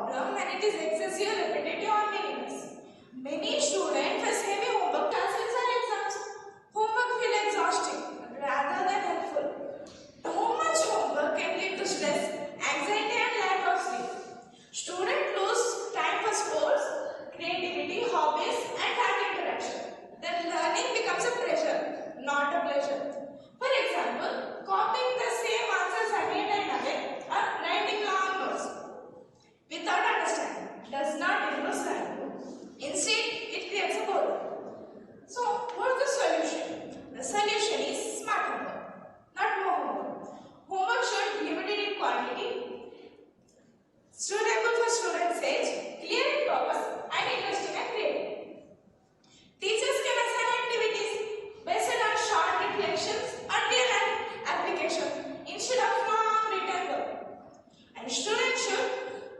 problem when it is excessive, repetitive or meaningless. Many students face heavy homework classes and exams. Homework feel exhausting rather than helpful. Too much homework can lead to stress, anxiety and lack of sleep. Students lose time for sports, creativity, hobbies and family interaction. Then learning becomes a pressure, not a pleasure. For example, copying the same answers again and again or writing long notes without understanding does not improve learning. Instead, it creates a burden. So, what's the solution? The solution is smart homework, not more homework. Homework should be limited in quantity, suitable for students' age, clear in purpose, and interesting and creative. Teachers can assign activities based on short reflections or real application instead of long written work. And students should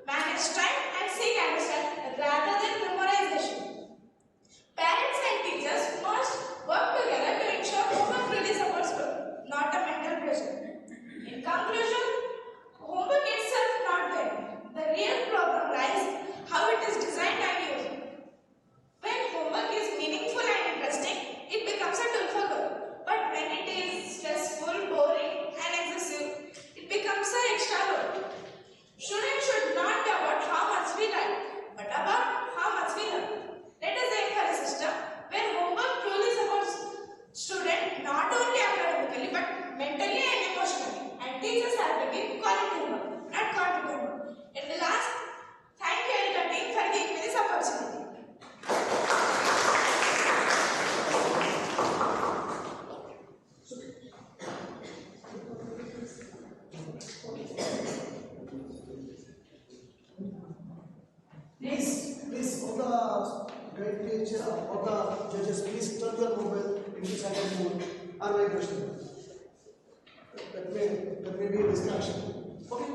manage time and seek understanding rather than memorization. Parents and teachers must work together to ensure homework really supports growth, not a mental pressure. In conclusion, homework itself not the end. The real problem lies how it is designed and used. When homework is meaningful and interesting, it becomes a tool for growth. But when it is stressful, boring and excessive, it becomes an extra load. Students should not be about how much we learn, but about how much we learn. Let us aim for a system where homework truly supports students not only academically but mentally and emotionally, and teachers have to give quality homework, not quantity homework. In the last, thank you ELTA team for giving me this opportunity. Please, all the great teacher, all the judges, please turn your mobile into silent mode or vibration. That may be a distraction. Okay?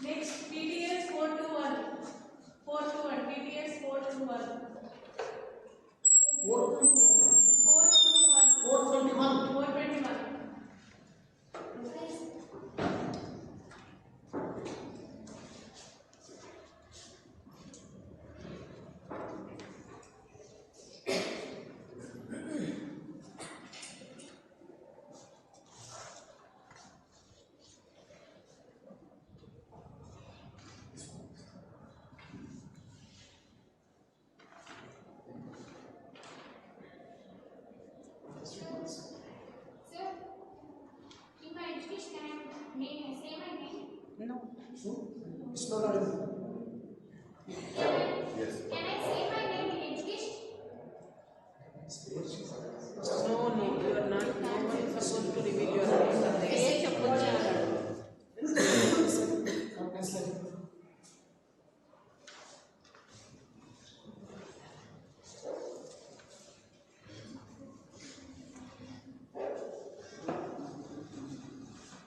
Next, TTS 421. 421. TTS 421. 421. 421. It's not audible. Yes. Can I say my name in education? No, you are not. No one is supposed to reveal your name. Age చెప్పొచ్చు.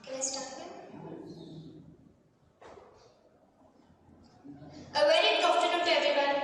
Can I start here? A very good afternoon to everyone.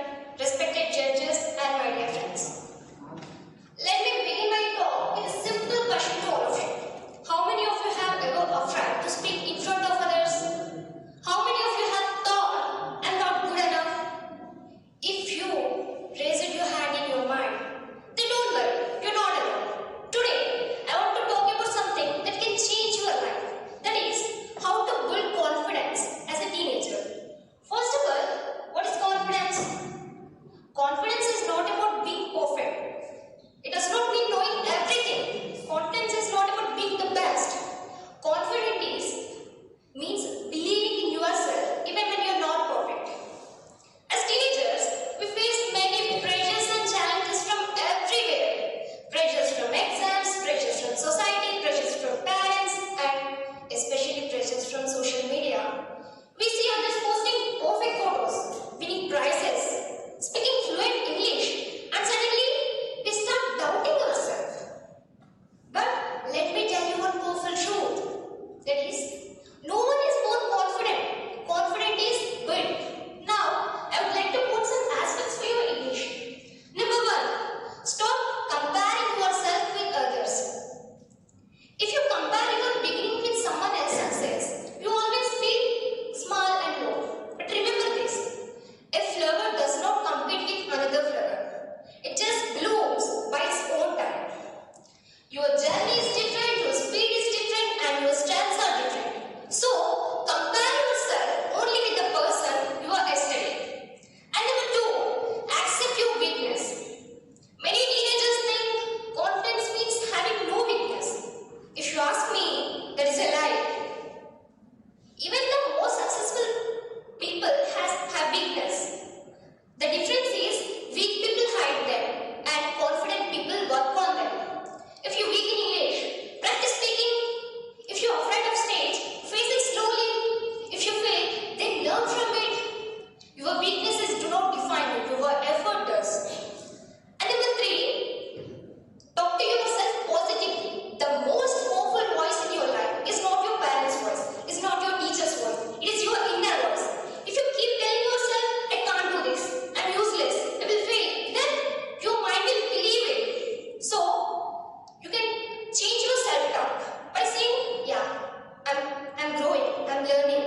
learning.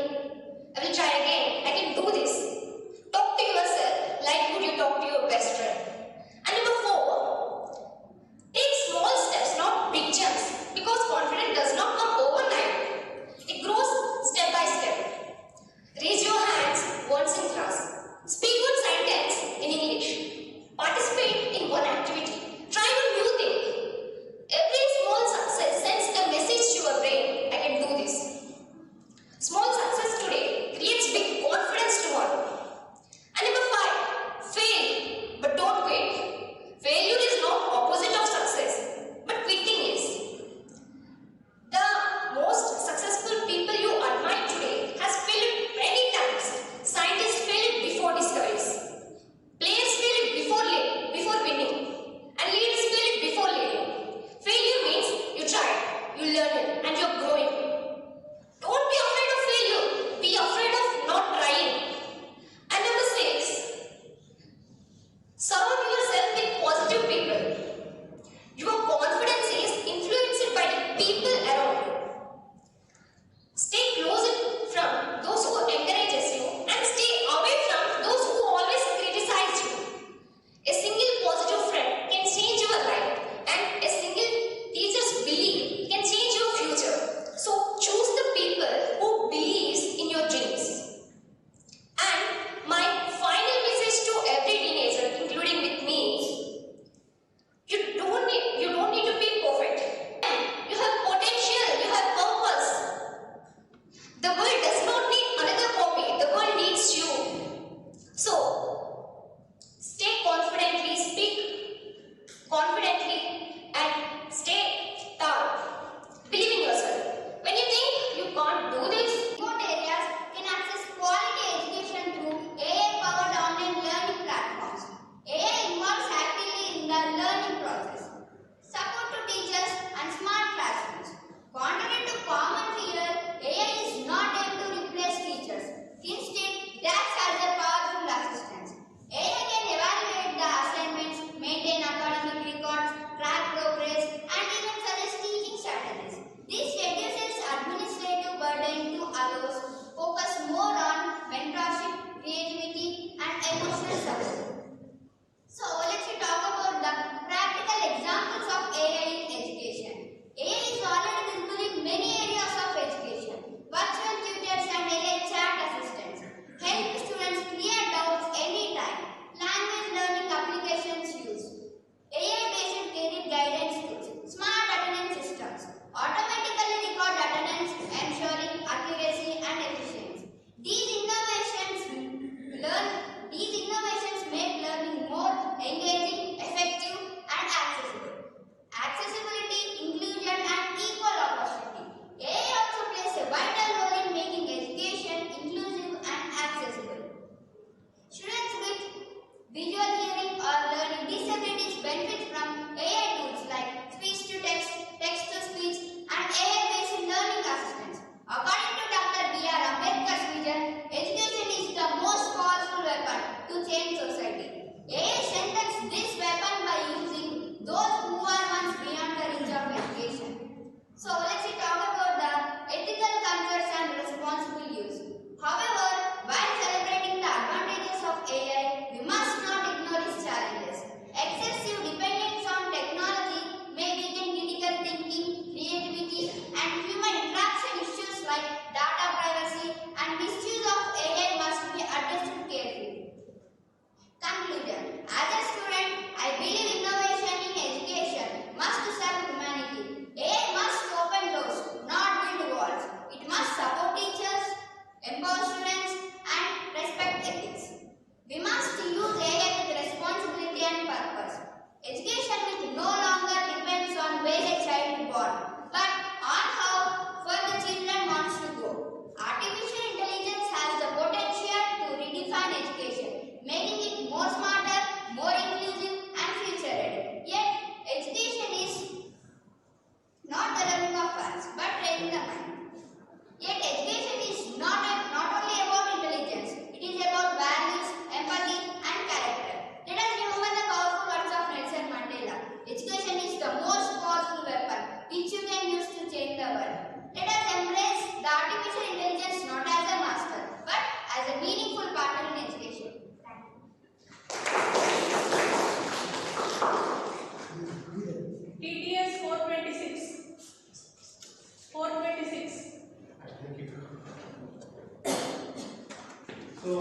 I will try again. I can do this. Talk to yourself like would you talk to your best friend. And number 4, take small steps, not big jumps, because confidence does not come overnight. It grows step by step. Raise your hands once in class. Speak one sentence in English. Participate in one activity. Try one new thing. Every small success sends a message to your brain. I can do this. Small success today creates big confidence tomorrow. And number 5, fail, but don't quit. Failure is not opposite of success, but quitting is. The most successful people you admire today has failed many times. Scientists failed before discoveries. Players failed before winning. And leaders failed before leading. Failure means you tried, you learned, and you're growing. Don't be afraid of failure. Be afraid of not trying. And number 6, surround yourself with positive people. Your confidence is influenced by the people around you. Stay close from those who encourages you and stay away from those who always criticize you. A single positive friend can change your life, and a single teacher's belief can change your future. So choose the people who believes in your dreams. And my final message to every teenager, including with me, you don't need to be perfect. You have potential, you have purpose. The world does not need another copy, the world needs you. So stay confidently, speak confidently, and stay tall. Believe in yourself. When you think you can't do this, Remote areas can access quality education through AI-powered online learning platforms. AI involves actively in the learning process. Support to teachers and smart classrooms. Contrary to common fear, AI is not able to replace teachers. Instead, it acts as a powerful assistant. AI can evaluate the assignments, maintain academic records, track progress, and even suggest teaching strategies. This reduces administrative burden to allows focus more on mentorship, creativity, and emotional support. So let's talk about the practical examples of AI in education. AI is already visible in many areas of education. Virtual tutors and AI chat assistants help students clear doubts anytime. Language learning applications used. AI-based career guidance tools. Smart attendance systems automatically record attendance, ensuring accuracy and efficiency. These innovations make learning more engaging, effective, and accessible. Accessibility, inclusion, and equal opportunity. AI also plays a vital role in making education inclusive and accessible. Students with visual hearing or learning disabilities benefit from AI tools like speech-to-text, text-to-speech, and AI-based learning assistants. According to Dr. B.R. Ambedkar's vision, education is the most powerful weapon to change society. AI strengthens this weapon by using those who are once beyond the reach of education. So let's talk about the ethical concerns and responsible use. However, while celebrating the advantages of AI, we must not ignore its challenges. Excessive dependence on technology may weaken critical thinking, creativity, and human interaction. Issues like data privacy and misuse of AI must be addressed carefully. Conclusion. As a student, I believe innovation in education must serve humanity. AI must open doors, not build walls. It must support teachers, empower students, and respect ethics. We must use AI with responsibility and purpose. Education will no longer depends on where a child is born, but on how far the children wants to go. Artificial intelligence has the potential to redefine education, making it more smarter, more inclusive, and future ready. So,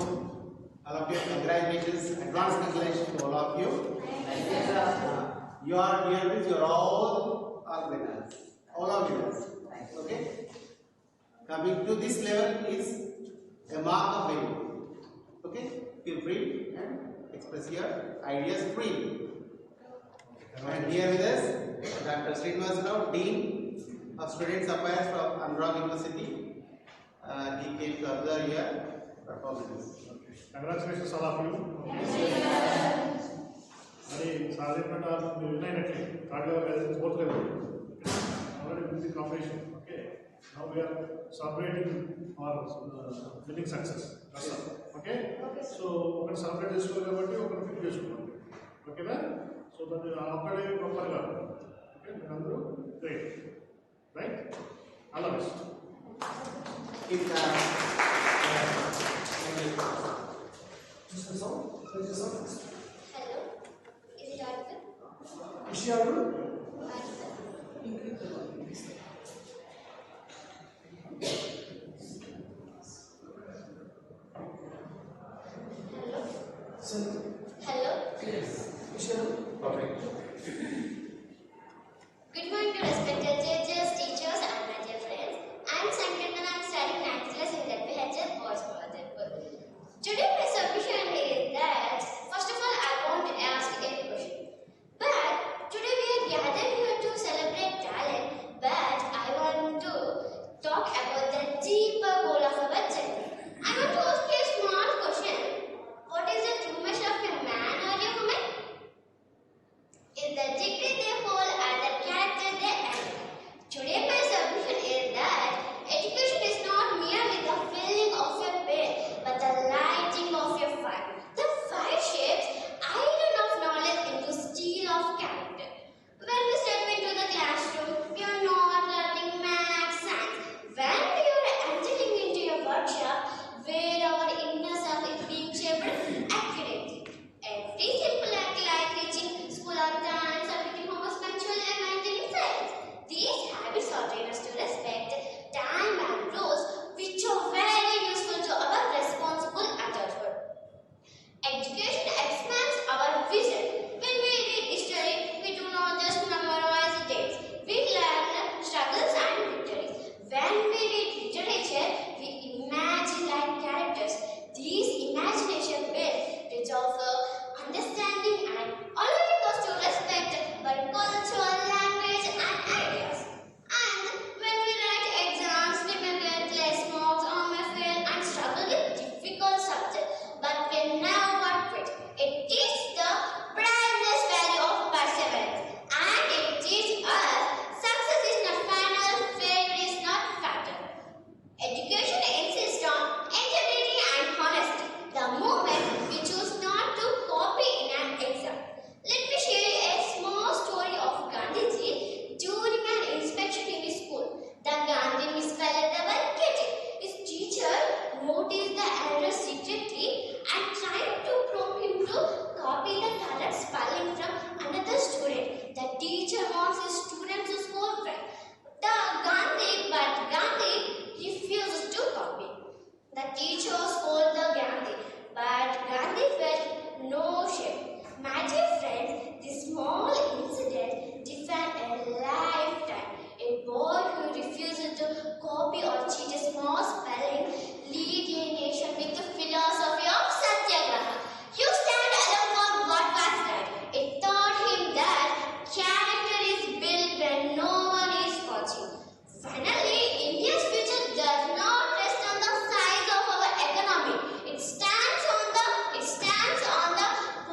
all of you, congratulations, advance congratulations to all of you. You are here with your all are winners. All are winners. Okay? Coming to this level is a mark of winning. Okay? Feel free and express your ideas freely. And here with us, Dr. StreamI, Dean of Students Affairs from Anurag University. He came to observe here performance. Congratulations all of you. Very sorry, but we united. Third level is both level. Already in the competition. Okay. Now we are celebrating our winning success. That's all. Okay. So we can celebrate this one. We can pick this one. Okay, then. So that we are already proper level. Okay. Great. Right. All of us. Just a song. Just a song. Hello. Is it audible? Is she audible? Hello. Sir, Hello. is she audible? Perfect. Good morning to respected judges, teachers, and my dear friends. I'm Sankirtan. I'm studying 9th class in ZPHS Boys Project. Today my submission is that first of all I want to ask a question. But today we are gathered here to celebrate talent. But I want to talk about the deeper goal of our journey. I want to ask you a small question. What is the true measure of a man or a woman? Is the degree they hold and the character they have. Today my submission is that education is not merely the filling of your bed, but the lighting of your fire. The fire shapes iron of knowledge into steel of character. When we step into the classroom, we are not learning math, science. When we are entering into a workshop where our inner self is being shaped accurately. Every simple act like reaching school on time, submitting homework punctually, and maintaining silence. These habits are train us to respect time and rules, which are very useful to our responsible adulthood. Education expands our vision. When we read history, we do not just memorize dates. We learn struggles and victories. When we read literature, we imagine like characters. These imagination builds bridge of understanding and allowing us to respect our culture, language, and ideas. And when we write exams, we may get less marks or may fail and struggle with difficult subjects. But we never quit. It teaches the priceless value of perseverance. And it teaches us success is not final, failure is not fatal. Education insists on integrity and honesty. The moment we choose not to copy in an exam. Let me share a small story of Gandhiji during an inspection in his school. The Gandhi misspelled the word getting. His teacher noticed the error secretly and tried to prompt him to copy the correct spelling from another student. The teacher wants his student to score well. But Gandhi refuses to copy. The teacher scolded the Gandhi, but Gandhi felt no shame. My dear friends, this small incident defined a lifetime. A boy who refuses to copy or cheat a small spelling lead a nation with the philosophy of Satyagraha. You stand alone for what was right. It taught him that character is built when no one is watching. Finally, India's future does not rest on the size of our economy. It stands on the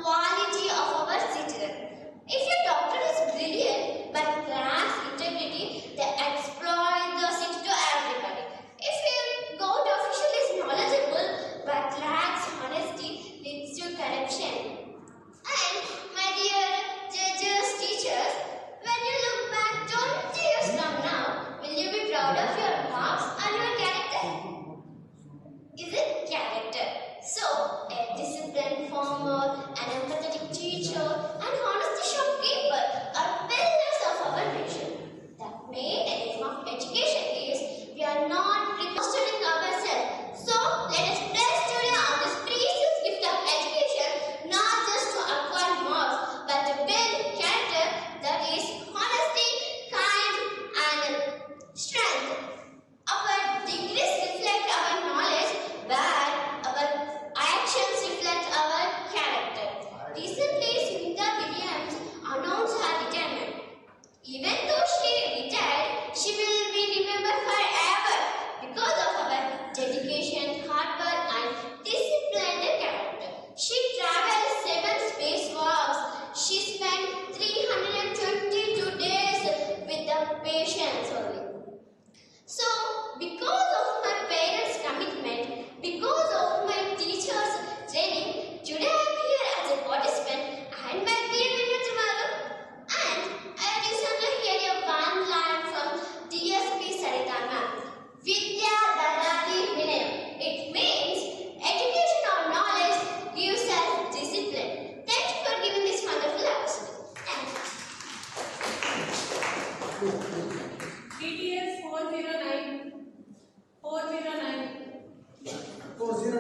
quality of our citizens. If your doctor is brilliant but lacks integrity, they exploit the city to everybody. If your God official is knowledgeable but lacks honesty, leads to corruption. And my dear judges, teachers, when you look back 20 years from now, will you be proud of your marks and your character? Is it character? So, a disciplined farmer, an empathetic teacher, and honest shopkeeper are pillars of our nation. The main aim of education is we are not studying ourselves. So, let us press today on this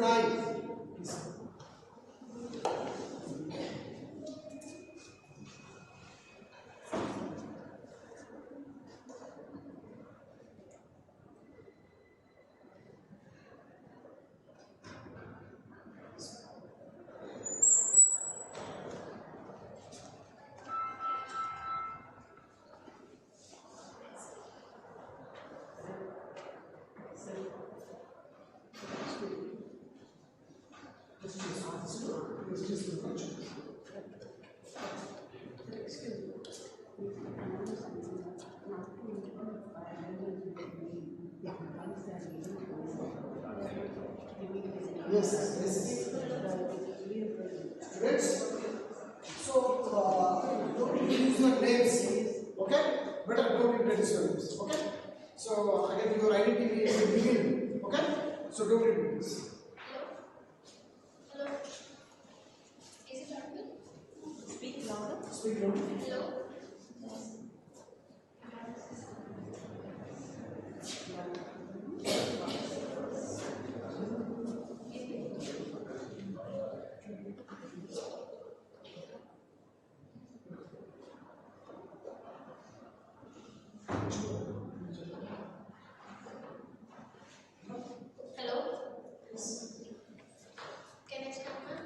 09. Yes, yes. Students, so don't use your names, okay? Better don't introduce your names, okay? So again, your identity is the beginning, okay? So don't introduce. Hello. Is it audible? Speak louder. Speak loudly. Hello. Hello. Can I start now?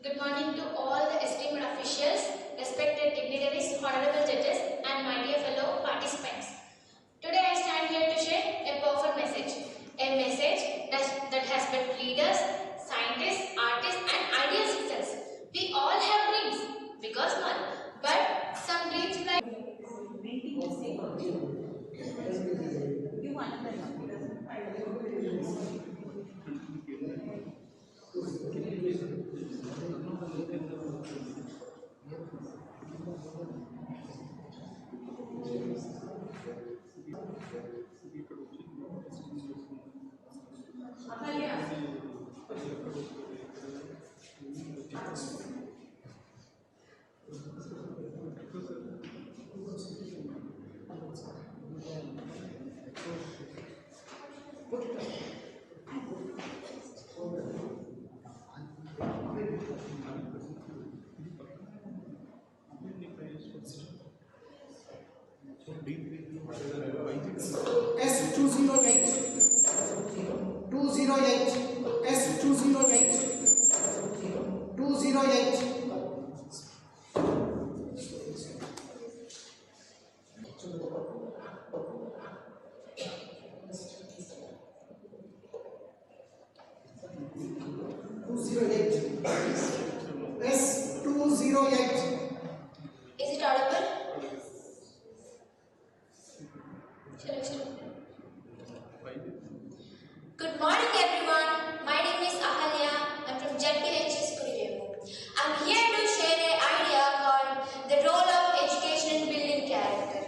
Good morning to all the esteemed officials, respected dignitaries, honorable judges, and my dear fellow participants. Today I stand here to share a powerful message. A message that has built leaders, scientists, artists, and ideal citizens. We all have dreams, big or small, but some dreams fly. Making the same. You another one. Ahalya. S208. 208. S208. 208. S208. Is it audible? Shall I start? Good morning everyone. My name is Ahalya. I'm from JPHS Kurivevu. I'm here to share an idea called the role of education in building character.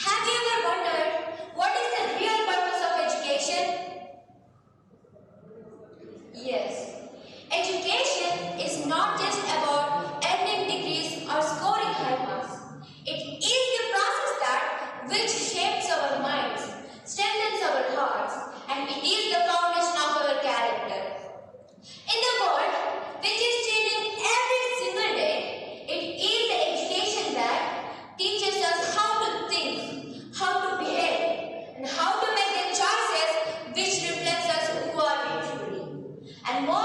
Have you ever wondered what is the real purpose of education? Yes. Education is not just about earning degrees or scoring high marks. It is the process that which shapes our minds, strengthens our hearts, and it is the foundation of our character. In the world which is changing every single day, it is the education that teaches us how to think, how to behave, and how to make the choices which reflects us who are we truly. And more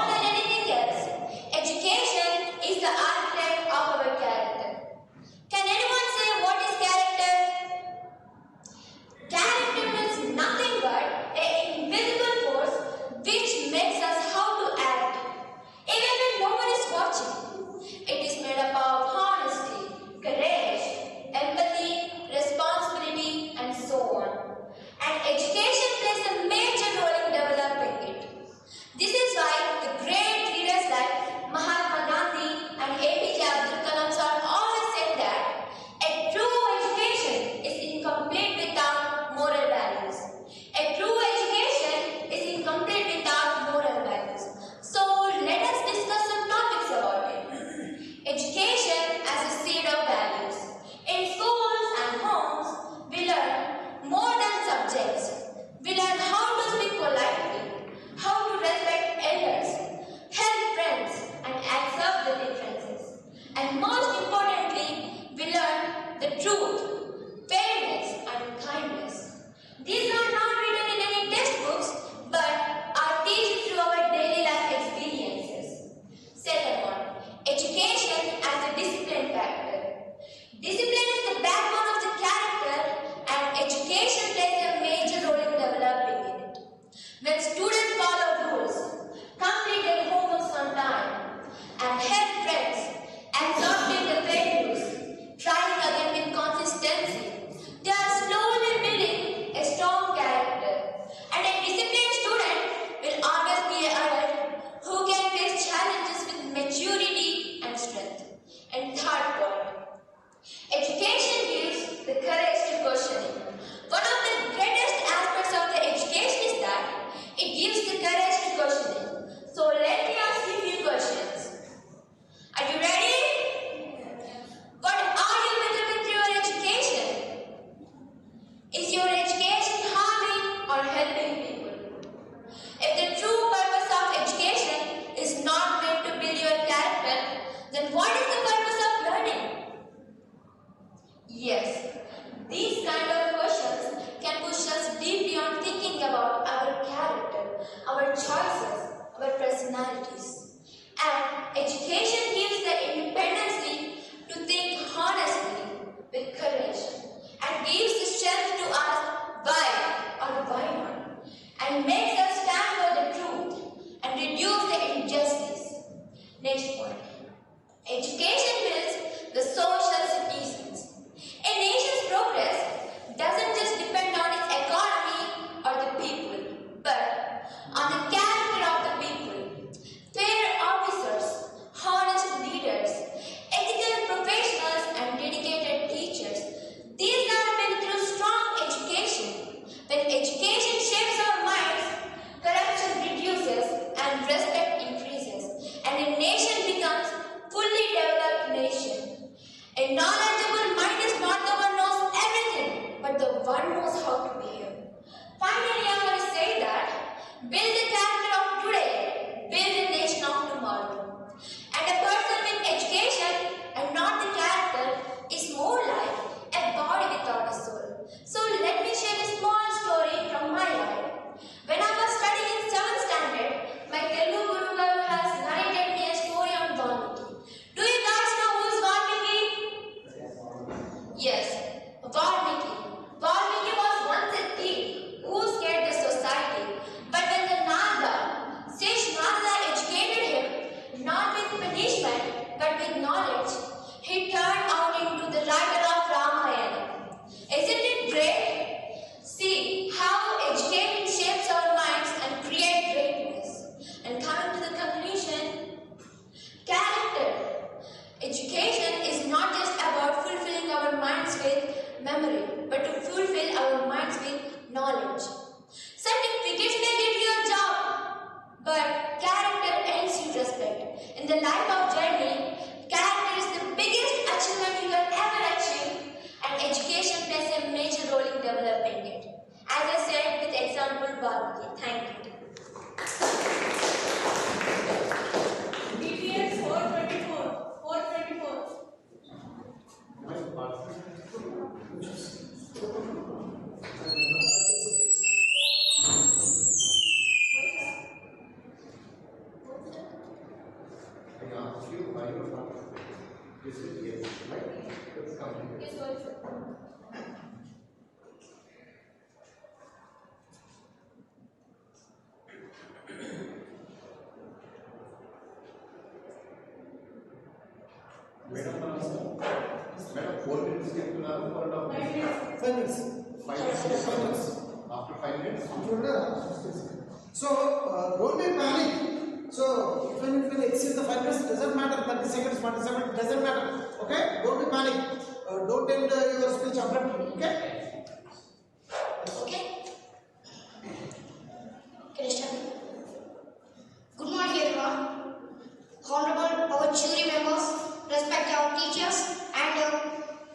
When students follow rules, complete their homeworks on time, and help friends, absorbing the fake news, trying again with consistency, they are slowly building a strong character. And a disciplined student will always be a adult who can face challenges with maturity and strength. And third point, education gives the courage to questioning. One of the greatest aspects of the education is that it gives the courage to questioning. So let me ask you a few questions. Are you ready? What are you with your education? Is your education harming or helping people? If the true purpose of education is not meant to build your character, then what is the purpose of learning? Yes, these kind of questions can push us deeply on thinking about our character, our choices, our personalities. And education gives the independence to think honestly with courage and gives the strength to ask why or why not, and makes us stand for the truth and reduce the injustice. Next point. Education builds the social citizens. A nation's progress doesn't just depend on its economy or the people, but on the character of the people. Fair officers, honest leaders, ethical professionals and dedicated teachers. These are built through strong education. When education shapes our minds, corruption reduces and respect increases, and a nation becomes fully developed nation. A knowledgeable mind is not the one who knows everything, but the one who knows how to behave. Finally, I want to say that build the character of today, build the nation of tomorrow. And a person with education and not the character is more like a body without a soul. So let me share a small story from my life. When I was studying in 7th standard, my Telugu Guru Garu has narrated me a story on Valmiki. Do you guys know who is Valmiki? Yes, Valmiki. Valmiki was once a thief who scared the society. But when the Nada, sage Nada educated him, not with punishment, but with knowledge, he turned out into the writer of Ramayana. Isn't it great? See how education shapes our minds and creates greatness. And coming to the conclusion, character. Education is not just about fulfilling our minds with memory, but to fulfill our minds with knowledge. Certificates may get you a job, but character earns you respect. In the life of journey, character is the biggest achievement you can ever achieve, and education plays a major role in developing it. As I said with example Valmiki. Thank you. DTS 424. 424. I asked you why you are not. You said yes, right? Let's continue. Yes, sir. Madam, 4 minutes के बिना 4.5 minutes. 5 minutes. 5 minutes. 5 minutes. After 5 minutes. So, don't be panic. So, even if you exceed the 5 minutes, doesn't matter. 30 seconds, 40 seconds, doesn't matter. Okay? Don't be panic. Don't end your speech abruptly. Okay? Okay. Can I start? Good morning, everyone. Honorable our jury members, respect our teachers, and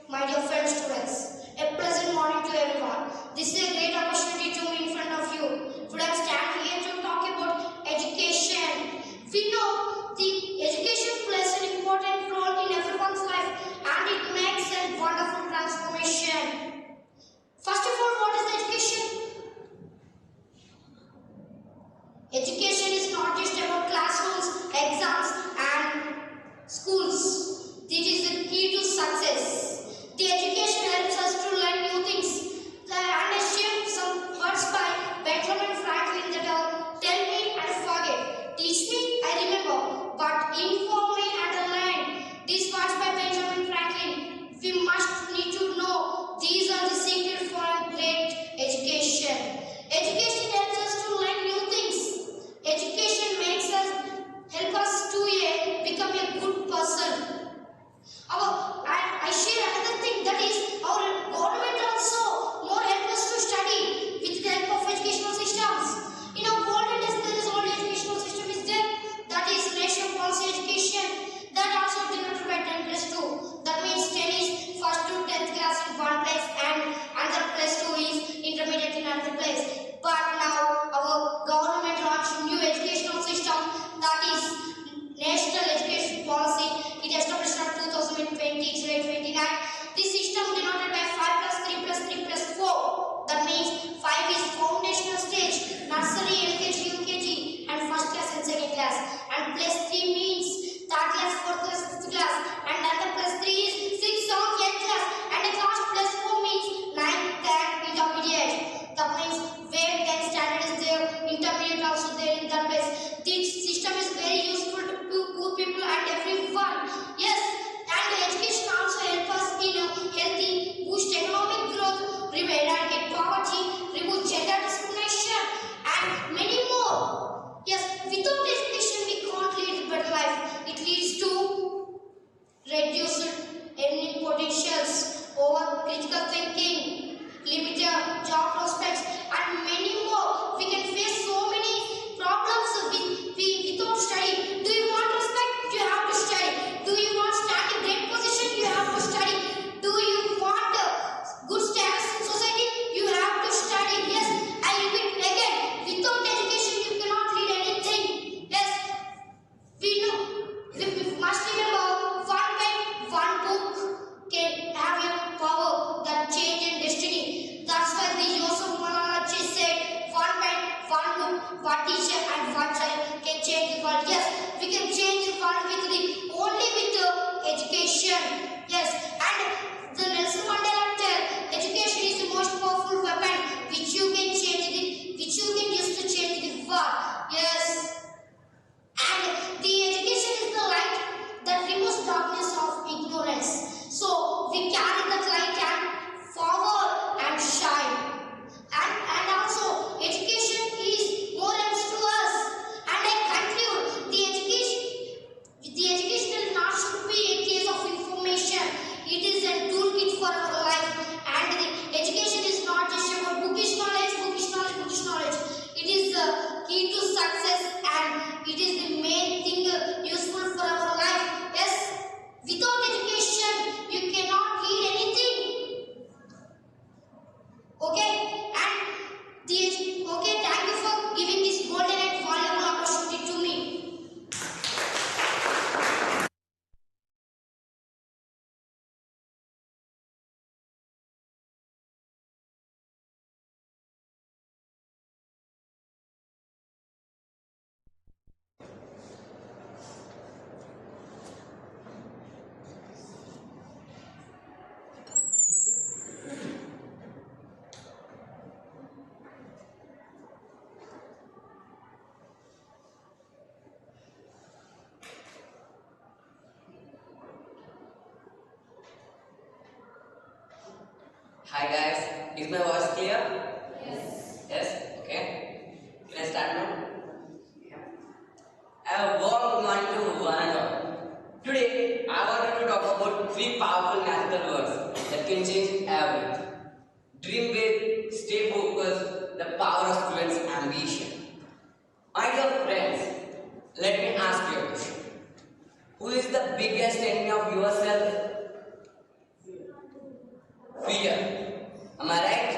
my dear fellow students. A pleasant morning to everyone. This is a great opportunity to be in front of you. Today I stand here to talk about education. We know the education plays an important role in everyone's life, and it makes a wonderful transformation. First of all, what is education? Education is not just about classrooms, exams, and schools. It is the key to success. The education helps us to learn new things and achieve some words by Benjamin Franklin that our critical thinking, limited job prospects, and many more. We can face so many problems without study. Do you want respect? You have to study. Do you want stand in great position? You have to study. Do you want good status in society? You have to study. Yes, I repeat again. Without education, you cannot lead anything. Yes, we know. We must remember one pen, one book can have a power that change in destiny. That's why the Joseph Malalachi said, one pen, one book, one teacher, and one child can change the world. Yes, we can change the world only with education. Yes, and the Nelson Mandela tell, education is the most powerful weapon which you can use to change the world. Yes. And the education is the light that removes darkness of ignorance. So we carry that light and forward and shine. And also education is more else to us. And I conclude the education not should be a case of information. It is a toolkit for our life. And the education is not just about bookish knowledge. It is the key to success and it is the main thing useful for our life. Yes, without education, you cannot lead anything. Okay, thank you for giving this golden and valuable opportunity to me. Hi guys, is my voice clear? Yes. Yes? Okay. Can I start now? Yeah. A warm good morning to one and all. Today, I wanted to talk about three powerful magical words that can change everything. Dream big, stay focused, the power of students' ambition. My dear friends, let me ask you a question. Who is the biggest enemy of yourself? Fear. Am I right?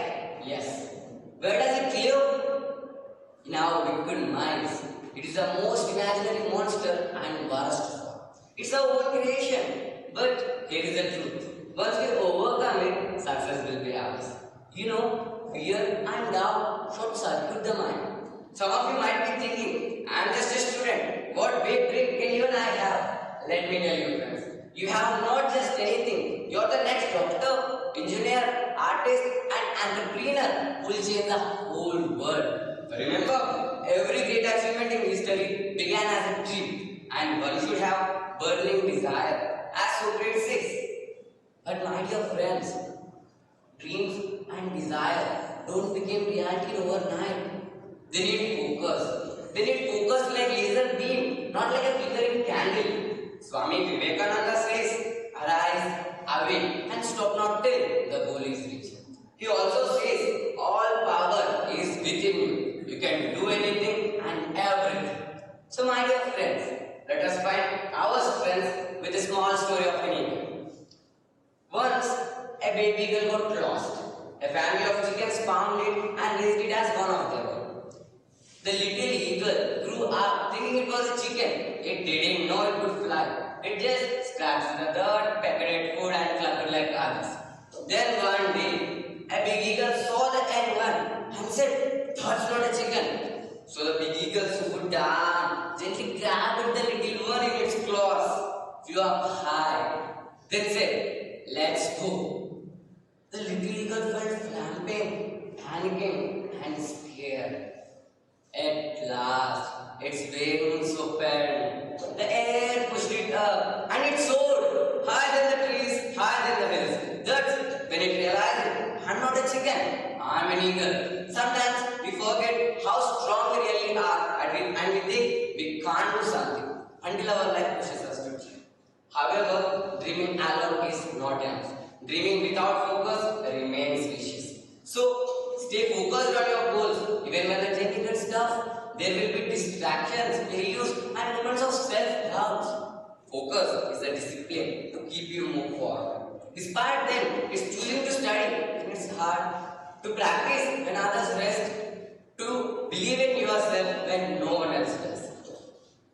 Yes. Where does it live? In our wicked minds. It is the most imaginary monster and worst of all. It's our own creation. But here is the truth. Once we overcome it, success will be ours. You know, fear and doubt short circuit the mind. Some of you might be thinking, I'm just a student. What big dream can you and I have? Let me tell you, friends. You have not just anything. You're the next doctor, engineer, artist, and entrepreneur who will change the whole world. Remember, every great achievement in history began as a dream, and one should have burning desire, as Socrates says. But my dear friends, dreams and desire don't become reality overnight. They need focus. They need focus like laser beam, not like a flickering candle. Swami Vivekananda says, arise, awake, and stop not till the goal is reached. He also says, all power is within you. You can do anything and everything. So my dear friends, let us find our strength with a small story of an eagle. Once, a baby eagle got lost. A family of chickens found it and raised it as one of their own. The little eagle grew up thinking it was a chicken. It didn't know it could fly. It just scratched the dirt, pecked at food and cluckered like others. Then one day, a big eagle saw the young one and said, that's not a chicken. So the big eagle swooped down, gently grabbed the little one in its claws, flew up high, then said, let's go. The little eagle felt flapping, panicking and scared. At last, its wings opened, the air pushed it up, and it soared higher than the trees, higher than the hills. That's when it realized, I'm not a chicken, I'm an eagle. Sometimes we forget how strong we really are, and we think we can't do something until our life pushes us to dream. However, dreaming alone is not enough. Dreaming without focus remains vicious. So, stay focused on your goals. Even when the journey gets tough, there will be distractions, failures, and moments of self-doubt. Focus is a discipline to keep you move forward. Despite them, it's choosing to study when it's hard, to practice when others rest, to believe in yourself when no one else does.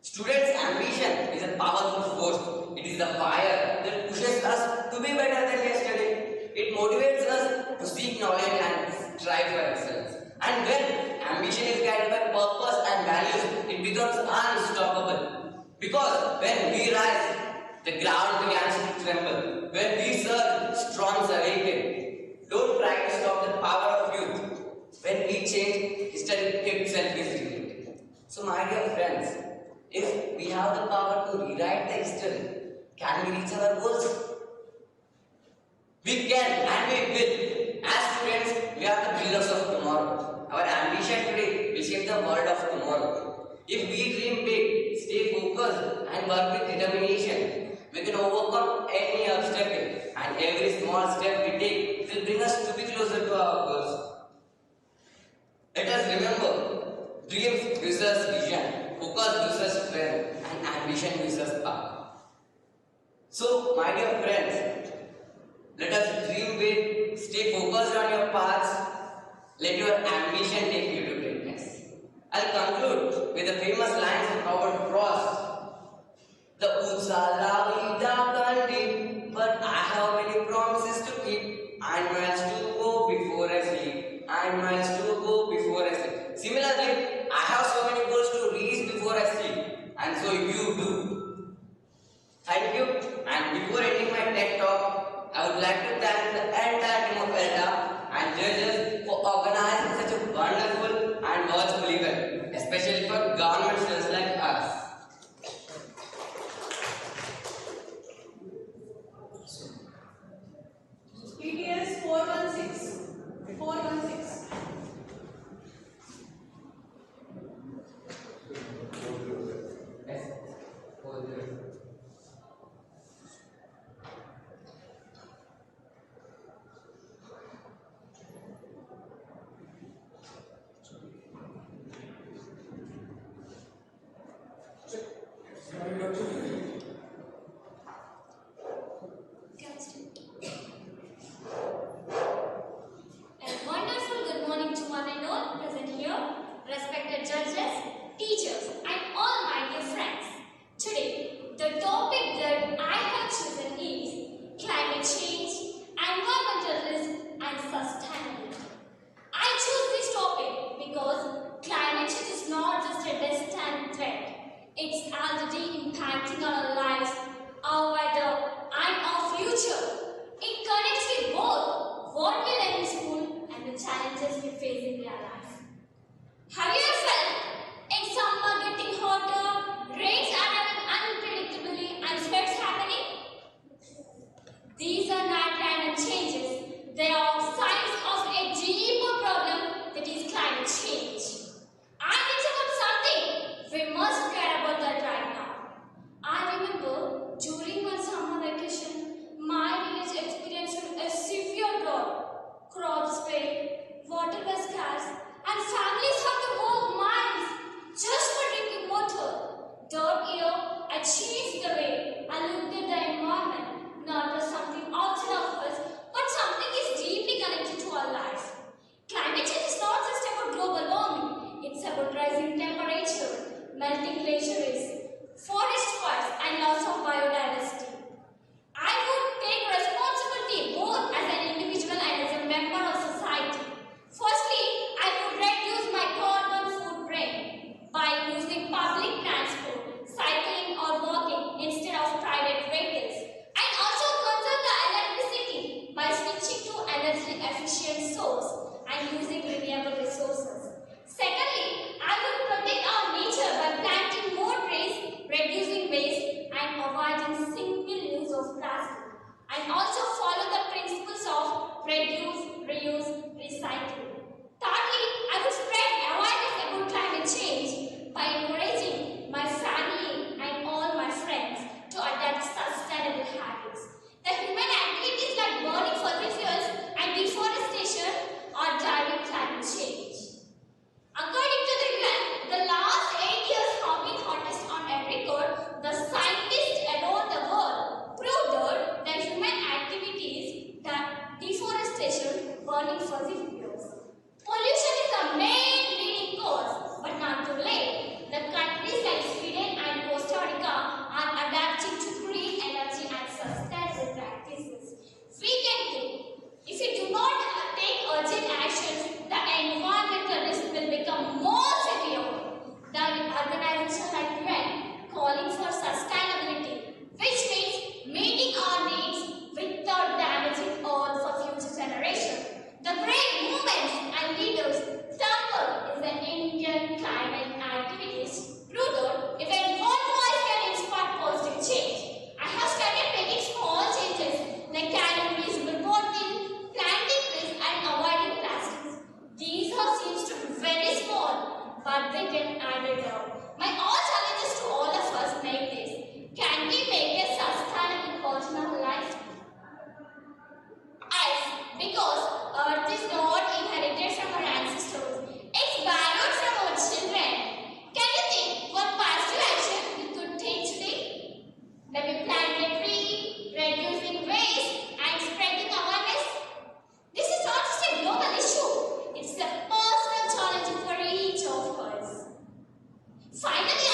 Students' ambition is a powerful force. It is the fire that pushes us to be better than yesterday. It motivates us to seek knowledge and strive for excellence. And when ambition is guided by purpose and values, it becomes unstoppable. Because when we rise, the ground begins to tremble. When we surge, storms awaken. Don't try to stop the power of youth. When we change, history itself is rewritten. So my dear friends, if we have the power to rewrite the history, can we reach our goals? We can and we will. As students, we are the builders of tomorrow. Our ambition today will shape the world of tomorrow. If we dream big, stay focused and work with determination, we can overcome any obstacle, and every small step we take will bring us to be closer to our goals. Let us remember, dreams gives us vision, focus gives us strength, and ambition gives us power. So, my dear friends, let us dream big, stay focused on your paths, let your ambition take you to greatness. I'll conclude with the famous lines of Robert Frost. The Utsala Kandi, but I have many promises to keep, and miles to go before I sleep, and miles to go before I sleep. Similarly, I have so many goals to reach before I sleep, and so you do. Thank you, and before ending my TED talk, I would like to thank the entire team of ELTA and judges for organizing such a wonderful and worthwhile event, especially for government students like us. TTS 416. 416. A wonderful good morning to one and all present here, respected judges, teachers, and all my dear friends. Today, the topic that I have chosen is climate change, environmental risk, and sustainability. I choose this topic because climate change is not just a distant threat. It's already impacting our lives, our weather, and our future. It connects with both what we learn in school and the challenges we face in real life. Have you ever felt in summer getting hotter, rains arriving unpredictably, and floods happening? These are not random changes. They are signs of a deeper problem that is climate change. And it's about something we must care about that right My all challenges to all of us make this. Can we make a sustainable cause in our life? Yes, because Earth is not inherited from our ancestors. It's borrowed from our children. Can you think what positive action we could take today? Maybe planting a tree, reducing waste, and spreading awareness. This is not just a global issue. It's a personal challenge for each of us. Finally,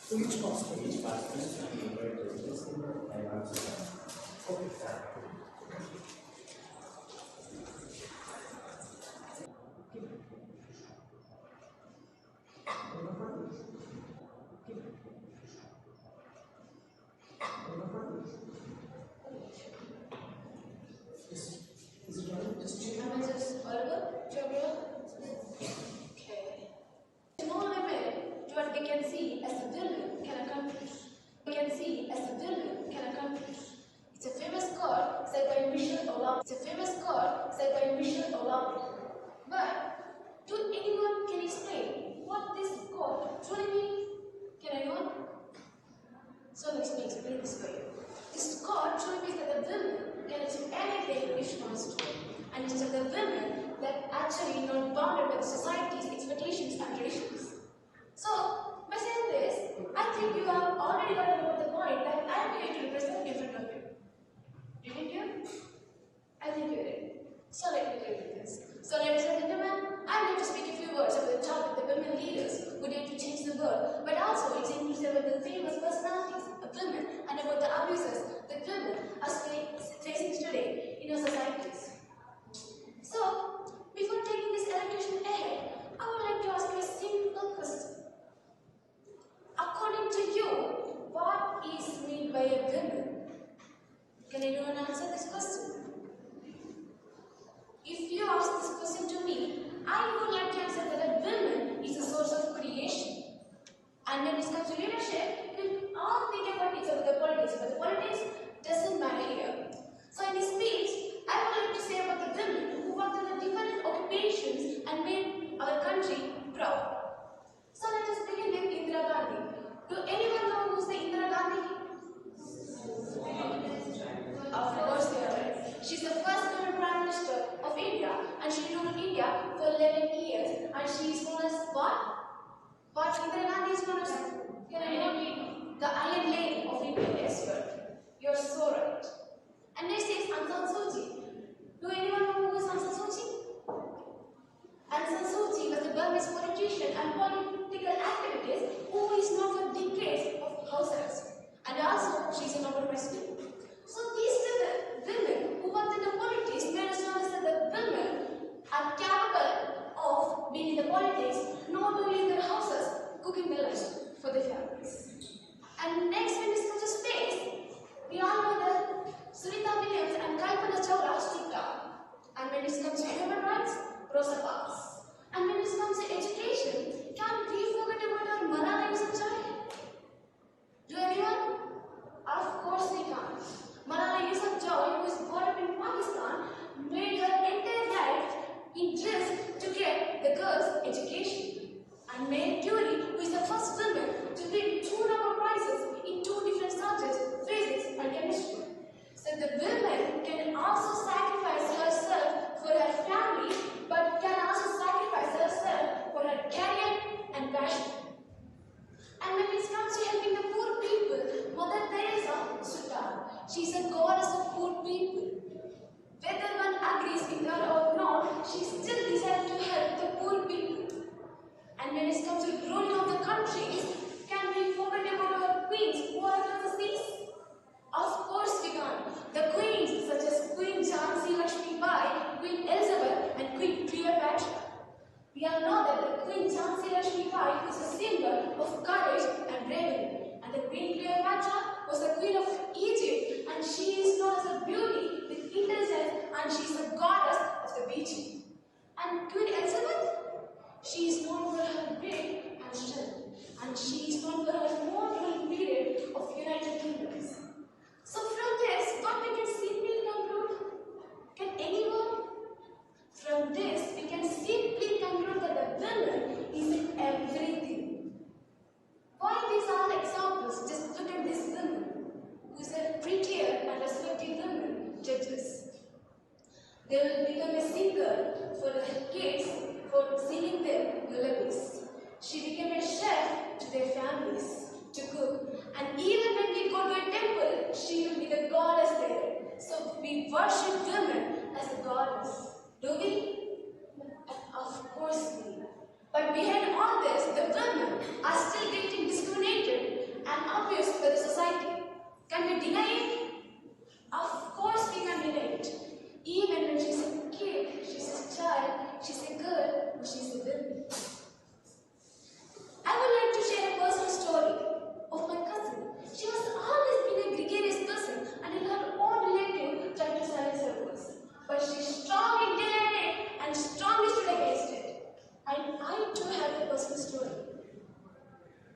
So each participant. Each participant can invite judges in the dialogue session. Okay. Is it right? Just check. Am I just audible? Okay. No limit to what we can see as the villain can accomplish. We can see as the villain can accomplish. It's a famous quote said by Michelle Obama. It's a famous quote said by Michelle Obama. But do anyone can explain what this quote truly means? Can anyone? So let me explain this for you. This quote truly means that the villain can achieve anything if she wants to. And it's the women that actually not bounded by society's expectations and traditions. So, by saying this, I think you have already gotten over the point that I am here to represent in front of you. Didn't you? I think you did. So let me tell you this. So ladies and gentlemen, I am here to speak a few words about the topic the women leaders who dare to change the world, but also it's inclusive about the famous personalities of women and about the abuses that women are facing today in our societies. So, before taking this elocution ahead, I would like to ask you a simple question. According to you, what is meant by a woman? Can anyone answer this question? If you ask this question to me, I would like to answer that a woman is a source of creation. And when it comes to leadership, we all think about it's about the politics, but the politics doesn't matter here. So in this speech, I would like to say about the women who worked in the different occupations and made our country proud. So let us begin with Indira Gandhi. Do anyone know who's the Indira Gandhi? Of course they are right. She's the first woman Prime Minister of India and she ruled India for 11 years and she is known as what? What Indira Gandhi is known as? Can I know? The Iron Lady of India, yes sir. You're so right. And next is Aung San Suu Kyi. Do anyone know who is Aung San Suu Kyi? Aung San Suu Kyi was a Burmese politician and political activist who is known for decades of house arrest. And also, she is a Nobel Prize winner. So these women who worked in the politics made us understand that women are capable of being in the politics, not only in their houses, cooking the lunch for their families. And next, when it comes to space, we all know that Sunita Williams and Kalpana Chawla stood down. And when it comes to human rights, Rosa Parks. And when it comes to education, can't we forget about our Malala Yousafzai? Do anyone? Of course we can't. Malala Yousafzai, who was brought up in Pakistan, made her entire life interest to get the girls' education. And Mary Curie, who is the first woman to win 2 Nobel Prizes in 2 different subjects, physics and chemistry. So the woman can also sacrifice herself for her family, but can also sacrifice herself for her career and passion. And when it comes to helping the poor people, Mother Teresa stood down. She is a goddess of poor people. Whether one agrees with her or not, she still decided to help the poor people. And when it comes to ruling of the countries, can we forget about our queens who are across the seas? Of course we can't. The queens such as Queen Jhansi Lakshmi Bai, Queen Elizabeth and Queen Cleopatra. We all know that the Queen Jhansi Lakshmi Bai is a symbol of courage and bravery. And the Queen Cleopatra was the Queen of Egypt and she is known as a beauty with intelligence and she is a goddess of the beauty. And Queen Elizabeth? She is known for her wit and strength. And she is known for her modern period of United Kingdoms. So from this, what we can simply conclude? Can anyone? From this, we can simply conclude that the woman is in everything. Why these are examples? Just look at this woman, who is a prettier and respected woman, judges. They will become a singer for the kids, for singing them lullabies. She became a chef to their families to cook. And even when we go to a temple, she will be the goddess there. So we worship women as a goddess. Do we? Of course we. But behind all this, the women are still getting discriminated abused by the society. Can we deny it? Of course we can deny it. Even when she's a kid, she's a child, she's a girl, or she's a woman. I would like to share a personal story of my cousin. She was always been a gregarious person and in her own relative tried to silence her voice. But she strongly denied it and strongly stood against it. And I too have a personal story.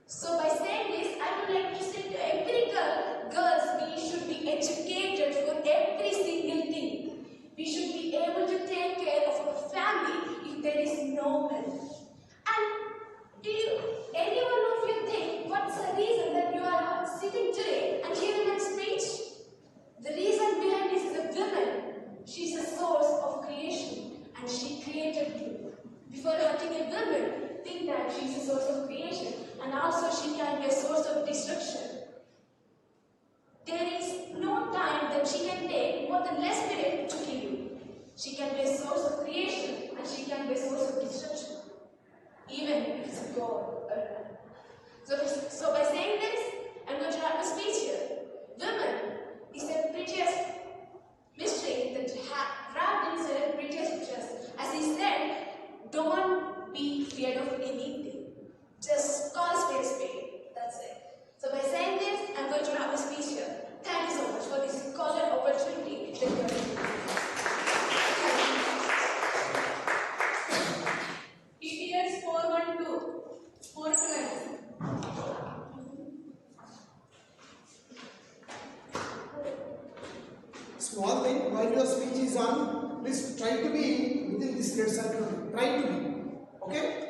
So by saying this, I would like to say to every girl, girls, we should be educated for every single thing. We should be able to take care of our family if there is no man. And do any one of you think what's the reason that you are sitting today and hearing my speech? The reason behind this is a woman. She's a source of creation and she created you. Before hurting a woman, think that she's a source of creation and also she can be a source of destruction. There is no time that she can take more than less minute to kill you. She can be a source of creation and she can be a source of destruction. Even if it's a God or a man. So by saying this, I'm going to have a speech here. Women is the prettiest mystery that wrapped inside a prettiest dress. As he said, don't be feared of anything. Just call a spade. That's it. So by saying this, I'm going to wrap a speech here. Thank you so much for this golden opportunity that you are giving. PTS 412, 4 minutes. Small thing, while your speech is on, please try to be within this red circle. Try to be. Okay?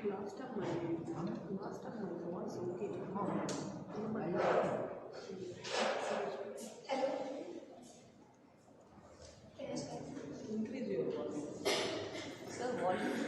Last time my voice okay. Hello. Can I start? Increase your volume. Sir, volume.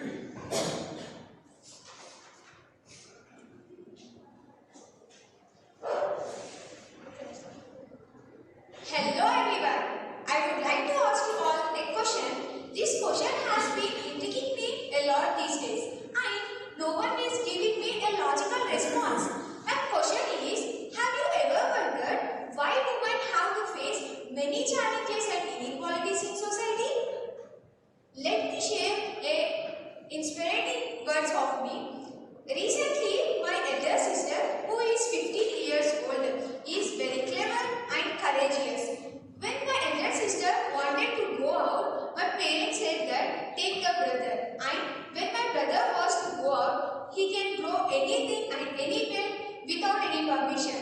Hello everyone. I would like to ask you all a question. This question has been intriguing me a lot these days and no one is giving me a logical response. My question is, have you ever wondered why women have to face many challenges and inequalities in society? Let me share a inspiring words of me. Recently, my elder sister, who is 15 years old, is very clever and courageous. When my elder sister wanted to go out, my parents said that take the brother. And when my brother was to go out, he can grow anything and anywhere without any permission.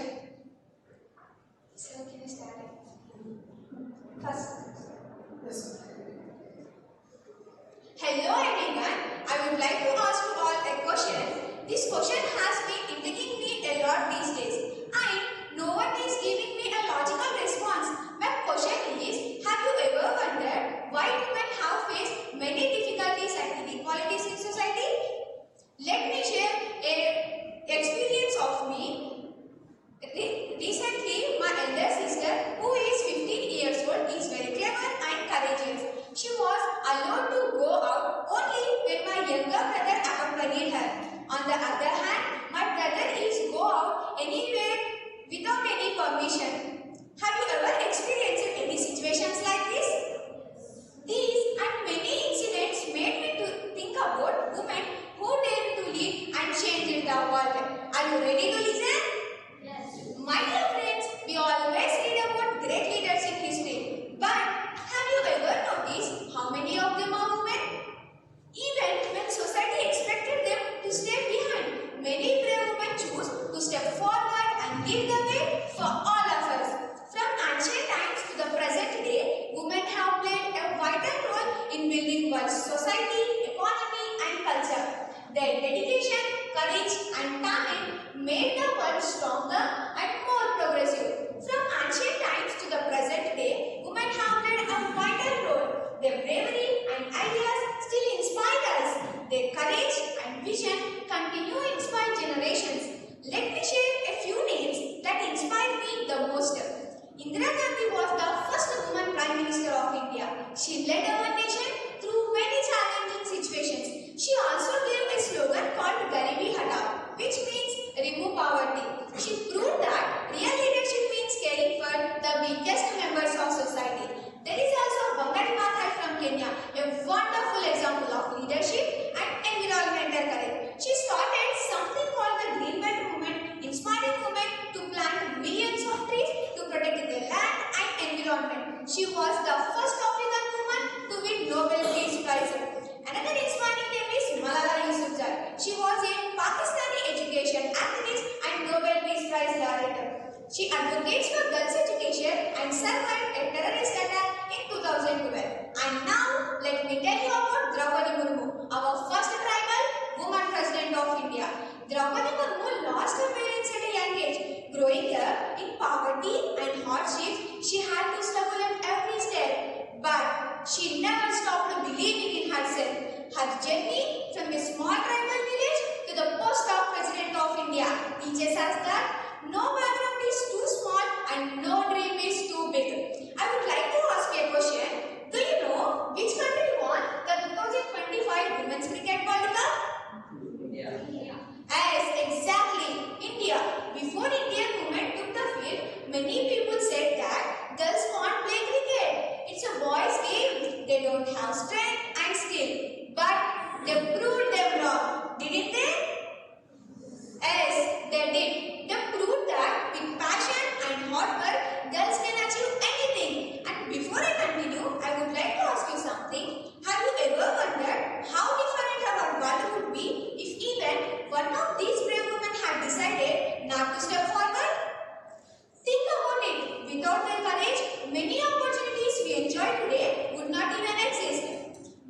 So can I start it? First. Yes. Hello everyone. I would like to ask you all a question. This question has been intriguing me a lot these days and no one is giving me a logical response. My question is, have you ever wondered why women have faced many difficulties and inequalities in society? Let me share an experience of me. Recently, my elder sister, who is 15 years old, is very clever and courageous. She was allowed to go out only when my younger brother accompanied her. On the other hand, my brother is go out anywhere without any permission. Have you ever experienced any situations like this? These and many incidents made me to think about women who dare to lead and change in the world. Are you ready to listen? Yes. My dear friends, we always read about great leaders in history. But have you ever noticed how many of them are women? Even when society expected them to stay behind, many brave women choose to step forward and lead the way for all of us. From ancient times to the present day, women have played a vital role in building one's society, economy and culture. Their dedication, courage and talent made the world stronger and more progressive. From ancient times to the present day, women have played a vital role. Their bravery and ideas still inspire us. Their courage and vision continue to inspire generations. Let me share a few names that inspired me the most. Indira Gandhi was the first woman Prime Minister of India. She led our nation through many challenging situations. She also gave a slogan called Garibi Hatao, which means remove poverty. She proved that real leadership means caring for the weakest members of society. There is also Bangadi Maathai from Kenya, a wonderful example of leadership and environmental courage. She started something called the Green Belt movement, inspiring women to plant millions of trees to protect the land and environment. She was the first African woman to win Nobel Peace Prize. Another inspiring name is Malala Yousafzai. She was a Pakistani education activist and Nobel Peace Prize laureate. She advocates for girls' education and survived a terrorist attack in 2012. And now, let me tell you about Draupadi Murmu, our first tribal woman president of India. Draupadi Murmu lost her parents at a young age. Growing up in poverty and hardships, she had to struggle at every step. But she never stopped believing in herself. Her journey from a small tribal village to the post of President of India teaches us that no background is too small and no dream is too big. I would like to ask you a question. Do you know which country won the 2025 Women's Cricket World Cup? Yeah. Yes, exactly, India. Before Indian women took the field, many people said that girls can't play cricket. It's a boys' game. They don't have strength and skill. But they proved them wrong, didn't they? Yes, they did. They proved that with passion and hard work, girls can achieve anything. And before I continue, I would like to ask you something. Have you ever wondered how different our world would be if even one of these brave women had decided not to step forward? Think about it. Without their courage, many opportunities we enjoy today would not even exist.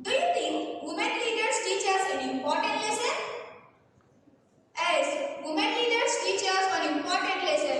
Do you think women leaders teach us an important lesson? Yes, women leaders teach us an important lesson.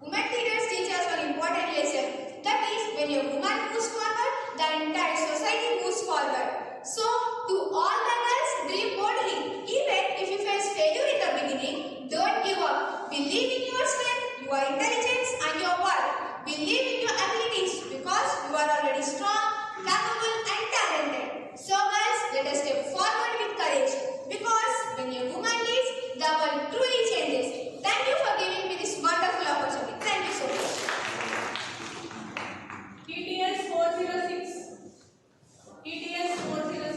Women leaders teach us an important lesson. That is, when a woman moves forward, the entire society moves forward. So, to all the girls, dream boldly. Even if you face failure in the beginning, don't give up. Believe in your strength, your intelligence and your work. Believe in your abilities because you are already strong, capable and talented. So girls, let us step forward with courage. Because when a woman leads, the world truly changes. Thank you for giving me this wonderful opportunity. Thank you so much. ETS 406. ETS 406.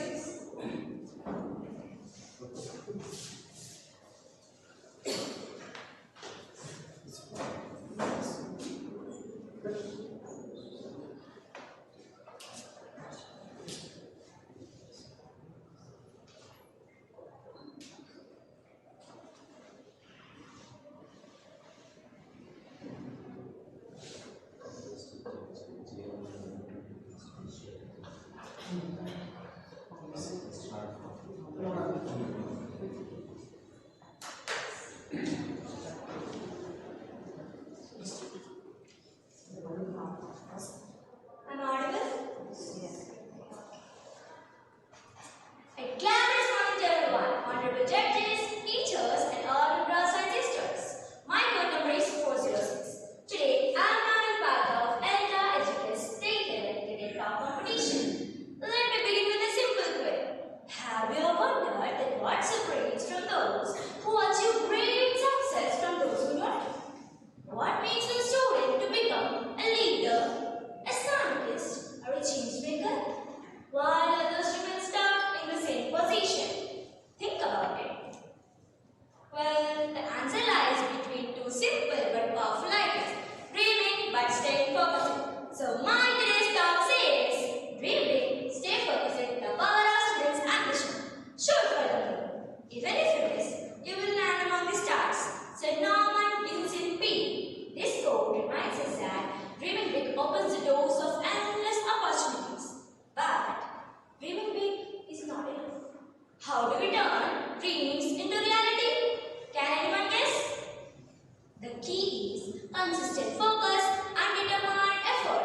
I'm audible? A glamorous morning to everyone, honorable judges, teachers, and all my brothers and sisters. My code number is 406. Today, I am now in part of ELTA TEDEd Talks competition. Let me begin with a simple quiz. Have you ever wondered that what separates from those who achieve great success from those who don't? What makes a student to become a leader, a scientist, or a change maker, while others remain stuck in the same position? Think about it. Well, the answer lies between two simple but powerful ideas: dreaming but staying focused. So my today's talk says, dream big, stay focused, the power of students' ambition. Shoot for the moon. Even if you miss, you will land among the stars. So Norman Vincent P. This quote reminds us that dreaming big opens the doors of endless opportunities. But dreaming big is not enough. How do we turn dreams into reality? Can anyone guess? The key is consistent focus and determined effort.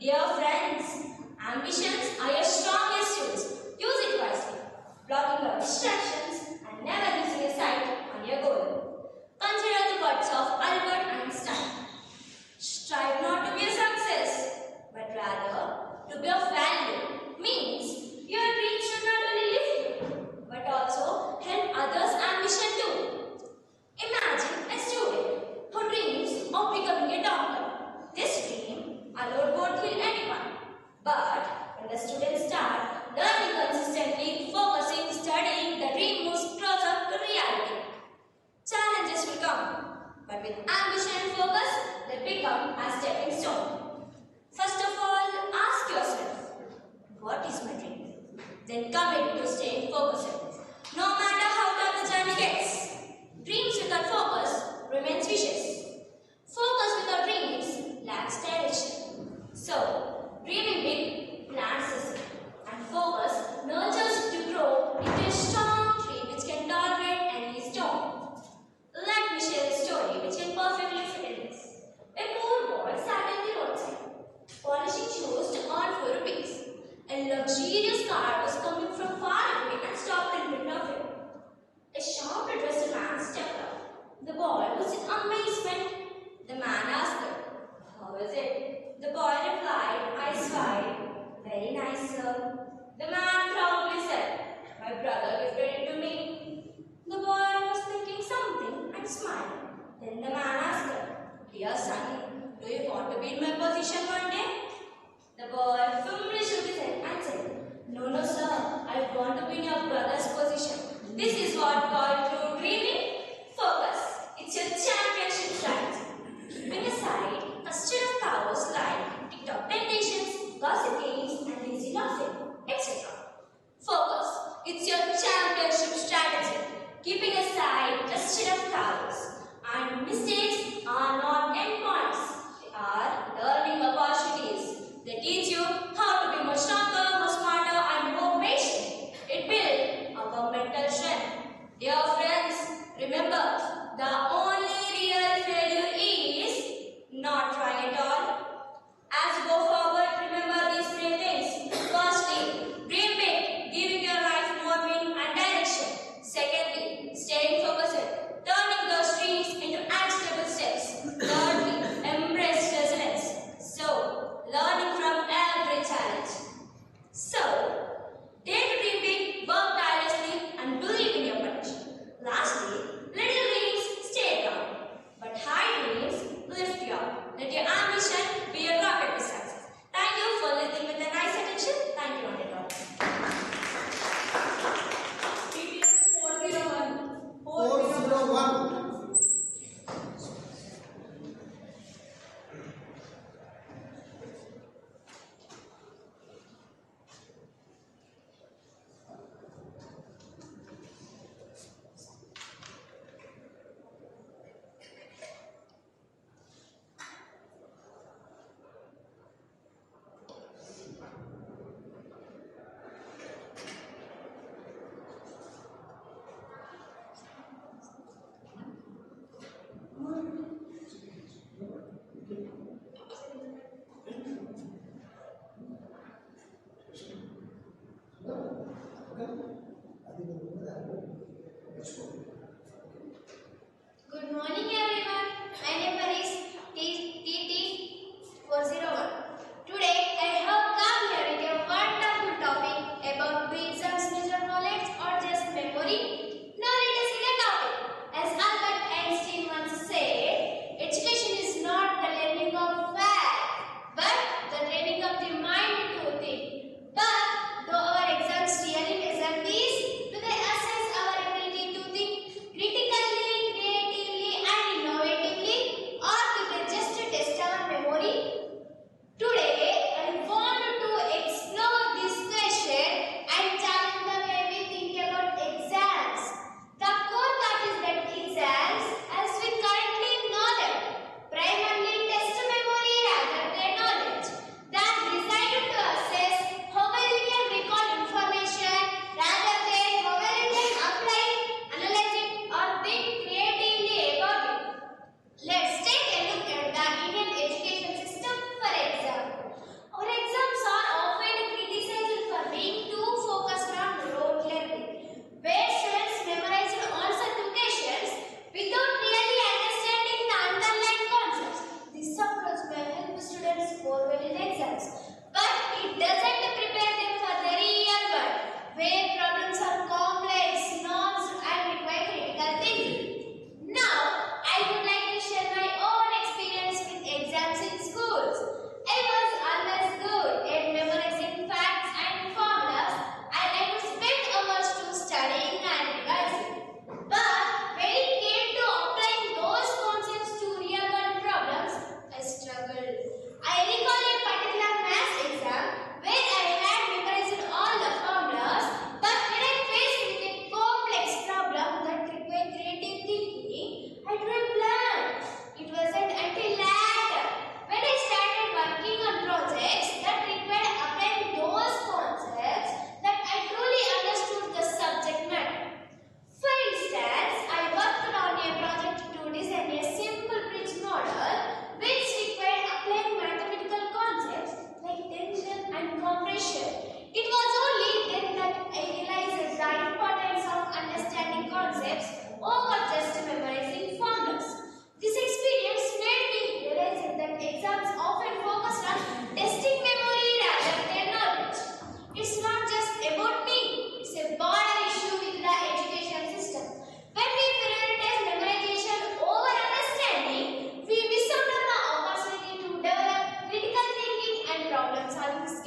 Dear friends, ambitions are your strongest tools. Use it wisely, blocking out distractions and never losing a sight on your goal. Consider the words of Albert Einstein. Strive not to be a success, but rather to be of value. Means your dreams should not only lift you, but also help others' ambition too. Imagine a student who dreams of becoming a doctor. This dream alone won't kill anyone. But when the students start learning consistently, focusing, studying, the dream moves closer to reality. Challenges will come, but with ambition and focus, they become a stepping stone. First of all, ask yourself, what is my dream? Then commit to staying focused. No matter how tough the journey gets, dreams without focus remains wishes. Focus without dreams lacks direction. So, dreaming big plants is and focus nurtures it to grow into a strong tree which can tolerate any storm. Let me share a story which can perfectly fit in this. A poor boy sat at the roadside, polishing shoes to earn 4 rupees. A luxurious car was coming from far away and stopped in front of him. A sharply dressed man stepped up. The boy was in amazement. The man asked him, "How is it?" The boy replied, eyes wide, "Very nice, sir." The man proudly said, "My brother gifted it to me." The boy was thinking something and smiled. Then the man asked him, "Dear son, do you want to be in my position one day?" The boy firmly shook his head and said, "No, no, sir. I want to be in your brother's position." This is what called true dreaming. Focus. It's your championship strategy. Keeping aside a string of cows like TikTok temptations, gossip games, and lazy laughing, etc. Focus. It's your championship strategy. Keeping aside a string of cows, and mistakes are not endpoints. They are learning opportunities.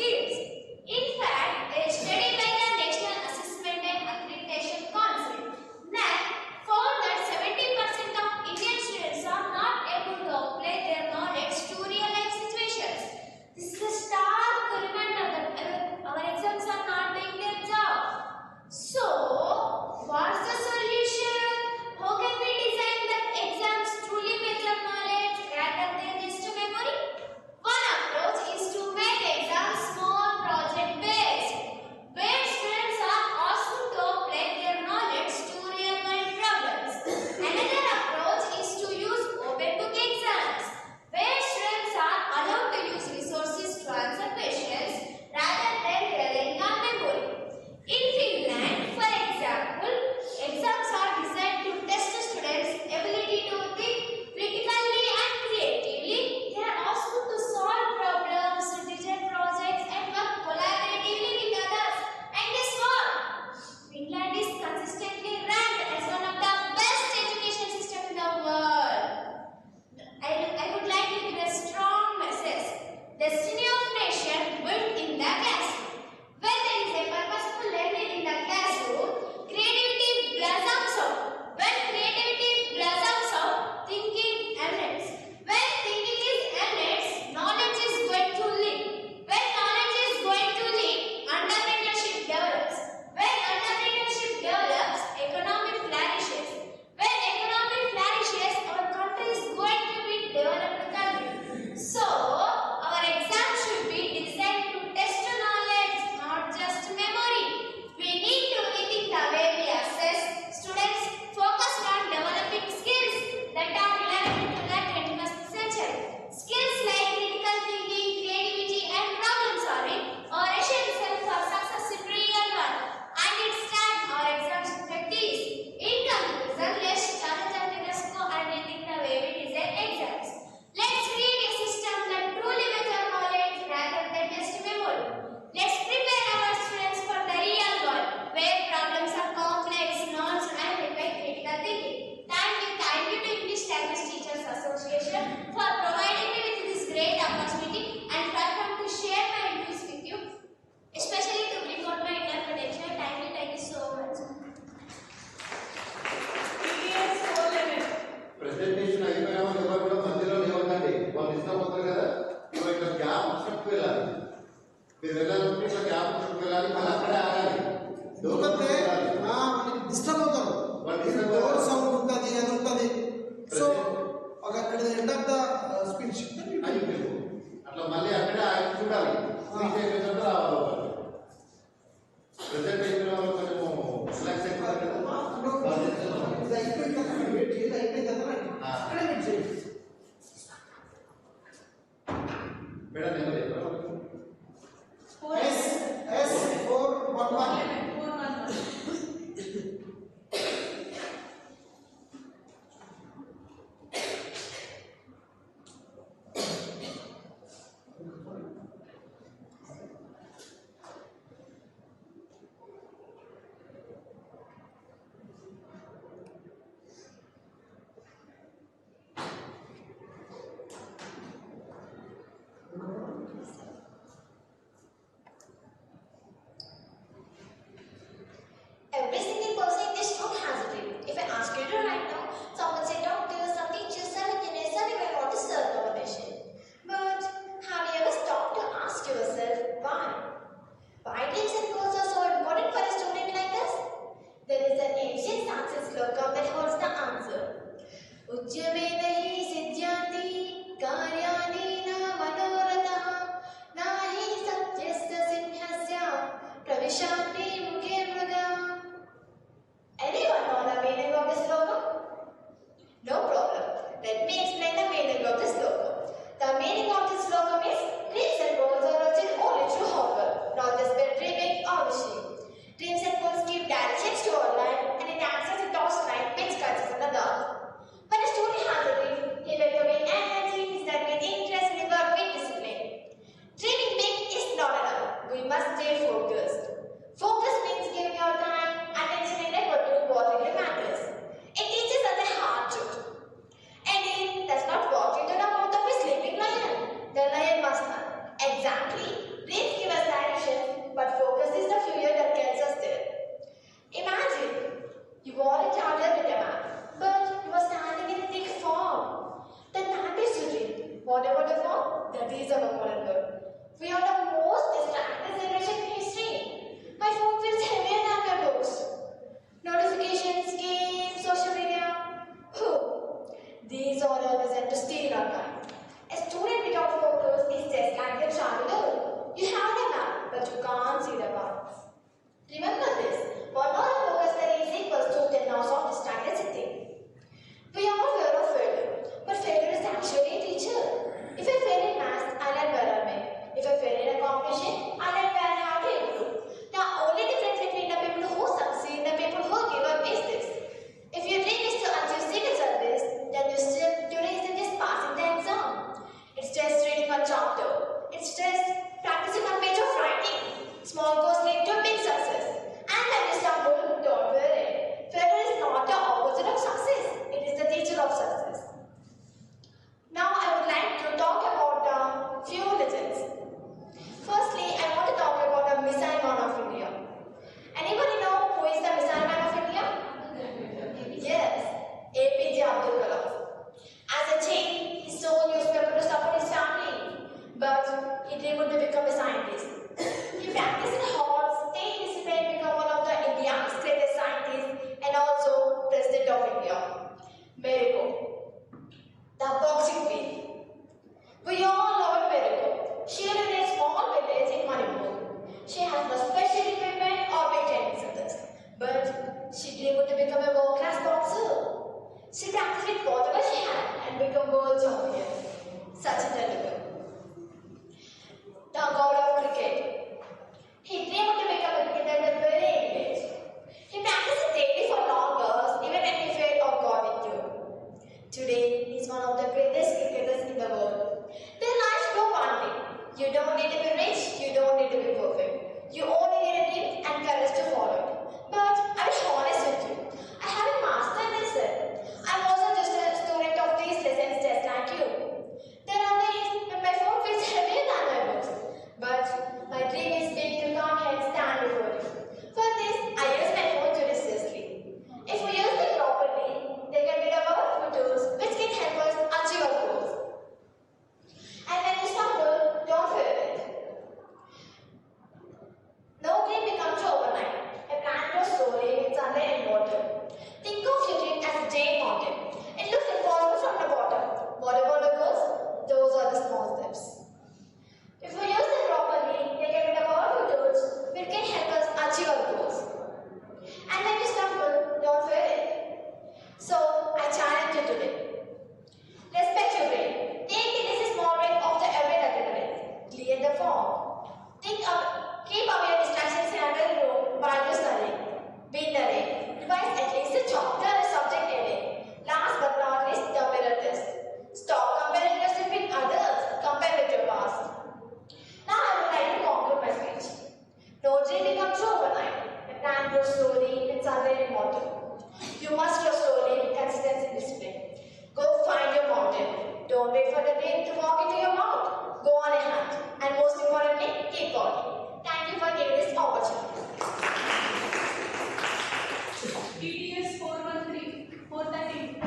skills. In fact, a study by the National Assessment and Accreditation Council NAC found that 70% of Indian students are not able to apply their knowledge to real life situations. This is a stark reminder that our exams are not doing their job. So, what's the solution? How can we design that exams truly measure knowledge rather than just memory? One approach is to make exams small project based, where students are asked to apply their knowledge to real world problems. Another approach is to use open book exams, where students are allowed to use resources to answer questions rather than relying on memory. In Finland, for example, exams are designed to test students' ability to think critically and creatively. They are asked to solve problems, design projects, and work collaboratively with others. And guess what? Finland is consistently ranked as one of the best education systems in the world. I would like to give a strong message. Destiny of nation built in the classroom. When there is a purposeful learning in the classroom, creativity blossoms out. When creativity blossoms out, thinking emanates. When thinking is emanates, knowledge is going to lead. When knowledge is going to lead, entrepreneurship develops. When entrepreneurship develops, economy flourishes. When economy flourishes, our country is going to be developed country. So, our exams should be designed to test knowledge, not just memory. We need to rethink the way we assess students, focused on developing skills that are relevant to the 21st century. Skills like critical thinking, creativity, and problem solving are essential for success in real world. And it's time our exams reflect these. In conclusion, let's challenge our UNESCO and rethink the way we design exams. Let's create a system that truly measures knowledge rather than just memory. Let's prepare our students for the real world, where problems are complex, nuanced, and require critical thinking. Thank you to English Language Teachers Association for providing me with this great opportunity and platform to share my views with you, especially to bring out my inner potential. Thank you so much. PDS 411. Presentation అయిపోయిన వాళ్ళు ఎవరు కూడా మధ్యలో లేవకండి. వాళ్ళు ఇష్టపోతారు కదా. ఇవి ఇట్లా gap చుట్టూ వెళ్ళాలి. మీరు వెళ్ళాలంటే ఇట్లా గ్యాప్ చుట్టూ వెళ్ళాలి. మళ్ళీ అక్కడే ఆగాలి. ఎందుకంటే డిస్టర్బ్ అవుతారు. డోర్ సౌండ్ ఉంటుంది, అది ఉంటుంది. సో ఒక ఎండ్ ఆఫ్ ద స్పీచ్ అట్లా మళ్ళీ అక్కడే ఆగి చూడాలి. స్పీచ్ అయిపోయినప్పుడు రావాలి. ప్రెజెంట్ అయిపోయిన వాళ్ళు కొంచెం రిలాక్స్ అయిపోతారు కదా. ఇది అయిపోయిన తర్వాత వెయిట్ చేయాలి, అయిపోయిన తర్వాత అక్కడే వెయిట్ చేయాలి. మేడం నెంబర్ చెప్పారు. S411. he dreamed to become a scientist. He practiced hard, stayed disciplined, become one of the India's greatest scientists and also President of India. Mary the boxing queen. We all love Mary. She lived in a small village in Manipur. She has no special equipment or big training centers, but she dreamed to become a world-class boxer. She practiced with whatever she had and became world champion. Sachin Tendulkar, the god of cricket. He dreamed to become a cricketer at a very young age. He practiced daily for long hours, even when he failed or got injured. Today, he is one of the greatest cricketers in the world. Their lives go one thing. You don't need to be rich, you don't need to be perfect. You only need a dream and courage to follow it. But I will be honest with you, I haven't mastered this yet. I wasn't just a student of these lessons just like you. There are days when my phone feels heavier than my books. But my dream is big to come here and stand before you. For this, I use my phone judiciously. If we use them properly, they can be the powerful tools which can help us achieve our goals. And when you stumble, don't fear it. No dream becomes overnight. A plant grows slowly with sunlight and water. Think of your dream as a giant mountain. It looks impossible from the bottom. Whatever the goals, those are the small steps. If we use them properly, they can be the powerful tools which can help us achieve our goals. And when you stumble, don't fear it. So, I challenge you today. Respect your brain. Take it as a small break after every academic. Clear the form. Keep away distractions in another room while you're studying. Beat the rain. Revise at least a chapter or subject a day. Last but not least, the mirror test. Stop comparing yourself with others. Compare with your past. Now I would like to conclude my speech. No dream becomes true overnight. A plant grows slowly with sunlight and water. You must grow slowly with consistency and discipline. Go find your mountain. Don't wait for the dream to walk into your mouth. Go on a hunt. And most importantly, keep walking. Thank you for giving this opportunity. TTS 413, 413.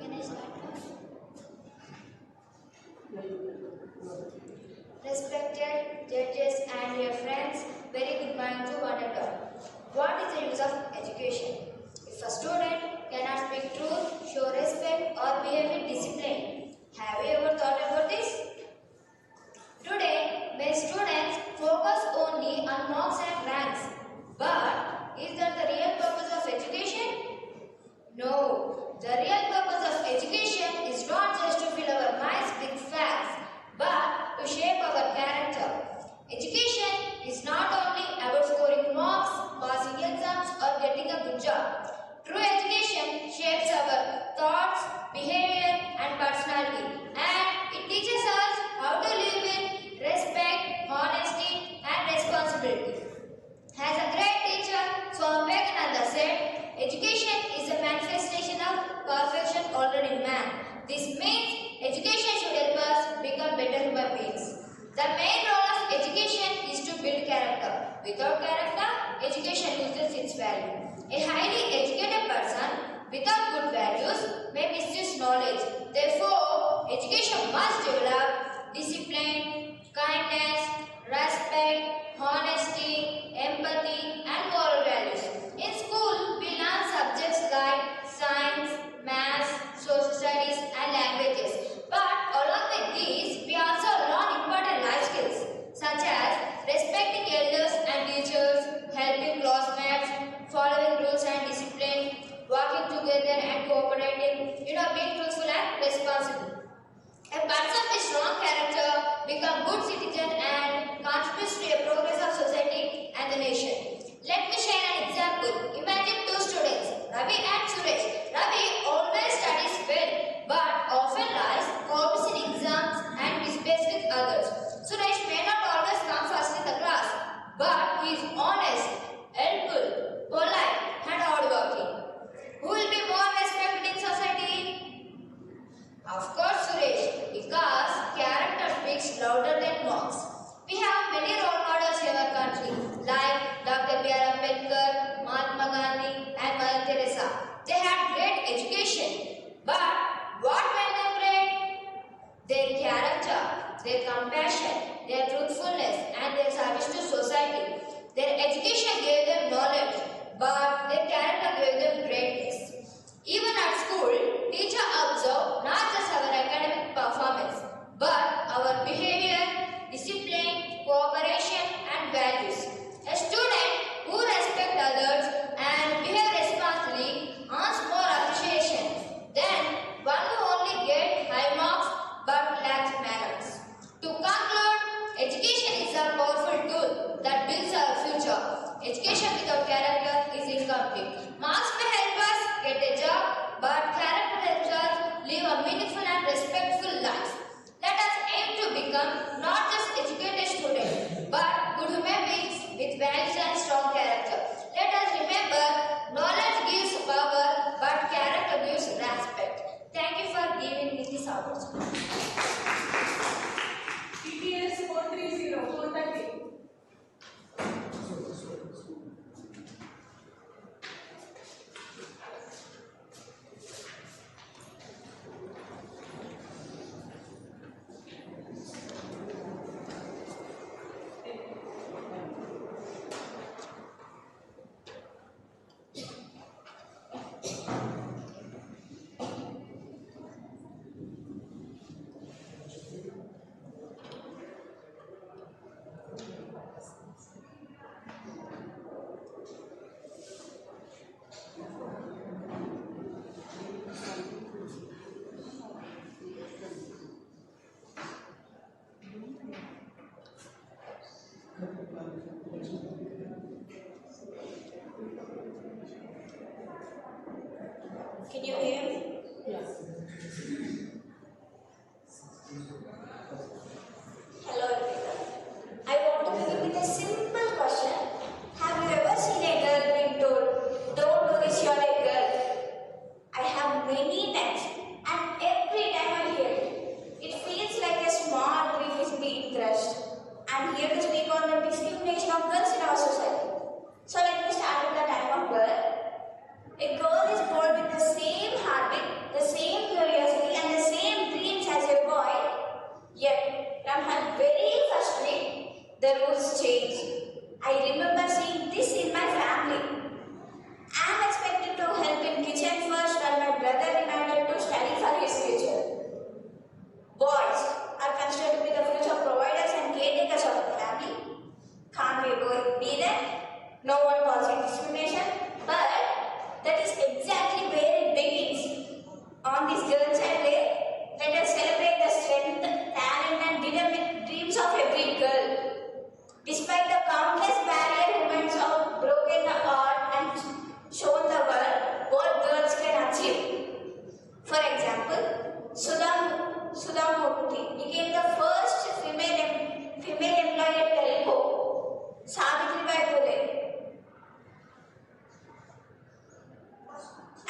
Can I start now? Respected judges and dear friends, very good morning to one and all. What is the use of education? If a student cannot speak truth, show respect or behave with discipline, have you ever thought about this? Today, many students focus only on marks and ranks. But is that the real purpose of education? No. The real purpose of education is not just to fill our minds with facts, but to shape our character. Education is not only about scoring marks, passing exams, or getting a good job. True education shapes our thoughts, behavior, and personality, and it teaches us how to live with respect, honesty, and responsibility. As a great teacher, Swami Vivekananda said, education is a manifestation of perfection already in man. This means education should help us become better human beings. The main role of education is to build character. Without character, education loses its value. A highly educated person without good values may misuse knowledge. Therefore, education must develop discipline, kindness, respect, honesty, empathy, and moral values. In school, we learn subjects like science, maths, social studies, and languages. But along with these, we also learn important life skills such as respecting elders and teachers, helping classmates, following rules and discipline, working together and cooperating, being truthful and responsible. A person with strong character become good citizen and contributes to the progress of society and the nation. Let me share an example. Imagine two students, Ravi and Suresh. Can you hear me? Yeah. Hello everyone. I want to begin with a simple question. Have you ever seen a girl being told, "Don't do this, you're a girl"? I have many times, and every time I hear it, it feels like a small dream is being crushed. I'm here to speak on the discrimination of girls in our society. So let me start with the type of girl. A girl is born with the same heartbeat, the same curiosity, and the same dreams as a boy. Yet, from her very first week, the rules change. I remember seeing this in my family. I am expected to help in kitchen first while my brother demanded to study for his future. Boys are considered to be the future providers and caretakers of the family. Can't we be that? No one calls it discrimination, but that is exactly where it begins. On this Girl Child Day, let us celebrate the strength, talent and dreams of every girl. Despite the countless barriers women have broken the heart and shown the world what girls can achieve. For example, Sudha Murthy became the first female employee at Telco. Savitribai Phule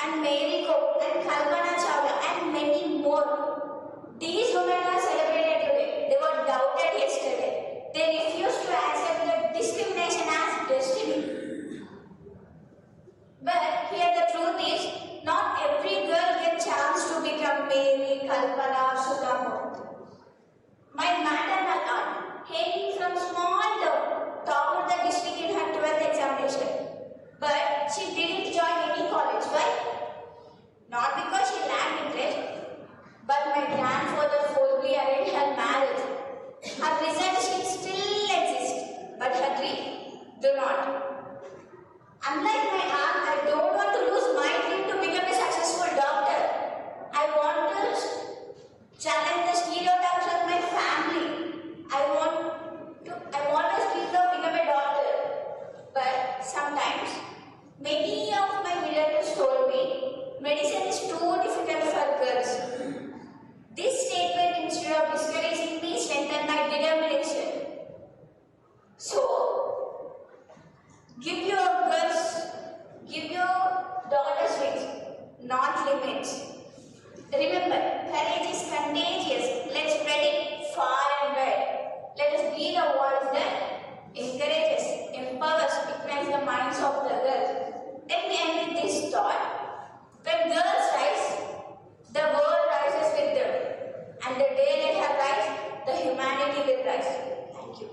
and Mary Kom and Kalpana Chawla and many more. These women are celebrated today. They were doubted yesterday. They refused to accept the discrimination as destiny. But here the truth is, not every girl gets chance to become Mary, Kalpana or Sudha Murthy. My maternal aunt, hailing from small town, topped the district in her 12th examination. But she didn't join any college. Why? Not because she lacked interest, but my grandfather forcibly arranged her marriage. Her result sheet still exists, but her dream do not. Unlike my aunt, I don't want to lose my dream to become a successful doctor. I want to challenge the stereotypes of my family. I always dreamed of becoming a doctor. But sometimes, many of my relatives told me, medicine is too difficult for girls. This statement, instead of discouraging me, strengthened my determination. So, give your daughters wings, not limits. Remember, courage is contagious. Let's spread it far and wide. Let us be the voice that encourages, empowers, ignites the minds of the girls. Let me end with this thought. When girls rise, the world rises with them. And the day let her rise, the humanity will rise. Thank you.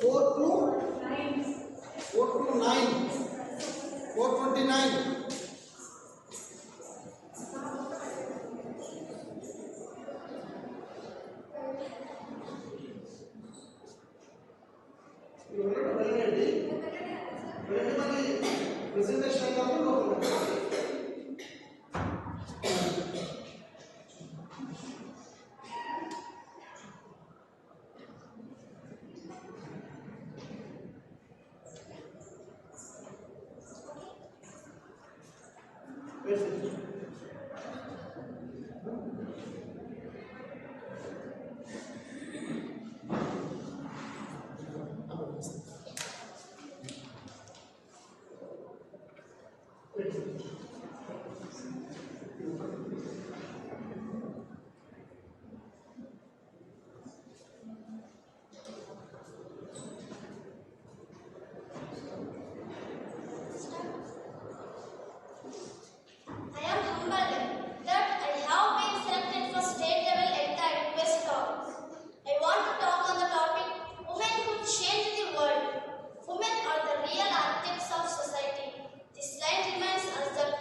Four to nine. 429. Presentation Women are the real architects of society. This line reminds us that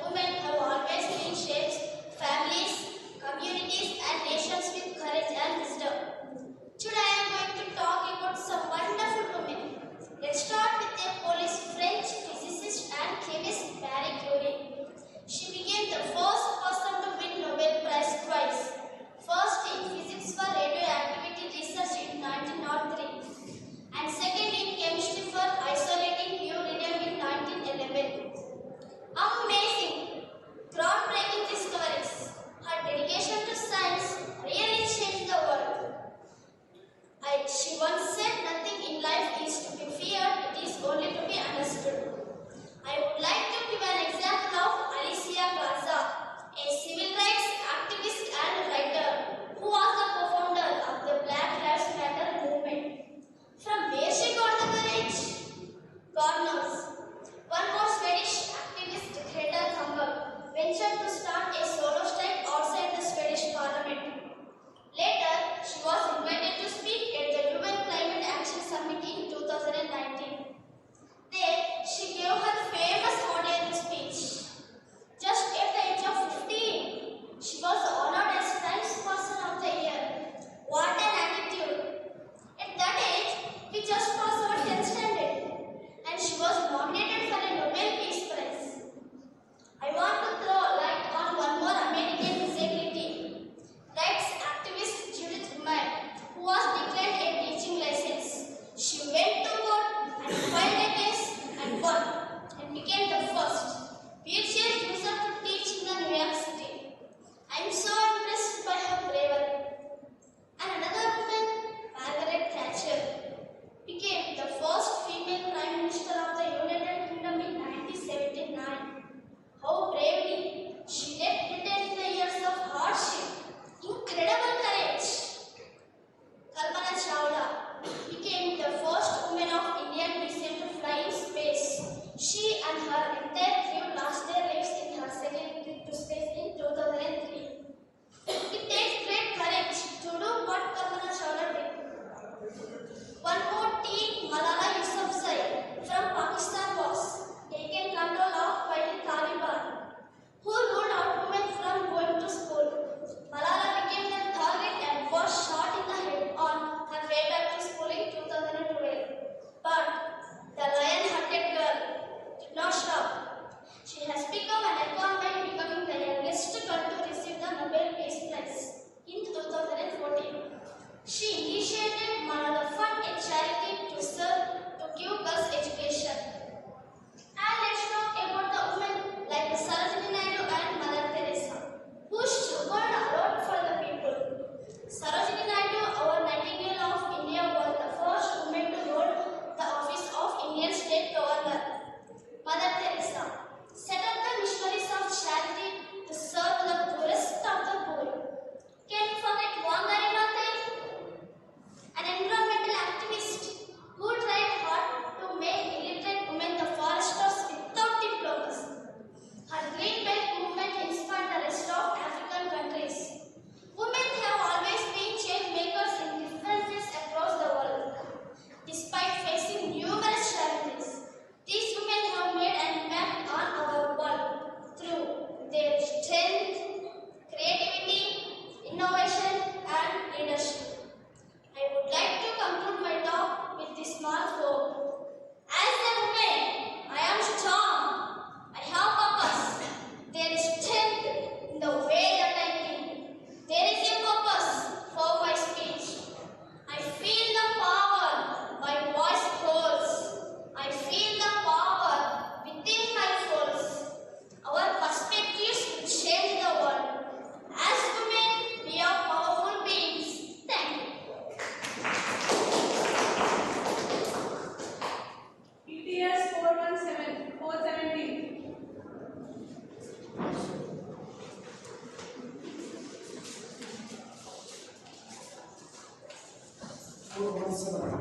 47.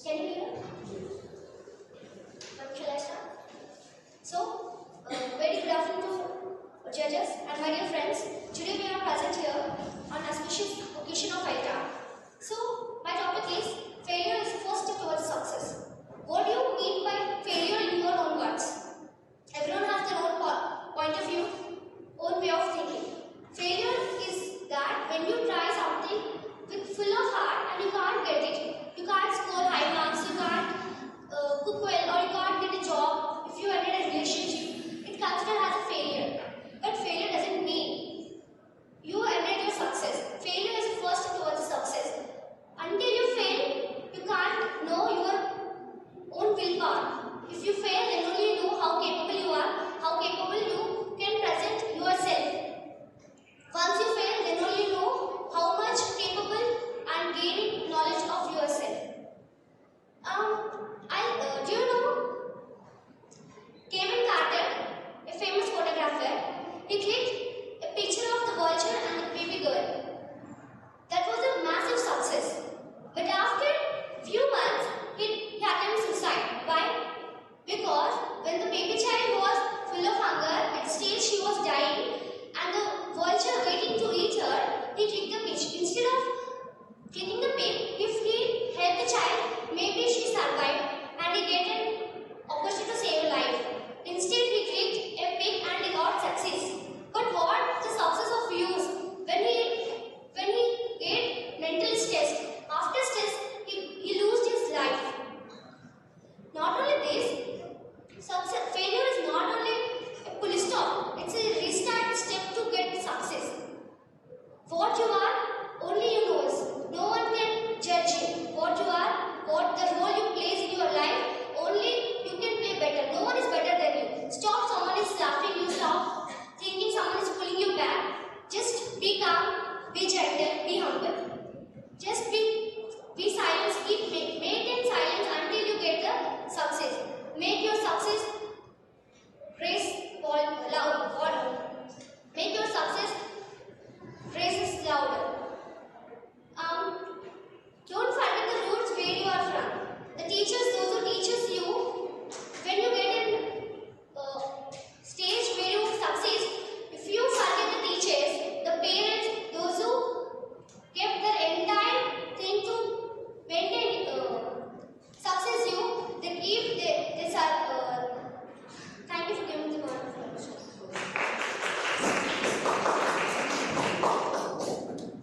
Can you hear? Shall I start? So, very good afternoon to judges and my dear friends. Today we are present here on auspicious occasion of ELTA. So, my topic is failure is the first step towards success. What do you mean by failure in your own words? Everyone has their own point of view, own way of thinking. Failure is that when you try something with full of heart and you can't get it. You can't score high marks, you can't cook well, or you can't get a job. If you ended a relationship, it's considered as a failure. But failure doesn't mean you ended your success. Failure is the first step towards success. Until you fail, you can't know your own willpower. If you fail, then only you know how capable you are, how capable you can present yourself. Once you fail, then only you know how much capable and gaining knowledge of yourself. Do you know Kevin Carter, a famous photographer? He clicked a picture of the vulture and the baby girl. That was a massive success. But after few months, he attempted suicide. Why? Because when the baby child was full of hunger and still she was dying, and the vulture waiting to eat her, he clicked the picture. Instead of clicking the pig, if he helped the child, maybe she survived and he get an opportunity to save a life. Instead, he clicked a pig and he got success. But what the success of use when he get mental stress? After stress, he lost his life. Not only this, failure is not only a full stop. It's a restart step to get success. What you are, only you knows. No one can judge you. What you are, what the role you play in your life, only you can play better. No one is better than you. Stop someone is laughing you, stop thinking someone is pulling you back. Just be calm, be gentle, be humble. Just be silent, maintain silence until you get the success. Make your success loud. Make your success praises louder. Don't forget the roots where you are from. The teachers, those who teaches you, when you get in stage where you succeed, if you forget the teachers, the parents, those who kept their entire thing to maintain success you, they keep this thank you for giving the word.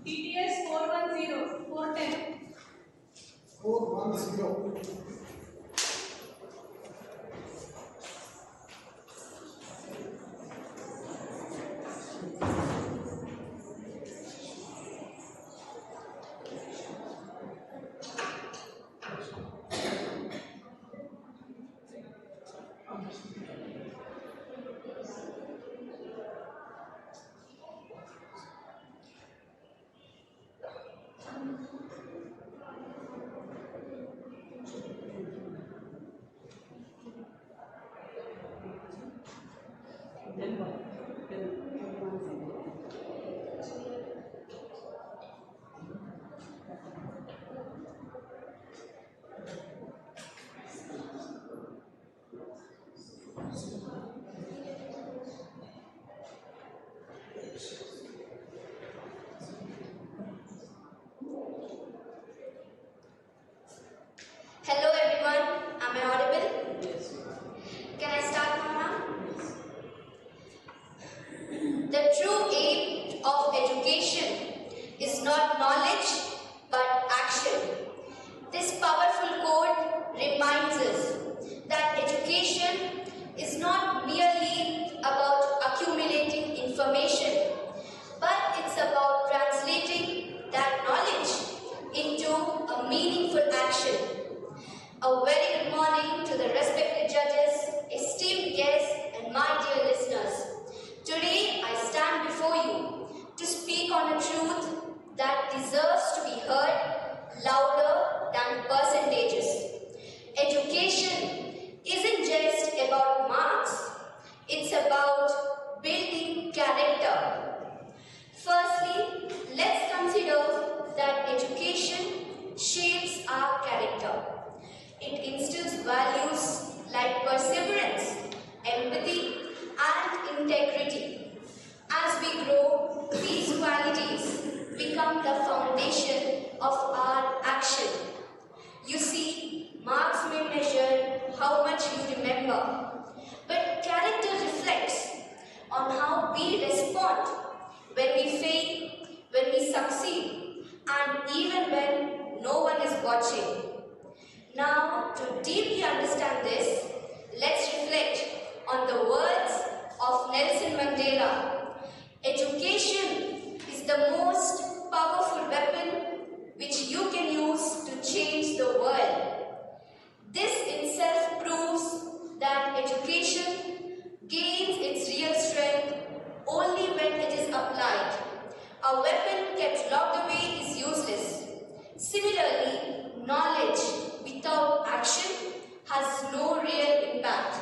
TTS 410, 410. 410. Hello everyone, am I audible? Yes. Can I start now? The true aim of education is not knowledge but action. This powerful quote reminds us that education is not merely about accumulating information, but it's about translating that knowledge into a meaningful action. A very good morning to the respected judges, esteemed guests, and my dear listeners. Today I stand before you to speak values like perseverance, empathy, and integrity. As we grow, these qualities become the foundation of our action. You see, marks may measure how much you remember, but character reflects on how we respond when we fail, when we succeed, and even when no one is watching. Now, to deeply understand this, let's reflect on the words of Nelson Mandela. Education is the most powerful weapon which you can use to change the world. This itself proves that education gains its real strength only when it is applied. A weapon kept locked away is useless. Similarly, knowledge without action has no real impact.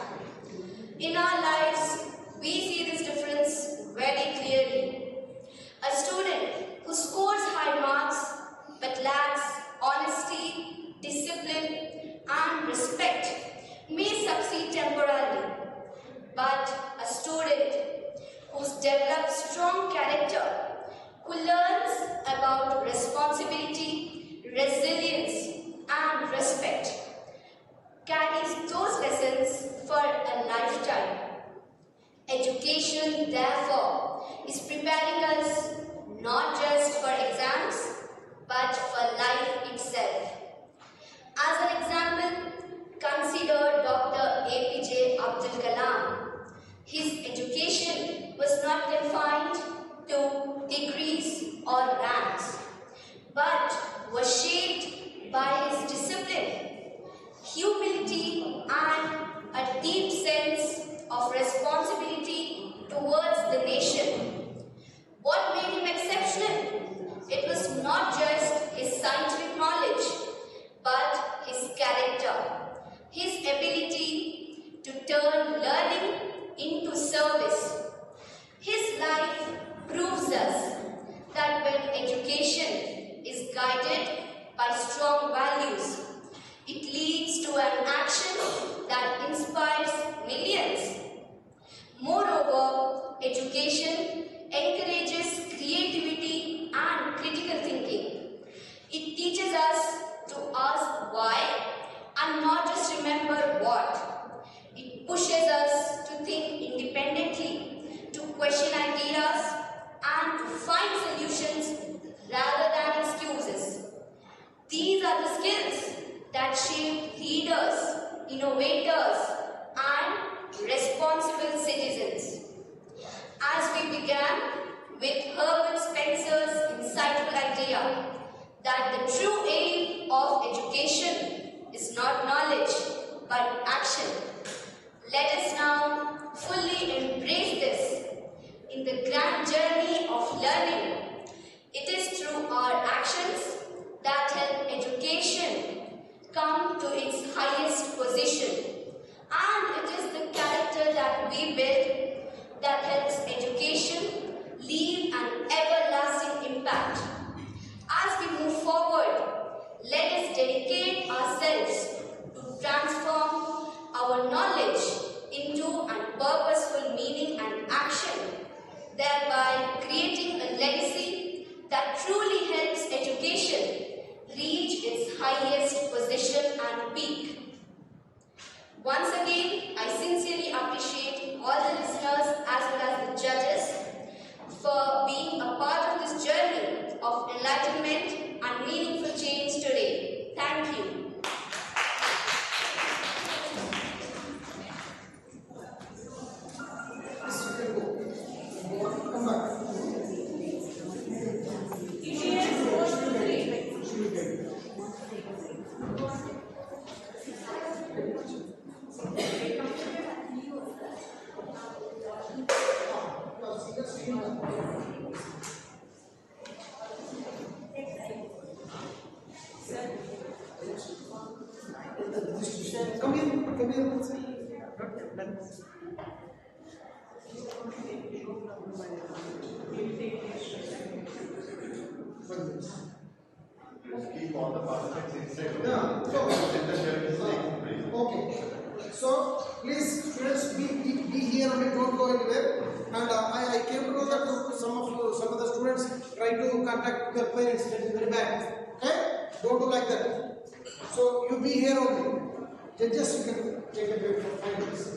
In our lives, we see this difference very clearly. A student who scores high marks but lacks honesty, discipline, and respect may succeed temporarily. But a student who's developed strong character, who learns about responsibility, resilience, and respect, carries those lessons for a lifetime. Education, therefore, is preparing us not just for exams, but for life itself. As an example, consider Dr. APJ Abdul Kalam. His education was not confined to degrees or ranks, but was shaped by his discipline, humility, and a deep sense of responsibility towards the nation. What made him exceptional? It was not just his scientific knowledge, but his character, his ability to turn learning into service. His life proves us that when education is guided by strong values, it leads to an action that inspires millions. Moreover, education encourages creativity and critical thinking. It teaches us to ask why and not just remember what. It pushes us to think independently, to question ideas, and to find solutions rather than excuses. These are the skills that shape leaders, innovators, and responsible citizens. As we began with Herbert Spencer's insightful idea that the true aim of education is not knowledge but action, let us now fully embrace this. In the grand journey of learning, it is through our actions that help education come to its highest position. And it is the character that we build that helps education leave an everlasting impact. As we move forward, let us dedicate ourselves to transform our knowledge into a purposeful meaning and action, thereby creating a legacy that truly helps education reach its highest position and peak. Once again, I sincerely appreciate all the listeners as well as the judges for being a part of this journey of enlightenment and meaningful change today. Thank you. Come back. Come here, sir. Keep all the participants inside. Yeah. So, center sharing is taking place. Okay. don't go anywhere. And I came to know that some of the students try to contact their parents. That is very bad. Okay? Don't do like that. So you be here only. Judges, you can take a break for 5 minutes.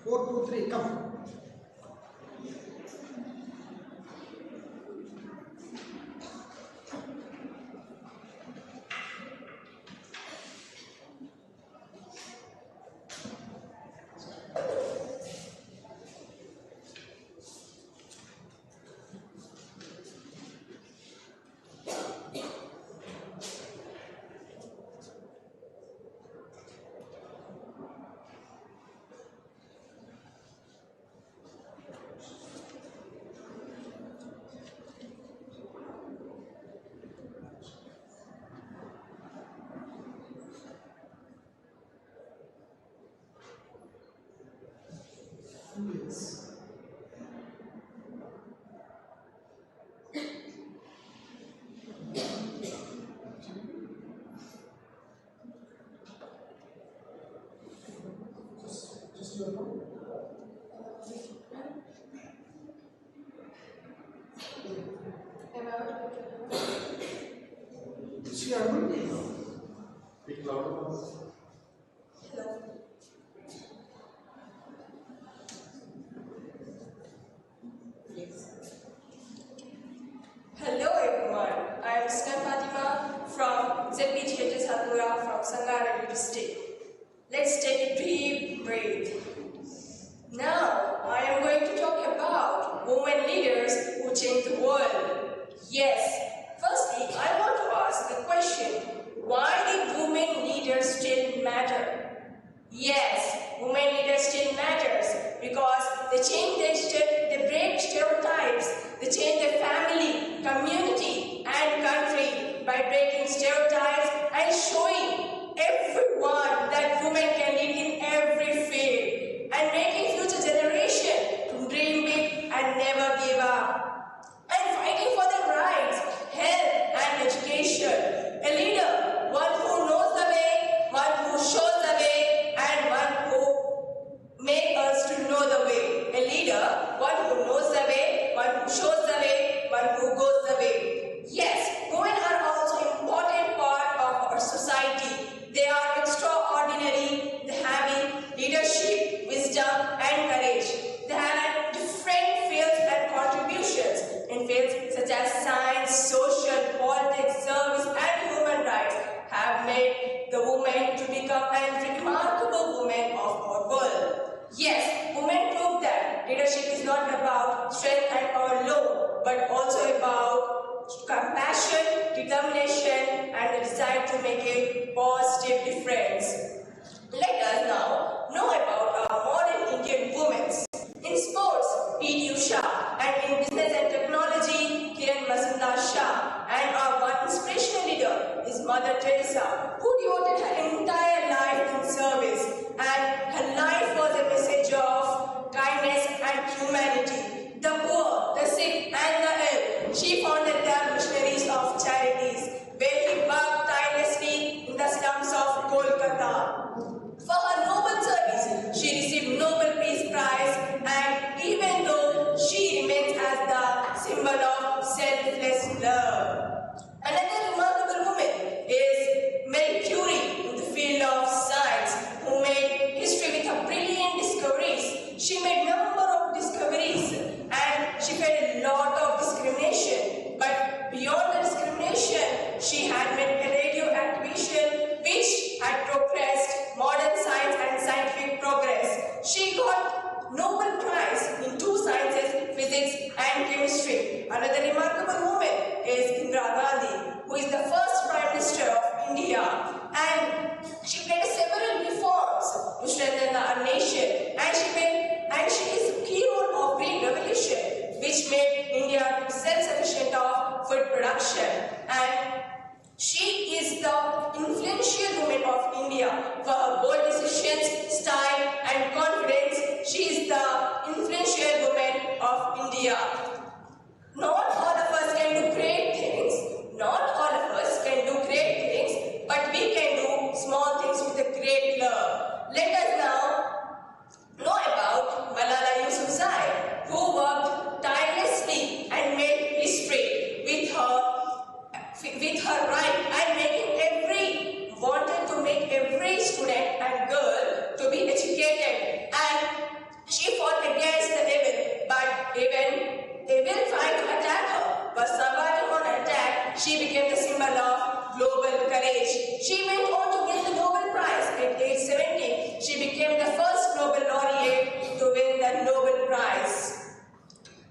Four, two, three, come. Yes. Just your phone. Is she audible? Speak louder. Hello everyone, I am Skan Fatima from ZPGHS Hatmura from Sangara district. Let's take a deep breath. Now, I am going to talk about women leaders who change the world. Yes, firstly, I want to ask the question, why do women leaders still matter? Yes, women leaders still matters because they change they break stereotypes, they change their family, community and country by breaking stereotypes and showing everyone that women can lead in every field and making future generation to dream big and never give up and fighting for their rights, health and education. A leader, one who knows the way, one who shows the way and one who makes us to know the way. A leader, one who knows the way, one who shows the way, one who goes the way. Yes, women are also an important part of our society. They are extraordinary, they have leadership, wisdom and courage. They have different fields and contributions in fields such as science, social, politics, service and human rights have made the woman to become a remarkable woman of our world. Yes, women prove that leadership is not about strength and power alone, but also about compassion, determination, and the desire to make a positive difference. Let us now know about our modern Indian women. In sports, P.T. Usha, and in business humanity, the poor, the sick, and the ill. She founded the Missionaries of Charities, where he worked tirelessly in the slums of Kolkata. For her noble service, she received Nobel Peace Prize, and even though she remains as the symbol of selfless love. Another remarkable woman is Marie Curie in the field of science, who made history with her brilliant discoveries. She made number of discoveries and she faced a lot of discrimination. But beyond the discrimination, she had made a radioactivation which had progressed modern science and scientific progress. She got Nobel Prize in two sciences, physics and chemistry. Another remarkable woman is Indira Gandhi, who is the first Prime Minister of India, and she made several reforms to strengthen our nation, and she is hero of Green Revolution, which made India self-sufficient of food production. And she is the influential woman of India for her bold decisions, style and confidence. She is the influential woman of India. Not all of us can do great things. Not all of us can do great things, but we can do small things with a great love. Let us now know about Malala Yousafzai, who worked tirelessly and made history with her right and wanted to make every student and girl to be educated, and she fought against the evil, but evil tried to attack her, but surviving on attack, she became the symbol of global courage. She went on to win the Nobel Prize at age 17. She became the first Nobel laureate to win the Nobel Prize.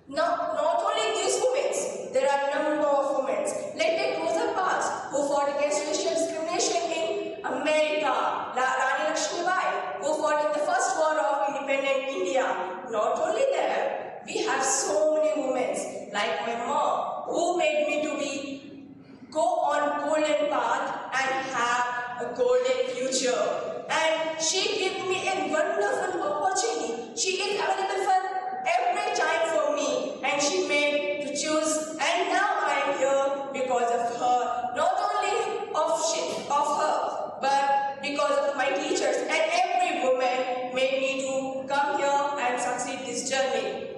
Now, not only these women, there are a number of women. Let's take Rosa Parks, who fought against racial discrimination in America. Rani Lakshmibai, who fought in the first war of independent India. Not only them, we have so many women, like my mom, who made me to go on golden path and have a golden future. And she gave me a wonderful opportunity. She is available for every time for me, and she made to choose, and now I am here because of her. Not only of her, but because of my teachers, and every woman made me to come here and succeed this journey.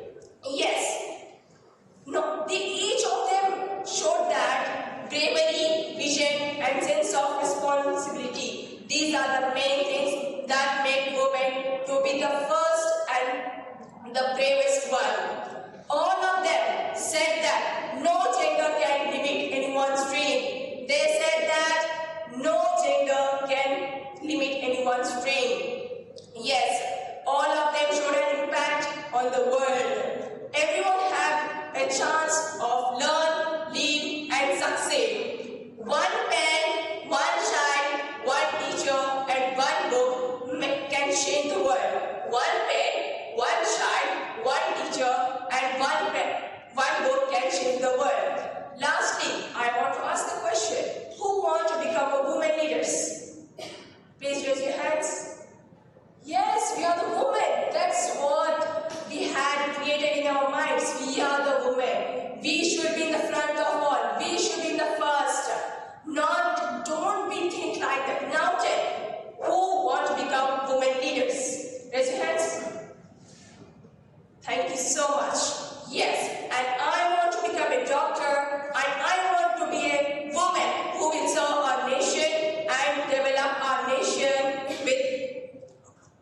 Yes, no, each of them showed that bravery, vision, and sense of responsibility. These are the main things that make women to be the first and the bravest one. All of them said that no gender can limit anyone's dream. They said that no gender can limit anyone's dream. Yes, all of them showed an impact on the world. Everyone had a chance of learn, live, and succeed. One pen, one child, one teacher, and one book can change the world. One pen, one child, one teacher, and one book can change the world. Lastly, I want to ask a question. Who want to become a women leaders? Please raise your hands. Yes, we are the women. That's what we had created in our minds. We are the women. We should be in the front of all. We should be in the first. Don't be think like that. Now tell, who want to become women leaders? Raise your hands. Thank you so much. Yes, and I want to become a doctor, and I want to be a woman who will serve our nation and develop our nation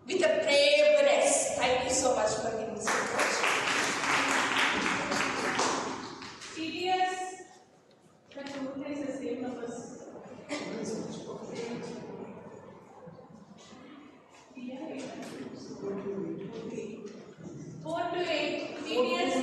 with a braveness. Thank you so much for giving me so much. TDS, can you please the same numbers? 4 to 8, TDS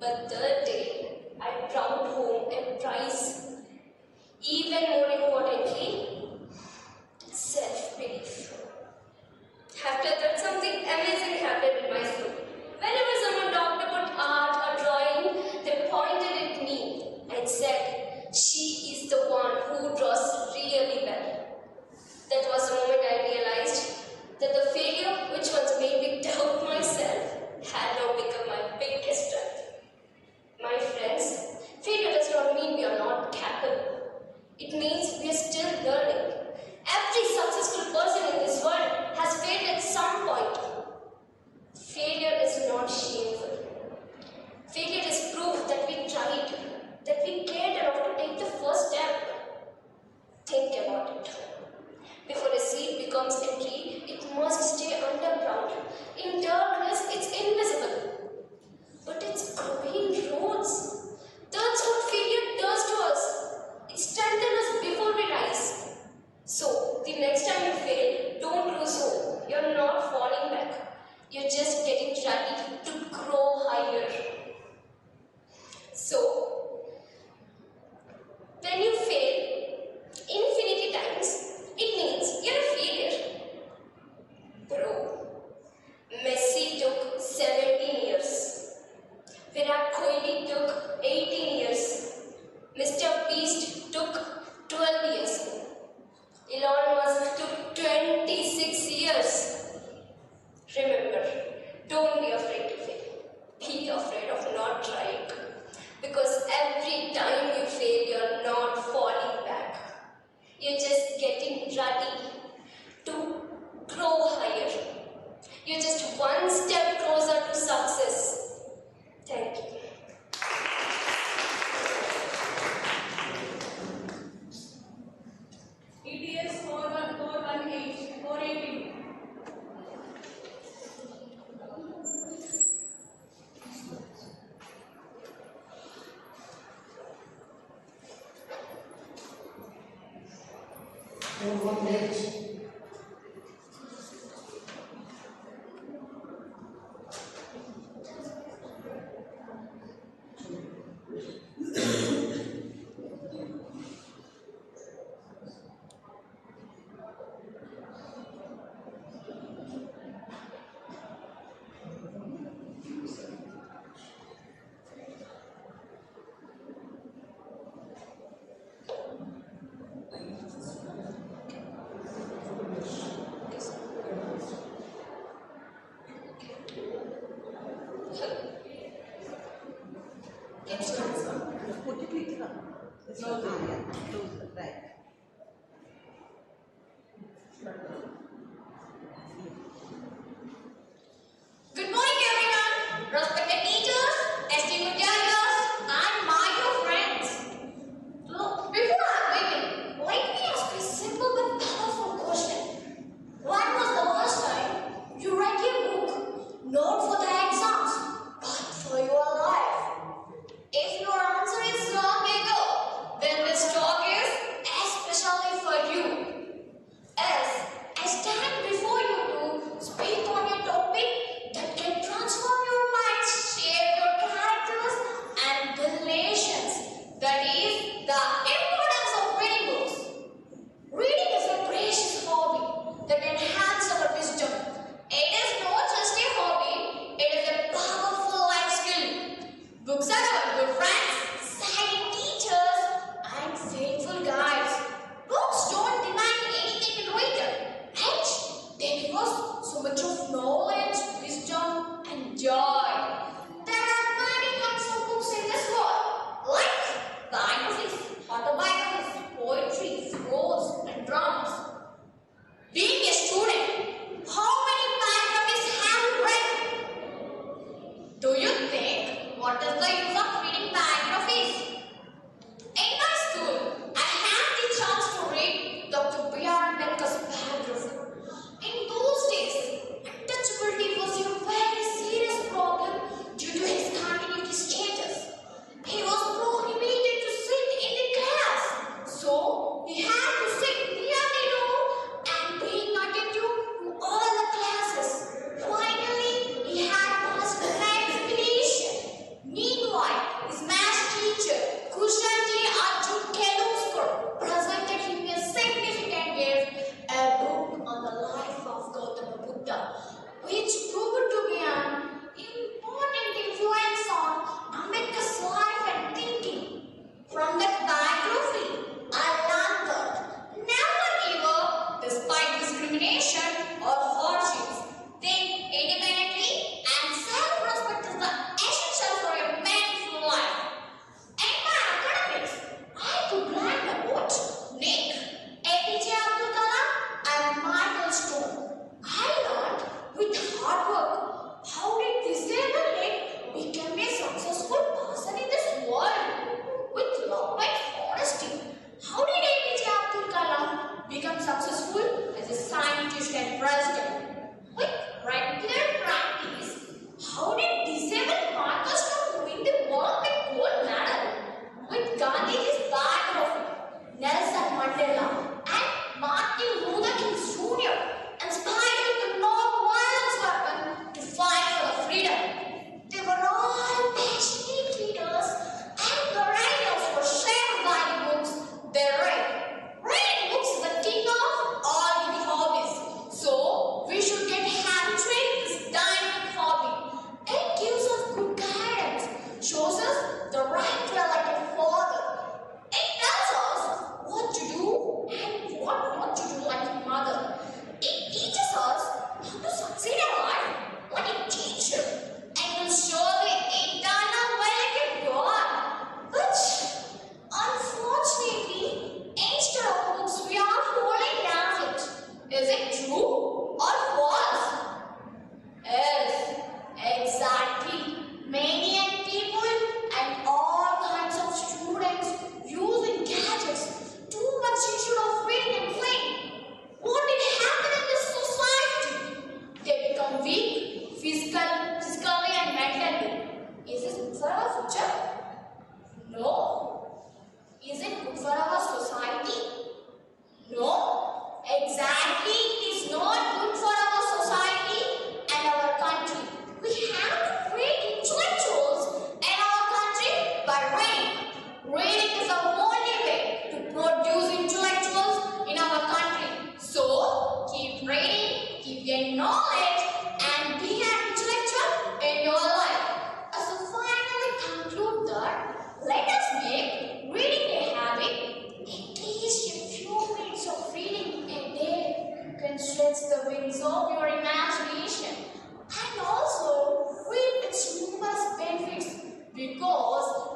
But third day, I brought home a prize. Even more importantly, self-belief. After that, something amazing happened in my school. Whenever someone talked about art or drawing, they pointed at me and said, "She is the one who draws really well." That was the moment I realized that the failure, which once made me doubt myself, had now become my biggest strength. My friends, failure does not mean we are not capable. It means we are still learning. Every successful person in this world has failed at some point. Failure is not shameful. Failure is proof that we tried, that we cared enough to take the first step. Think about it. Before a seed becomes a tree, it must stay underground. In darkness, it's invisible. But it's growing roots. That's what failure does to us. It strengthens us before we rise. So, the next time you fail, don't lose hope. You're not falling back. You're just getting ready to grow higher. So, when you fail infinity times, it means you're a failure. Bro, Messi took 17 years. Virat Kohli took 18 years. Mr. Beast took 12 years. Elon Musk took 26 years. Remember, don't be afraid to fail. Be afraid of not trying. Because every time you fail, you're not falling back. You're just getting ready to grow higher. You're just one step closer to success. Thank you. ETS 418, 418. Good morning, everyone. Respected teachers, esteemed judges, and my dear friends. Look, before I begin, let me ask you a simple but powerful question. When was the last time you read a book, not for the exams, but for your life? If your answer is long ago, then this talk is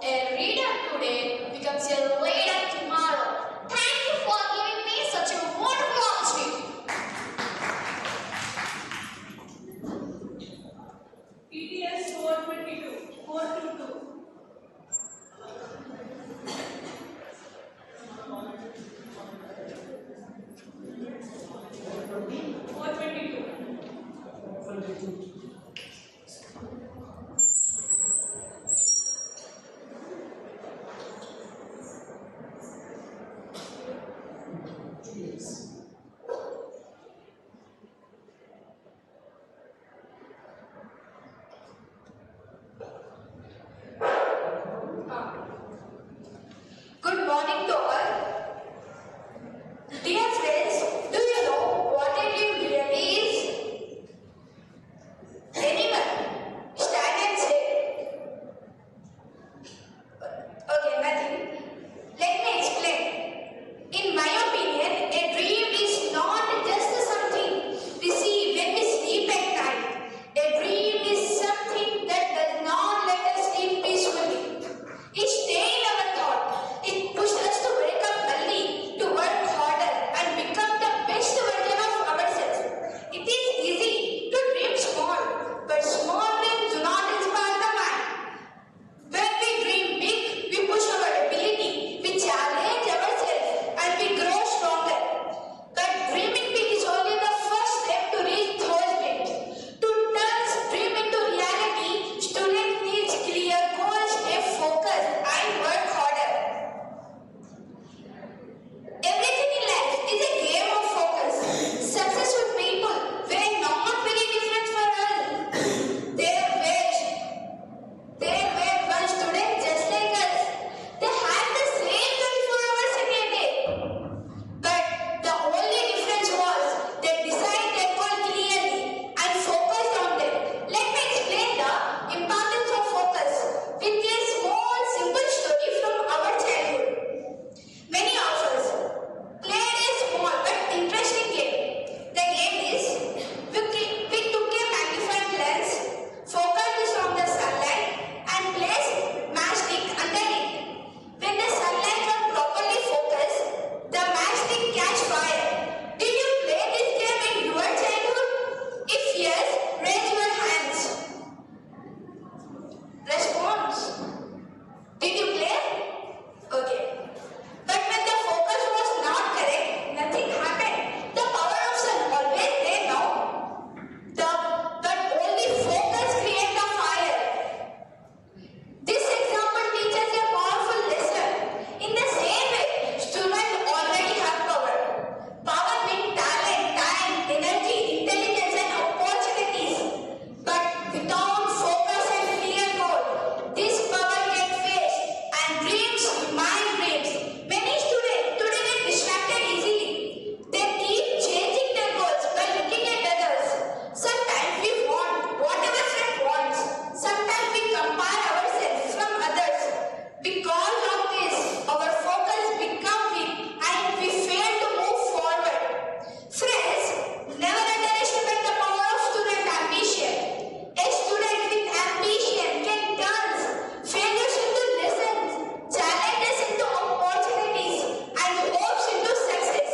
a reader today becomes a leader tomorrow. Thank you for giving me such a wonderful opportunity. ETS 422, 422. Good morning to all. Dear friends, do you know what a dream really is? Anyone? Stand and say. Okay, nothing. Let me explain. In my opinion, a dream is not just something we see when we sleep at night. A dream is something that does not let us sleep peacefully. It stays in our thought. It pushes us to wake up early, to work harder, and become the best version of ourselves. It is easy to dream small, but small dreams do not inspire the mind. When we dream big, we push our ability, we challenge ourselves, and we grow stronger. But dreaming big is only the first step to reach those dreams. To turn dream into reality, student needs clear goals, stay focused, and work harder. Everything in life is a game of focus. Successful people were not very different from us. They were one student just like us. They had the same 24 hours in a day. But the only difference was they decided their goal clearly and focused on them. Let me explain the importance of focus with a small, simple story from our childhood. Many of us played a small but interesting game. The game is we took a magnifying lens, focused on the sunlight, and placed matchstick underneath. When the sunlight was properly focused, the matchstick catch fire. Did you play this game in your childhood? If yes, raise your hands. Response. Did you play? Okay. But when the focus was not correct, nothing happened. The power of sun always there now. But only focus creates the fire. This example teaches a powerful lesson. In the same way, students already have power. Power means talent, time, energy, intelligence, and opportunities. But without focus and clear goal, this power gets waste and dreams remain dreams. Many students today get distracted easily. They keep changing their goals by looking at others. Sometimes we want what our friend wants. Sometimes we compare ourselves from others. Because of this, our focus becomes weak and we fail to move forward. Friends, never underestimate the power of student ambition. A student with ambition can turn failures into lessons, challenges into opportunities, and hopes into success.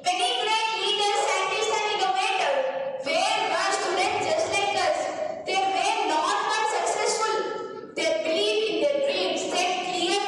Many great leaders, scientists, and innovators were one students just like us. They were not one successful. They believed in their dreams, set clear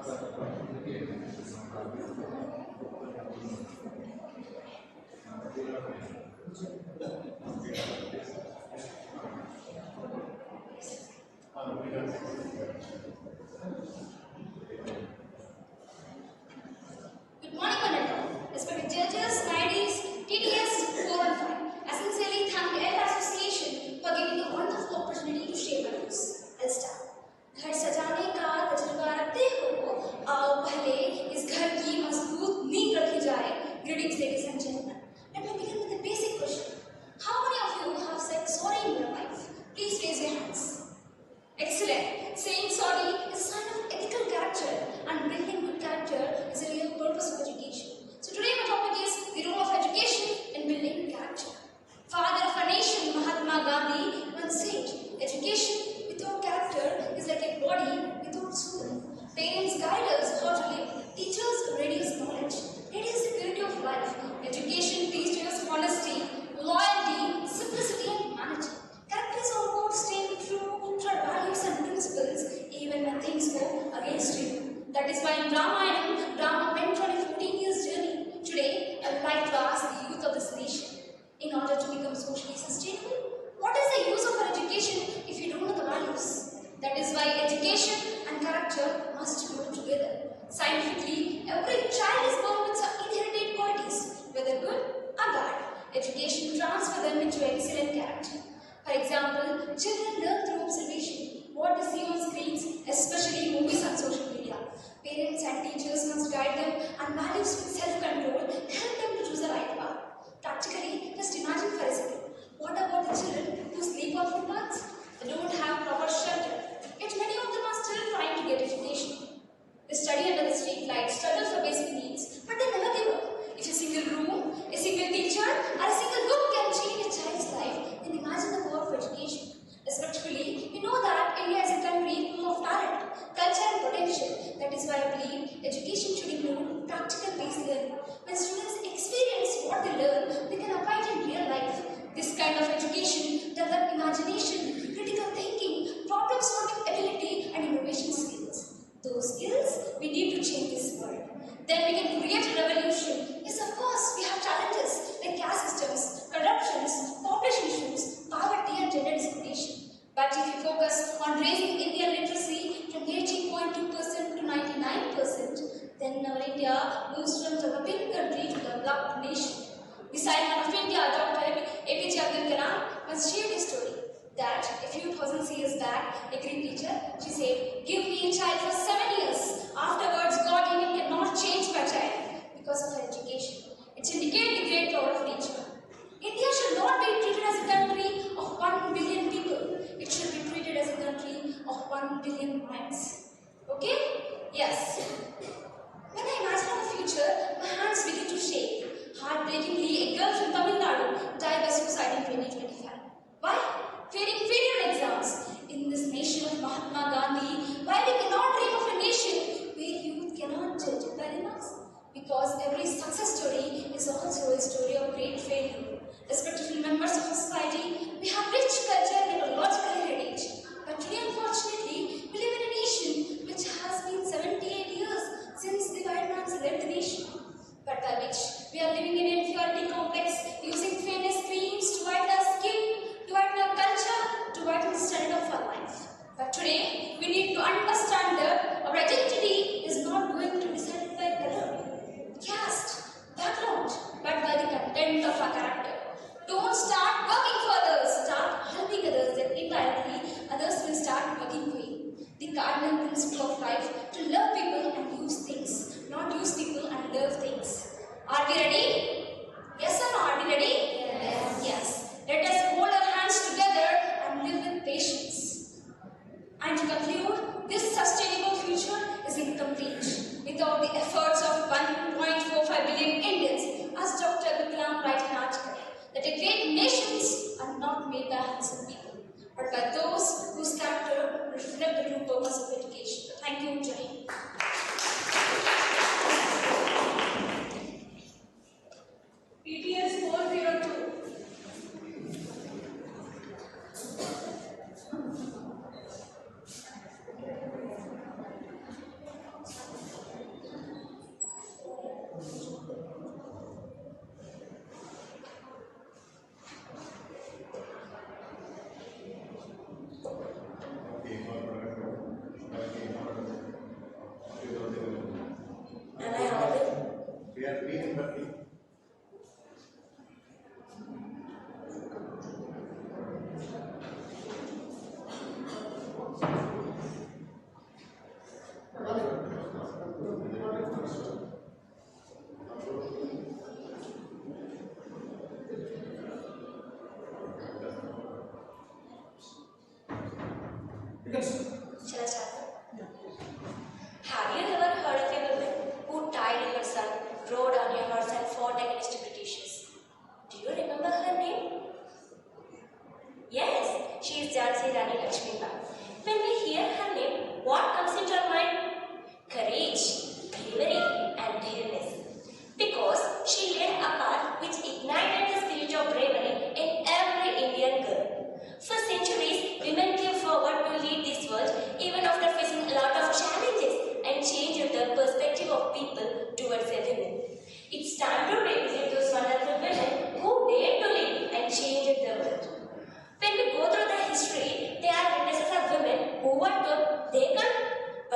Good morning, Manatha. Respected judges, ladies, TDS 4 and 5. I sincerely thank the ELTA Association for giving me a wonderful opportunity to share my views. I'll start. घर सजाने का तजुर्बा रखते हो, आओ पहले इस घर की मजबूत नींव रखी जाए. Greetings, ladies and gentlemen. Let me begin with a basic question. How many of you have said sorry in your life? Please raise your hands. Excellent. Saying sorry is a sign of ethical character, and building good character is a real purpose of education. So today my topic is the role of education in building character. Father of our nation, Mahatma Gandhi, once said, education without character is like a body without soul. Parents guide us how to live. Teachers radius knowledge. Radius the purity of life. Education teaches us honesty, loyalty, simplicity and humanity. Character is all about staying true to our values and principles even when things go against you. That is why in Ramayana, Rama went on a 14 years journey. Today, I would like to ask the youth of this nation, in order to become socially sustainable, what is the use of our education if you don't know the values? That is why education and character must go together. Scientifically, every child is born with some inherited qualities, whether good or bad. Education transfers them into excellent character. For example, children learn through observation, what they see on screens, especially movies and social media. Parents and teachers must guide them, and values with self-control help them to choose the right path. Practically, just imagine for a second. What about the children who sleep on footpaths? They don't have proper shelter. Yet many of them are still trying to get education. They study under the street lights, struggle for basic needs, but they never give up. If a single room, a single teacher, or a single book can change a child's life, then imagine the power of education. Respectfully, we know that India is a country full of talent, culture and potential. That is why I believe education should include practical-based learning. When students experience what they learn, they can apply it in real life. This kind of education develops imagination, critical thinking, problem-solving ability and innovation skills. Those skills we need to change this world. Then we can create a revolution. Yes, of course, we have challenges like caste systems, corruptions, population issues, poverty and gender discrimination. But if you focus on raising Indian literacy from 80.2% to 99%, then our India moves from developing country to developed nation. The Scion of India, Dr. APJ Abdul Kalam, once shared a story that a few thousand years back, a Greek teacher, she said, give me a child for 7 years. Afterwards, God even cannot change my child because of her education. It indicates the great power of nature. India should not be treated as a country of 1 billion people. It should be treated as a country of 1 billion minds. Okay? Yes. When I imagine our future, my hands begin to shake. Heartbreakingly, a girl from Tamil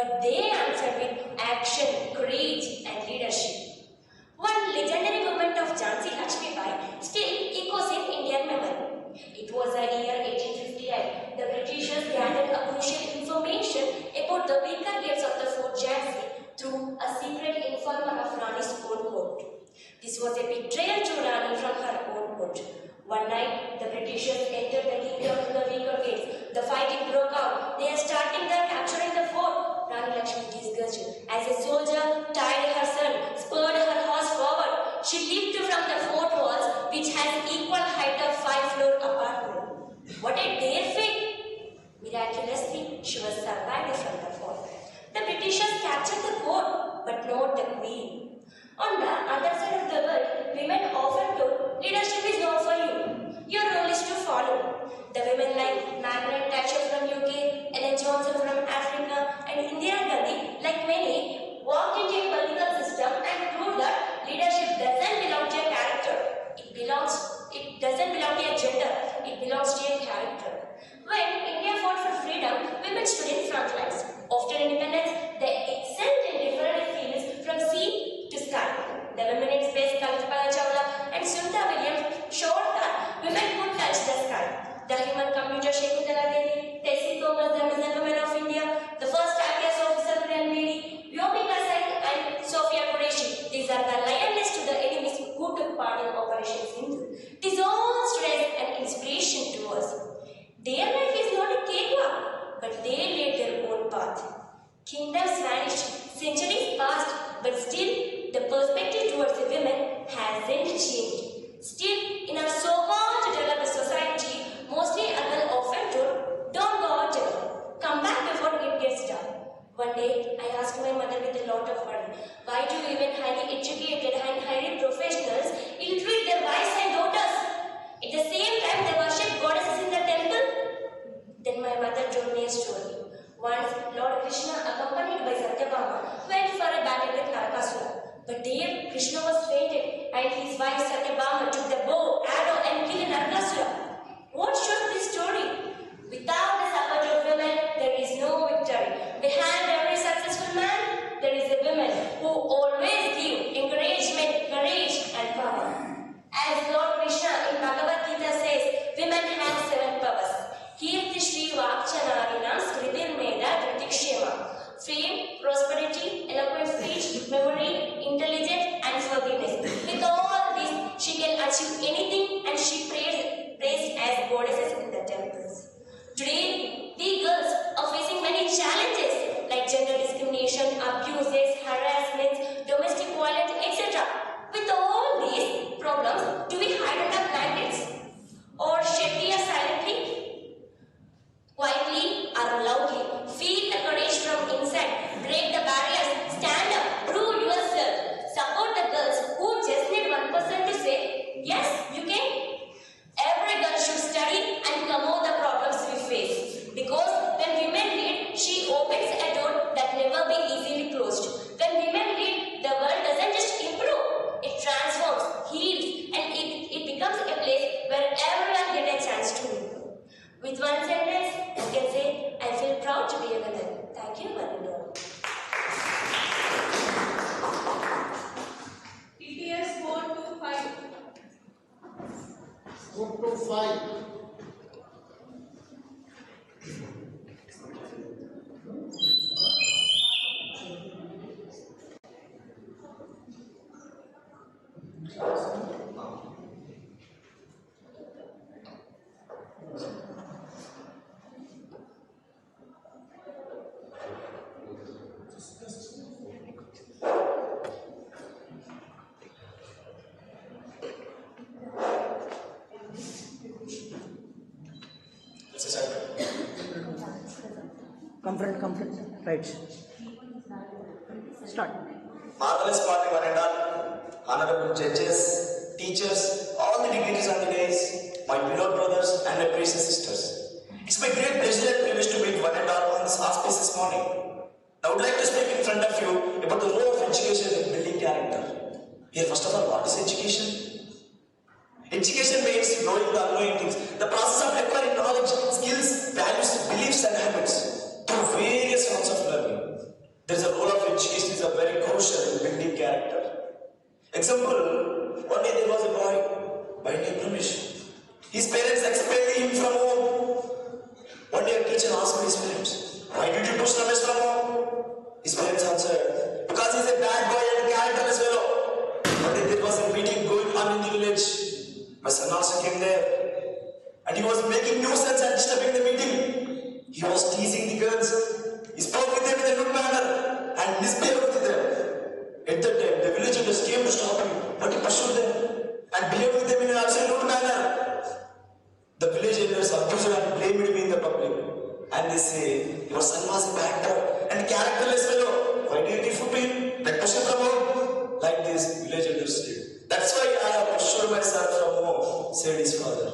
but they answered with action, courage, and leadership. One legendary movement of Jhansi Lakshmi Bai still echoes in Indian memory. It was the year 1858. The Britishers gathered a crucial information about the weaker gates of the Fort Jhansi through a secret informer of Rani's own court. This was a betrayal to Rani from her own court. One night, the Britishers entered the kingdom through the weaker gates. The fighting broke out. They are capturing the fort. Rani Lakshmi disgusted. As a soldier tied her son, spurred her horse forward. She leaped from the fort walls, which has equal height of 5-floor apartment. What a dare feat! Miraculously, she was survived from the fort. The Britishers captured the court, but not the queen. On the other side of the world, women often told, leadership is not for you. Your role is to follow. The women like Margaret Thatcher from UK, Ellen Johnson from Africa, and Indira Gandhi, like many, walked into a political system and proved that leadership doesn't belong to a character. It doesn't belong to a gender. It belongs to a character. When India fought for freedom, women stood in front lines. After independence, they excelled in different fields from sea to sky. The women in space, Kalpana Chawla and Sunita Williams, showed that women could touch the sky. The human computer Shakuntala Devi, Tessie Thomas, the Missile Women of India, the first IPS officer Brian Beatty, Vyomika Singh and Sophia Qureshi. These are the lioness to the enemies who took part in Operation Sindhu. It is all strength and inspiration to us. Their life is not a cakewalk, but they laid their own path. Kingdoms vanished, centuries passed, but still the perspective towards the women hasn't changed. Still, in our so-called developed society, mostly adults often told, don't go out alone. Come back before it gets dark. One day, I asked my mother with a lot of worry, why do even highly educated and highly professionals ill-treat their wives and daughters? At the same time, they worship goddesses in the temple. Then my mother told me a story. Once, Lord Krishna, accompanied by Satyabhama, went for a battle with Narakasura. But there, Krishna was fainted, and his wife Satyabhama took the bow, arrow, and killed Narakasura. What shows this story? Without the support of women, there is no victory. Behind every successful man, there is a woman who always gives encouragement, courage, and power. As Lord Krishna in Bhagavad Gita says, women have 7 powers. Kirti Shri Vakchanarina Skritir Meda Kritikshema. Fame, prosperity, eloquent speech, memory, intelligence, and forgiveness. With all this, she can achieve anything, and she praised as goddesses in the temples. Today, we girls are facing many challenges like gender discrimination, abuses, harassments, domestic violence, etc. With all these problems, do we hide under blankets or shed tears silently? Quietly or loudly, feel the courage from inside, break the barriers, stand up, prove yourself, support the girls who just need one person to say, yes, you can. Every girl should study and come out the problems we face. Because when women lead, she opens a door that never be easily closed. When women lead, the world doesn't just improve, it transforms, heals, and it becomes a place where everyone gets a chance to live. With one sentence, I can say, I feel proud to be a woman. Thank you, Marinda. TTS 4 to 5. 4 to 5. Confront, right. Start. Marvelous morning, one and all. Honorable judges, teachers, all the dignitaries on the days, my beloved brothers and my precious sisters. It's my great pleasure and privilege to meet one and all on this auspicious morning. I would like to speak in front of you about the role of education in building character. Here, first of all, what is education? Education means knowing the unknowing things, the process of acquiring knowledge, skills, values, beliefs, and habits through various forms of learning. There's a role of education is a very crucial in building character. Example, one day there was a boy by name Ramesh. His parents expelled him from home. One day a teacher asked his parents, why did you push Ramesh from home? His parents answered, because he's a bad boy and characterless fellow. One day there was a meeting going on in the village. My son also came there. And he was making nuisance and disturbing the meeting. He was teasing the girls. He spoke with them in a rude manner and misbehaved with them. At that time, the villagers came to stop him, but he pursued them and behaved with them in an absolute manner. The village elders accused and blamed him in the public. And they say, your son was a bad boy and characterless fellow. Why did you foot him? Like push him from home? Like this village elders said. That's why I have pursued my son from home, said his father.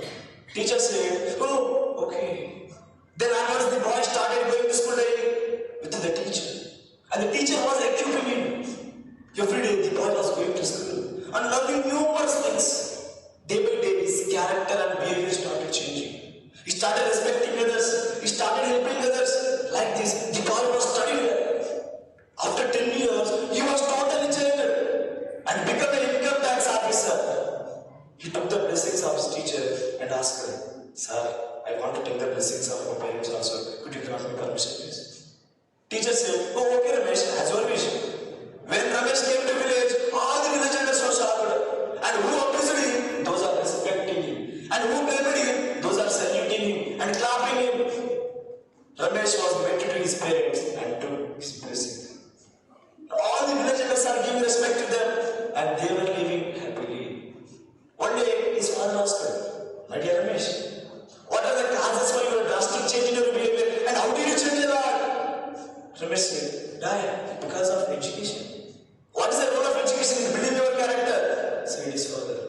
Teacher said, oh, okay. Then onwards the boy started going to school daily with the teacher. And the teacher was equipping him. Every day the boy was going to school and learning numerous things. Day by day his character and behavior started changing. He started respecting others. He started helping others. Like this, the boy was studying well. After 10 years, he was totally changed and became an income tax officer. He took the blessings of his teacher and asked her, sir, I want to take the blessings of my parents also. Could you grant me permission, please? Teacher said, oh, okay, Ramesh, as your wish. When Ramesh came to village, all the villagers were shocked. And who abused him? Those are respecting him. And who blamed him? Those are saluting him and clapping him. Ramesh was met to his parents and took his blessing. All the villagers are giving respect to them and they were living happily. One day, his father asked her, my dear Ramesh, what are the causes for your drastic change in your behavior and how did you change a lot? Ramesh said, Dad, because of education. What is the role of education in building your character? Said his father.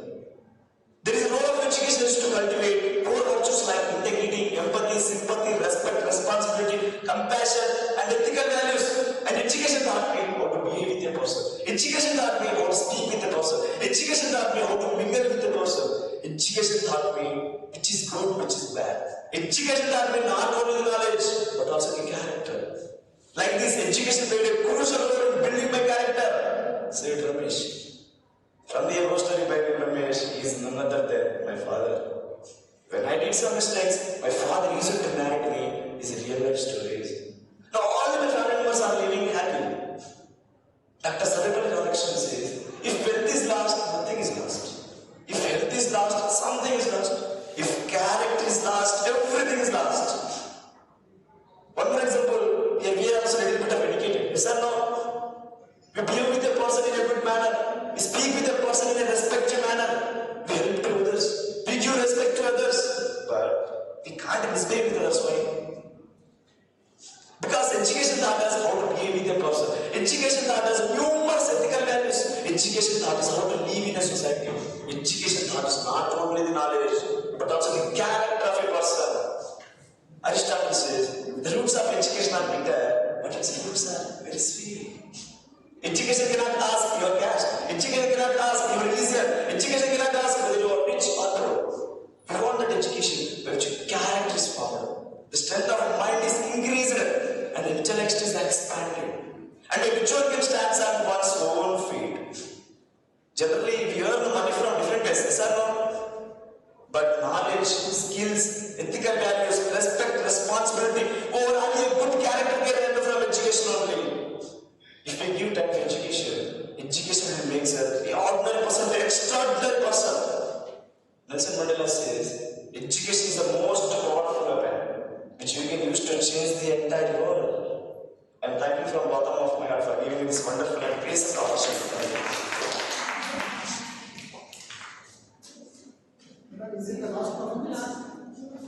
There is a role of education is to cultivate core virtues like integrity, empathy, sympathy, respect, responsibility, compassion, and ethical values. And education taught me how to behave with a person. Education taught me how to speak with a person. Education taught me how to mingle with a person. Education taught me which is good, which is bad. Education taught me not only the knowledge, but also the character. Like this, education played a crucial role in building my character, said Ramesh. From the above story by Ramesh, he is none other than my father. When I did some mistakes, my father used to narrate me his real life stories. Now all my family members are living happy. Dr. Sarvepalli Radhakrishnan says, if wealth is lost, nothing is lost. If health is lost, something is lost. If character is lost, everything is lost. One more example, here we are also a little bit of educated. Yes or no? We behave with a person in a good manner. We speak with a person in a respectful manner. We help to others. We give respect to others. But we can't misbehave with others. Why? Because education taught us how to behave with a person. Education taught us numerous ethical values. Education taught us how to live in a society. Education taught us not only the knowledge, but also the character of a person. Aristotle says, the roots of education are bitter, but its roots are very sweet. Education cannot ask your caste. Education cannot ask your religion. Education cannot ask whether you are rich or poor. You want that education where your character is formed. The strength of mind is increased and the intellect is expanded. And a mature can stand on one's own feet. Generally, we earn money from different ways, yes or no? But knowledge, skills, ethical values, respect, responsibility, overall a good character can enter from education only. If we give time to education, education will make us an ordinary person to an extraordinary person. Nelson Mandela says, education is the most powerful weapon which we can use to change the entire world. I am thanking from the bottom of my heart for giving me this wonderful and precious opportunity. Is it the last performance?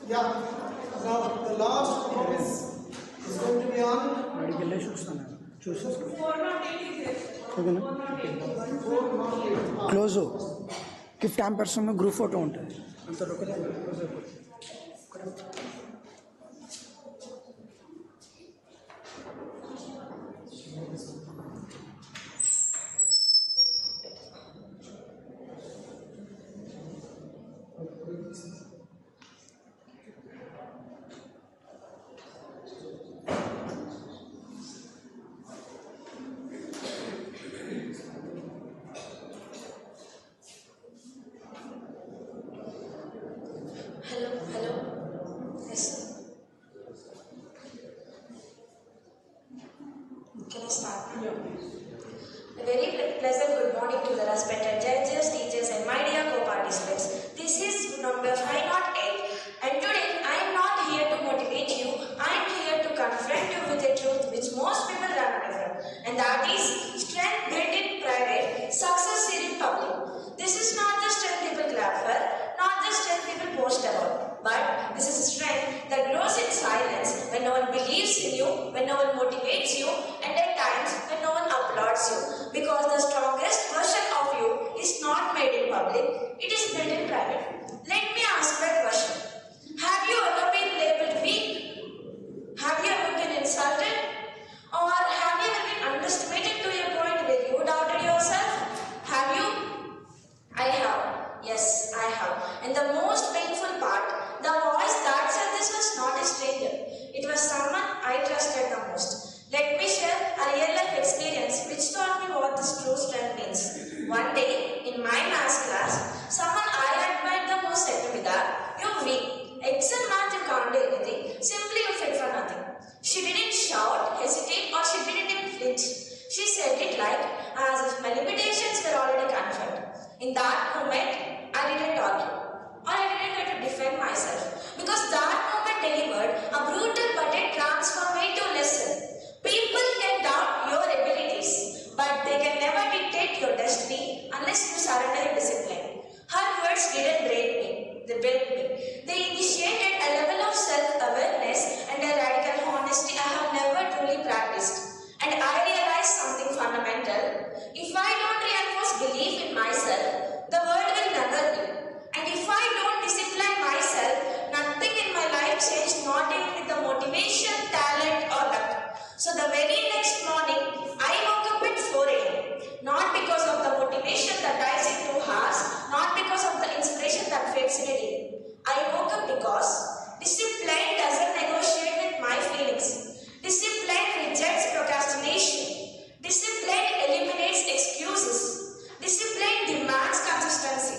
Yeah. Now the last performance is going to be on. Close gift hampers group photo ఉంటుంది అంత start. A very pleasant good morning to the respected judges, teachers, and my dear co-participants. This is number 508, and today I am not here to motivate you. I am here to confront you with the truth which most people run away from, and that is strength built in private, success seen in public. This is not the strength people clap for, not the strength people boast about, but this is a strength that grows in silence when no one believes in you, when no one motivates you, and at times when no one applauds you. Because the strongest version of you is not made in public, it is built in private. Let me ask that question. Have you ever been labeled weak? Have you ever been insulted? Or have you ever been underestimated to a point where you doubted yourself? Have you? I have. Yes, I have. And the most painful part, the voice that said this was not a stranger. It was someone I trusted the most. Let me share a real life experience which taught me what this true strength means. One day, in my maths class, someone I admired the most said to me that, "You're weak. Except math you can't do anything. Simply you fit for nothing." She didn't shout, hesitate, or she didn't even flinch. She said it like as if my limitations were already confirmed. In that moment, I didn't argue, or I didn't try to defend myself, because that moment delivered a brutal but a transformative lesson. People can doubt your abilities, but they can never dictate your destiny unless you surrender your discipline. Her words didn't break me, they built me. They initiated a level of self-awareness and a radical honesty I have never truly practiced. And I realized something fundamental. If I don't reinforce belief in myself, the world will never be. And if I don't discipline myself, nothing in my life changed, not even with the motivation, talent, or luck. So the very next morning, I woke up at 4 a.m. Not because of the motivation that dies in 2 hours, not because of the inspiration that fades in a day. I woke up because discipline doesn't negotiate with my feelings. Discipline rejects procrastination. Discipline eliminates excuses. Discipline demands consistency.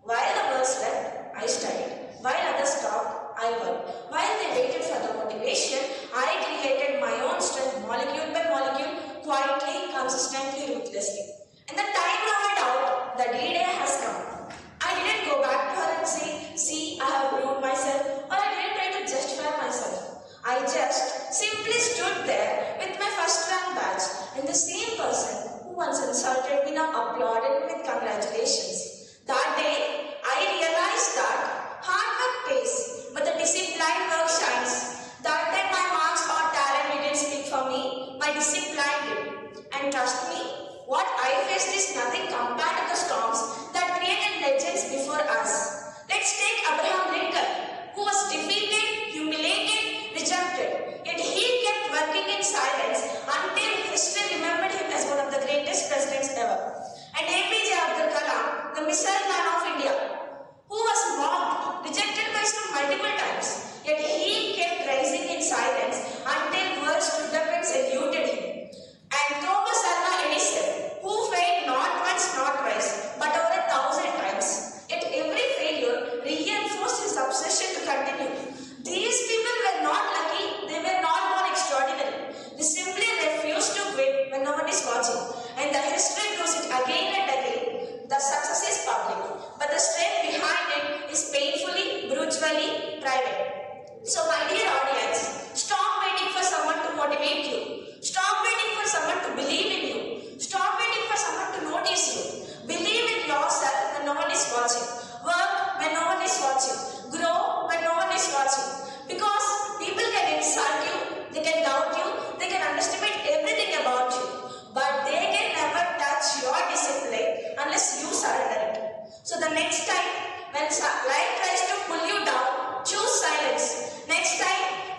While the world slept, I studied. While others talked, I worked. While they waited for the motivation, I created my own strength molecule by molecule, quietly, consistently, ruthlessly. And the time ran out, the D-Day has come. I didn't go back to her and say, "See, I have proved myself," or I didn't try to justify myself. I just simply stood there with my first rank badge, and the same person who once insulted me now applauded me with congratulations. That day, I realized that hard work pays, but the disciplined work shines. That day my marks or talent didn't speak for me, my discipline did. And trust me, what I faced is nothing compared to the storms that created legends before us. Let's take Abraham Lincoln, who was defeated, humiliated, rejected. Yet he kept working in silence until history remembered him as one of the greatest presidents ever. And APJ Abdul Kalam, the missile man of India, who was mocked, rejected by some multiple times, yet he kept rising in silence until world stood up and saluted him. And Thomas Alva Edison, who failed not once, not twice, but over 1,000 times, yet every failure reinforced his obsession to continue. These people were not lucky, they were not born extraordinary. They simply refused to quit when no one is watching. And the history proves it again and again. The success is public, but the strength behind it is painfully, brutally private. So my dear audience, stop waiting for someone to motivate you. Stop waiting for someone to believe in you. Stop waiting for someone to notice you. Believe in yourself when no one is watching. Work when no one is watching. Grow when no one is watching. Because people can insult you, they can doubt you, they can underestimate everything about you. But they can never touch your discipline unless you surrender it. So the next time when life tries to pull you down, choose silence. Next time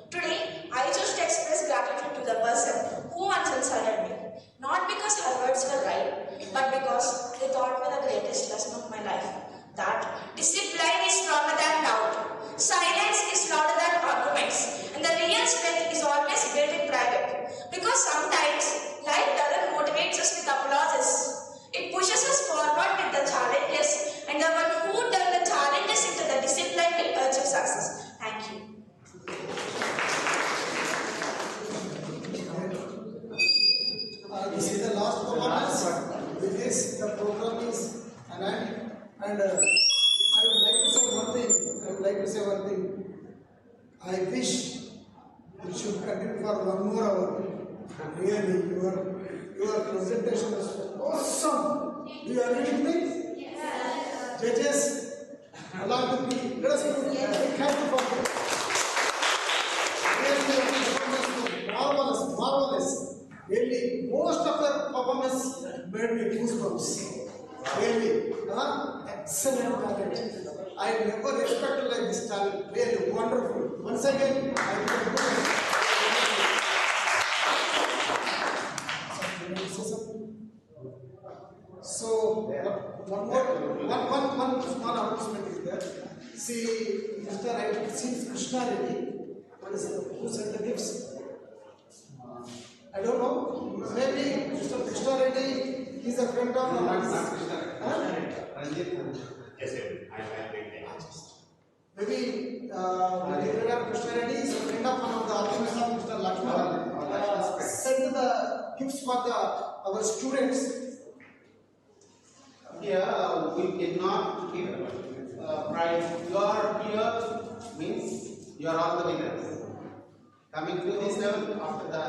Today, I choose to express gratitude to the person who once insulted me. Not because her words were right, but because they taught me the greatest lesson of my life. That discipline is stronger than doubt. Silence is louder than arguments. And the real strength is always built in private. Because sometimes life doesn't motivate us with applauses. It pushes us forward with the challenges, and the one who turns the challenges into the discipline will achieve success. Thank you. This is the last performance. With this, the program is an end. And I would like to say one thing. I wish we should continue for 1 more hour. Really, your presentation was awesome. Do you agree with me? Yes. Judges, along with me, let us put a big hand for them. Really, marvelous. Really, most of the performance made me goosebumps. Really, excellent talent. I never expected like this talent. Really wonderful. Once again, so one small announcement is there. See, Mr. Reddy, see Krishna Reddy. What is it? Who sent the gifts? I don't know. Maybe Mr. Krishna Reddy is a friend of Yes, I think maybe Krishna Reddy is a friend of one of the alumni of Mr. Lakshman. Send the gifts for our students. Here we cannot give prize. You are here means you are all the winners. Coming to this level, after the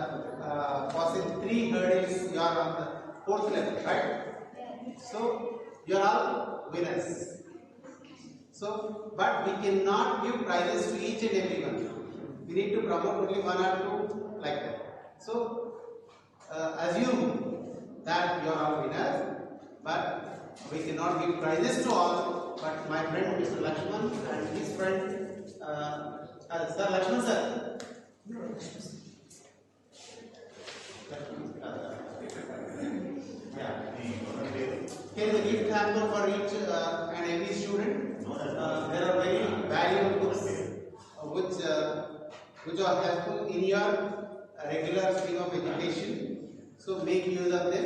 passing 3 hurdles, you are on the 4th level, right? So you are all winners. So, but we cannot give prizes to each and everyone. We need to promote only 1 or 2 like that. So assume that you are all winners, but we cannot give prizes to all. But my friend Mr. Lakshman and his friend Sir Lakshman sir. Can you give hamper for each and every student? There are very valuable books which are helpful in your regular stream of education. So make use of them.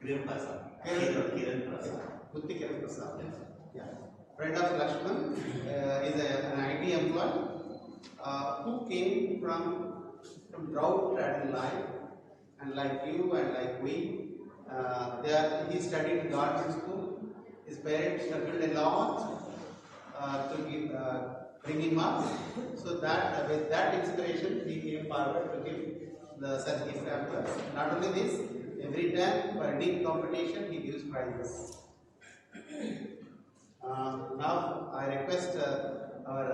Kiran Prasad. Yeah. Friend of Lakshman is an IT employee who came from drought-ridden life, and like you and like we, he studied government school. His parents struggled a lot to bring him up. So that with that inspiration, he came forward to give the such gift hampers. Not only this, every time for any competition, he gives prizes. Now I request our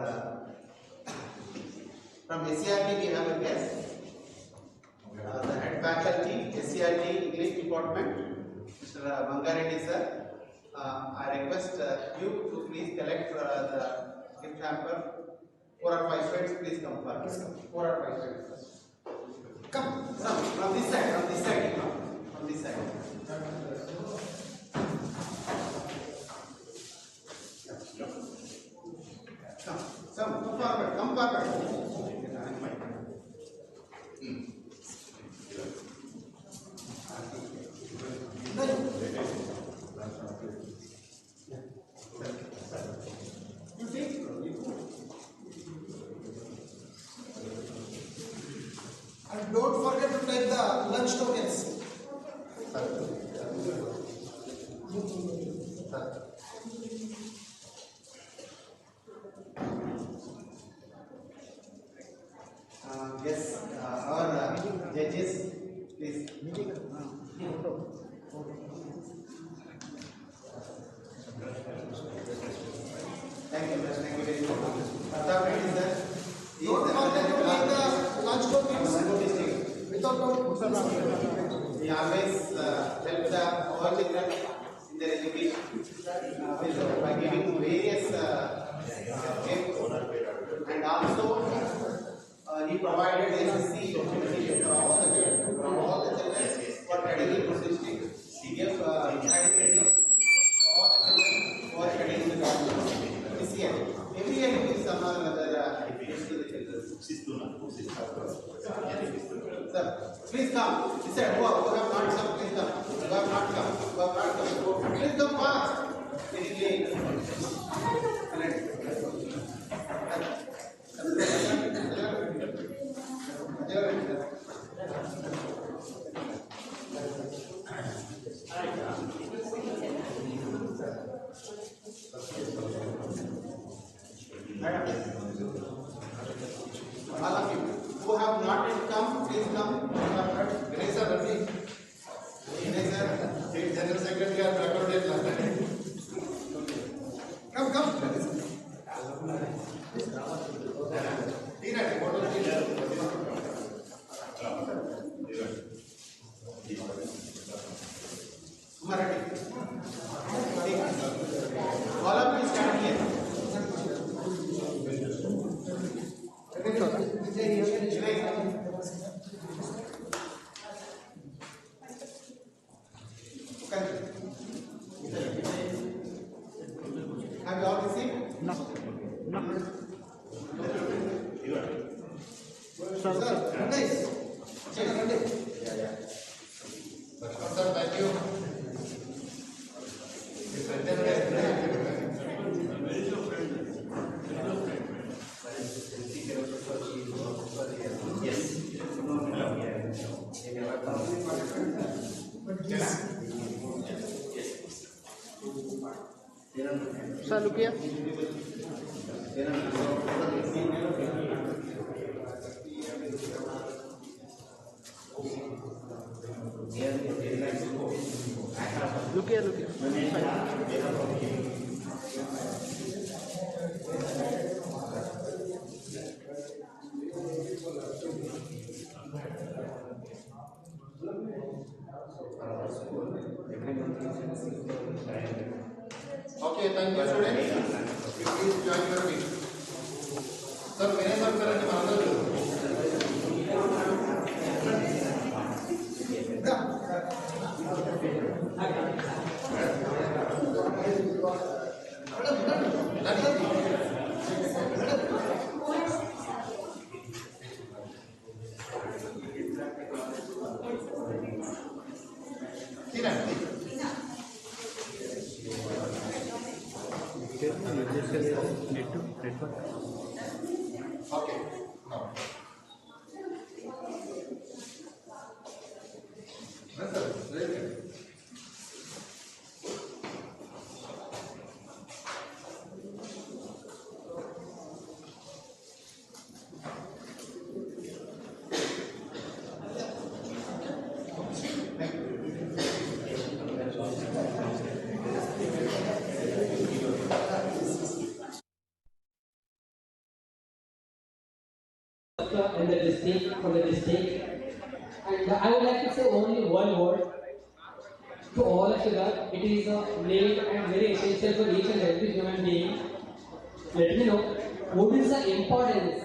from SCRT we have a guest, the head faculty, SCRT English Department, Mr. Mangareddy sir. I request you to please collect the gift hamper. 4 or 5 friends, please come first. 4 or 5 friends. Come, from this side, from this side. Come forward. And don't forget to take the lunch tokens. Yes, our judges, please. Thank you very much. Don't forget to take the lunch tokens. Without he always helped all children in their education by giving various gifts. provided ACC for all the children, from all the children who are studying in this district. He gave certificate for all the children who are studying in the government this year. Every year he gives some other certificates to the children. Sir, please come. He said, who have not come, please come. Who have not come, who have not come. Please come fast. Getting late. All of you who have not yet come, please come. Ganesh sir, Ravi. Ganesh sir, General Secretary and Record last time. Come. all of you stand here. Have you all received? No. Sir, nice. Sir, thank you. Sir, look here. Look here. Okay, thank you, students. Please join your meeting. Sir, may I serve करने मांगा Okay, now. Yes, sir. Very good. In the district, from the district, and I would like to say only one word to all of you that it is made and very essential for each and every human being. Let me know what is the importance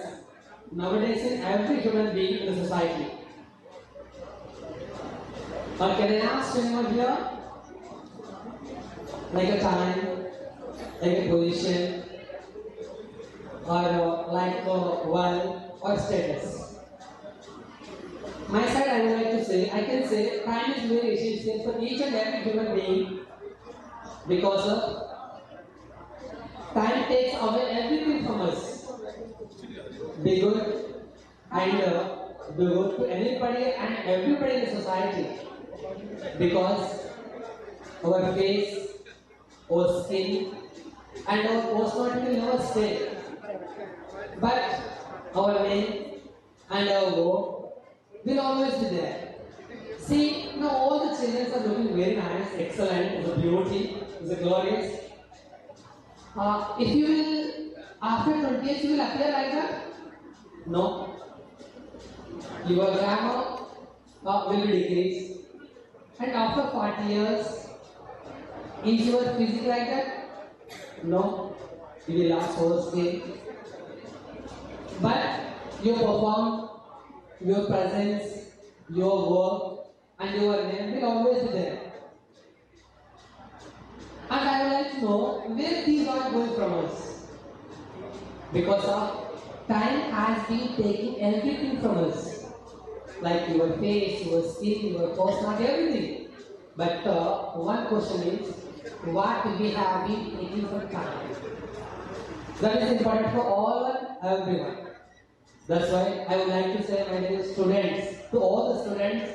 nowadays in every human being in the society. Or can I ask anyone here? Like a time, like a position, or like a wealth or status. My side, I would like to say, I can say time is very essential for each and every human being because time takes away everything from us. Be good and be good to anybody and everybody in the society because our face, our skin, and our personality will never stay. But our name and our work will always be there. See, now all the children are looking very nice, excellent, the beauty, the glorious. If you will, after 20 years, you will appear like that? No. Your grammar will decrease. And after 40 years, is your physique like that? No. You will last whole skin. But you perform your presence, your work, and your name will always be there. And I would like to know where these are going from us. Because of time has been taking everything from us. Like your face, your skin, your personality, everything. But one question is, what we have been taking from time? That is important for all and everyone. That's why I would like to say, my dear students, to all the students,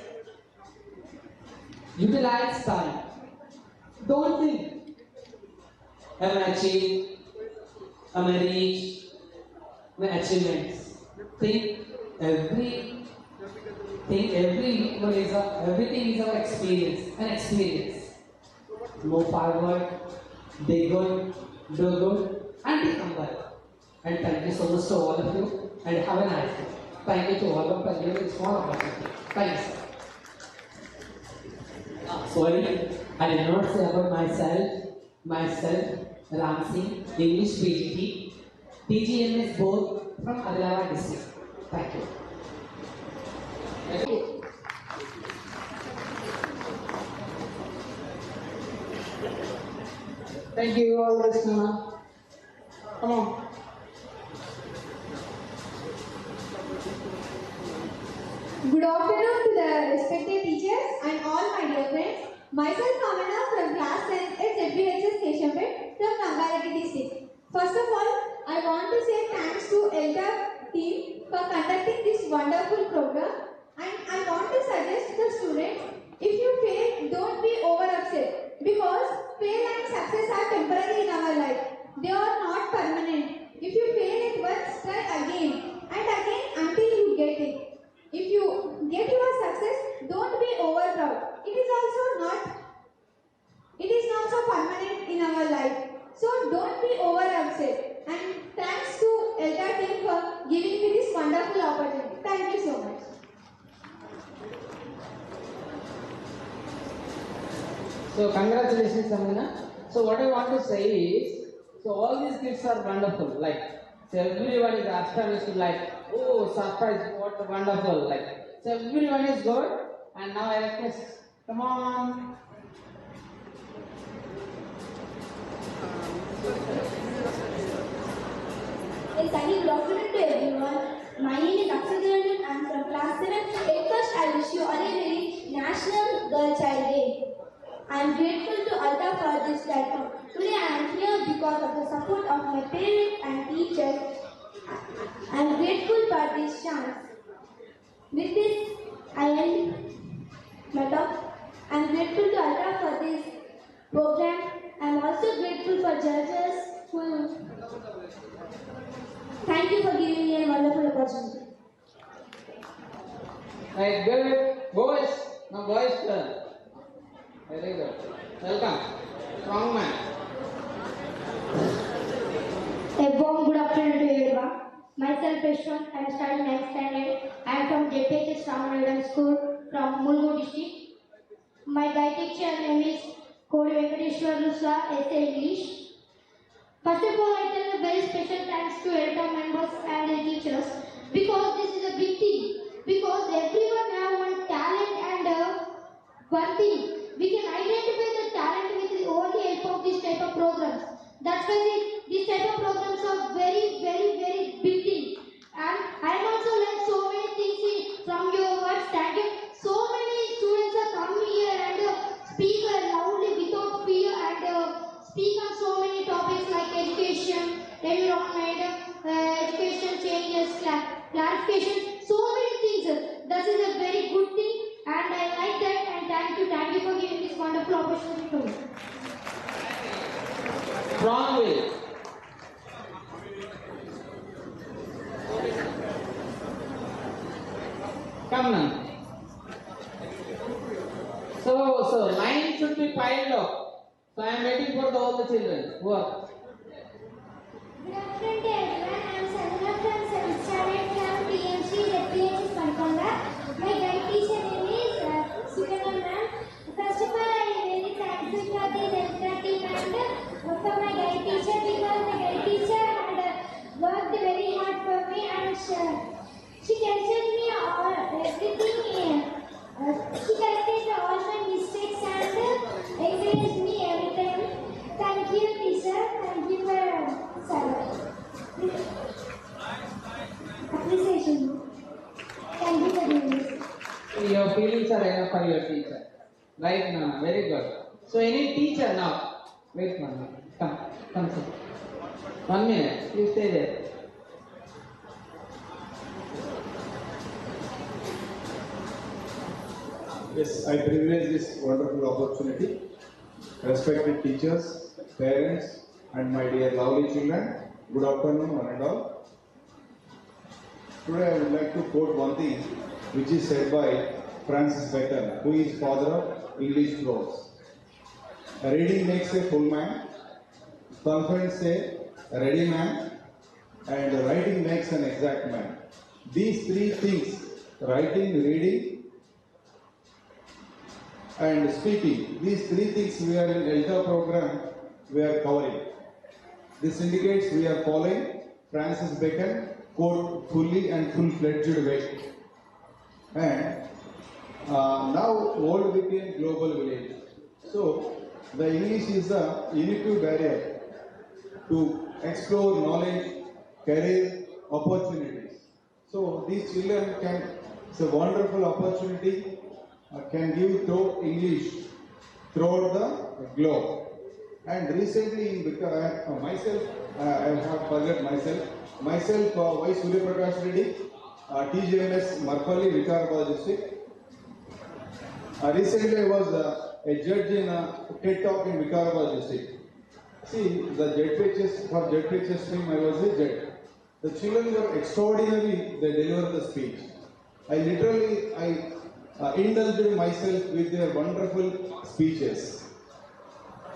utilize time. Don't think, am I achieved, am I reached my achievements? Think everything is our experience, an experience. Move forward, be good, do good, and be humble. And thank you so much to all of you, and have a nice day. Thank you to all of you for giving this small opportunity. Thank you, sir. Sorry, I did not say about myself, Ramsey, English PGT, TGMS both from Adilabad district. Thank you. Thank you, all the students. Come on. Good afternoon to the respected teachers and all my dear friends. Myself Amana from class 10 at ZBHS Station from Rangareddy district. First of all, I want to say thanks to ELTA team for conducting this wonderful program, and I want to suggest the students, if you fail, don't be over upset, because fail and success are temporary in our life. They are not permanent. If you fail at once, try again and again until you get it. If you get your success, don't be over proud. It is not so permanent in our life. So don't be over upset. And thanks to ELTA team for giving me this wonderful opportunity. Thank you so much. So congratulations, Amina. So what I want to say is, so all these kids are wonderful. Like, so everyone is astonished, like, oh, surprise, what wonderful. Like, so everyone is good. And now I request, come on. Yes, I good afternoon to everyone. My name is Akshay. I am from class 7. At first, I wish you all a very National Girl Child Day. I am grateful to ELTA for this platform. Today, I am here because of the support of my parents and teachers. I am grateful for this chance. With this, I end my talk. I am grateful to ELTA for this program. I am also grateful for judges who. Thank you for giving me a wonderful opportunity. Right, good. Boys, now boys turn. Very good. Welcome. Strong man. A warm good afternoon to everyone. Myself, Ashwin. I am studying 9th standard. I am from JPHS Ramanadam School from Mulgu district. My guide teacher name is Kodi Venkateshwar Ruswa, SA English. First of all, I tell a very special thanks to ELTA members and the teachers, because this is a big thing. Because everyone have one talent and one thing. We can identify the talent with the only help of this type of programs. That's why these type of programs are very, very, very big thing. And I have also learned so many things from your words. Thank you. So many students are come here and speak loudly without fear and speak on so many topics like education, environment, education changes, clarification, so many things. That is a very good thing, and I like that, and thank you for giving this wonderful opportunity to me. Strong will. Come now. So line should be piled up. So I am waiting for all the children. Work. Good afternoon to everyone. I am Sanjana from 7th standard from TMC ZPHS Pankanda. My guide teacher name is Sugana ma'am. First of all, I am very thankful for the ELTA team and for my guide teacher, because my guide teacher had worked very hard for me, and she tested me all are enough for your teacher. Right now, very good. So any teacher now, wait 1 minute. Come, sir. 1 minute. You stay there. Yes, I privilege this wonderful opportunity. Respected teachers, parents, and my dear lovely children, good afternoon, one and all. Today I would like to quote one thing which is said by Francis Bacon, who is father of English prose. A reading makes a full man, conference say a ready man, and writing makes an exact man. These three things, writing, reading, and speaking, these three things we are in ELTA program, we are covering. This indicates we are following Francis Bacon quote fully and full-fledged way. And now world became global village. So the English is a unique barrier to explore knowledge, career, opportunities. So these children can, it's a wonderful opportunity, can give through English throughout the globe. And recently, myself, I have forgot myself, Y. Surya Prakash Reddy, TGMS Marpalli, Vikarabad district. Recently, I was a judge in a TED Talk in Vikarabad district. See, the JPHS, for JPHS stream, I was a judge. The children were extraordinary, they delivered the speech. I indulged myself with their wonderful speeches.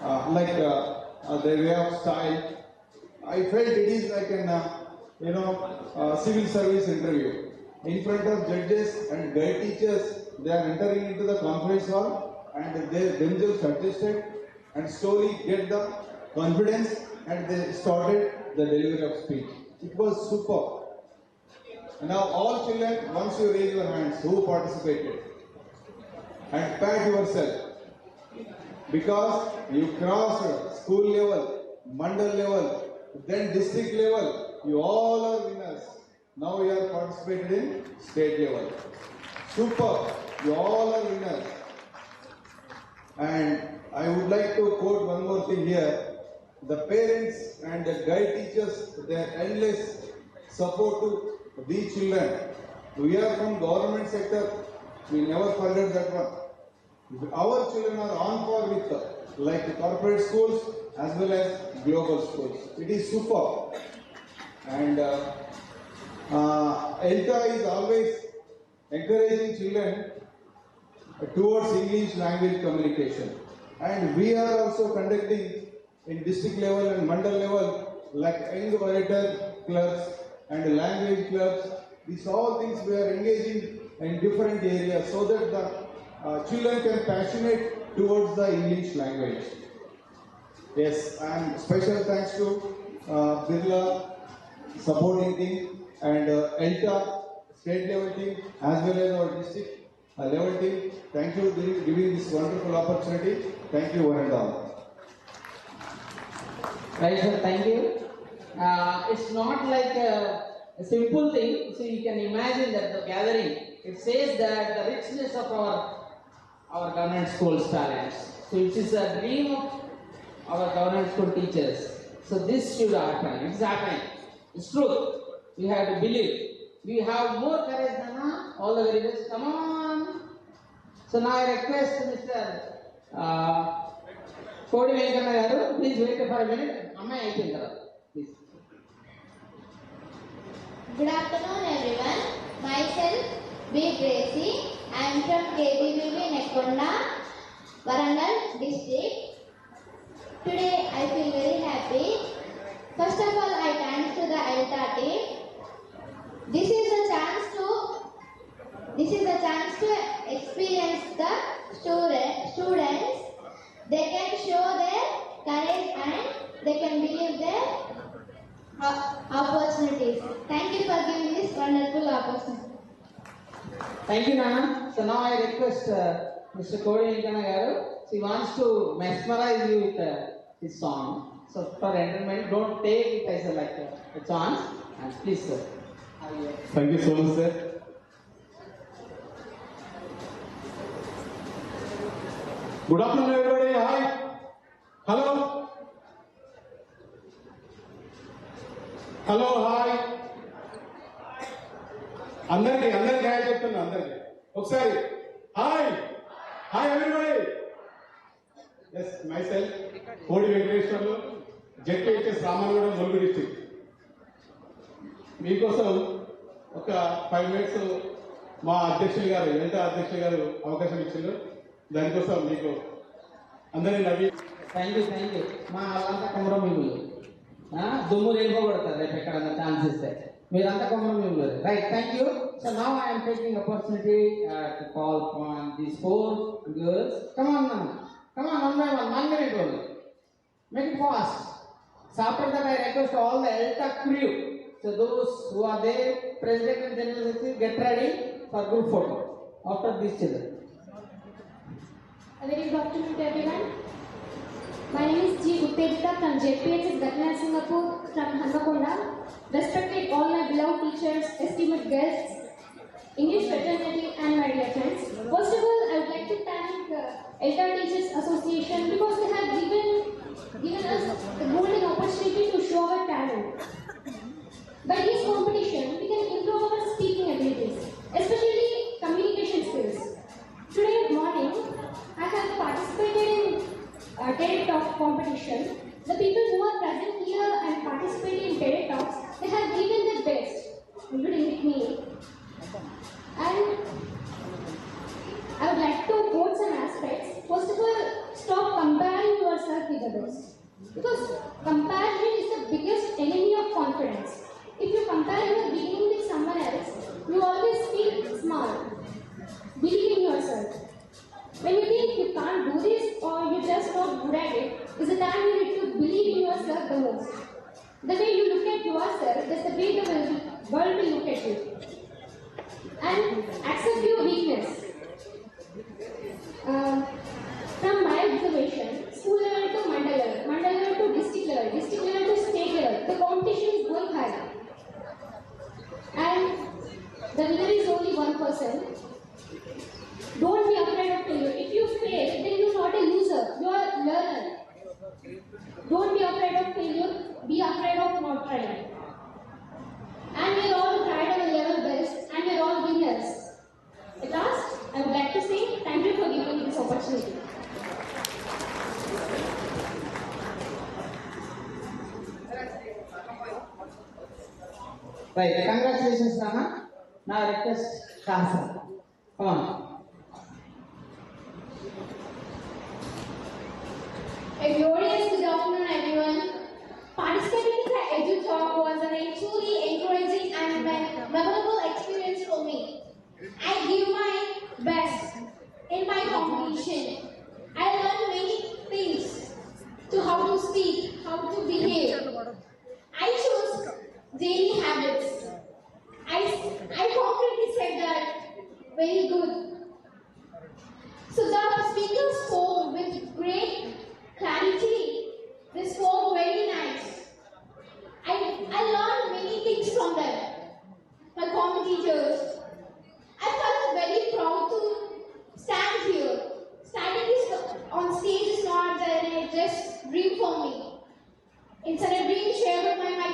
Their way of style. I felt it is like an civil service interview. In front of judges and guide teachers, they are entering into the conference hall and they themselves adjusted and slowly get the confidence and they started the delivery of speech. It was superb. Now all children, once you raise your hands, who participated? And pat yourself. Because you crossed school level, mandal level, then district level, you all are winners. Now you are participated in state level. Super, you all are winners. And I would like to quote one more thing here. The parents and the guide teachers, their endless support to these children. We are from government sector, we never forget that one. Our children are on par with like corporate schools as well as global schools. It is super. And ELTA is always encouraging children towards English language communication. And we are also conducting in district level and mandal level like young orator clubs and language clubs. These all things we are engaging in different areas so that the children can passionate towards the English language. Yes, and special thanks to Birla supporting team and ELTA state level team as well as our district level team. Thank you for giving this wonderful opportunity. Thank you one and all. Right, sir, thank you. It's not like a simple thing. So you can imagine that the gathering, it says that the richness of our government schools talents. So it is a dream of our government school teachers. So this should happen. It's happening. It's true. We have to believe. We have more courage than all the very best. Come on. So now I request Mr. Kodi Venkana Garu, please wait for a minute. Amma please. Good afternoon everyone. Myself B. Gracie. I am from KBBB Nekonda, Warangal district. Today I feel very happy. First of all, I thanks to the ELTA team. This is a chance to experience the students. They can show their courage and they can believe their opportunities. Thank you for giving this wonderful opportunity. Thank you, Nana. So now I request Mr. Kodi Venkana Garu. He wants to mesmerize you with his song. So for entertainment, don't take it as a chance. And please, sir. Thank you so much, sir. Good afternoon, everybody. Hi. Hello. Hello. Hi. అందరికి hi చెప్తున్నా అందరికి ఒకసారి hi hi everybody. Yes myself Kodi Venkateswarlu, ZPHS Ramannagudem, Mulugu district. మీకోసం ఒక 5 minutes మా అధ్యక్షులు గారు, ELTA అధ్యక్షులు గారు అవకాశం ఇచ్చిండ్రు. దానికోసం మీకు అందరినీ నవ్వి థ్యాంక్ యూ. మా వాళ్ళంతా కొమరం మిమ్ములు దుమ్ము లేకపోబడతారు రేపు ఎక్కడన్నా ఛాన్స్ ఇస్తే. మీరంతా కొమరం మిమ్ములు. Right, thank you. So now I'm taking opportunity to call upon these 4 girls. Come on, one by one, 1 minute only. Make it fast. So after that I request all the ELTA crew. So those who are there, President and General Secretary, get ready for group photo after these children. A very good afternoon to everyone. My name is G. Uttejita from JPHS Gatna Singapore from Hanmakonda. Respected all my beloved teachers, esteemed guests, English fraternity and my dear friends. First of all, I would like to thank ELTA Teachers Association because they have given us the golden opportunity to show our talent. By this competition, we can improve our speaking abilities, especially communication skills. Today morning, I have participated in TEDEd Talks competition. The people who are present here and participating in TEDEd Talks, they have given their best, including with me. And I would like to quote some aspects. First of all, stop comparing yourself with others, because comparison is the biggest enemy of confidence. If you compare your beginning with someone else, you always feel small. Believe in yourself. When you think you can't do this or you're just not good at it, is the time you need to believe in yourself the most. The way you look at yourself, that's the way the world will look at you. And accept your weakness. From my observation, school level to mandal level to district level to state level, the competition is going high. And the winner is only one person. Don't be afraid of failure. If you fail, then you're not a loser, you are a learner. Don't be afraid of failure, be afraid of not trying. And we're all tried our level best, and we're all winners. At last, I would like to say thank you for giving me this opportunity. Right, congratulations, Rama. Now I request Kasa. Come on. A glorious good afternoon, everyone. Participating in the EDU Talk was a truly encouraging and memorable experience for me. I give my best in my competition. I learned many things to how to speak, how to behave. I chose daily habits. I confidently said that very good. So the speakers spoke with great clarity. They spoke very nice. I learned many things from them. My competitors. I felt very proud to stand here. Standing on stage is not just dream for me. It's a dream shared by my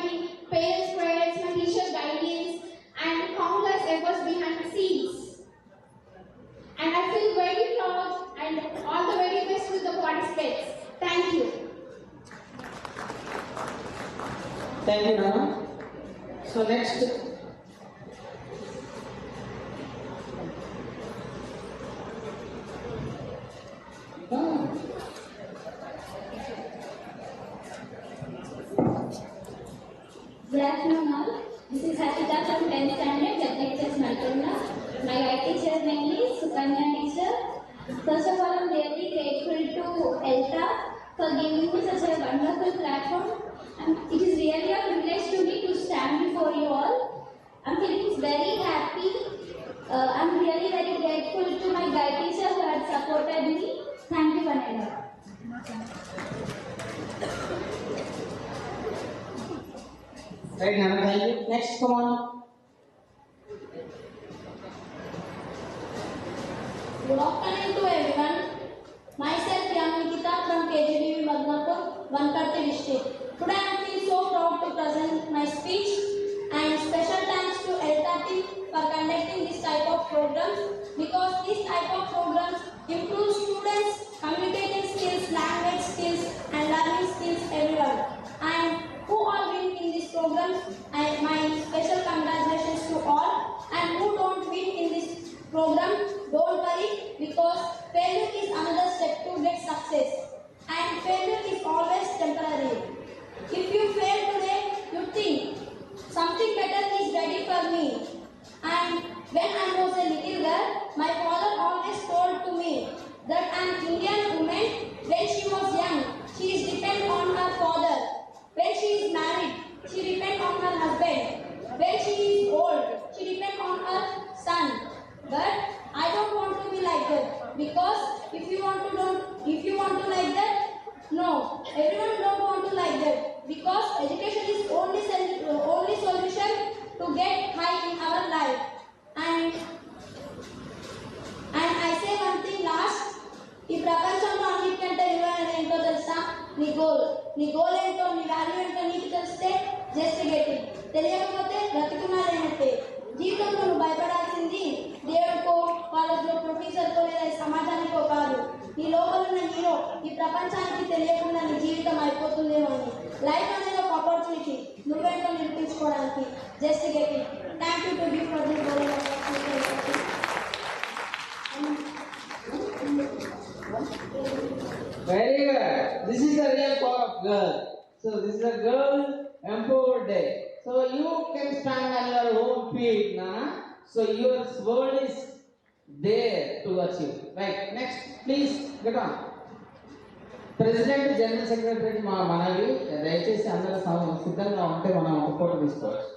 parents' prayers, my teacher's guidance, and countless efforts behind the scenes. And I feel very proud and all the very best with the participants. Thank you. Thank you, Rama. So next. Good afternoon, all. This is Hasita from 10th standard, JPHS Malkonda. My guide teacher name is Sukanya teacher. First of all, I'm really grateful to ELTA for giving me such a wonderful platform. And it is really a privilege to me to stand before you all. I'm feeling very happy. I'm really very grateful to my guide teacher who had supported me. Thank you, Vanessa. Right, Nana, thank you. Next, come on. Good afternoon to everyone. Myself from KGBV Badnapur, Vankarti district. Today I feel so proud to present my speech, and special thanks to ELTA team for conducting this type of programs, because this type of programs improve students' communicating skills, language skills and learning skills everyone. And who are winning in these programs, and my special congratulations to all. And who don't win in this program, don't worry, because failure is another step to get success, and failure is always temporary. If you fail today, you think something better is ready for me. And when I was a little girl, my father always told to me that an Indian woman, when she was young, she is dependent on her father. When she is married, she depends on her husband. When she is old, she depends on her son. But I don't want to be like that, because if you want to like that, no, everyone don't want to like that, because education is only solution to get high in our life. And I say one thing last, ఈ ప్రపంచంలో అన్నిటికంటే విలువైనది ఏంటో తెలుసా? నీ goal ఏంటో, నీ value ఏంటో నీకు తెలిస్తే జస్ట్ గెట్ ఇట్. తెలియకపోతే బ్రతుకున్నారేనట్టే. జీవితంలో నువ్వు భయపడాల్సింది దేవుడికో, కాలేజ్లో ప్రొఫెసర్కో లేదా సమాజానికో కాదు. నీ లోపల ఉన్న హీరో ఈ ప్రపంచానికి తెలియకుండా నీ జీవితం అయిపోతుందేమో అని. లైఫ్ అనేది ఒక ఆపర్చునిటీ, నువ్వేంటో నిరూపించుకోవడానికి. Just get it. Thank you to give for this goal opportunity. Very good. This is the real power of girl. So this is a girl empowered day. So you can stand on your own feet, nah? So your world is there towards you. Right. Next, please get on. President, General Secretary, Manavi, దయచేసి అందరూ సిద్ధంగా ఉంటే మనం ఒక photo తీసుకోవచ్చు.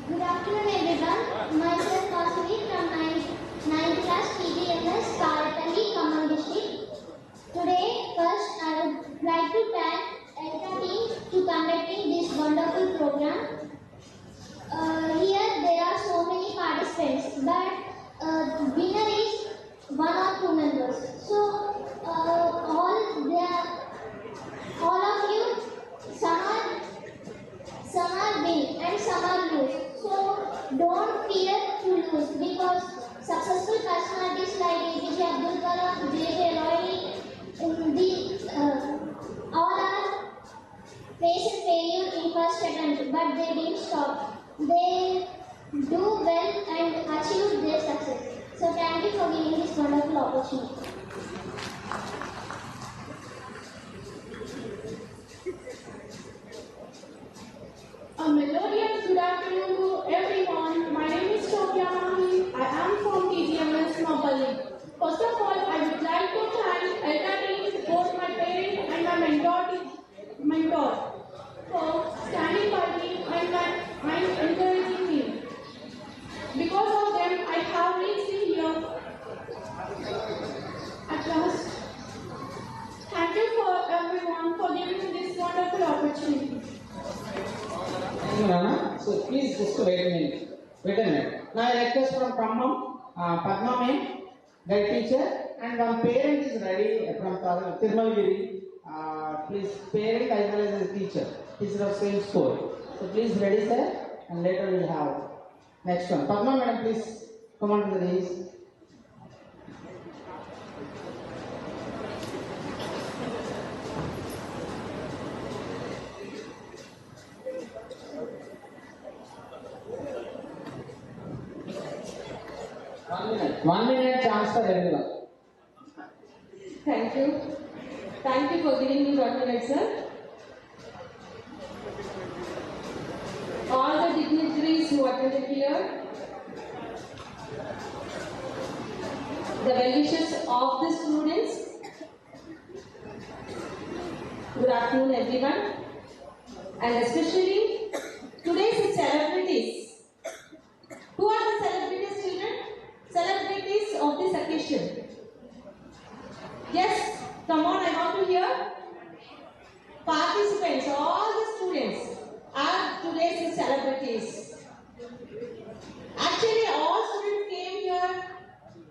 Good afternoon everyone. Myself Vasuni from 9th class PGMS Karatali, Khammam district. Today, first I would like to thank ELTA team to conducting this wonderful program. Here there are so many participants, but winner is 1 or 2 members. So all of you, some are win and some are lose. So don't fear to lose, because successful personalities like APJ Abdul Kalam, J.J. Roy, all are faced failure in first attempt, but they didn't stop. They do well and achieve their success. So thank you for giving this wonderful opportunity. A melodious good afternoon to everyone. My name is Shobya Mahi. I am from TGMS Mapalli. First of all, I would like to thank ELTA team, both my parents and my mentor for standing by me and encouraging me. Because of them, I have reached here at last. Thank you for everyone for giving me this wonderful opportunity. Thank you, Rana. So please just wait a minute. Now I request from Khammam, Padma ma'am, the teacher, and one parent is ready from Tirmalgiri. Please, parent as well as the teacher of same school. So please ready, sir, and later we'll have next one. Padma madam, please come on to the dais. One minute chance for everyone. Thank you. Thank you for giving me 1 minute, sir. All the dignitaries who attended here, the well-wishers of the students, good afternoon everyone, and especially today's celebrities. Who are the celebrities, children? Celebrities of this occasion. Yes, come on, I want to hear. Participants, all the students are today's celebrities. Actually, all students came here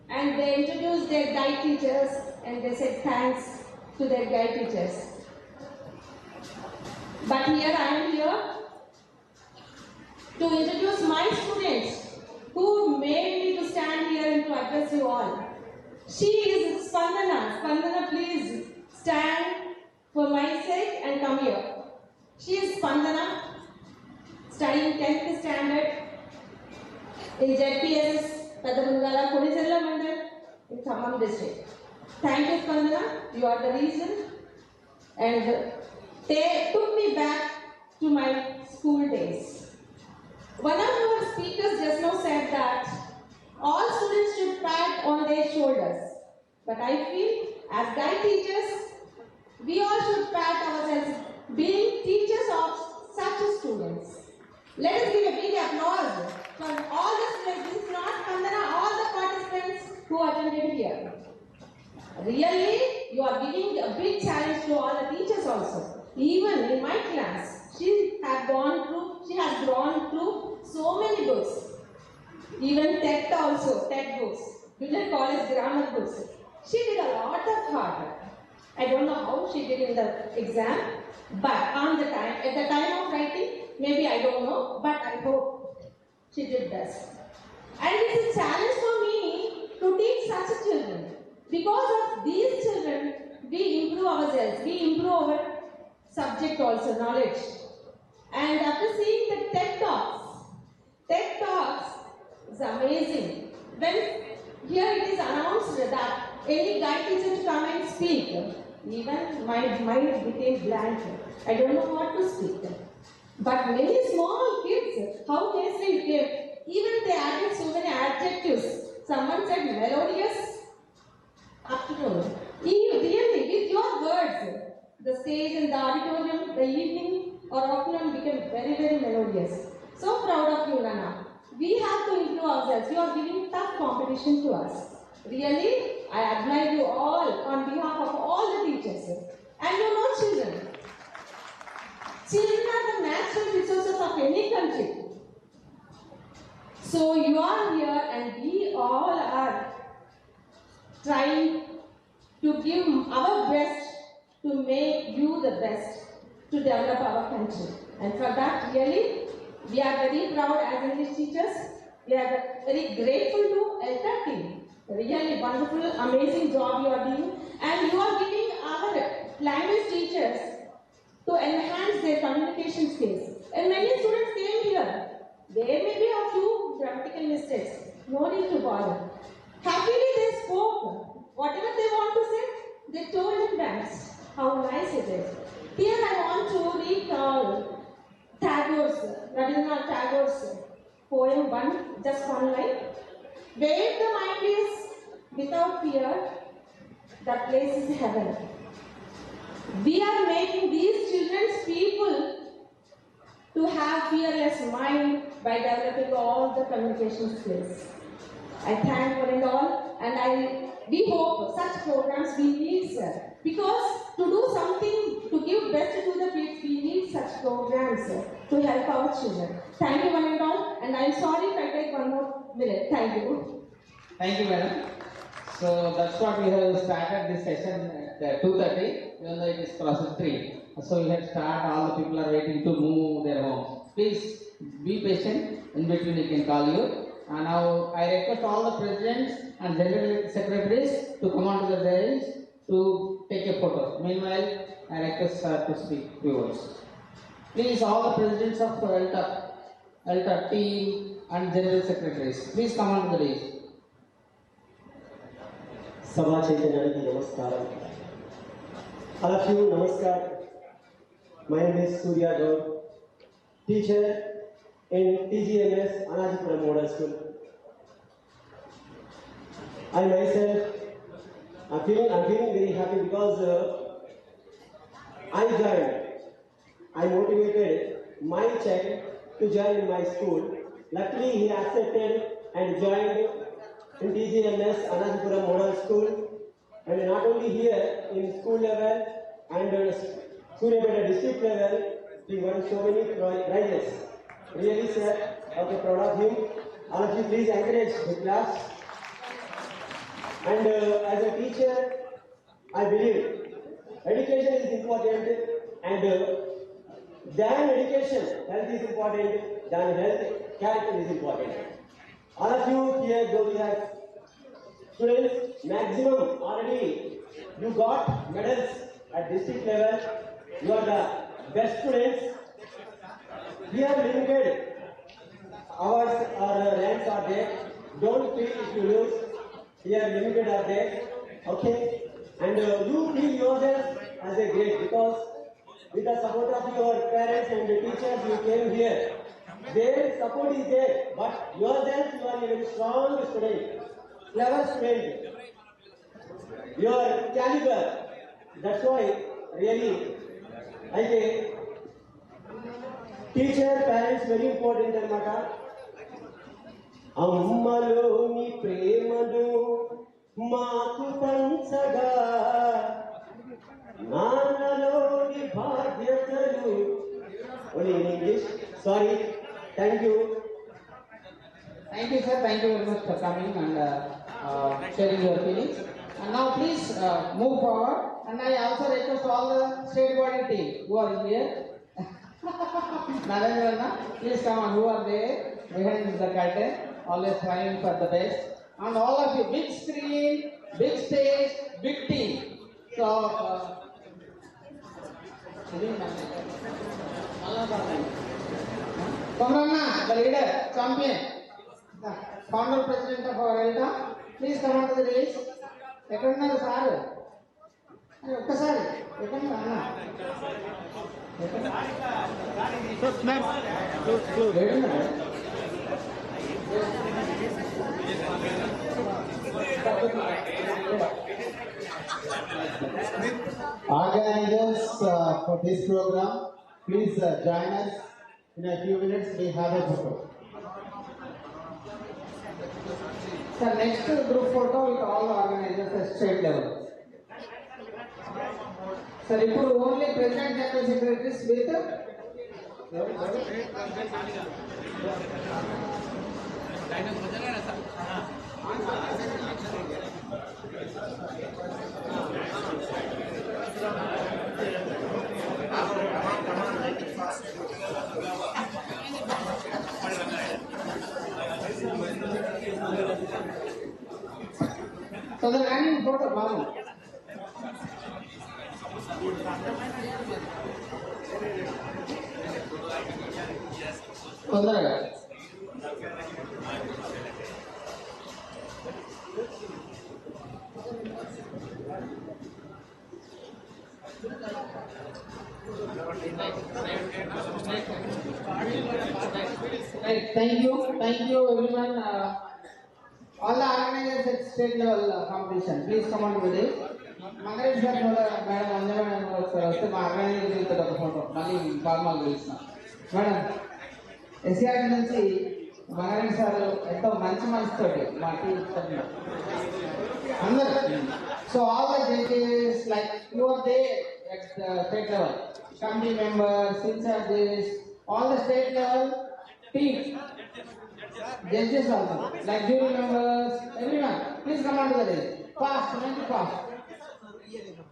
and they introduced their guide teachers, and they said thanks to their guide teachers. But here I am here to introduce my students who made me to stand here and to address you all. She is Spandana. Spandana, please stand for my sake and come here. She is Spandana, studying 10th standard in ZPS Padamangala Kodisella Mandal in Khammam district. Thank you, Spandana. You are the reason. And they took me back to my school days. One of our speakers just now said that all students should pat on their shoulders. But I feel as guide teachers, we all should pat ourselves being teachers of such students. Let us give a big applause for all the students. This is not Spandana, all the participants who attended here. Really, you are giving a big challenge to all the teachers also. Even in my class, she has gone through so many books. Even TED also, TED books, Junior College Grammar books. She did a lot of hard work. I don't know how she did in the exam, but at the time of writing, maybe I don't know, but I hope she did best. And it's a challenge for me to teach such children. Because of these children, we improve ourselves, we improve our subject also, knowledge. And after seeing the TED Talks is amazing. When here it is announced that any guide teacher to come and speak, even my mind became blank. I don't know what to speak. But many small kids, how nicely it came. Even they added so many adjectives. Someone said melodious afternoon. Really, with your words, the stage and the auditorium, the evening or afternoon became very, very melodious. So proud of you, Nana. We have to improve ourselves. You are giving tough competition to us. Really, I admire you all on behalf of all the teachers. And you know children. Children are the natural resources of any country. So you are here and we all are trying to give our best to make you the best to develop our country. And for that, really, we are very proud as English teachers. We are very grateful to ELTA team. Really wonderful, amazing job you are doing. And you are giving our language teachers to enhance their communication skills. And many students came here. There may be a few grammatical mistakes. No need to bother. Happily they spoke. Whatever they want to say, they told in dance. How nice it is. Here I want to recall Rabindranath Tagore's poem just one line. Where the mind is without fear, that place is heaven. We are making these children's people to have fearless mind by developing all the communication skills. I thank one and all, and we hope such programs we need, sir. Because to do something, to give best to the kids, we need such programs, sir, to help our children. Thank you one and all, and I'm sorry if I take one more minute. Thank you. Thank you, madam. So that's what we have started this session at 2:30, even though it is crossed 3. So we have started, all the people are waiting to move their homes. Please be patient, in between we can call you. And now I request all the presidents and general secretaries to come onto the dais to take a photo. Meanwhile, I request her to speak few words. Please, all the presidents of ELTA team and general secretaries, please come onto the dais. Sabha Chaitanyaniki Namaskaram. All of you, Namaskar. My name is Surya Gaur, teacher in TGMS Anajipuram Model School. I myself, I'm feeling very happy because I motivated my child to join in my school. Luckily, he accepted and joined in TGMS Anajipuram Model School, and not only here in school level and Suryapeta district level, he won so many prizes. Really, sir, I'm proud of him. All of you, please encourage the class. And as a teacher, I believe education is important, and than education, health is important, than health, character is important. All of you here, though we have students, maximum already you got medals at district level, you are the best students. We are limited, hours or ranks are there, don't feel if you lose, we are limited are there, okay? And you feel yourself as a great, because with the support of your parents and the teachers you came here. Their support is there, but yourself you are a very strong student, clever student. Your caliber, that's why really I say teacher, parents very important anamata. అమ్మలోని ప్రేమను మాకు పంచగా నాన్నలోని బాధ్యతలు. Only in English. Sorry. Thank you. Thank you, sir. Thank you very much for coming and sharing your feelings. And now please move forward. And I also request all the state body team who are here. Narendra, please come on. Who are there behind the curtain? Always trying for the best. And all of you, big screen, big stage, big team. So, Kamrana, the leader, champion, the founder president of our ELTA, please come on to the dais. Ekkanna sir? Okkasari. Ekkanna anna. Ma'am, close. Organizers for this program, please join us in a few minutes. We have a photo. Sir, next group photo with all organizers at state level. Sir, ఇప్పుడు only president general secretaries with so the running photo, Babu. తొందరగా Right, thank you everyone. All the organizers at state level competition, please come on with it. Mangaresh sir, madam, Anjana madam, వస్తే మా organiser వెళ్తాడు ఒక photo మళ్ళీ formal పిలుస్తున్నాం. Madam SR నుంచి Mangareddy sir ఎంతో మంచి మనసుతోటి మా టీం అందరు. So all the judges like you are there at the state level, committee members, incharges, all the state level team judges also, like jury members, everyone, please come on to the dais. Fast, make it fast.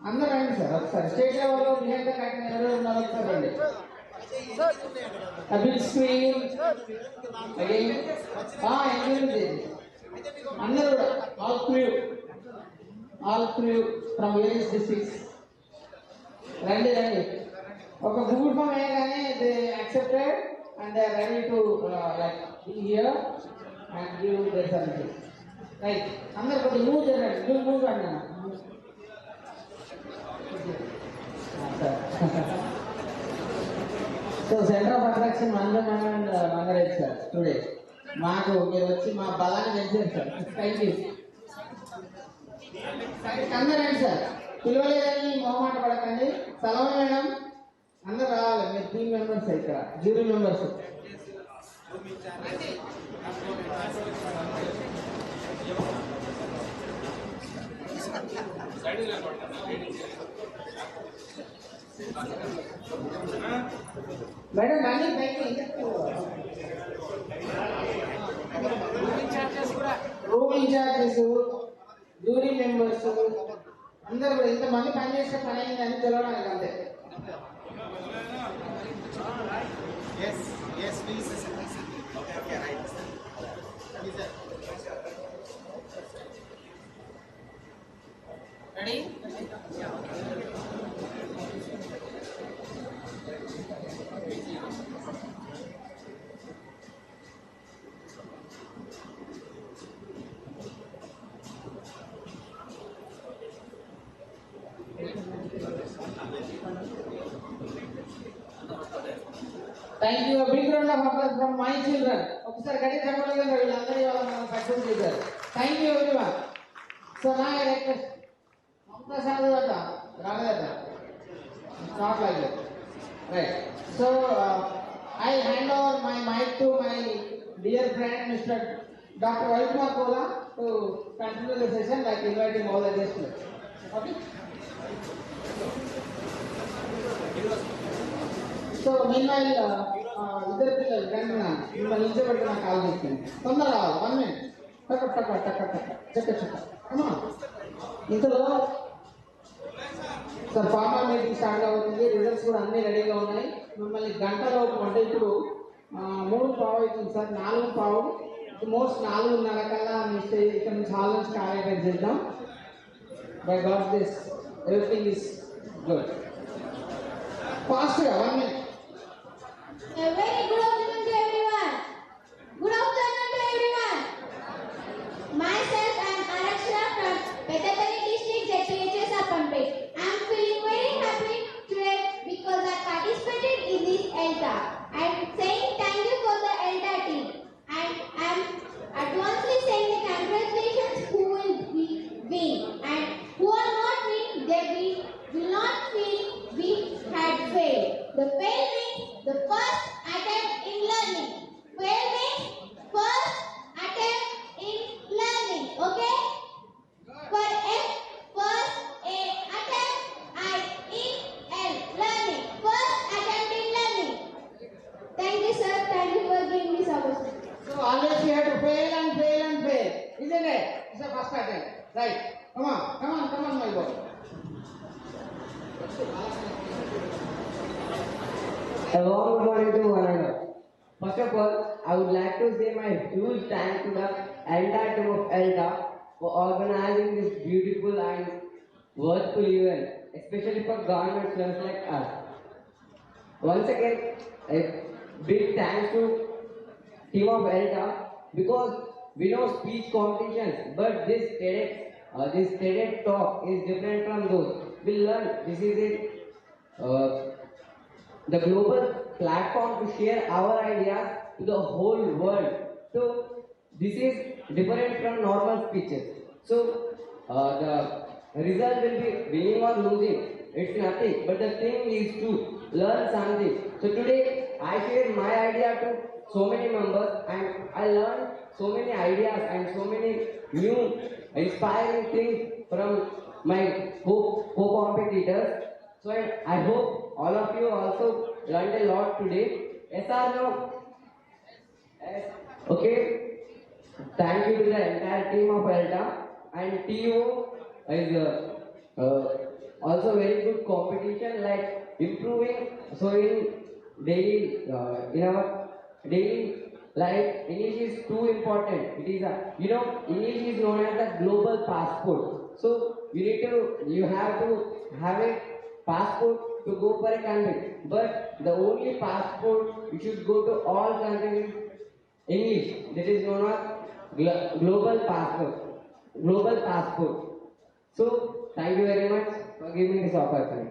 అందరూ రండి sir ఒకసారి. State లెవెల్లో behind the curtain ఎవరు ఉన్నారు ఒకసారి రండి. A big screen again. Engage అందరూ కూడా all crew from various districts రండి. ఒక గూగుల్ ఫామ్ వేయగానే they accepted and they are ready to like be here and give their services. Right, అందరూ కొద్దిగా మూవ్ చేయండి. మూవ్ అండి. So centre of attraction Manjan and Mangareddy sir today. మాకు మీరు వచ్చి మా బలాన్ని పెంచారు సార్. Thank you. అందరూ రండి సార్, పిలవలేదని మొహమాట పడకండి. సలమా మేడం అందరూ రావాలి. మీరు టీమ్ మెంబర్స్ ఇక్కడ, జ్యూరీ మెంబర్స్. మేడం రండి పైకి. రూమ్ ఇన్ఛార్జెస్, జ్యూరీ మెంబర్స్, అందరూ కూడా ఇంతమంది పని చేసే పని అయిందని తెలవడానికి అంతే. Yes, please. Okay, right. Ready? Thank you. A big round of applause from my children. ఒకసారి గట్టి చెప్పలేదు వీళ్ళందరూ ఇవాళ మనం సక్సెస్ చేశారు. Thank you everyone. So now I request Mamta Sadhuvata, Ragadata. It's not like that. Right. So I hand over my mic to my dear friend Mr. Dr. Vaitma Kola to continue the session like inviting all the guests. Okay. So meanwhile ఇద్దరు పిల్లలు రండి నా మిమ్మల్ని నిలిచబెట్టి నాకు call చేస్తాను. తొందరగా 1 minute. చెక్క అమ్మా ఇంతలో సార్ ఫార్మల్ మీటింగ్ స్టార్ట్ అవుతుంది. రిజల్ట్స్ కూడా అన్నీ రెడీగా ఉన్నాయి. మిమ్మల్ని గంటలోపు అంటే ఇప్పుడు 3:15 అవుతుంది సార్, 4:15 మోస్ట్ 4:30 కల్లా మీ స్టేజ్ ఇక్కడ నుంచి హాల్ నుంచి కార్యక్రమం చేద్దాం. By God this everything is good. ఫాస్ట్గా 1 minute. A very good afternoon to everyone. Good afternoon to everyone. Myself, I am Araksha from Pettapalli district, ZPHS Appanpet. I am feeling very happy today because I participated in this ELTA. I am saying thank you for the ELTA team. And I am advancedly saying the congratulations who will win. And who are not win, they will not feel we had failed. The fail means the first attempt in learning. Fail means first attempt in learning. Okay? For F, first A attempt, I E L learning. First attempt in learning. Thank you, sir. Thank you for giving this opportunity. So always you have to fail and fail and fail, isn't it? It's the first attempt, right? Come on, my boy. A warm good morning to one and all. First of all, I would like to say my huge thanks to the entire team of ELTA for organizing this beautiful and worthwhile event, especially for government students like us. Once again, a big thanks to team of ELTA because we know speech competitions, but this TEDed talk is different from those. We learn this is the global platform to share our ideas to the whole world. So this is different from normal speeches. So the result will be winning or losing. It's nothing. But the thing is to learn something. So today I share my idea to so many members and I learned so many ideas and so many new inspiring things from my co-competitors. So I hope all of you also learned a lot today. Yes or no? Yes. Okay. Thank you to the entire team of ELTA and TO is also very good competition like improving. So in our daily life, English is too important. It is English is known as the global passport. So you have to have a passport to go for a country, but the only passport you should go to all countries is English. That is known as global passport. So thank you very much for giving me this opportunity.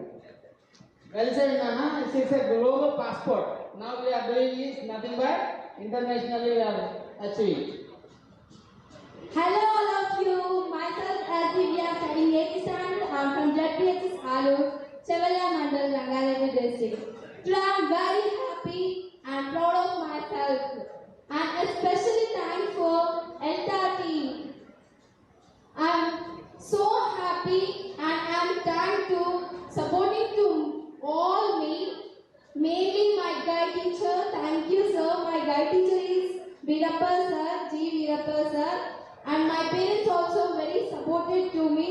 Well said, Nana. It's a global passport. Now we are doing is nothing but internationally we are achieving. Hello all of you. Myself as Divya studying 8th standard. I am from ZPHS Alur, Chevalya Mandal, Rangareddy district. Today I am very happy and proud of myself. And especially thanks for ELTA team. I am so happy and I am thankful to supporting to all me. Mainly my guide teacher. Thank you sir. My guide teacher is Veerappa sir, G. Veerappa sir. And my parents also very supported to me.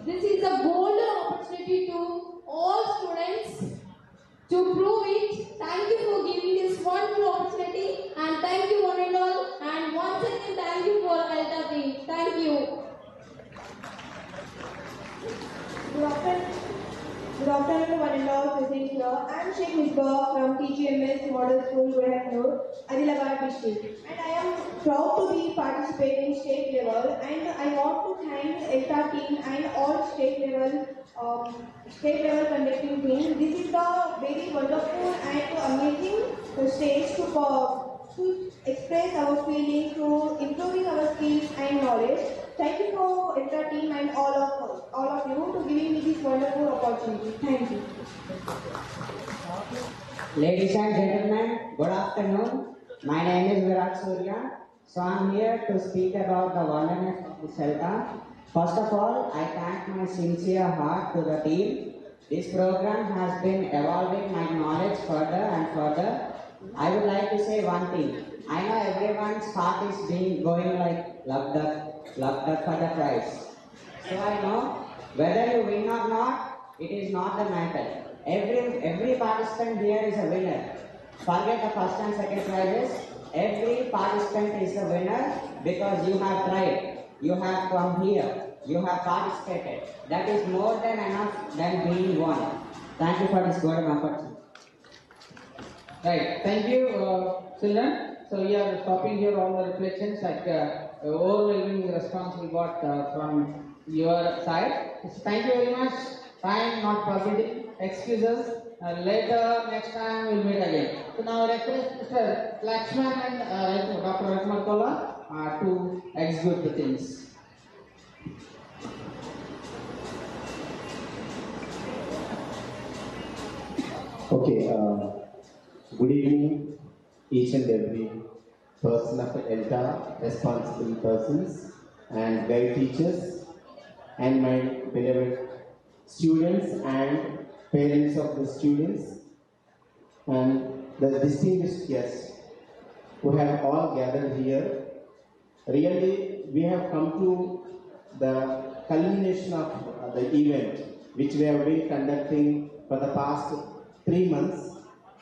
This is a golden opportunity to all students to prove it. Thank you for giving this wonderful opportunity, and thank you one and all. And once again, thank you for ELTA team. Thank you. Good afternoon, one and all present here. I am Sheikh Misbah from TGMS Model School, Gorakhpur, Adilabad district. And I am proud to be participating state level. And I want to thank ELTA team and all state level conducting team. This is the very wonderful and amazing stage to express our feelings, to improving our skills and knowledge. Thank you for ELTA team and all of you to giving me this wonderful opportunity. Thank you. Ladies and gentlemen, good afternoon. My name is Virat Surya. So I am here to speak about the wonderness of this ELTA. First of all, I thank my sincere heart to the team. This program has been evolving my knowledge further and further. I would like to say one thing. I know everyone's heart is going like luck duck for the prize. So I know whether you win or not, it is not the matter. Every participant here is a winner. Forget the first and second prizes. Every participant is a winner because you have tried. You have come here. You have participated. That is more than enough than being won. Thank you for this golden opportunity. Right. Thank you, children. So we are stopping here all the reflections, like overwhelming response we got from your side. So thank you very much. Time not permitting. Excuses. Later, next time we'll meet again. So now request Mr. Lakshman and Dr. Ratmarkola to execute the things. Okay, good evening, each and every person of the ELTA, responsible persons and guide teachers, and my beloved students and parents of the students, and the distinguished guests who have all gathered here. Really, we have come to the culmination of the event which we have been conducting for the past 3 months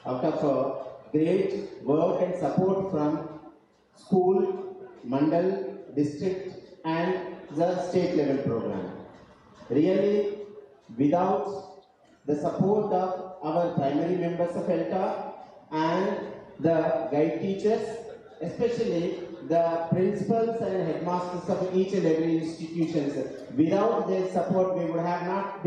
out of great work and support from school, mandal, district and the state level program. Really, without the support of our primary members of ELTA and the guide teachers, especially the principals and headmasters of each and every institutions, without their support we would have not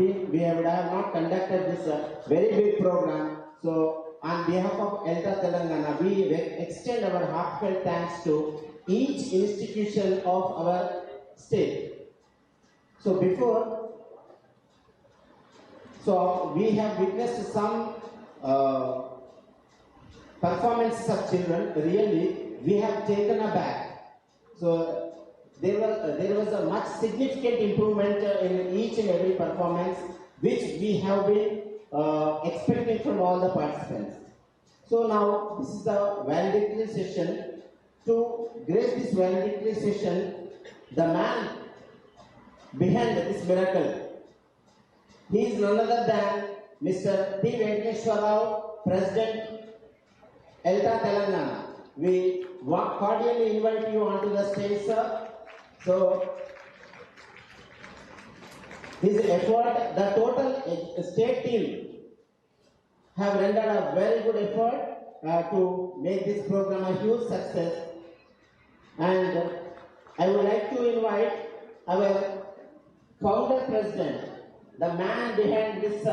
conducted this very big program. So on behalf of ELTA Telangana, we extend our heartfelt thanks to each institution of our state. So we have witnessed some performances of children. Really, we have taken aback. So there was a much significant improvement in each and every performance, which we have been expecting from all the participants. So now this is the valedictory session. To grace this valedictory session, the man behind this miracle, he is none other than Mr. T. Venkateswara Rao, President, ELTA Telangana. We cordially invite you onto the stage, sir. So, his effort, the total state team have rendered a very good effort to make this program a huge success. And I would like to invite our founder president, the man behind this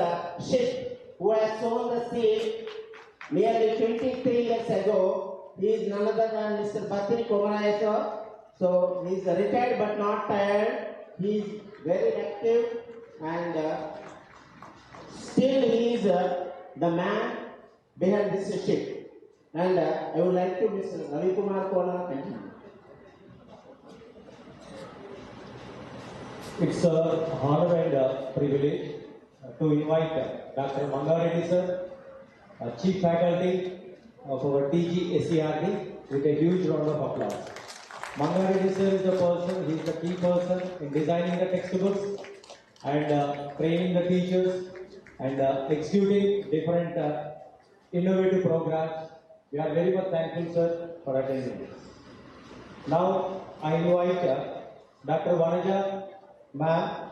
ship, who has sown the seed nearly 23 years ago. He is none other than Mr. Bhattini Komaraya, sir. So he is retired but not tired. He is very active and still he is the man behind this ship. And I would like to Mr. Ravi Kumar Kola continue. It's an honor and privilege to invite Dr. Mangareddy sir, Chief Faculty of our TG SERD, with a huge round of applause. Mangareddy sir is the person, he is the key person in designing the textbooks and training the teachers and executing different innovative programs. We are very much thankful, sir, for attending. Now I invite Dr. Vanaja ma'am,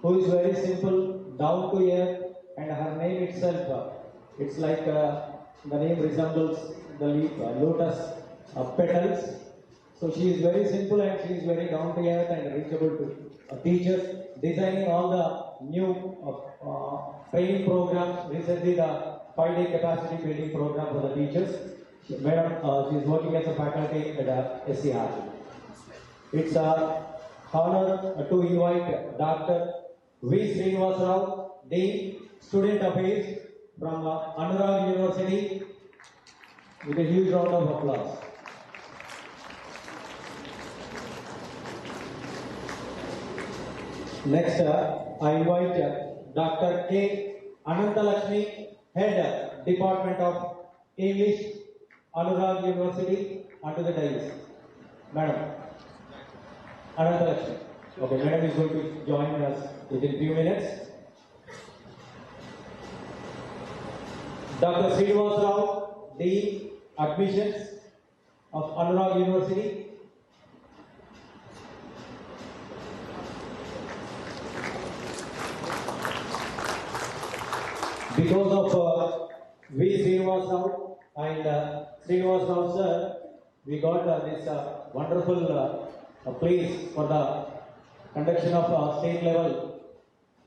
who is very simple, down to earth, and her name itself, it's like the name resembles the leaf, lotus petals. So she is very simple and she is very down to earth and reachable to teachers, designing all the new training programs. Recently, the 5-day capacity building program for the teachers. Madam, she is working as a faculty at SCR. It's an honor to invite Dr. V. Srinivas Rao, Dean, Student Affairs from Anurag University, with a huge round of applause. Next, I invite Dr. K. Anantalakshmi, Head Department of English, Anurag University, onto the dais. Madam, Anantalakshmi. Okay, Madam is going to join us within few minutes. Dr. Srinivas Rao, Dean, Admissions of Anurag University. Because of V. Srinivas Rao and Srinivas Rao sir, we got this wonderful place for the conduction of state level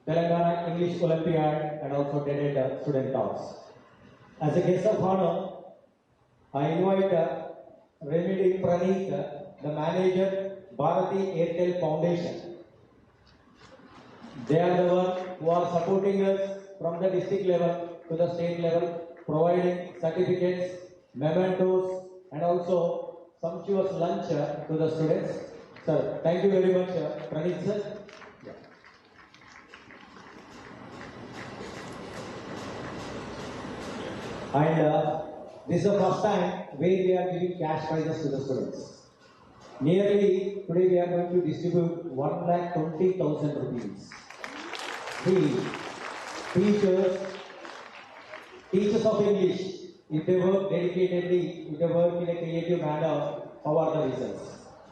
Telangana English Olympiad and also TEDEd Student Talks. As a guest of honor, I invite Remedy Praneeth, the manager, Bharati Airtel Foundation. They are the ones who are supporting us from the district level to the state level, providing certificates, mementos, and also sumptuous lunch to the students. Sir, thank you very much, Praneeth sir. And this is the first time where we are giving cash prizes to the students. Nearly today we are going to distribute 1,20,000 rupees. The teachers of English, if they work dedicatedly, if they work in a creative manner, how are the results?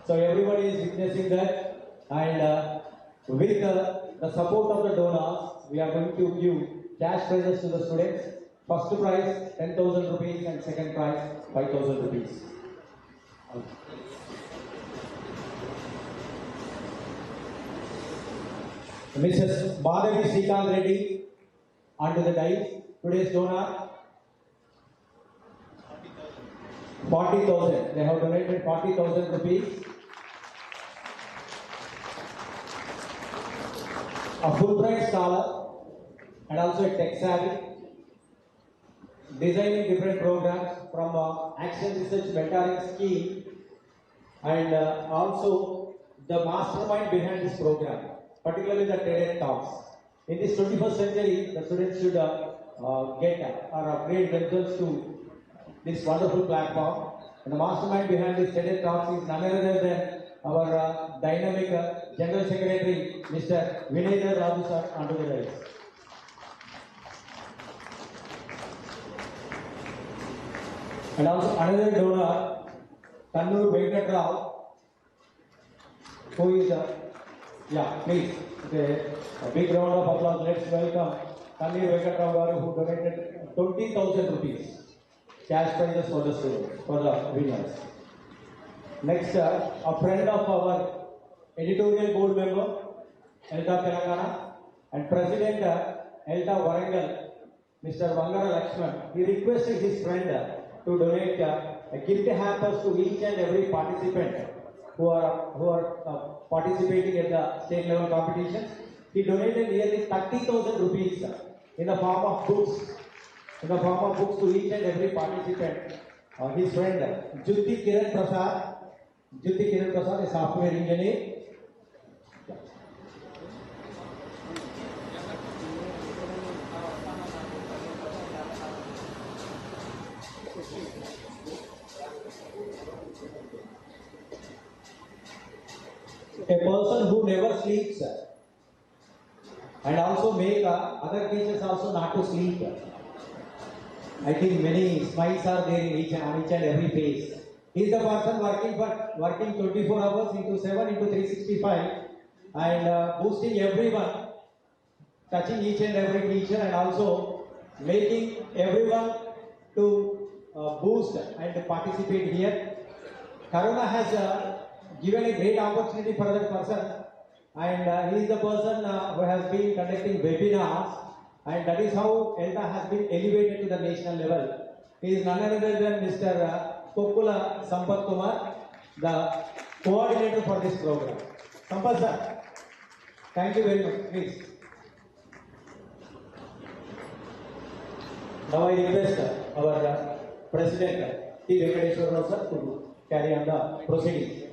So everybody is witnessing that, and with the support of the donors, we are going to give cash prizes to the students. First prize 10,000 rupees and second prize 5,000 rupees. Mrs. Madhavi Srikant Reddy onto the dais. Today's donor 40,000. They have donated 40,000 rupees. A Fulbright scholar and also a tech savvy, designing different programs from Action Research Mentoring Scheme, and also the mastermind behind this program, particularly the TEDEd Talks. In this 21st century, the students should get or upgrade themselves to this wonderful platform. And the mastermind behind this TEDEd Talks is none other than our dynamic General Secretary, Mr. Vinay Raju sir, onto the dais. And also another donor, Kannur Venkat Rao, who is, please, a big round of applause. Let's welcome Kannur Venkat Rao, who donated 20,000 rupees cash prizes for the students, for the winners. Next, a friend of our editorial board member, ELTA Telangana, and President ELTA Warangal, Mr. Vangara Lakshman, he requested his friend to donate a gift hampers to each and every participant who are participating in the state level competitions. He donated nearly 30,000 rupees in the form of books, to each and every participant. His friend Jyoti Kiran Prasad, a software engineer. A person who never sleeps, and also make other teachers also not to sleep. I think many smiles are there in on each and every face. He is the person working 24 hours into 7 into 365 and boosting everyone, touching each and every teacher, and also making everyone to boost and participate here. Corona has given a great opportunity for that person, and he is the person who has been conducting webinars, and that is how ELTA has been elevated to the national level. He is none other than Mr. Kokula Sampath Kumar, the coordinator for this program. Sampath sir, thank you very much. Please. Now I request our President T. Venkateswara sir to carry on the proceedings.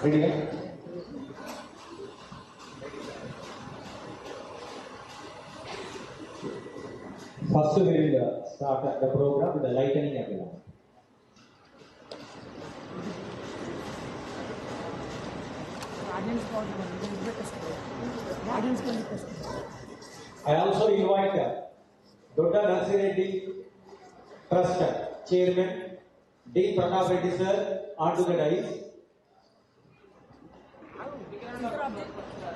Ready? First we will start the program with the lightning everyone. I also invite Dodda Narsireddy Trust Chairman D. Pratap Reddy sir onto the dais.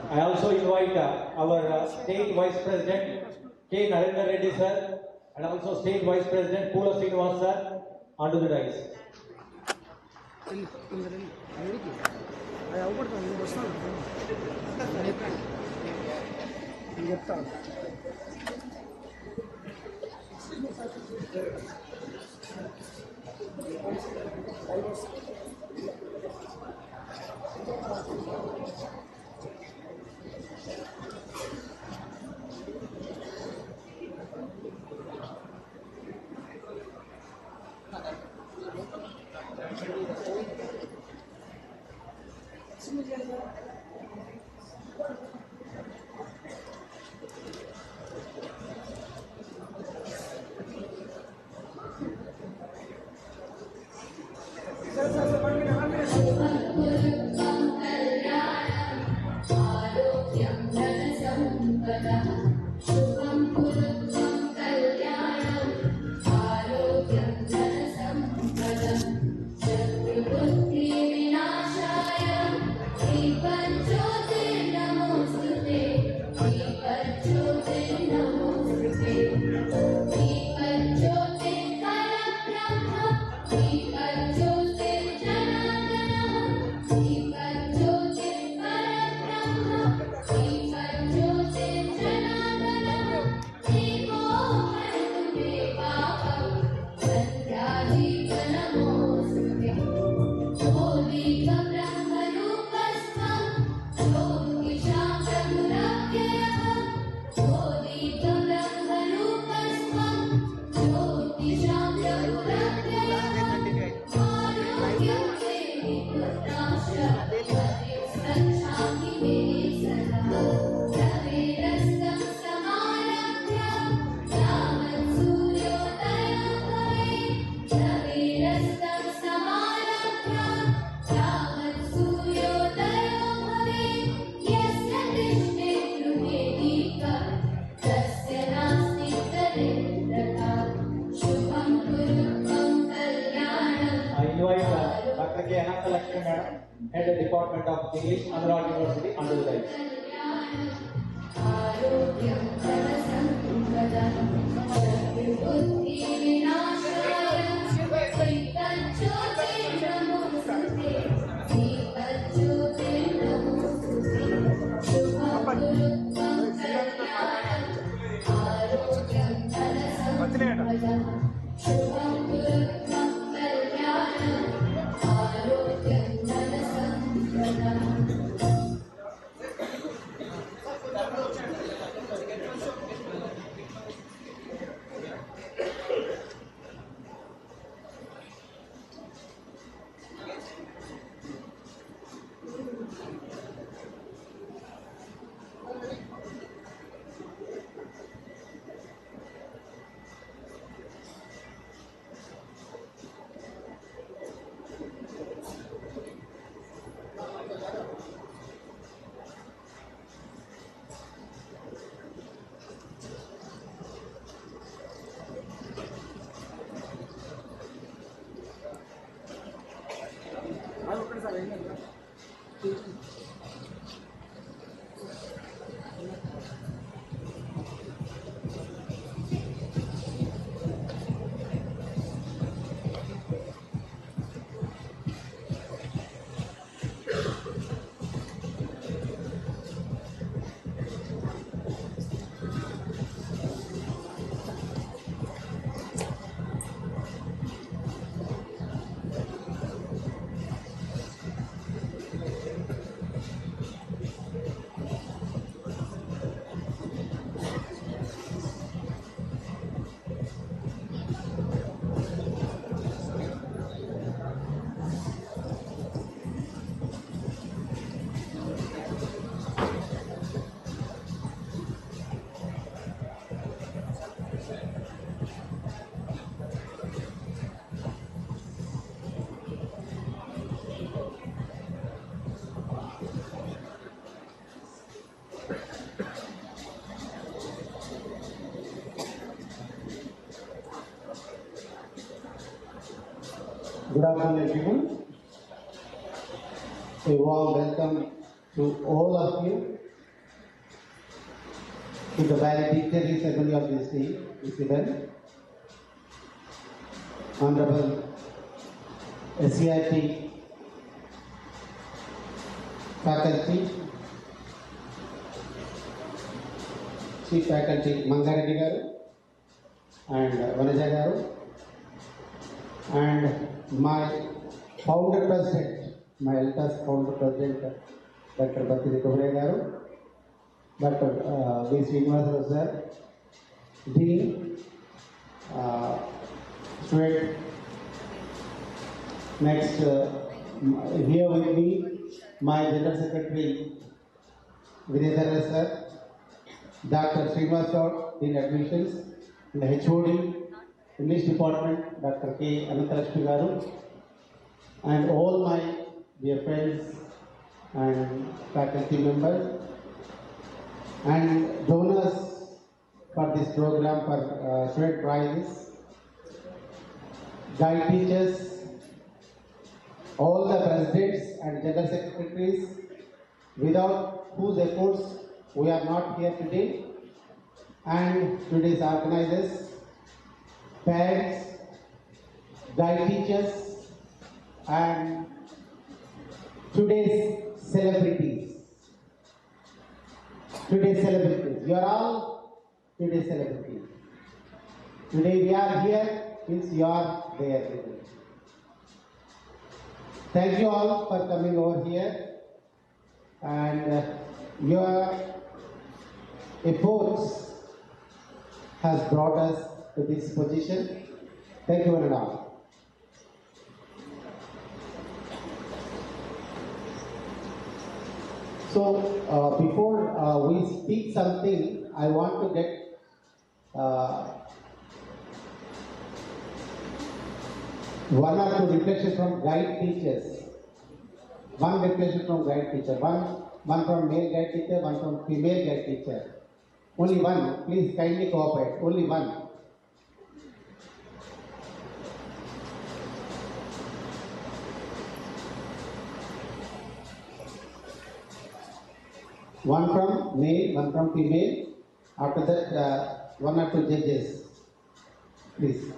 I also invite our State Vice President K. Narendra Reddy sir and also State Vice President Pula Srinivas sir onto the dais. Head of Department of English, Andhra University, under the dais. Good afternoon, everyone. A warm welcome to all of you to the valedictory ceremony of this event. Honorable SCIT faculty, Chief Faculty Mangareddy garu and Vanaja garu, and my founder president, my ELTA's founder president, Dr. Bhattiri Kovre garu, Dr. V. Srinivasarao sir, Dean, student. Next, here with me, my General Secretary, Vinedara sir, Dr. Srinivasarao, Dean Admissions, and the HOD, English Department, Dr. K. Anantalakshmi garu, and all my dear friends and faculty members and donors for this program for student prizes, guide teachers, all the presidents and general secretaries, without whose efforts we are not here today, and today's organizers, parents, guide teachers, and today's celebrities. You are all today's celebrities. Today we are here, means you are there today. Thank you all for coming over here, and your efforts has brought us to this position. Thank you one and all. So before we speak something, I want to get one or two reflections from guide teachers. One reflection from guide teacher, one from male guide teacher, one from female guide teacher. Only one, please kindly cooperate, only one. One from male, one from female. After that, one or two judges, please.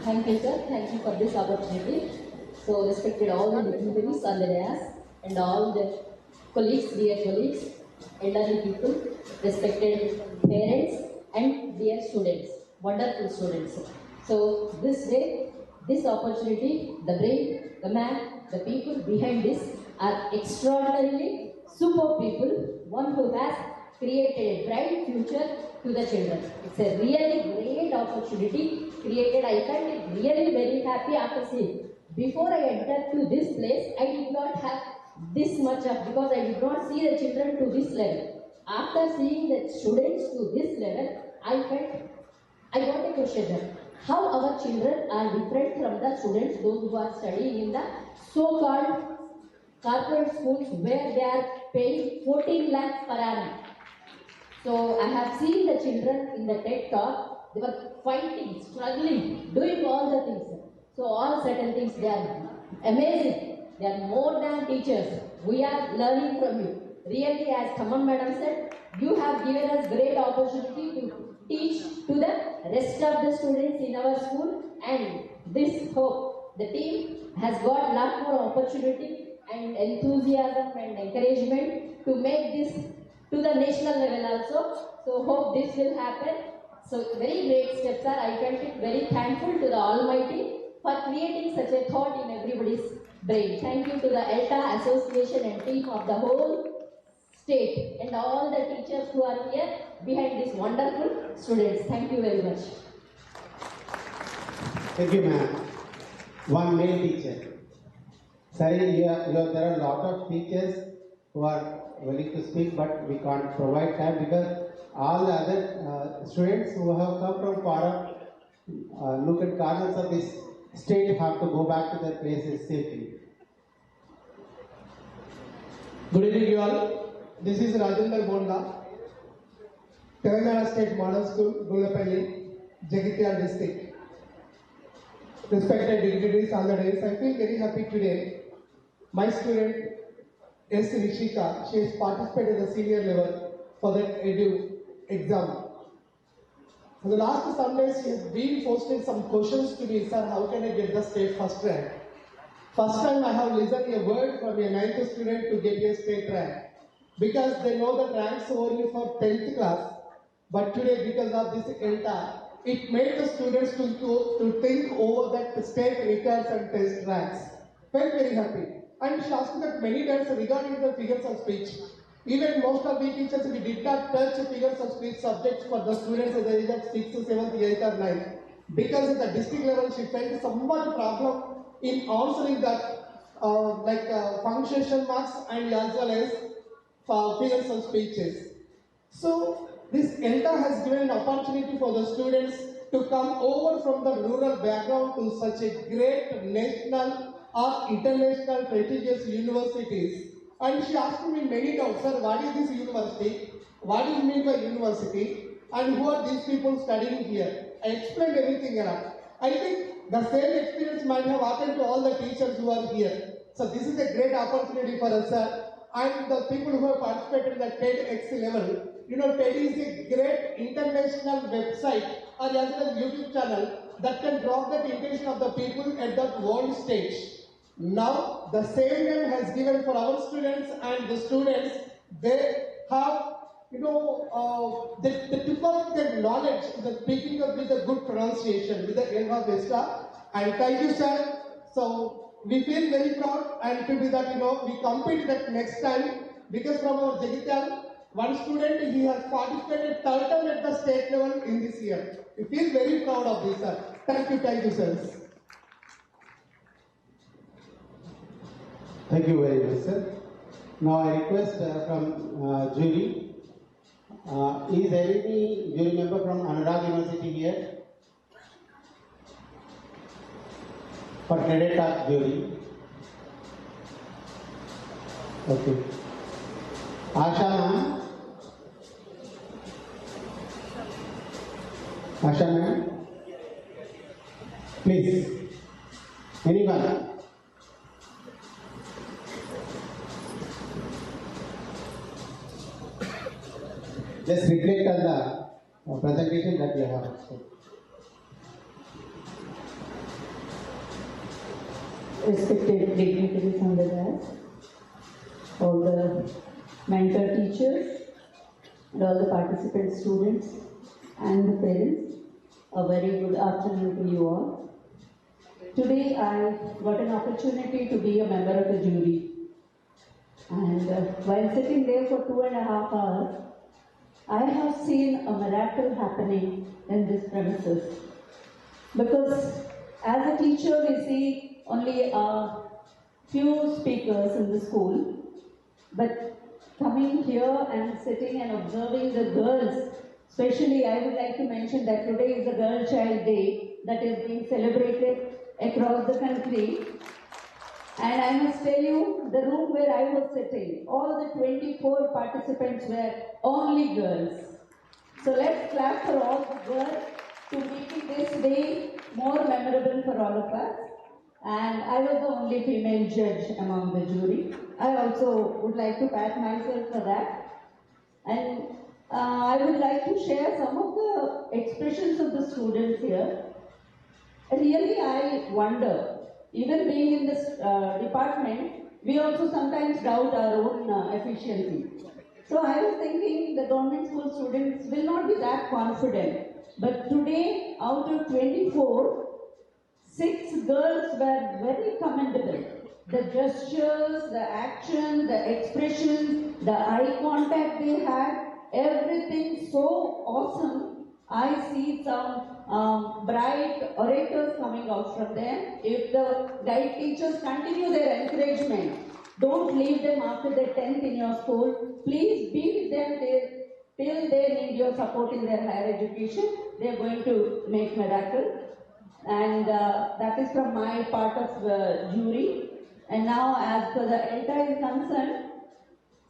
Thank you, sir. Thank you for this opportunity. So, respected all the dignitaries on the dais and all the colleagues, dear colleagues, elderly people, respected parents and dear students, wonderful students. So, this day, this opportunity, the brain, the man, the people behind this are extraordinarily super people, one who has created a bright future to the children. It's a really great opportunity created. I felt really very happy after seeing. Before I entered to this place, I did not have this much of, because I did not see the children to this level. After seeing the students to this level, I felt, I want a question. How our children are different from the students, those who are studying in the so-called corporate schools where they are paying 14 lakhs per annum. So I have seen the children in the TED Talk, they were fighting, struggling, doing all the things. So all certain things, they are amazing. They are more than teachers. We are learning from you. Really, as Kaman Madam said, you have given us great opportunity to teach to the rest of the students in our school, and this hope, the team has got lot more opportunity and enthusiasm and encouragement to make this to the national level also. So hope this will happen. So very great steps are, I felt it very thankful to the Almighty for creating such a thought in everybody's brain. Thank you to the ELTA Association and team of the whole state and all the teachers who are here behind these wonderful students. Thank you very much. Thank you, ma'am. One male teacher. Sorry, there are a lot of teachers who are willing to speak, but we can't provide time because all the other students who have come from far nook and corners of this state have to go back to their places safely. Good evening, you all. This is Rajendra Bonda, Telangana State Model School, Gulapalli, Jagitial District. Respected dignitaries, all the days, I feel very happy today. My student S. Rishika, she has participated at the senior level for that edu exam. For the last some days, she has been posting some questions to me, sir, how can I get the state first rank? First time I have listened a word from a 9th student to get a state rank. Because they know the ranks only for 10th class. But today, because of this ELTA, it made the students to think over that the state records and test ranks. Felt very happy. And she asked that many times regarding the figures of speech. Even most of the teachers, we did not touch figures of speech subjects for the students at the age of 6th, 7th, 8th or 9th. Because at the district level, she felt somewhat problem in answering that punctuation marks and as well as figures of speeches. So this ELTA has given an opportunity for the students to come over from the rural background to such a great national or international prestigious universities. And she asked me many times, sir, what is this university? What do you mean by university? And who are these people studying here? I explained everything around. I think the same experience might have happened to all the teachers who are here. So this is a great opportunity for us, sir. And the people who have participated in the TEDx level, you know, TED is a great international website or as well as YouTube channel that can draw the attention of the people at that world stage. Now, the same name has given for our students and the students, they have, you know, they took up their knowledge, the speaking up with a good pronunciation, with the Elva Vesta. And thank you, sir. So, we feel very proud and to be that, you know, we compete that next time because from our Jagital, one student, he has participated third time at the state level in this year. We feel very proud of this, sir. Thank you, sir. Thank you very much, sir. Now I request from jury. Is any jury member from Anurag University here? For TEDed Talks jury. Okay. Asha ma'am. Asha ma'am. Please. Anyone? Just reflect on the presentation that you have. Respected dignitaries on the dais, all the mentor teachers, and all the participant students and the parents, a very good afternoon to you all. Today I got an opportunity to be a member of the jury. And while sitting there for 2.5 hours, I have seen a miracle happening in this premises. Because as a teacher, we see only a few speakers in the school, but coming here and sitting and observing the girls, especially I would like to mention that today is the Girl Child Day that is being celebrated across the country. And I must tell you, the room where I was sitting, all the 24 participants were only girls. So let's clap for all the girls to making this day more memorable for all of us. And I was the only female judge among the jury. I also would like to pat myself for that. And I would like to share some of the expressions of the students here. Really, I wonder, even being in this department, we also sometimes doubt our own efficiency. So I was thinking the government school students will not be that confident. But today, out of 24, 6 girls were very commendable. The gestures, the actions, the expressions, the eye contact they had, everything so awesome. I see some bright orators coming out from them. If the guide teachers continue their encouragement, don't leave them after their 10th in your school. Please be with them till they need your support in their higher education. They are going to make miracles. And that is from my part of the jury. And now, as per the ELTA is concerned,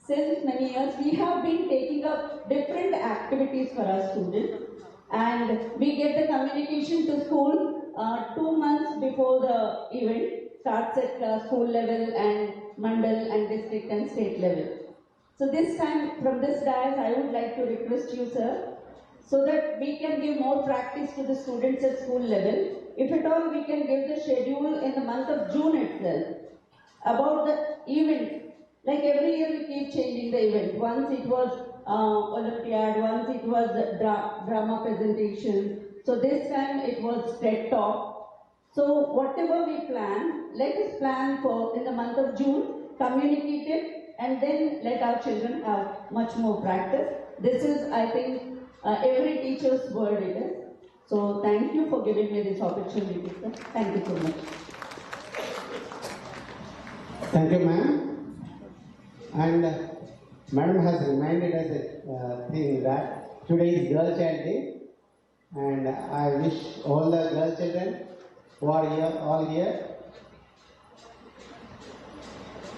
since many years we have been taking up different activities for our students, and we get the communication to school 2 months before the event starts at school level and mandal and district and state level. So this time, from this dais, I would like to request you, sir, so that we can give more practice to the students at school level. If at all, we can give the schedule in the month of June itself about the event. Like every year, we keep changing the event. Once it was Olympiad, once it was drama presentation. So this time it was TED Talk. So whatever we plan, let us plan for in the month of June, communicate it, and then let our children have much more practice. This is, I think, every teacher's word it is. So thank you for giving me this opportunity, sir. Thank you so much. Thank you, ma'am. And madam has reminded us that today is Girl Child Day, and I wish all the girl children who are here, all here,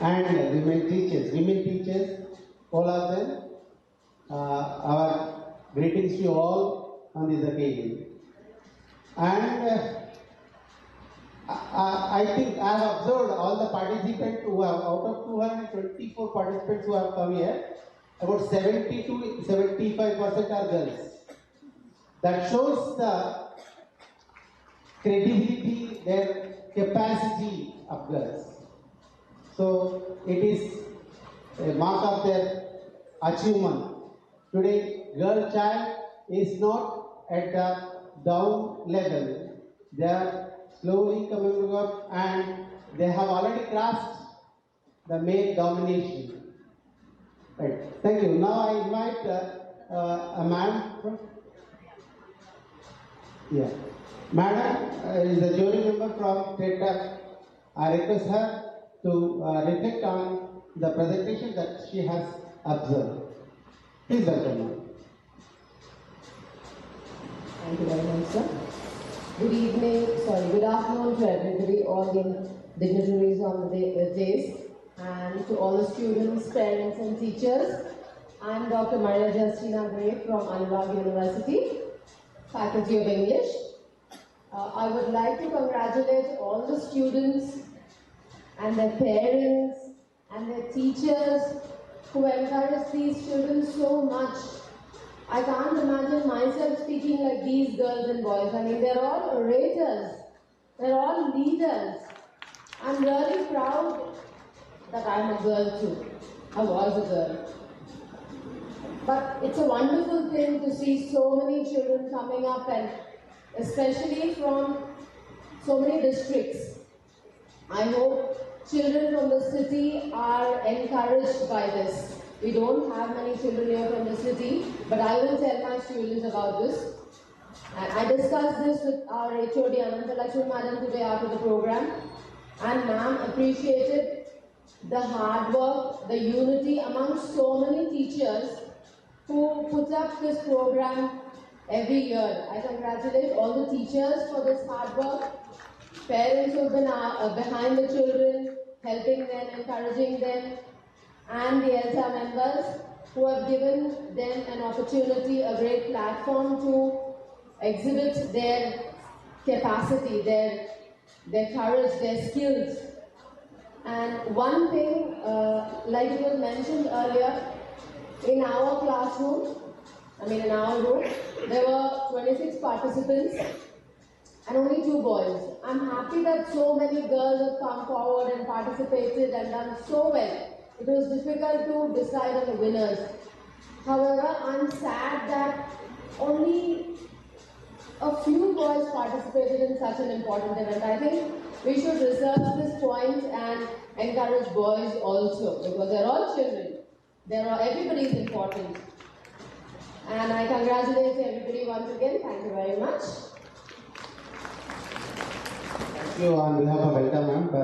and women teachers, all of them, our greetings to you all on this occasion. And I think I have observed all the participants who have, out of 224 participants who have come here, about 70 to 75% are girls. That shows the credibility, their capacity of girls. So it is a mark of their achievement. Today, girl child is not at the down level. They are slowly coming up, and they have already grasped the male domination. Right. Thank you. Now I invite a man. Yeah. Madam is a jury member from TED. I request her to reflect on the presentation that she has observed. Please welcome her. Thank you very much, sir. Good afternoon to everybody, all the dignitaries on the days, and to all the students, parents and teachers. I am Dr. Maria Justina Gray from Anurag University, Faculty of English. I would like to congratulate all the students and their parents and their teachers who encourage these children so much. I can't imagine myself speaking like these girls and boys. I mean, they're all orators. They're all leaders. I'm really proud that I'm a girl too. I was a girl. But it's a wonderful thing to see so many children coming up, and especially from so many districts. I hope children from the city are encouraged by this. We don't have many children here from the city, but I will tell my students about this. And I discussed this with our HOD Anantalakshmi Madam today after the program, and ma'am appreciated the hard work, the unity among so many teachers who put up this program every year. I congratulate all the teachers for this hard work, parents who have been behind the children, helping them, encouraging them, and the ELTA members who have given them an opportunity, a great platform to exhibit their capacity, their courage, their skills. And one thing, like it was mentioned earlier, in our classroom, in our room, there were 26 participants and only 2 boys. I'm happy that so many girls have come forward and participated and done so well. It was difficult to decide on the winners. However, I'm sad that only a few boys participated in such an important event. I think we should research this point and encourage boys also, because they're all children. Everybody is important. And I congratulate everybody once again. Thank you very much. Thank you on behalf of ELTA ma'am for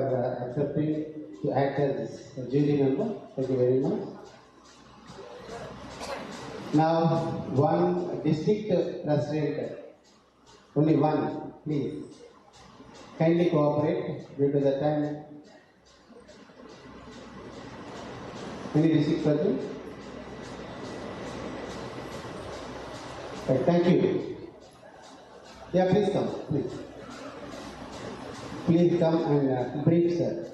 accepting to act as a jury member. Thank you very much. Now, one district president, only one, please. Kindly cooperate due to the time. Any district president? Right, thank you. Yeah, please come, please. Please come and brief, sir.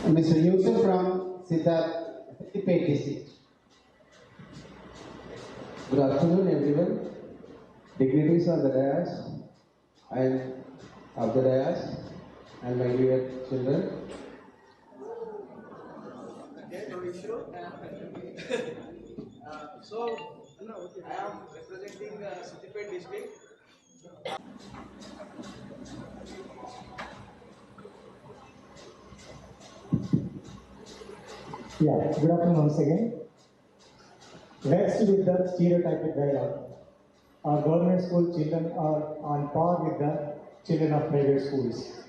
Mr. Yusuf from Rethinking district. Good afternoon, everyone. Dignitaries on the dais and of the dais and my dear children. So, I am representing Rethinking district. Yeah, good afternoon once again. Vexed with the stereotypic dialogue, our government school children are on par with the children of private schools.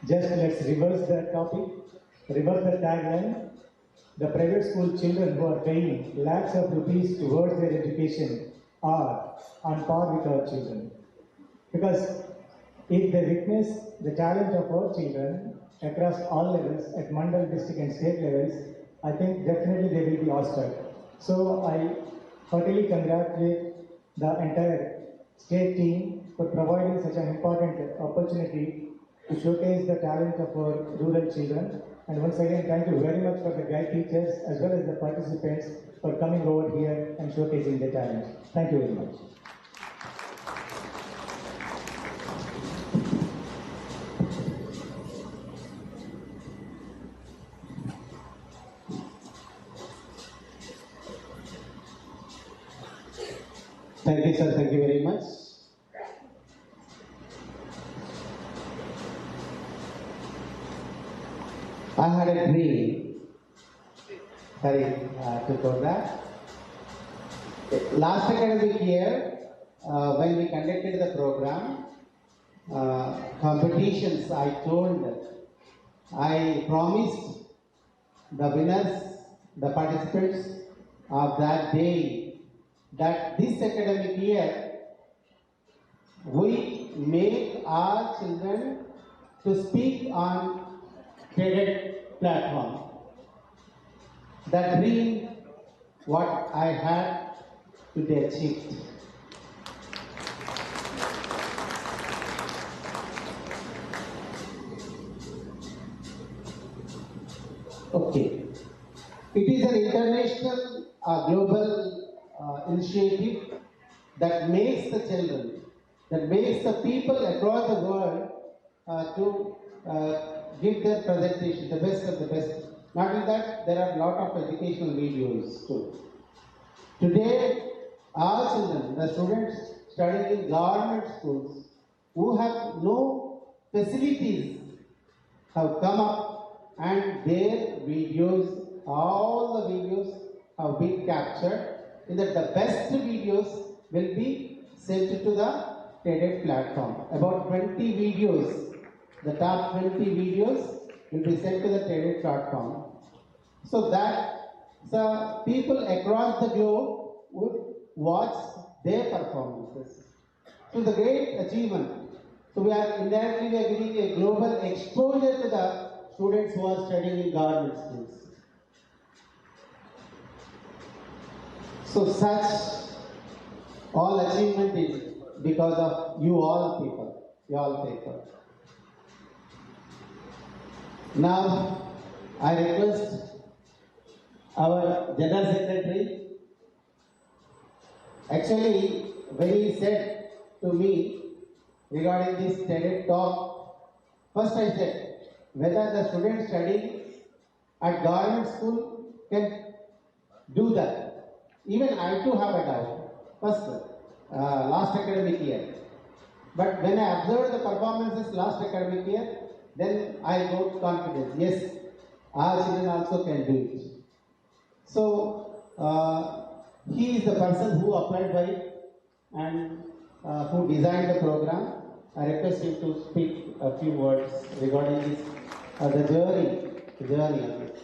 Just let's reverse the topic, reverse the tagline. The private school children who are paying lakhs of rupees towards their education are on par with our children. Because if they witness the talent of our children across all levels, at mandal, district and state levels, I think definitely they will be awestruck. So I heartily congratulate the entire state team for providing such an important opportunity to showcase the talent of our rural children. And once again, thank you very much for the guide teachers as well as the participants for coming over here and showcasing their talent. Thank you very much. Thank you, sir. Thank you very much. I had a dream. Sorry to go that. Last academic year, when we conducted the program, competitions, I promised the winners, the participants of that day, that this academic year we make our children to speak on TEDEd platform. That dream, what I had today achieved. Okay. It is an international, global initiative that makes the children, that makes the people across the world to give their presentation, the best of the best. Not only that, there are a lot of educational videos too. Today, our children, the students studying in government schools, who have no facilities, have come up and their videos, all the videos have been captured. In that the best videos will be sent to the TEDEd platform. About 20 videos, the top 20 videos will be sent to the TEDEd platform. So that the people across the globe would watch their performances. So the great achievement. So we are giving a global exposure to the students who are studying in government schools. So such all achievement is because of you all people, Now, I request our General Secretary. Actually, when he said to me regarding this TEDed talk, first I said whether the student studying at government school can do that. Even I too have a doubt. First, last academic year. But when I observed the performances last academic year, then I got confidence. Yes, our children also can do it. So, he is the person who applied for it and who designed the program. I request him to speak a few words regarding this, the journey of it.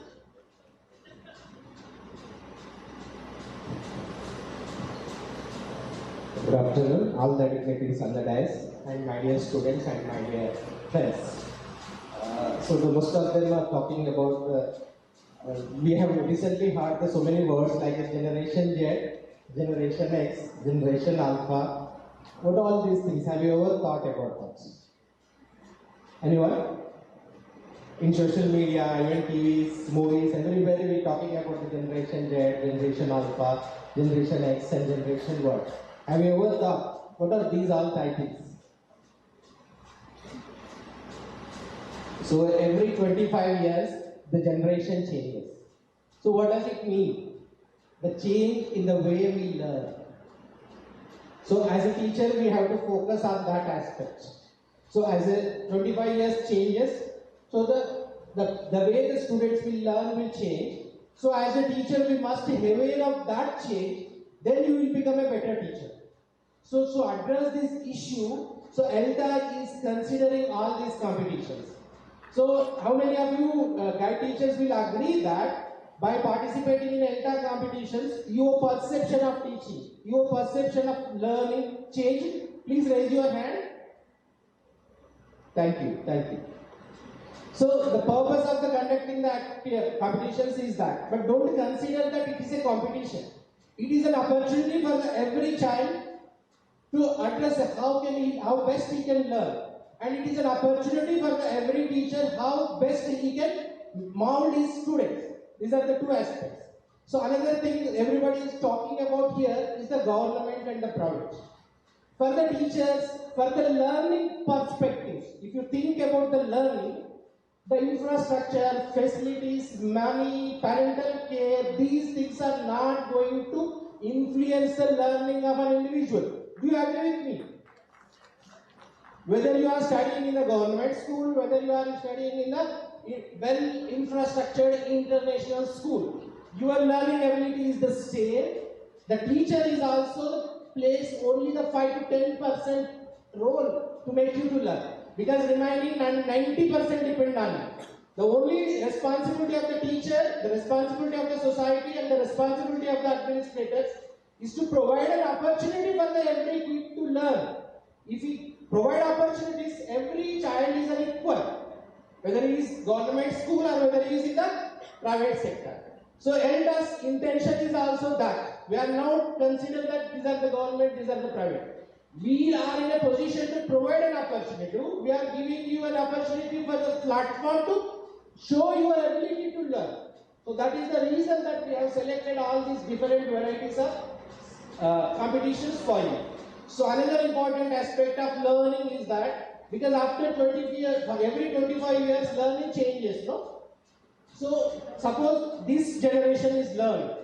Good afternoon, all the dignitaries on the dais, and my dear students and my dear friends. So the most of them are talking about we have recently heard so many words like Generation Z, Generation X, Generation Alpha. What all these things? Have you ever thought about that? Anyone? In social media, even TVs, movies, everywhere we are talking about the Generation Z, Generation Alpha, Generation X, and Generation what? Have you ever thought, what are these all titles? So every 25 years, the generation changes. So what does it mean? The change in the way we learn. So as a teacher, we have to focus on that aspect. So as a 25 years changes, so the way the students will learn will change. So as a teacher, we must be aware of that change, then you will become a better teacher. So to address this issue, so ELTA is considering all these competitions. So how many of you guide teachers will agree that by participating in ELTA competitions, your perception of teaching, your perception of learning change? Please raise your hand. Thank you, thank you. So the purpose of the conducting the competitions is that, but don't consider that it is a competition. It is an opportunity for every child to address how best he can learn. And it is an opportunity for every teacher how best he can mold his students. These are the two aspects. So another thing everybody is talking about here is the government and the private. For the teachers, for the learning perspectives, if you think about the learning, the infrastructure, facilities, money, parental care, these things are not going to influence the learning of an individual. Do you agree with me? Whether you are studying in a government school, whether you are studying in a well-infrastructured international school, your learning ability is the same. The teacher is also plays only the 5 to 10% role to make you to learn. Because remaining 90% depend on you. The only responsibility of the teacher, the responsibility of the society, and the responsibility of the administrators is to provide an opportunity for every kid to learn. If we provide opportunities, every child is an equal, whether he is government school or whether he is in the private sector. So ELTA's intention is also that. We are not consider that these are the government, these are the private. We are in a position to provide an opportunity. We are giving you an opportunity for the platform to show your ability to learn. So that is the reason that we have selected all these different varieties of competitions for you. So another important aspect of learning is that because after 20 years, every 25 years, learning changes, no? So suppose this generation is learned.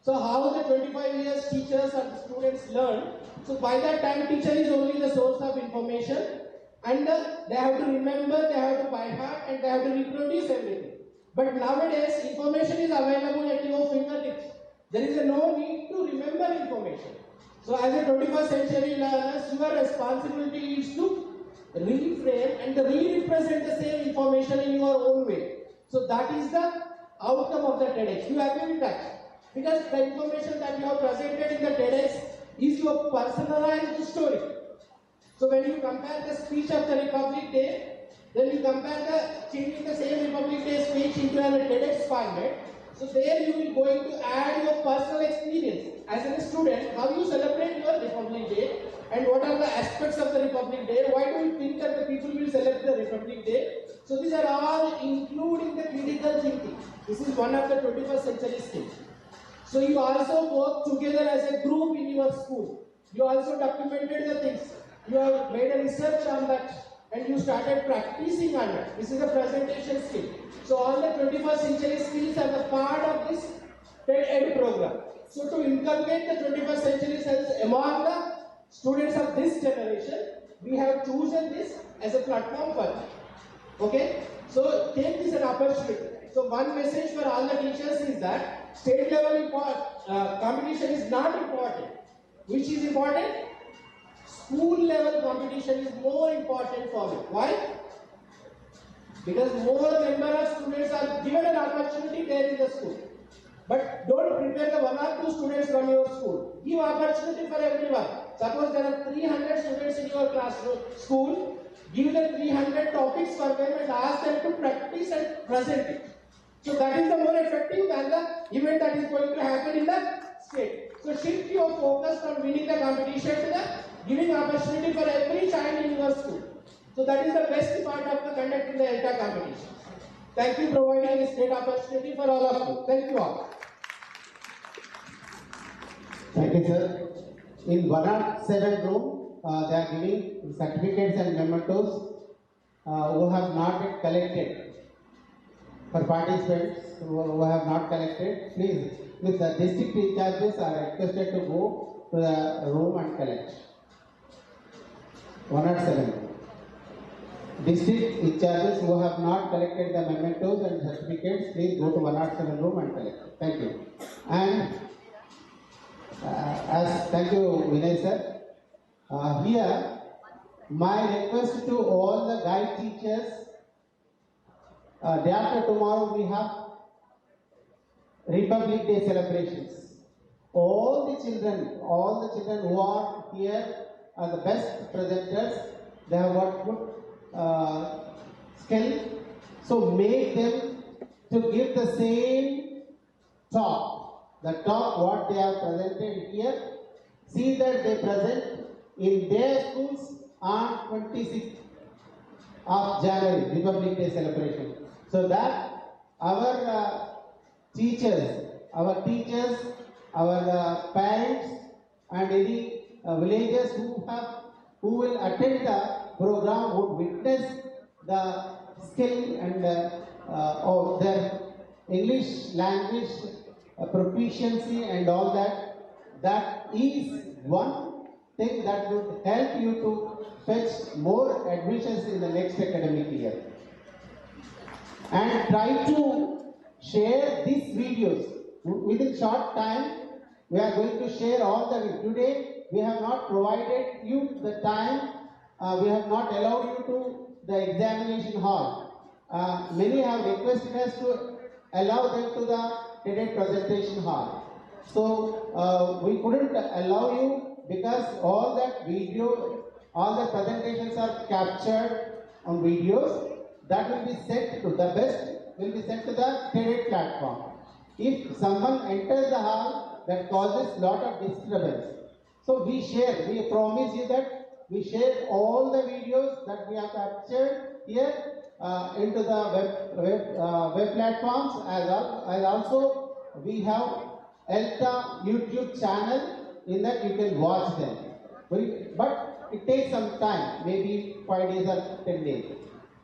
So how the 25 years teachers and students learn? So by that time, teacher is only the source of information, and they have to remember, they have to by heart, and they have to reproduce everything. But nowadays, information is available at your fingertips. There is no need to remember information. So as a 21st century learners, your responsibility is to reframe and re-represent the same information in your own way. So that is the outcome of the TEDx. You agree with that? Because the information that you have presented in the TEDx is your personalized story. So when you compare the speech of the Republic Day, then you compare the changing the same Republic Day speech into a TEDx format. So there you will going to add your personal experience as a student, how you celebrate your Republic Day and what are the aspects of the Republic Day, why do you think that the people will celebrate the Republic Day. So these are all including the critical thinking. This is one of the 21st century skills. So you also work together as a group in your school. You also documented the things. You have made a research on that and you started practicing on it. This is a presentation skill. So all the 21st century skills are the part of this TEDed program. So to inculcate the 21st century skills among the students of this generation, we have chosen this as a platform for them. Okay? So take this as an opportunity. So one message for all the teachers is that state level competition is not important. Which is important? School level competition is more important for you. Why? Because more number of students are given an opportunity there in the school. But don't prepare the 1 or 2 students from your school. Give opportunity for everyone. Suppose there are 300 students in your classroom, school, give them 300 topics for them and ask them to practice and present it. So that is the more effective than the event that is going to happen in the state. So shift your focus from winning the competition to the giving opportunity for every child in your school. So that is the best part of the conducting the ELTA competition. Thank you for providing this great opportunity for all of you. Thank you all. Thank you, sir. In 107 room, they are giving certificates and mementos who have not yet collected. For participants who have not collected, please, the district in charges are requested to go to the room and collect. 107. District in charges who have not collected the mementos and certificates, please go to 107 room and collect. Thank you. And thank you, Vinay sir. Here, my request to all the guide teachers. Day after tomorrow we have Republic Day celebrations. All the children who are here are the best presenters. They have got good skill. So make them to give the same talk. The talk what they have presented here. See that they present in their schools on 26th of January, Republic Day celebration. So that our teachers, our parents and any villagers who will attend the program would witness the skill and of their English language proficiency and all that. That is one thing that would help you to fetch more admissions in the next academic year. And try to share these videos. Within short time, we are going to share all the videos. Today, we have not provided you the time. We have not allowed you to the examination hall. Many have requested us to allow them to the TEDed presentation hall. So, we couldn't allow you because all that video, all the presentations are captured on videos. That will be sent to the best, will be sent to the TEDed platform. If someone enters the hall, that causes lot of disturbance. So we promise you that we share all the videos that we have captured here into the web platforms, as also we have ELTA YouTube channel, in that you can watch them. But it takes some time, maybe 5 days or 10 days.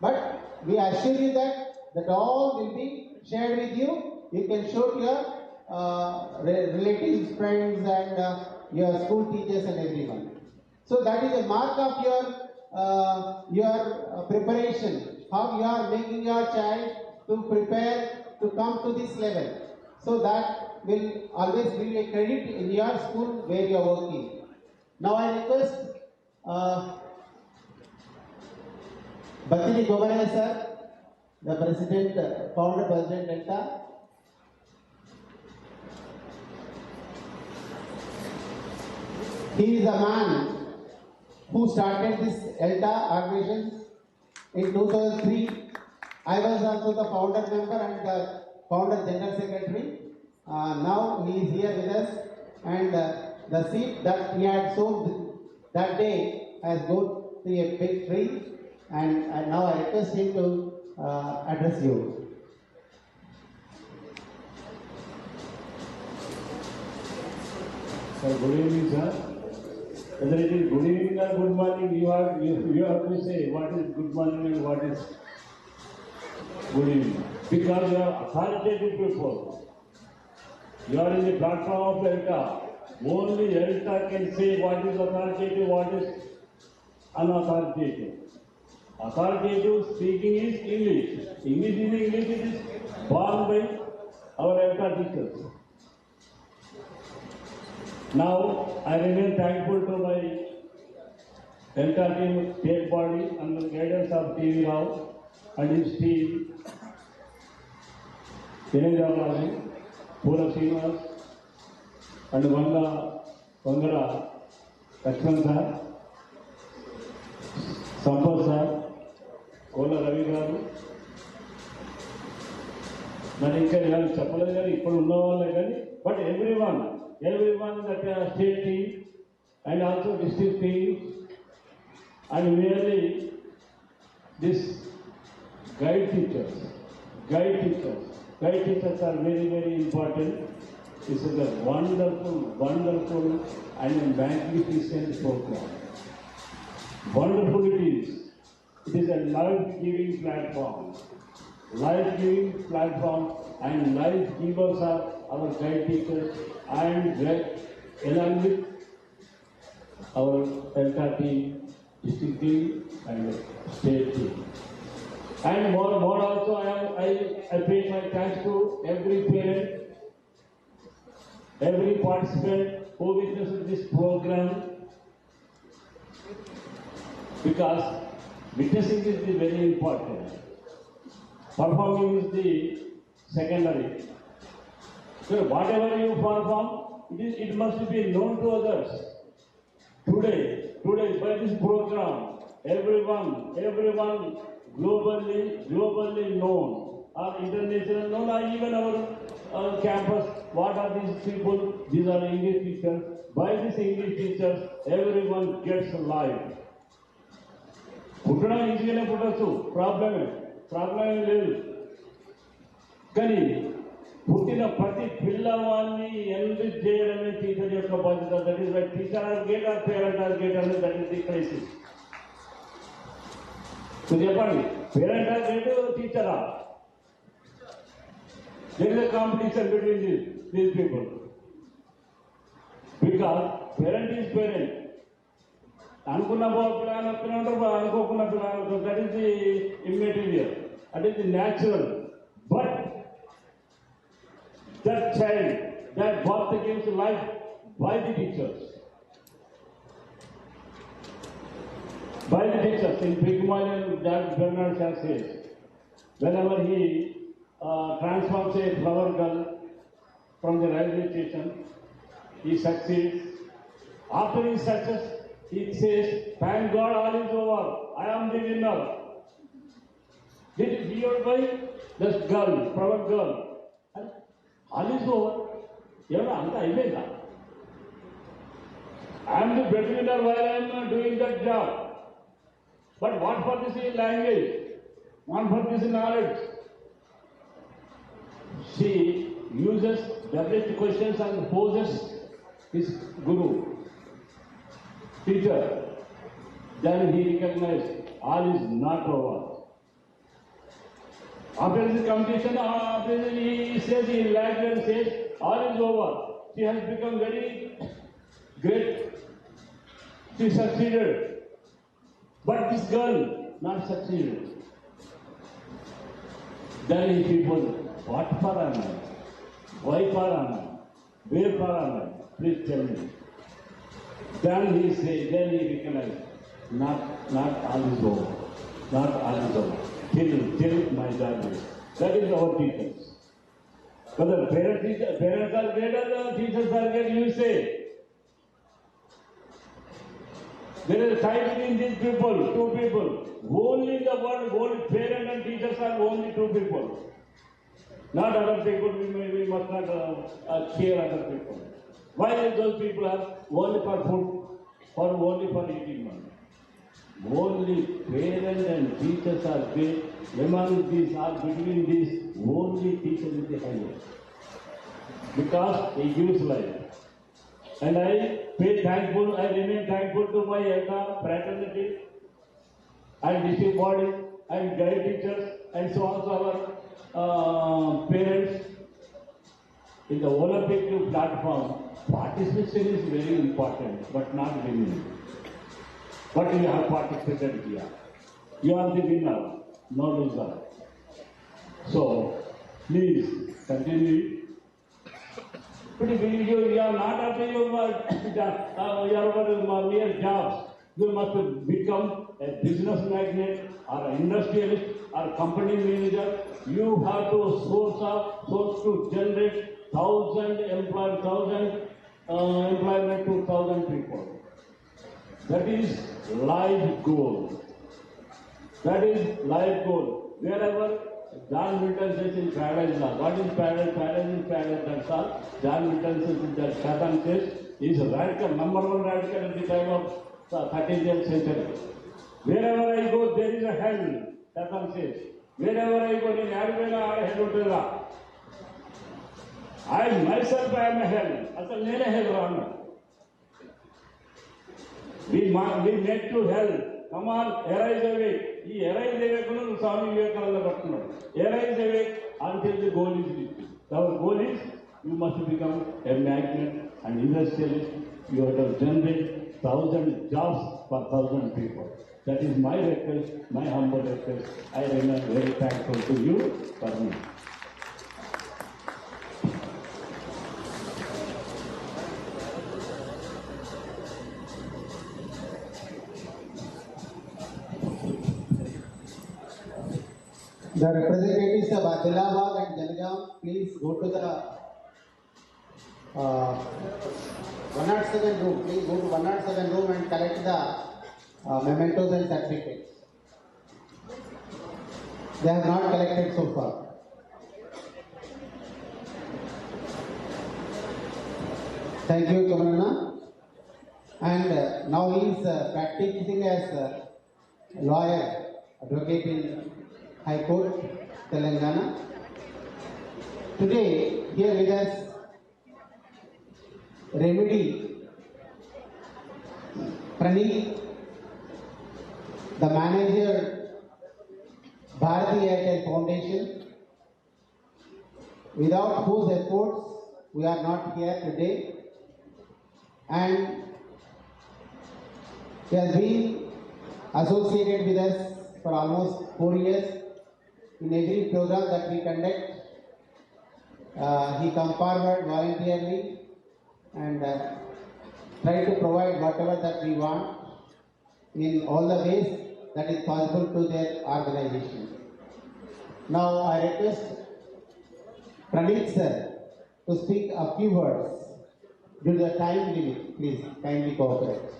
But we assure you that all will be shared with you. You can show to your relatives, friends, and your school teachers and everyone. So that is a mark of your preparation. How you are making your child to prepare to come to this level. So that will always give you a credit in your school where you are working. Now I request Bhattini Gobaraya sir, the president, founder president ELTA. He is a man who started this ELTA organization in 2003. I was also the founder member and founder general secretary. Now he is here with us, and the seed that he had sown that day has grown to a big tree, and now I request him to address you. Sir, good evening, sir. Whether it is good evening or good morning, you have to say what is good morning and what is good evening. Because you are authoritative people. You are in the platform of ELTA. Only ELTA can say what is authoritative, what is unauthoritative. Authoritative speaking is English. English is English, it is born by our ELTA teachers. Now, I remain thankful to my ELTA team, state body, under the guidance of TV Rao and his team, Teneja Pura Srinivas, and Vangara, Lakshman sir, Sampal sir, Kola Ravi garu, nanu inka ilalu cheppaledu gaani ippudu unna valle gaani, but everyone that state team and also district team, and merely this guide teachers are very, very important. This is a wonderful and magnificent program. Wonderful it is. It is a life-giving platform. And life givers are our guide teachers and along with our ELTA team, district team and state team. And more also, I pay my thanks to every parent, every participant who witnesses this program, because witnessing is very important. Performing is the secondary. So whatever you perform, it must be known to others. Today by this program, everyone globally known, or international known, or even our campus, what are these people? These are English teachers. By these English teachers, everyone gets life. పుట్టడం ఈజీగానే పుట్టచ్చు, problem లేదు. కానీ పుట్టిన ప్రతి పిల్లవాడిని enrich చేయడమే teacher యొక్క బాధ్యత. That is why teacher are great or parent are great అనేది దట్ ఈస్ ది క్రైసిస్. చెప్పండి, పేరెంట్ ఆర్ గేట్, టీచరా? There is a competition between these people. Because parent is parent. అనుకున్న పిల్లలు వస్తూనే ఉంటారు, అనుకోకున్న పిల్లలు. That is the immaterial, that is the natural. But that child, that birth gives life by the teachers. By the teachers. In Pygmalion, George Bernard Shaw says, whenever he transforms a flower girl from the railway station, he succeeds. After his success, he says, thank God, all is over. I am the winner. Did he or by this girl, flower girl? All is over. I am the breadwinner while I am doing that job. But what for this language? What for this knowledge? She uses direct questions and poses his guru, teacher. Then he recognizes all is not over. After this competition, he says, he laughed and says, all is over. She has become very great. She succeeded. But this girl not succeeded. Then people, what for am I? Why for am I? Where for am I? Please tell me. Then he recognized, not all is over. Not all is over. Till my job is. That is our teachers. Whether parents are great or teachers are great, you say. There is a tie between these people, two people. Only in the world, parents and teachers are only two people. Not other people, we must not care other people. Why those people are only for food or only for eating money? Only parents and teachers are there. Among these or between these, only teacher is the highest. Because he gives life. And I remain thankful to my ELTA fraternity and district body and guide teachers and so also our parents. In the Olympic platform, participation is very important, but not winning. But you have participated here. You are the winner, no loser. So, please continue. But if you are not after your mere jobs, you must become a business magnate or an industrialist or a company manager. You have to source to generate 1,000 employment to 1,000 people. That is life goal. That is life goal. Wherever John Milton says in paradise law, what is paradise? Paradise is paradise, that's all. John Milton says in that Satan says, he is radical, number one radical at the time of the 13th century. Wherever I go, there is a hell, Satan says. Wherever I go, in Arvena or hell. I myself am a hell. Asal nene hell rana. We make to hell. Come on, arise awake. He arise awake, Swami Vivekananda Bhattanadu. Arise awake until the goal is reached. Our goal is, you must become a magnate and industrialist. You have to generate 1,000 jobs for 1,000 people. That is my request, my humble request. I remain very thankful to you for me. The representatives of Adilabad and Jalgaon, please go to the 107 room. Please go to 107 room and collect the mementos and certificates. They have not collected so far. Thank you, Kamalana. And now he is practicing as a lawyer, advocate in High Court, Telangana. Today, here with us, Remedy Praneeth, the manager, Bharati Airtel Foundation, without whose efforts we are not here today. And he has been associated with us for almost 4 years. In every program that we conduct, he comes forward voluntarily and try to provide whatever that we want in all the ways that is possible to their organization. Now I request Praneeth sir to speak a few words due to the time limit. Please kindly cooperate.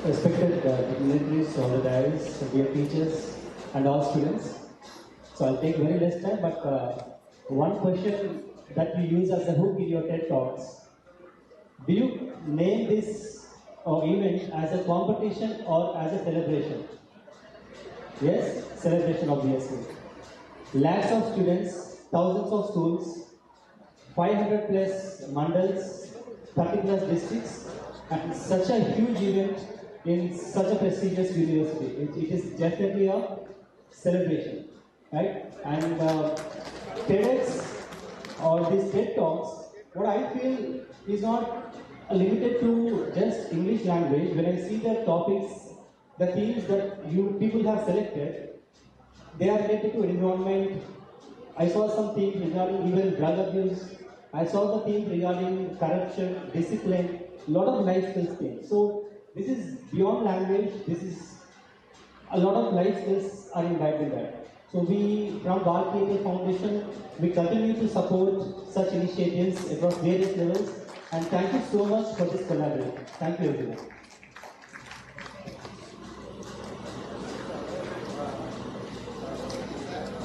Respected dignitaries, all the dais, dear teachers, and all students. So I'll take very less time, but one question that you use as a hook in your TED Talks. Do you name this event as a competition or as a celebration? Yes, celebration obviously. Lakhs of students, thousands of schools, 500 plus mandals, 30 plus districts, and such a huge event in such a prestigious university. It is definitely a celebration, right? And TEDx or these TED Talks, what I feel is not limited to just English language. When I see the topics, the themes that you people have selected, they are related to environment. I saw some themes regarding even drug abuse. I saw the themes regarding corruption, discipline, a lot of life skills things. So this is beyond language. This is a lot of life skills are imbibed in that. So we, from Bharati Airtel Foundation, we continue to support such initiatives across various levels. And thank you so much for this collaboration. Thank you everyone.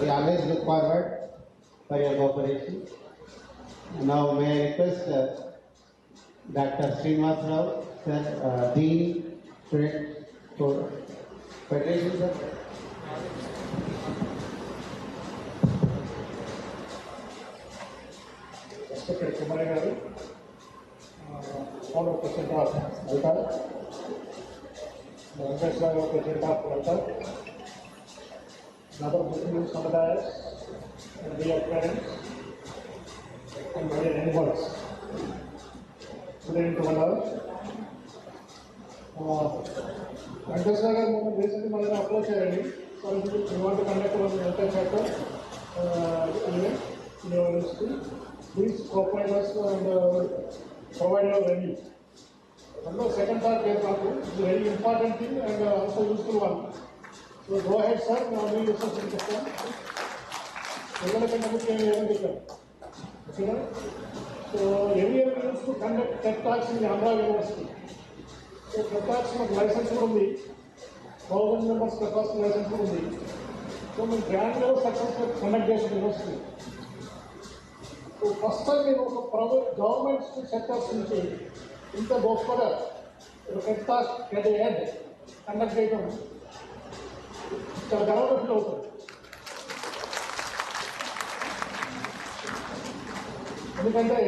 We always look forward for your cooperation. Now may I request Dr. Srinivas sir, Dean, Student for Federation, sir. Respected Kumari Garu, Honorable President of ELTA, the Ambassador President of ELTA, other Muslim Samadayas, and dear parents, and my dear neighbors. Today in Toronto, Ambassador Garu recently I approached already, so if you want to conduct one ELTA chapter event in your university, please cooperate us and provide your venue. And the second part is a very important thing and also useful one. So go ahead, sir. Now we use some system. Okay. So every year we used to conduct TED Talks in Andhra University. So TED Talks license from the 1,000 members capacity license from the. So we grand level success with conduct this university. So first time we also private government sectors in the Bosfora, ELTA TEDEd conduct it. చాలా గర్వంగా feel అవుతుంది. ఎందుకంటే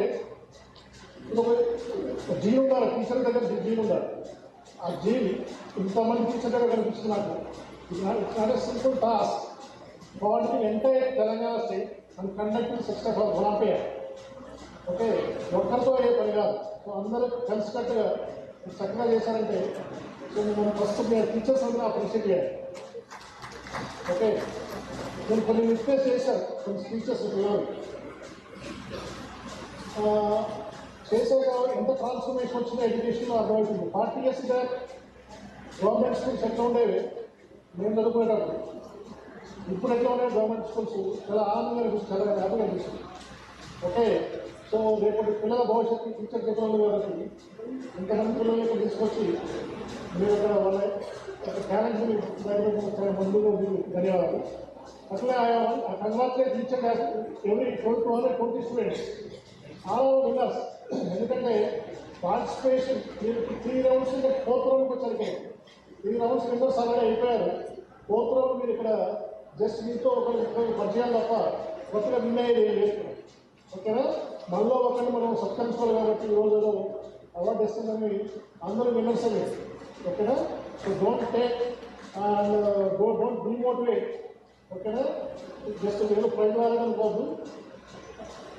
ఇది ఒక జీవి ఉండాలి, teacher దగ్గర జీవి ఉండాలి. ఆ జీవి ఇంతమంది టీచర్ దగ్గర కనిపిస్తుంది నాకు. It's not a simple task for entire Telangana state and conducting system of volunteer. Okay, ఒక్కరితో అయ్యే పని కాదు. సో అందరూ కలిసికట్టుగా చక్కగా చేశారంటే సో మనం ఫస్ట్ టీచర్స్ అందరూ అప్రిషియేట్ చేయాలి. ఓకే, నేను కొన్ని రిక్వెస్ట్ చేశాను, కొన్ని స్పీచెస్ పిల్లలు చేశాక ఎంత ట్రాన్స్ఫర్మేషన్ వచ్చిందో ఎడ్యుకేషన్లో అర్థమవుతుంది. 40 years బ్యాక్ గవర్నమెంట్ స్కూల్స్ ఎట్లా ఉండేవి మేము చదువుకునేటప్పుడు, ఇప్పుడు ఎట్లా ఉన్నాయి గవర్నమెంట్ స్కూల్స్ చాలా ఆనందంగా అనిపిస్తుంది, చాలా హ్యాపీగా అనిపిస్తుంది. ఓకే, సో రేపటి పిల్లల భవిష్యత్తు టీచర్ చెప్పడం కాబట్టి ఇంతమంది పిల్లలు తీసుకొచ్చి మీరు అక్కడ వాళ్ళ టాలెంట్ని ముందుగా ధన్యవాదాలు. అట్లా congratulate teacher every 220 students all are winners. ఎందుకంటే పార్టిసిపేషన్ మీరు 3 rounds ఇంకా 4th round వచ్చారు. 3 rounds విన్నర్స్ అలాగే అయిపోయారు. 4th round మీరు ఇక్కడ జస్ట్ మీతో ఒకరు పరిచయాలు తప్ప కొత్తగా విన్ అయ్యేది ఏం లేదు. ఓకేనా, మనలో ఒకరిని మనం సబ్స్క్రైబ్ కాబట్టి ఈరోజు అవార్డు ఇస్తుందని అందరూ విన్నర్స్ అయ్యి. ఓకేనా, so don't take and don't demotivate. ఓకేనా, జస్ట్ ఏదో ప్రైజ్ రావాలనుకోవద్దు,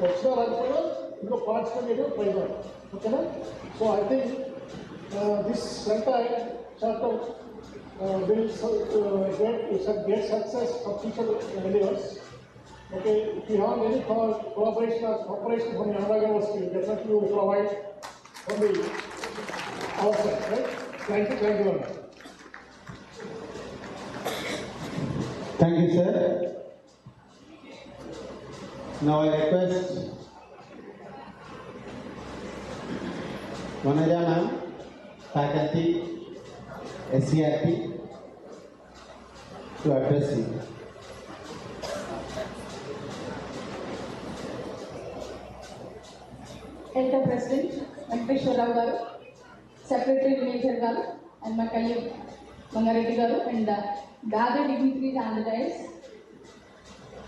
వచ్చినా రాకపోయినా ఇంకో పార్టిసిపేట్ చేయడం ప్రైజ్ రావాలి. ఓకేనా, so I think this entire chapter will get success for future endeavors. Okay, if you have any collaboration or cooperation from the Andhra University, definitely we will provide from the outside, right? Thank you very much. Thank you, sir. Now I request Manaja ma'am, faculty, SCRP, to address you. ELTA President Venkateshwara Garu, Secretary Major Garu, and my colleague Mangareddy Garu, and the other dignitaries and the dais,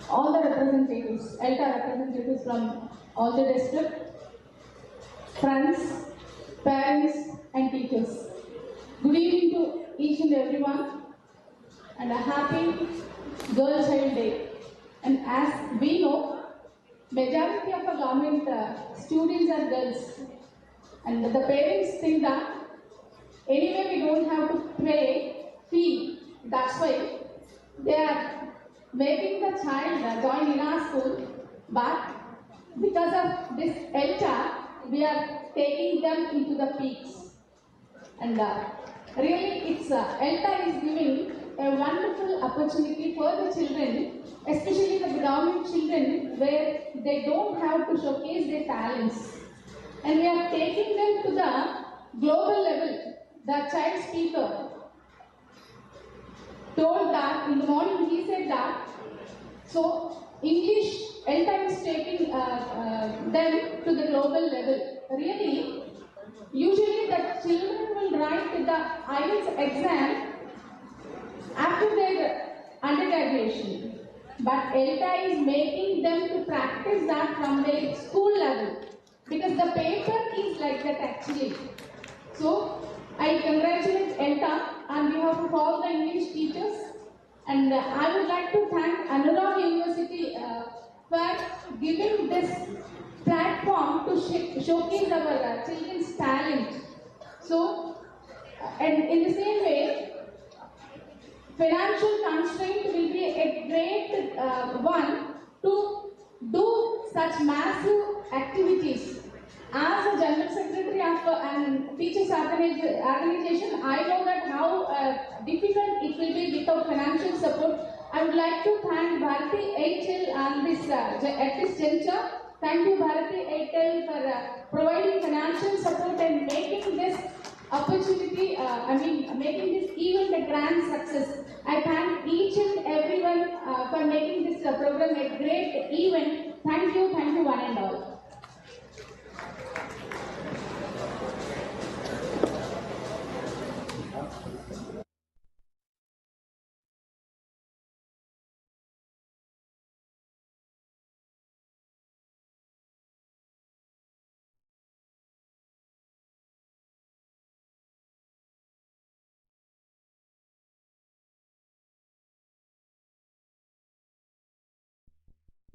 all the representatives, ELTA representatives from all the district, friends, parents, and teachers. Good evening to each and everyone, and a happy Girl Child Day. And as we know, majority of the government students are girls, and the parents think that anyway we don't have to pay fee. That's why they are making the child join in our school. But because of this ELTA, we are taking them into the peaks. And really, it's ELTA is giving a wonderful opportunity for the children, especially the government children, where they don't have to showcase their talents. And we are taking them to the global level. The child speaker told that in the morning he said that So English, ELTA is taking them to the global level. Really, usually the children will write the IELTS exam after their undergraduation. But ELTA is making them to practice that from their school level. Because the paper is like that actually. So, I congratulate ELTA on behalf of all the English teachers, and I would like to thank Anurag University for giving this platform to showcase our children's talent. So, and in the same way, financial constraint will be a great one to do such massive activities. As a General Secretary of an teachers organization, I know that how difficult it will be without financial support. I would like to thank Bharati Airtel on this, at this juncture. Thank you Bharati Airtel for providing financial support and making this opportunity, making this event a grand success. I thank each and everyone for making this program a great event. Thank you one and all.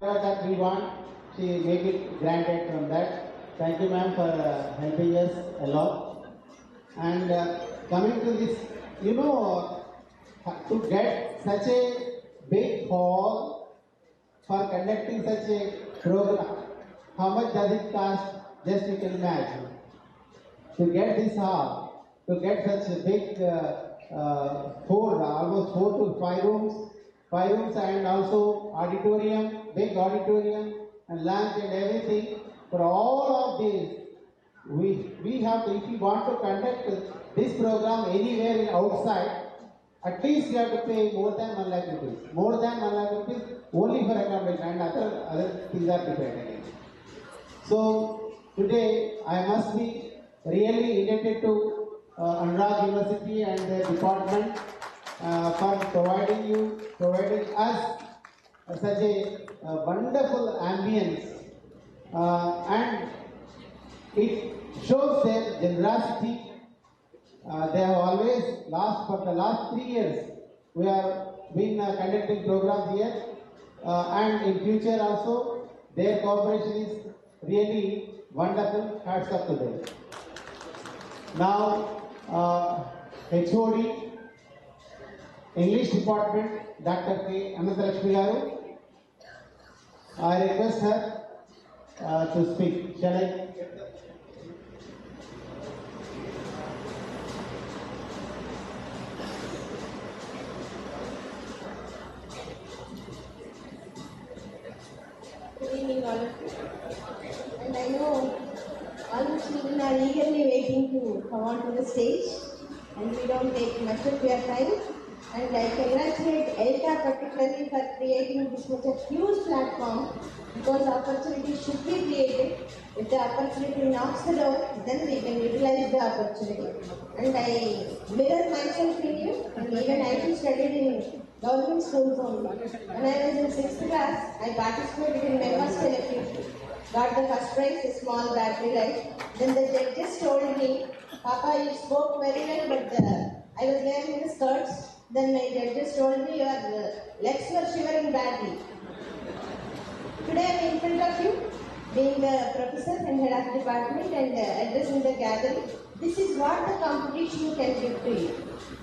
That we want, she make it granted from that. Thank you, ma'am, for helping us a lot. And coming to this, to get such a big hall for conducting such a program, how much does it cost? Just you can imagine. To get this hall, to get such a big almost 4 to 5 rooms, and also auditorium, big auditorium and lunch and everything. For all of these, we have to, if we want to conduct this program anywhere in outside, at least you have to pay more than 1 lakh rupees. More than 1 lakh rupees only for accommodation, and other things are different again. So today I must be really indebted to Anurag University and their department for providing us such a wonderful ambience, and it shows their generosity. They have always for the last 3 years we have been conducting programs here, and in future also their cooperation is really wonderful. Hats off to them. Now HOD English Department, Dr. K. Anantalakshmi Garu. I request her to speak. Shall I? Good evening, all of you. And I know all the children are eagerly waiting to come onto the stage, and we don't take much of your time. And I congratulate ELTA particularly for creating this much a huge platform, because opportunity should be created. If the opportunity knocks the door, then we can utilize the opportunity. And I mirror myself in you, and even I too studied in government schools only. When I was in 6th class, I participated in members elective. Got the first prize, a small battery light. Then the judges told me, Papa, you spoke very well, but I was wearing the skirts. Then my judges told me your legs were shivering badly. Today I am in front of you, being the professor and head of the department and addressing the gathering. This is what the competition can give to you.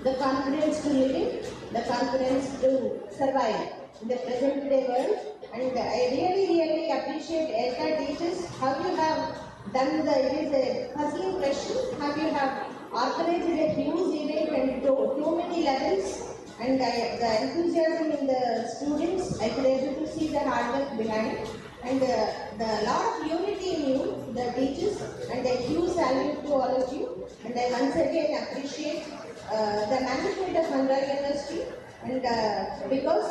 The confidence to live in, the confidence to survive in the present day world. And I really appreciate ELTA teachers, how you have done it is a puzzling question, how you have organized a huge event and too many levels, and the enthusiasm in the students, I could able to see the hard work behind, and the lot of unity in you, the teachers, and a huge salute to all of you. And I once again appreciate the management of Anurag University and because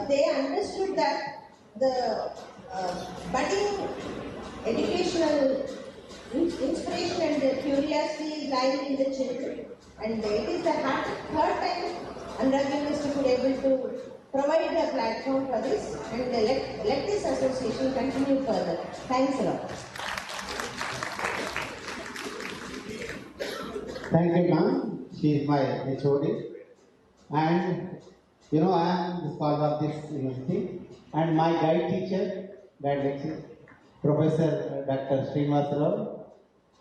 they understood that the budding educational inspiration and the curiosity is lying in the children, and it is the third time Anurag University could able to provide a platform for this, and let this association continue further. Thanks a lot. Thank you, ma'am. She is my HOD. And you know, I am the part of this university. And my guide teacher, Professor Dr. StreamI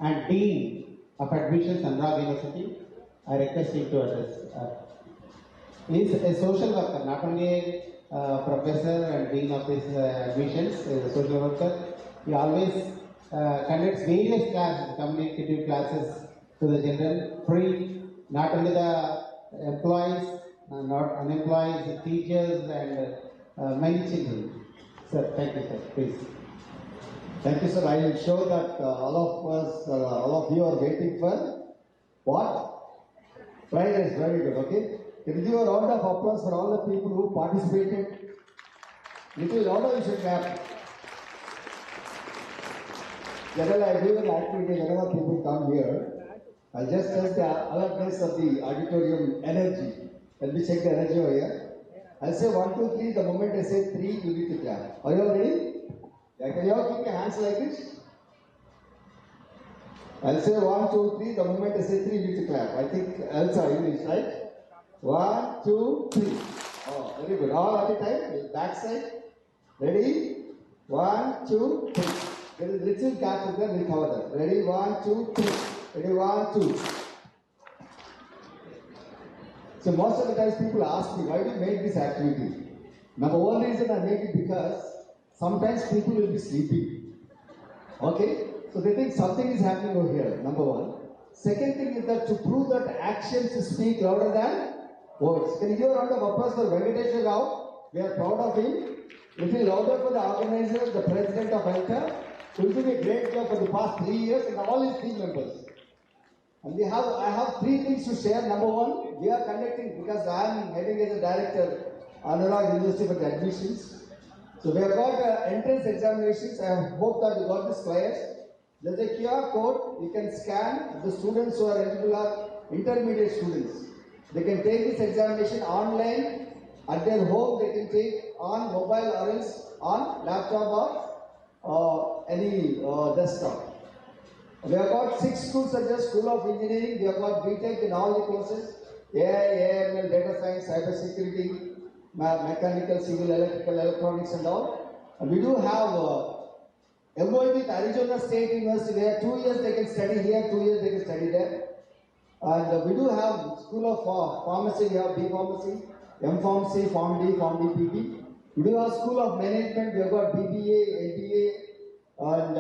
and Dean of Admissions, Anurag University, I request him to address. He is a social worker, not only a professor and dean of this admissions, is a social worker. He always conducts various classes, communicative classes to the general, free, not only the employees, not unemployed, the teachers and many children. Sir, thank you, sir. Please. Thank you, sir. I am sure that all of us, all of you are waiting for what? Fridays. Very good. Okay. Can you give a round of applause for all the people who participated? Little louder, you should clap. Generally, I do an activity whenever people come here. I just test the alertness of the auditorium energy. Let me check the energy over here. I'll say 1, 2, 3. The moment I say 3, you need to clap. Are you all ready? Yeah, can you all keep your hands like this? I'll say 1, 2, 3. The moment I say 3, you need to clap. I think ELTA English, right? 1, 2, 3. Oh, very good. All at a time. Back side. Ready? 1, 2, 3. There is little gap there. We'll cover that. Ready? 1, 2, 3. Ready? 1, 2. So most of the times people ask me, why do you make this activity? Number one reason I make it because sometimes people will be sleeping. Okay? So they think something is happening over here, number one. Second thing is that to prove that actions speak louder than words. Can you give a round of applause for Venkatesh Rao? We are proud of him. Little louder for the organizer, the president of ELTA, who is doing a great job for the past 3 years, and all his team members. And I have 3 things to share. Number one, we are conducting, because I am heading as a director, Anurag University for the admissions. So we have got entrance examinations. I hope that you got this flyers. There's a QR code. You can scan. The students who are eligible are intermediate students. They can take this examination online at their home. They can take on mobile or else on laptop or any desktop. We have got 6 schools such as School of Engineering. We have got BTech in all the courses: AI, AML, data science, cyber security, mechanical, civil, electrical, electronics, and all. And we do have MOE with Arizona State University, where 2 years they can study here, 2 years they can study there. And we do have School of Pharmacy. We have B Pharmacy, M Pharmacy, Pharm D, PP. We do have School of Management. We have got BBA, MBA, and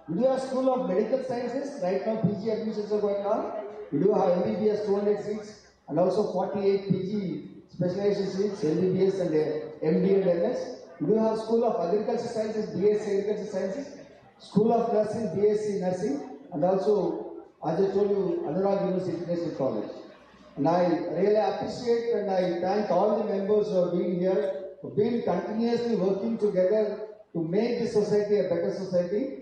we do have School of Medical Sciences. Right now, PG admissions are going on. We do have MBBS 200 seats and also 48 PG specialization seats, MBBS and MD and MS. We do have School of Agriculture Sciences, BSc Agriculture Sciences, School of Nursing, BSc Nursing, and also, as I told you, Anurag University International College. And I really appreciate and I thank all the members who have been here, who have been continuously working together to make this society a better society.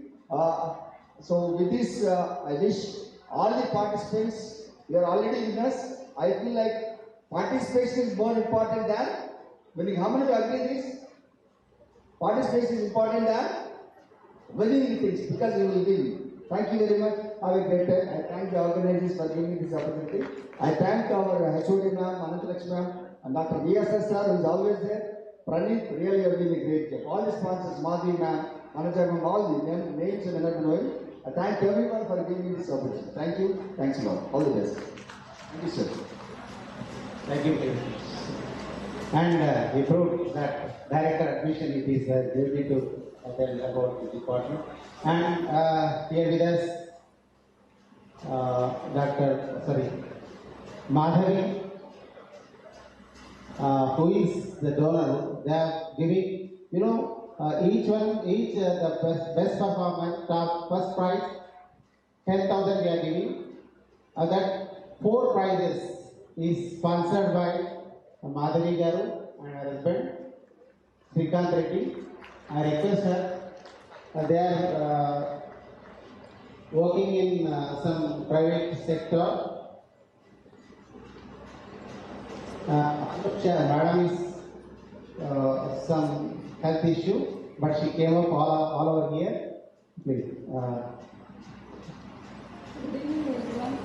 So with this, I wish all the participants, you are already winners. I feel like participation is more important than winning. How many of you agree with this? Participation is important than winning things, because you will win. Thank you very much. Have a great day. I thank the organizers for giving me this opportunity. I thank our HOD ma'am, Anantalakshmi ma'am, and Dr. VSS sir, who is always there. Praneet, really have been a great job. All the sponsors, Madhi ma'am, Manager ma'am, all the names and another knowing. I thank everyone for giving me this opportunity. Thank you. Thanks a lot. All the best. Thank you, sir. Thank you. And he proved that director admission, it is a duty to tell about the department. And here with us, Madhavi, who is the donor. They are giving, the best performance, first prize, 10,000 we are giving. That 4 prizes is sponsored by Madhavi Garu and her husband, Srikant Reddy. I request her, they are working in some private sector. Madam is some health issue, but she came up all over here. Please. Good evening, everyone.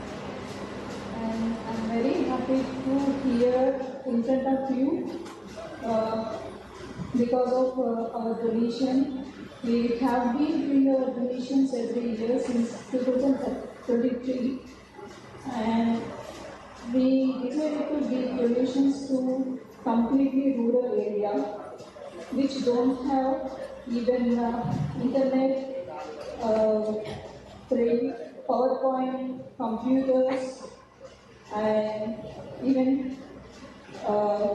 And I'm very happy to hear in front of you because of our donation. We have been doing our donations every year since 2023, and we decided to give donations to completely rural area which don't have even internet, PowerPoint, computers, and even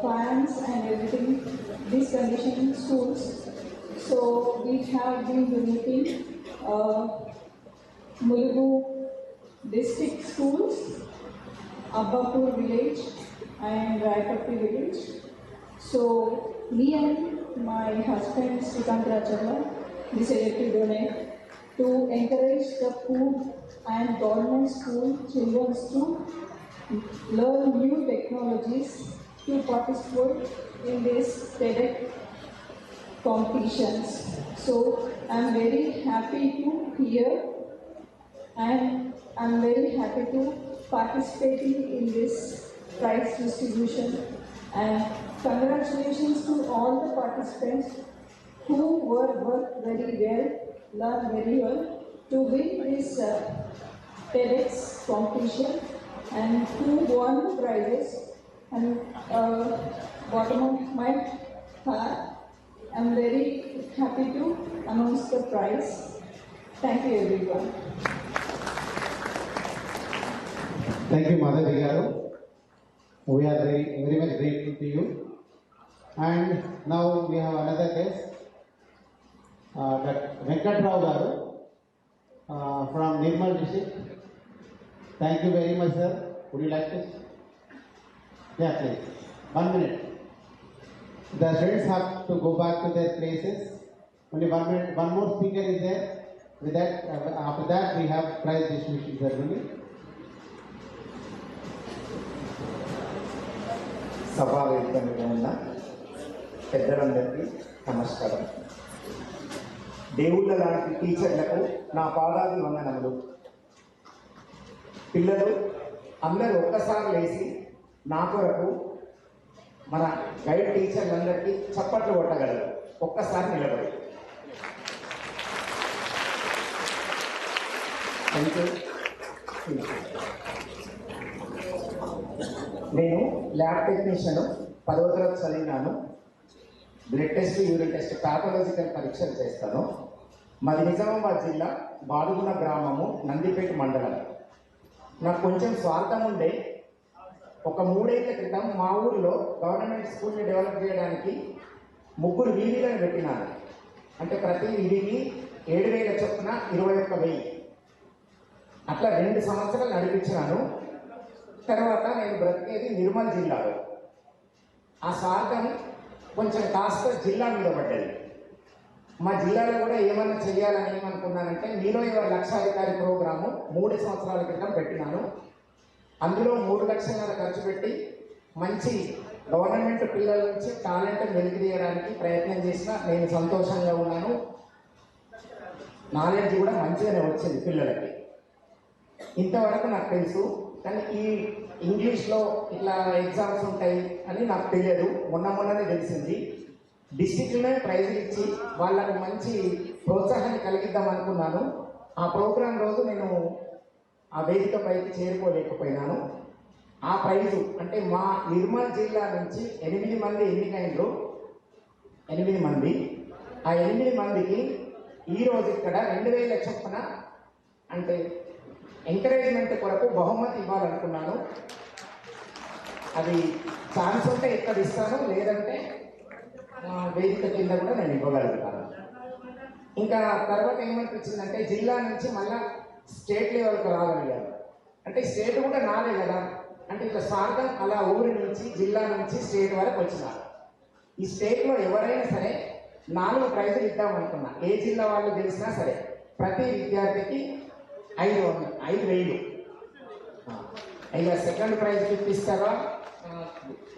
fans and everything, these conditioning schools. So we have been donating Mulugu district schools, Abbapur village and Raipatti village. So me and my husband Srikant decided to donate to encourage the food and government school children to learn new technologies to participate in this TEDx competitions. So I'm very happy to hear, and I'm very happy to participating in this prize distribution, and congratulations to all the participants who worked very well, learned very well to win this TEDx competition and who won the prizes. And bottom of my heart, I'm very happy to announce the prize. Thank you, everyone. Thank you, Madhavi Garu. We are very much grateful to you. And now we have another guest, Venkat Rao Garu from Nirmal district. Thank you very much, sir. Would you like to? Yeah, please. 1 minute. The students have to go back to their places. Only 1 minute. One more speaker is there. With that, after that, we have prize distribution ceremony. సభా వేదిక మీద ఉన్న పెద్దలందరికీ నమస్కారం. దేవుళ్ళ లాంటి టీచర్లకు నా పాదాది వందనములు. పిల్లలు అందరూ ఒక్కసారి లేచి నా కొరకు మన గైడ్ టీచర్లందరికీ చప్పట్లు కొట్టగలరు. ఒక్కసారి నిలబడి. నేను ల్యాబ్ టెక్నీషియన్ 10వ తరగతి చదివినాను. బ్లడ్ టెస్ట్, యూరిన్ టెస్ట్, ప్యాథాలజికల్ పరీక్షలు చేస్తాను. మాది నిజామాబాద్ జిల్లా బాడుగున గ్రామము, నందిపేట మండలం. నాకు కొంచెం స్వార్థం ఉండే ఒక 3 ఏళ్ల క్రితం మా ఊరిలో గవర్నమెంట్ స్కూల్ని డెవలప్ చేయడానికి 3 వీధులను పెట్టినాను. అంటే ప్రతి వీధికి 7,000 చొప్పున 21,000. అట్లా 2 సంవత్సరాలు నడిపించినాను. తర్వాత నేను బ్రతికేది నిర్మల్ జిల్లాలో. ఆ స్వార్థం కొంచెం కాస్త జిల్లా మీద పడ్డది. మా జిల్లాలో కూడా ఏమన్నా చేయాలని ఏమనుకున్నానంటే, మీలో లక్షాధికారి ప్రోగ్రాము 3 సంవత్సరాల క్రితం పెట్టినాను. అందులో 3 లక్షల ఖర్చు పెట్టి మంచి గవర్నమెంట్ పిల్లల నుంచి టాలెంట్ వెలికితీయడానికి ప్రయత్నం చేసిన. నేను సంతోషంగా ఉన్నాను. నాలెడ్జ్ కూడా మంచిగానే వచ్చింది పిల్లలకి. ఇంతవరకు నాకు తెలుసు, కానీ ఈ ఇంగ్లీష్లో ఇట్లా ఎగ్జామ్స్ ఉంటాయి అని నాకు తెలియదు. మొన్ననే తెలిసింది. డిస్ట్రిక్ట్లోనే ప్రైజులు ఇచ్చి వాళ్ళకు మంచి ప్రోత్సాహాన్ని కలిగిద్దాం అనుకున్నాను. ఆ ప్రోగ్రాం రోజు నేను ఆ వేదికపైకి చేరుకోలేకపోయినాను. ఆ ప్రైజు అంటే మా నిర్మల్ జిల్లా నుంచి 8 మంది ఎన్నికైనరు. 8 మంది. ఆ 8 మందికి ఈరోజు ఇక్కడ 2,000 చొప్పున అంటే ఎంకరేజ్మెంట్ కొరకు బహుమతి ఇవ్వాలనుకున్నాను. అది ఛాన్స్ ఉంటే ఇక్కడ ఇస్తాను, లేదంటే వేదిక కింద కూడా నేను ఇవ్వగలుగుతాను. ఇంకా తర్వాత ఏమనిపించిందంటే, జిల్లా నుంచి మళ్ళా స్టేట్ లెవెల్కి రాగలిగాను. అంటే స్టేట్ కూడా నాదే కదా, అంటే ఇట్లా స్వార్థం అలా ఊరి నుంచి జిల్లా నుంచి స్టేట్ వరకు వచ్చినారు. ఈ స్టేట్లో ఎవరైనా సరే 4 ప్రైజులు ఇద్దామనుకున్నా, ఏ జిల్లా వాళ్ళు గెలిచినా సరే ప్రతి విద్యార్థికి 5,000. ఇక సెకండ్ ప్రైజ్కి ఇప్పిస్తారా?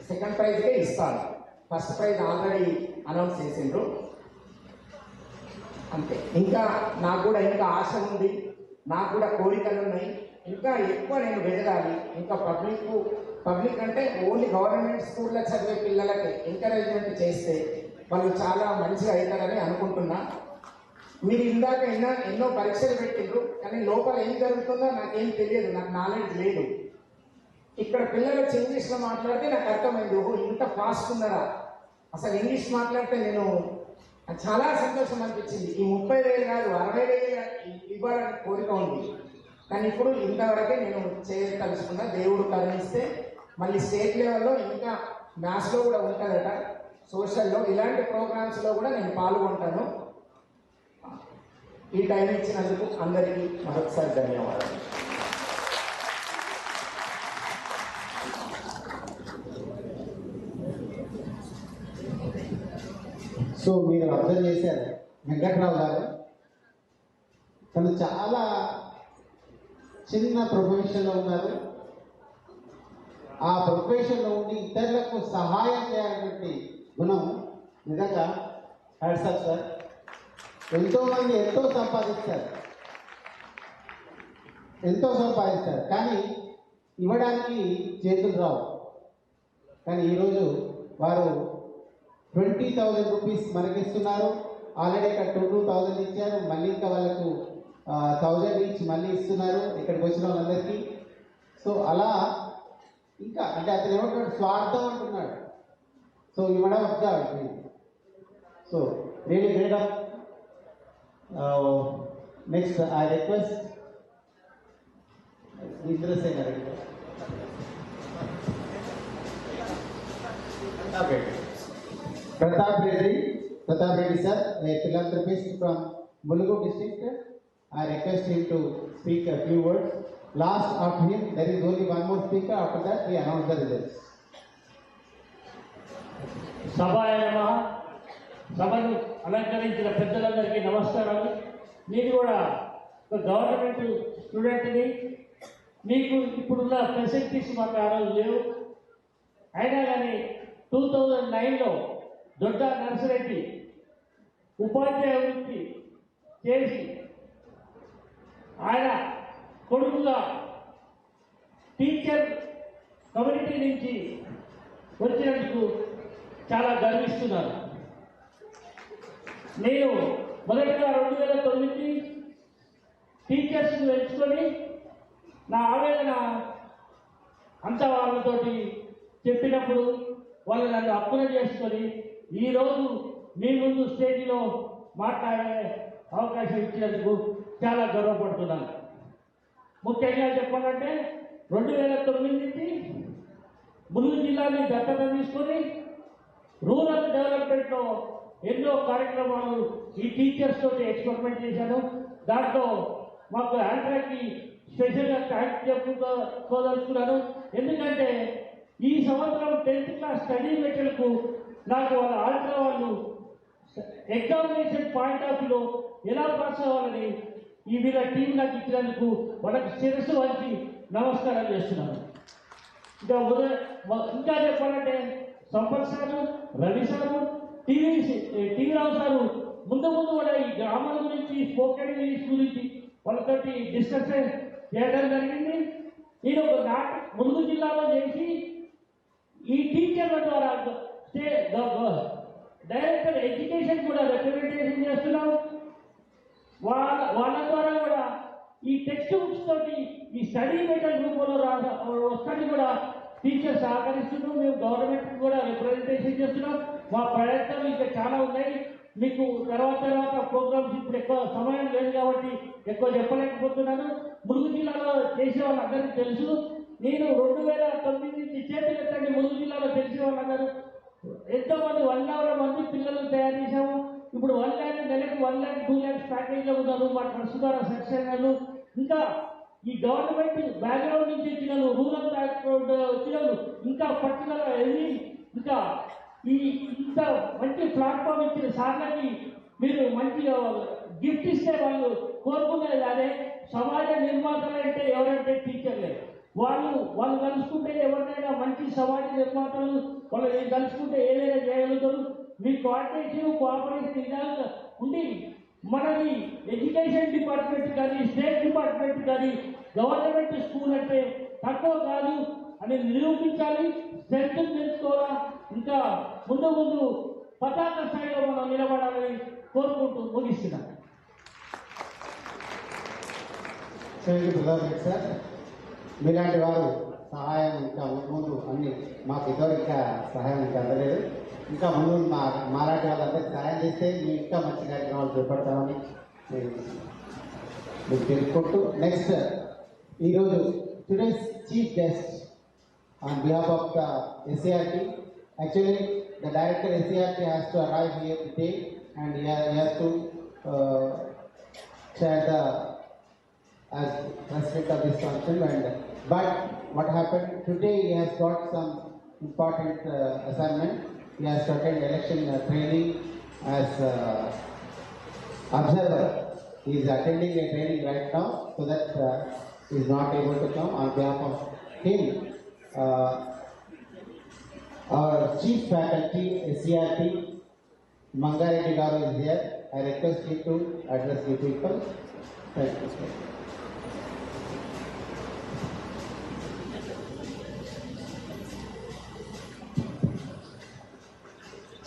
సెకండ్ ప్రైజ్కే ఇస్తాను. ఫస్ట్ ప్రైజ్ ఆల్రెడీ అనౌన్స్ చేసిండ్రు. అంతే. ఇంకా నాకు కూడా ఇంకా ఆశ ఉంది, నాకు కూడా కోరికలు ఉన్నాయి. ఇంకా ఎక్కువ నేను ఎదగాలి. ఇంకా పబ్లిక్ అంటే ఓన్లీ గవర్నమెంట్ స్కూల్లో చదివే పిల్లలకి ఎంకరేజ్మెంట్ చేస్తే వాళ్ళు చాలా మంచిగా అవుతారని అనుకుంటున్నా. మీరు ఇందాక ఎన్నో పరీక్షలు పెట్టిండ్రు, కానీ లోపల ఏం జరుగుతుందో నాకేం తెలియదు, నాకు నాలెడ్జ్ లేదు. ఇక్కడ పిల్లలు వచ్చి ఇంగ్లీష్లో మాట్లాడితే నాకు అర్థమైంది, ఓహో ఇంత ఫాస్ట్ ఉన్నారా. అసలు ఇంగ్లీష్ మాట్లాడితే నేను చాలా సంతోషం అనిపించింది. ఈ 30,000 కాదు 60,000 ఇవ్వాలని కోరిక ఉంది. కానీ ఇప్పుడు ఇంతవరకే నేను చేయదలుచుకున్నా. దేవుడు కరుణిస్తే మళ్ళీ స్టేట్ లెవెల్లో ఇంకా మ్యాథ్స్లో కూడా ఉంటుందట, సోషల్లో, ఇలాంటి ప్రోగ్రామ్స్లో కూడా నేను పాల్గొంటాను. ఈ టైం ఇచ్చినందుకు అందరికీ మరొకసారి ధన్యవాదాలు. సో మీరు అబ్జర్వ్ చేశారు వెంకట్రావు గారు, తను చాలా చిన్న ప్రొఫెషన్లో ఉన్నారు. ఆ ప్రొఫెషన్లో ఉండి ఇతరులకు సహాయం చేయాలనేటువంటి గుణం నిజంగా హ్యాట్స్ ఆఫ్ సార్. ఎంతోమంది ఎంతో సంపాదిస్తారు, కానీ ఇవ్వడానికి చేతులు రావు. కానీ ఈరోజు వారు 20,000 రూపీస్ మనకిస్తున్నారు. ఆల్రెడీ ఇక్కడ 2,000 ఇచ్చారు, మళ్ళీ ఇంకా వాళ్ళకు 1,000 ఇచ్చి మళ్ళీ ఇస్తున్నారు ఇక్కడికి వచ్చిన వాళ్ళందరికీ. సో అలా ఇంకా అంటే అతను ఏమంటున్నాడు, స్వార్థం అంటున్నాడు. సో ఇవ్వడం observe. So really great up. Next I request Indrasena. Okay. Pratap Reddy sir, a philanthropist from Mulugu district. I request him to speak a few words. Last after him, there is only one more speaker. After that, we announce the results. సభాయ నమః. సభను అలంకరించిన పెద్దలందరికీ నమస్కారాలు. నేను కూడా ఒక government స్టూడెంట్ని. మీకు ఇప్పుడున్న ఫెసిలిటీస్ మాకు ఆ రోజు లేవు. అయినా కానీ 2009లో దొడ్డ నర్సిరెడ్డి ఉపాధ్యాయ వృత్తి చేసి ఆయన కొడుకుగా టీచర్ కమ్యూనిటీ నుంచి వచ్చినందుకు చాలా గర్విస్తున్నాను. నేను మొదటిగా 2009 టీచర్స్ని ఎంచుకొని నా ఆవేదన అంతా వాళ్ళతోటి చెప్పినప్పుడు వాళ్ళు నన్ను అప్పున చేసుకొని ఈరోజు మీ ముందు స్టేజ్లో మాట్లాడే అవకాశం ఇచ్చినందుకు చాలా గర్వపడుతున్నాను. ముఖ్యంగా చెప్పాలంటే 2009 నుంచి ములుగు జిల్లాని దత్తత తీసుకొని రూరల్ డెవలప్మెంట్లో ఎన్నో కార్యక్రమాలు ఈ టీచర్స్ తోటి ఎక్స్పెరిమెంట్ చేశాను. దాంట్లో మాకు ఆంధ్రాకి స్పెషల్గా థ్యాంక్స్ చెప్పుకోదలుచుకున్నాను. ఎందుకంటే ఈ సంవత్సరం 10th క్లాస్ స్టడీ మెటీరియల్కు నాకు వాళ్ళ ఆల్ట్రా వాళ్ళు ఎగ్జామినేషన్ పాయింట్ ఆఫ్ వ్యూలో ఎలా పాస్ అవ్వాలని ఈ వీళ్ళ టీం నాకు ఇచ్చినందుకు వాళ్ళకి శిరస్సు వంచి నమస్కారం చేస్తున్నాను. ఇంకా చెప్పాలంటే Sampath sir, Ravi sir, T V Rao sir ముందు కూడా ఈ గ్రామాల గురించి, స్పోకెన్ ఇంగ్లీష్ గురించి వాళ్ళతోటి డిస్కస్ చేయడం జరిగింది. నేను ఒక ములుగు జిల్లాలో చేసి ఈ టీచర్ల ద్వారా డైరెక్టర్ ఎడ్యుకేషన్ కూడా రిప్రజెంటేషన్ చేస్తున్నాం. వాళ్ళ ద్వారా కూడా ఈ టెక్స్ట్ బుక్స్ తోటి ఈ స్టడీ మెటీరియల్ రూపంలో వస్తాన్ని కూడా టీచర్స్ సహకరిస్తున్నాం. మేము గవర్నమెంట్ కూడా రిప్రజెంటేషన్ చేస్తున్నాం. మా ప్రయత్నాలు ఇంకా చాలా ఉన్నాయి. మీకు తర్వాత ప్రోగ్రామ్స్ ఇప్పుడు ఎక్కువ సమయం లేదు కాబట్టి ఎక్కువ చెప్పలేకపోతున్నాను. ములుగు జిల్లాలో చేసే వాళ్ళందరికీ తెలుసు. నేను 2009 నుంచి చేతులు ఎత్తండి ములుగు జిల్లాలో తెలిసిన వాళ్ళందరూ ఎంతోమంది 1,00,000 మంది పిల్లలను తయారు చేశాము. ఇప్పుడు 1 lakh నెలకు 1 lakh 2 lakhs ప్యాకేజ్లో ఉన్నారు. మా ట్రస్ట్ ద్వారా సక్సెస్ అయ్యారు. ఇంకా ఈ గవర్నమెంట్ బ్యాక్గ్రౌండ్ నుంచి వచ్చిన రూరల్ బ్యాక్గ్రౌండ్ వచ్చిన ఇంకా పర్టికులర్ వెళ్ళి ఇంకా ఇంత మంచి ప్లాట్ఫామ్ ఇచ్చిన సార్లకి మీరు మంచి గిఫ్ట్ ఇస్తే వాళ్ళు కోరుకునేది అదే. సమాజ నిర్మాతలు అంటే ఎవరంటే టీచర్లే. వాళ్ళు కలుసుకుంటే ఎవరినైనా మంచి సమాజ నిర్మాతలు వాళ్ళు కలుసుకుంటే ఏదైనా చేయగలుగుతారు. మీ కోఆర్డినేషన్ కోఆపరేషన్ ఇదాలు ఉండి మనది ఎడ్యుకేషన్ డిపార్ట్మెంట్ కానీ స్టేట్ డిపార్ట్మెంట్ కానీ గవర్నమెంట్ స్కూల్ అంటే తక్కువ కాదు అని నిరూపించాలి. స్ట్రెంత్ పెంచుకోవాలా, ఇంకా ముందు పతాక స్థాయిలో మనం నిలబడాలని కోరుకుంటూ ముగిస్తున్నాం. సార్, మీలాంటి వారు సహాయం ఇంకా ముందు అన్ని మాకు ఇద్దరు ఇంకా సహాయం ఇంకా అందలేదు. ఇంకా ముందు మాలాంటి వాళ్ళందరికీ సహాయం చేస్తే మేము ఇంకా మంచి కార్యక్రమాలు చేపడతామని మీకు తెలుసుకుంటూ నెక్స్ట్ ఈరోజు today's chief guest on behalf of the SCRT. Actually, the director SCRT has to arrive here today and he has to share the as president of this function. But what happened today, he has got some important assignment. He has to attend election training as observer. He is attending a training right now, so that he is not able to come. On behalf of him, our chief faculty SCRT Mangareddy Garu is here. I request you to address the people. Thank you, sir.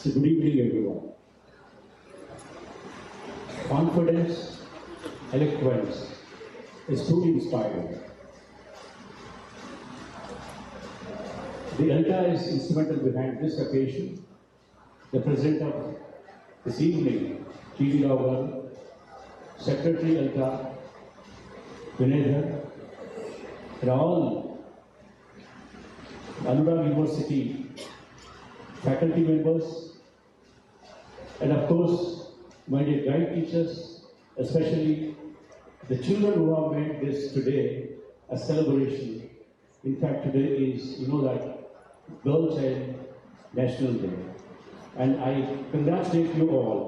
So good evening, everyone. Confidence, eloquence is truly inspiring. The ELTA is instrumental behind this occasion. The president of this evening, T.V. Rao, Secretary ELTA, Vinedhar, and all Anurag University faculty members, and of course, my dear guide teachers, especially the children who have made this today a celebration. In fact, today is, that Girl Child National Day. And I congratulate you all.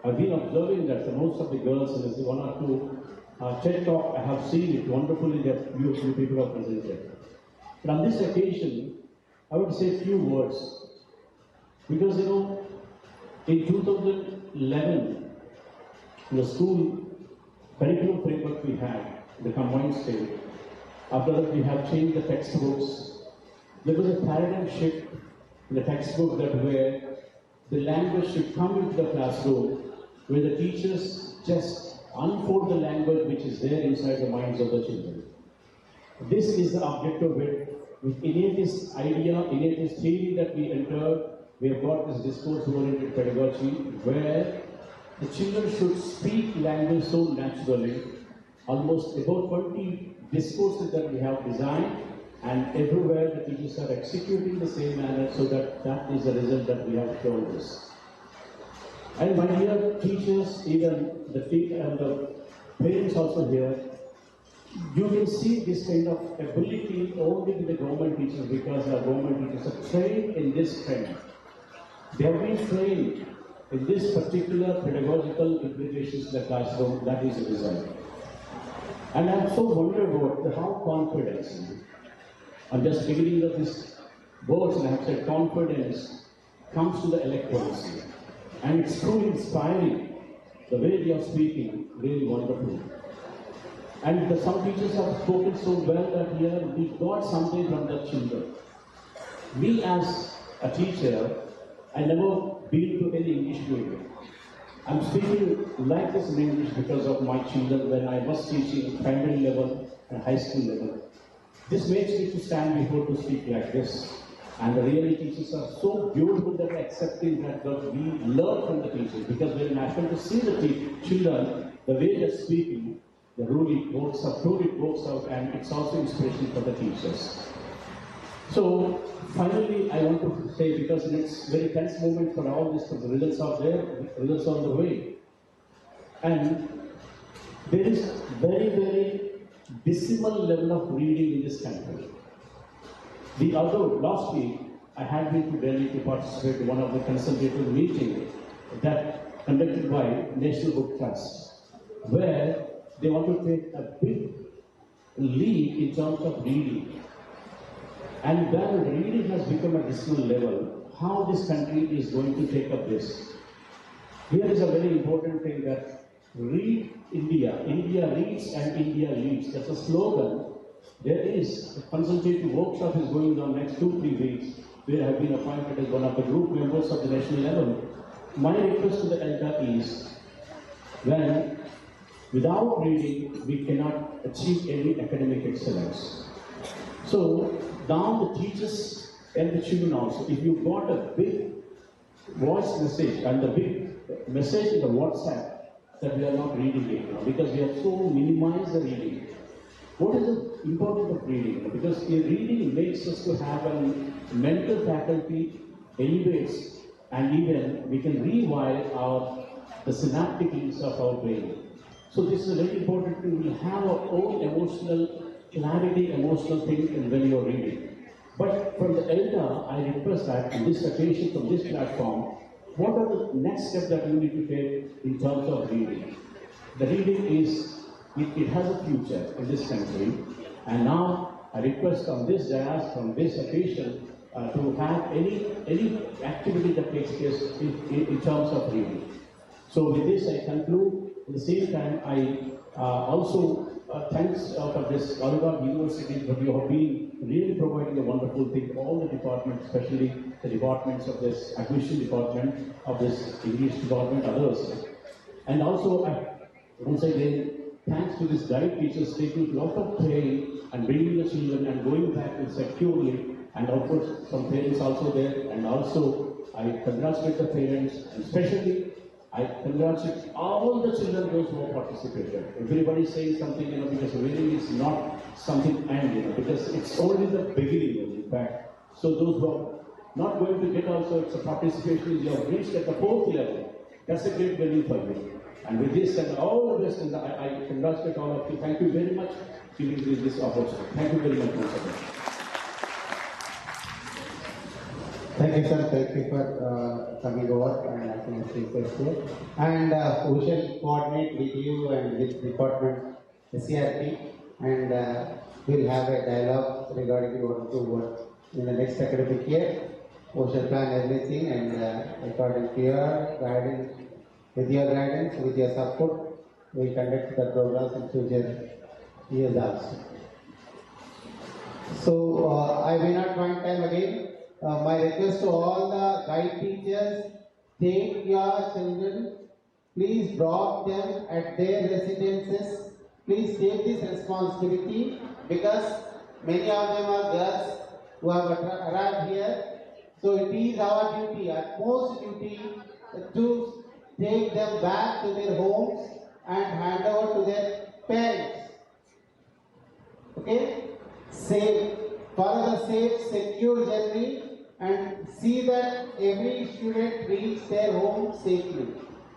I've been observing that most of the girls, and there's one or two TED Talk, I have seen it wonderfully that you people are presented. But on this occasion, I would say a few words. Because, in 2011, in the school curriculum framework we had, the combined state, after that we have changed the textbooks. There was a paradigm shift in the textbook that where the language should come into the classroom, where the teachers just unfold the language which is there inside the minds of the children. This is the objective of it. With innate idea, innate theory that we entered, we have got this discourse-oriented pedagogy where the children should speak language so naturally. Almost about 20 discourses that we have designed, and everywhere the teachers are executing the same manner, so that is the result that we have shown this. And my dear teachers, even the parents also here, you will see this kind of ability only with the government teachers, because our government teachers are trained in this trend. They have been trained in this particular pedagogical implications in the classroom. That is the result. And I'm so wondered about how confidence, I'm just beginning of this words, and I have said confidence comes to the eloquence. And it's truly inspiring, the way they are speaking, really wonderful. And some teachers have spoken so well that here we got something from the children. Me as a teacher, I never been to any English medium. I'm speaking like this in English because of my children when I was teaching primary level and high school level. This makes me to stand before to speak like this. And the really teachers are so beautiful that they're accepting that we learn from the teachers, because we're natural to see the children, the way they're speaking, the truly it works out, and it's also inspiration for the teachers. So finally, I want to say, because it's very tense moment for all this, because the results are there, the results are on the way. And there is very, very decimal level of reading in this country. Last week, I had been to Delhi to participate in one of the consultative meetings that conducted by National Book Trust, where they want to take a big leap in terms of reading. And when reading has become a decimal level, how this country is going to take up this? Here is a very important thing that read India, India reads and India leads. That's a slogan. There is a consultative workshop is going on next 2-3 weeks, where I have been appointed as one of the group members of the national level. My request to the ELTA is, when without reading, we cannot achieve any academic excellence. So now the teachers and the children also, if you got a big voice message and the big message in the WhatsApp that we are not reading it now because we have so minimized the reading. What is the importance of reading? Because reading makes us to have a mental faculty, elevates, and even we can rewire the synaptic links of our brain. So this is very important to have our own emotional clarity, emotional thing when you are reading. But from the ELTA, I request that in this occasion, from this platform, what are the next steps that you need to take in terms of reading? The reading is, it has a future in this country, and now I request on this dais, from this occasion, to have any activity that takes place in terms of reading. So with this I conclude. At the same time, I also thanks for this Alugard University, but you have been really providing a wonderful thing to all the departments, especially the departments of this admission department, of this English department, others. And also, once again, thanks to this guide teachers taking a lot of training and bringing the children and going back securely, and of course some parents also there, and also I congratulate the parents, and especially I congratulate all the children, those who have participated. Everybody is saying something, because reading is not something end, because it's only the beginning, in fact. So those who are not going to get also, it's a participation, you have reached at the 4th level. That's a great value for you. And with this and all the best, and I congratulate all of you. Thank you very much for giving me this opportunity. Thank you very much once again. Thank you, sir. Thank you for coming over and asking us these questions. And we shall coordinate with you and with department CRP, and we'll have a dialogue regarding what to work in the next academic year. We shall plan everything, and according to your guidance, with your guidance, with your support, we conduct the programs in future years also. So I will not find time again. My request to all the guide teachers, take your children, please drop them at their residences. Please take this responsibility, because many of them are girls who have arrived here. So it is our duty, utmost duty, to take them back to their homes and hand over to their parents. Okay? Safe, follow the safe, secure journey, and see that every student reaches their home safely.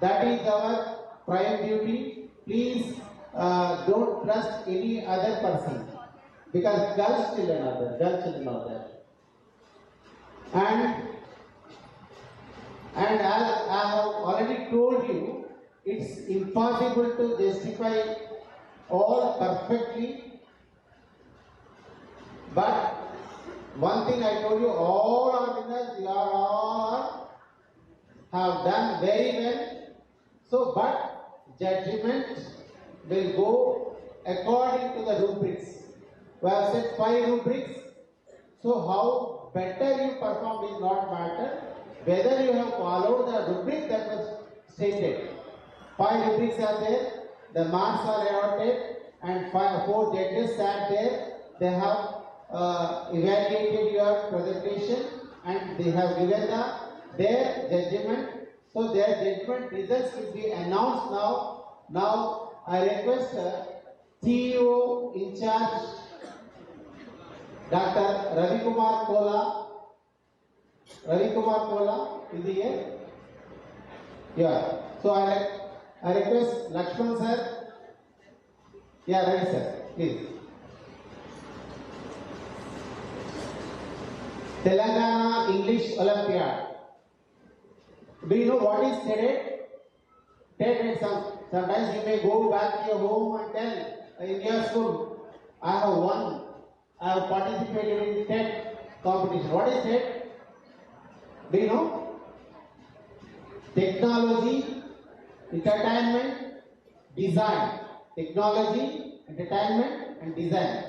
That is our prime duty. Please don't trust any other person, because girls children are there. And as I have already told you, it's impossible to justify all perfectly. But one thing I told you, all our winners, you are all have done very well. So, but judgment will go according to the rubrics. We have set 5 rubrics. So, how better you perform will not matter. Whether you have followed the rubric that was stated. 5 rubrics are there. The marks are allotted, and 4 judges sat there. They have evaluated your presentation, and they have given their judgment. So their judgment results will be announced now. Now I request CEO in charge, Dr. Ravi Kumar Kola. Ravi Kumar Kola is here. Yeah. So I request Lakshman sir. Yeah, right sir. Please. Telangana English Olympiad. Do you know what is TEDed? TED, sometimes you may go back to your home and tell in your school, I have won, I have participated in TED competition. What is TED? Do you know? Technology, entertainment, design. Technology, entertainment and design.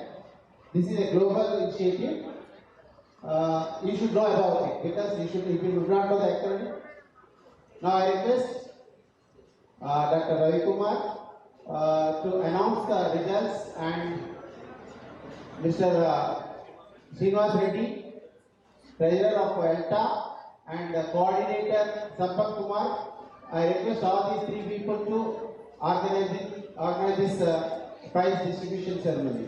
This is a global initiative. You should know about it because if you do not know the acronym. Now I request Dr. Ravi Kumar to announce the results and Mr. Srinivas Reddy, Treasurer of ELTA and Coordinator Sampak Kumar. I request all these three people to organize this prize distribution ceremony.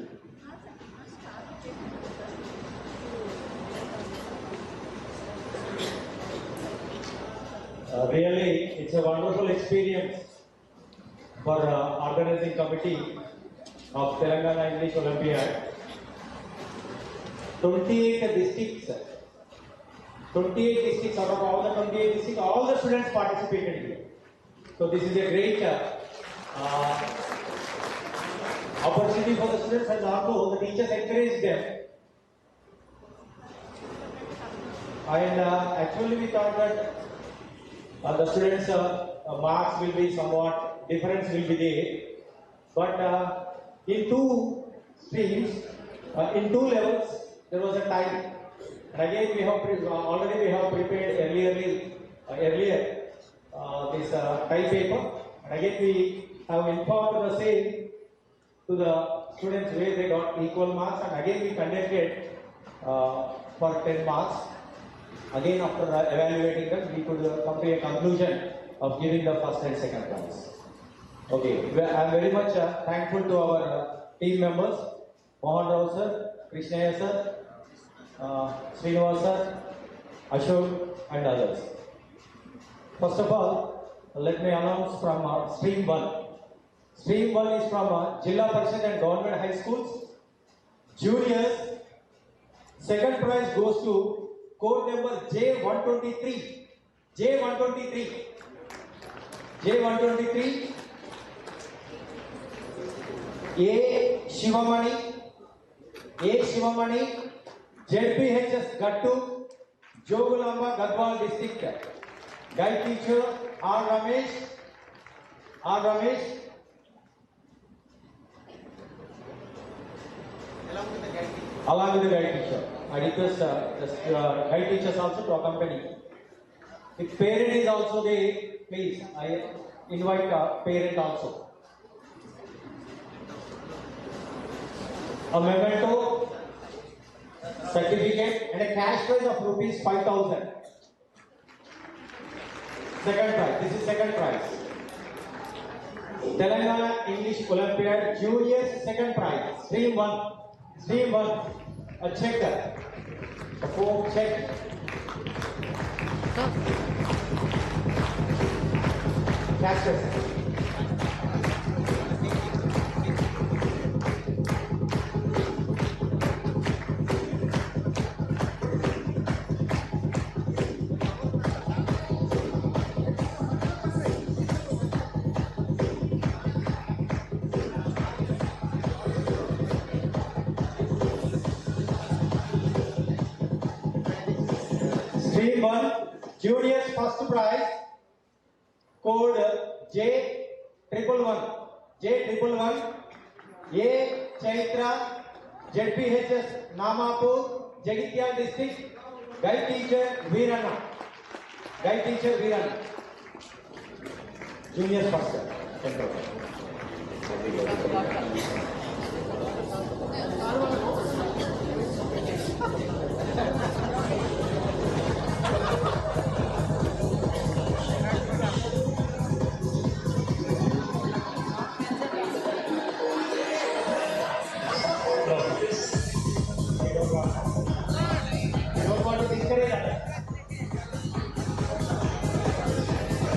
Really, it's a wonderful experience for organizing committee of Telangana English Olympiad. 28 districts, 28 districts out of all the 28 districts, all the students participated here. So this is a great opportunity for the students, and also the teachers encouraged them. And actually we thought that the students' marks will be somewhat, difference will be there. But in two streams, in two levels, there was a tie. And again, we have already prepared earlier this tie paper. And again, we have informed the same to the students where they got equal marks. And again, we conducted for 10 marks. Again, after evaluating them, we could come to a conclusion of giving the first and second prize. Okay, I am very much thankful to our team members, Mohan Rao sir, Krishnaya sir, Srinivas sir, Ashok and others. First of all, let me announce from Stream 1. Stream 1 is from Jilla Parishad and Government High Schools. Juniors, second prize goes to code number J123. J123. J123. A. Shivamani. A. Shivamani. ZPHS Gattu. Jogulamba Gadwal District. Guide teacher R. Ramesh. R. Ramesh. Along with the guide teacher. I request the guide teachers also to accompany. If parent is also there, please, I invite parent also. A memento, certificate and a cash prize of rupees 5,000. Second prize, this is second prize. Telangana English Olympiad Juniors second prize, Stream 1. Stream 1, a checker, a form check. Cash prize. Stream 1, Juniors first prize, code J111. J111, A. Chaitra, ZPHS Namapur, Jagityal District, Guide Teacher Veerana. Guide Teacher Veerana. Juniors first.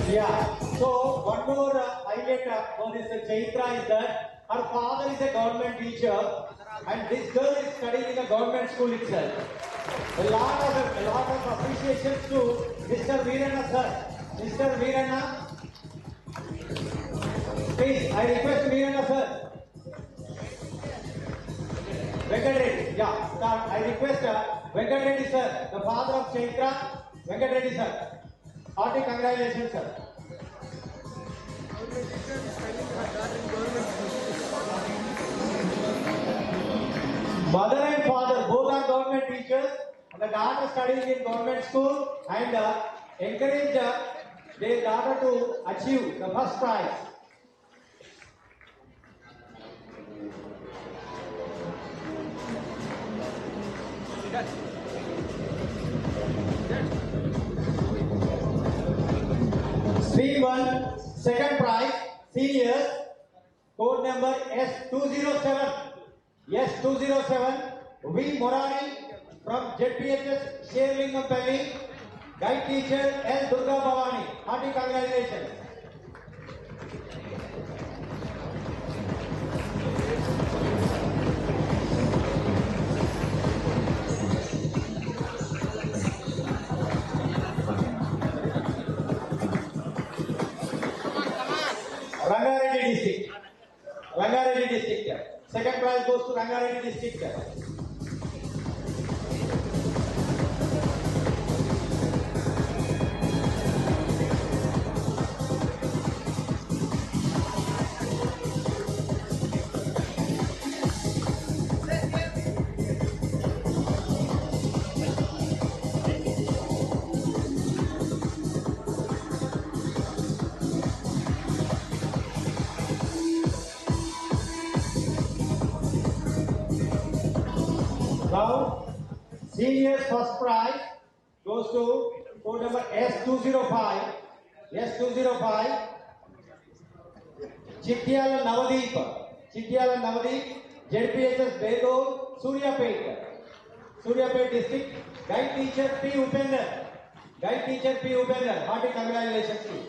Yeah, so one more highlight for this Chaitra is that Her father is a government teacher, and this girl is studying in a government school itself. A lot of appreciation to Mr. Veeranna sir. Mr. Veeranna, please, I request Veeranna sir. Venkat Reddy, yeah, sir, I request Venkat Reddy sir, the father of Chaitra. Venkat Reddy sir, hearty congratulations sir. Mother and father both are government teachers, and the daughter studying in government school, and encourage their daughter to achieve the first prize. Stream 1, second prize, seniors, code number S207. S207, V. Morari from ZPHS Sherlingampalli, guide teacher L. Durga Bhavani. Hearty congratulations. Rangareddy district. Rangareddy district. Second prize goes to Rangareddy district. Now, seniors first prize goes to code number S205. S205. Chityala Navadeep. Chityala Navadeep. ZPHS Bedol, Suryapet. Suryapet district. Guide teacher P. Upender. Guide teacher P. Upender. Hearty congratulations to you.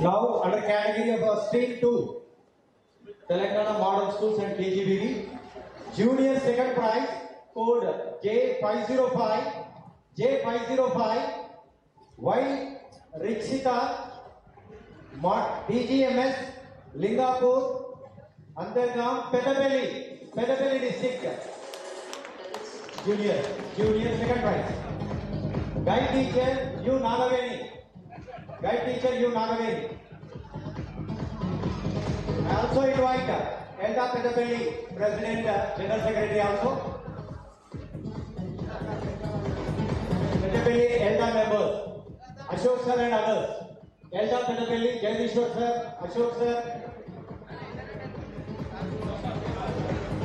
Now, under category of Stream 2, Telangana Model Schools and KGBV, Junior second prize, code J505, J505, Y. Rikshita, DGMS, Lingapur, Underground, Pedapelli district. Junior second prize. Guide teacher U. Nagaveni. Guide teacher U. Nagaveni. I also invite ELTA Pedapelli President, General Secretary also. Pedapelli ELTA members, Ashok sir and others. ELTA Pedapelli, Jagdishwar sir, Ashok sir,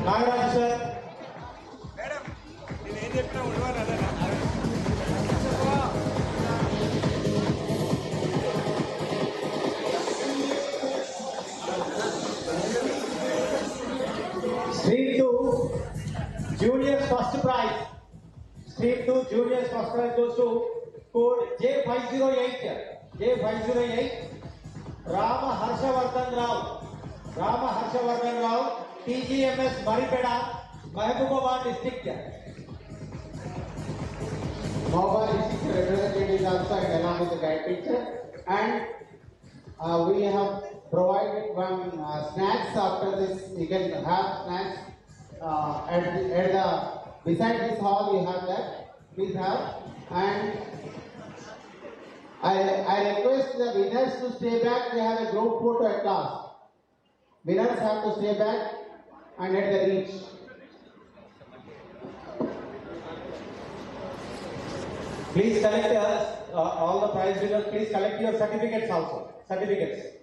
Nagaraj sir. Stream 2, Juniors first prize. Stream 2, Juniors first prize goes to code J508. J508. Rama Harshavardhan Rao, TGMS Maripeda, Mahbubabad district. Mahbubabad district representative is also along with the guide teacher, and we have provided one snacks after this. You can have snacks at the beside this hall. You have that. Please have. And I request the winners to stay back. We have a group photo at last. Winners have to stay back and at the reach. Please collect all the prize winners. Please collect your certificates also. Certificates.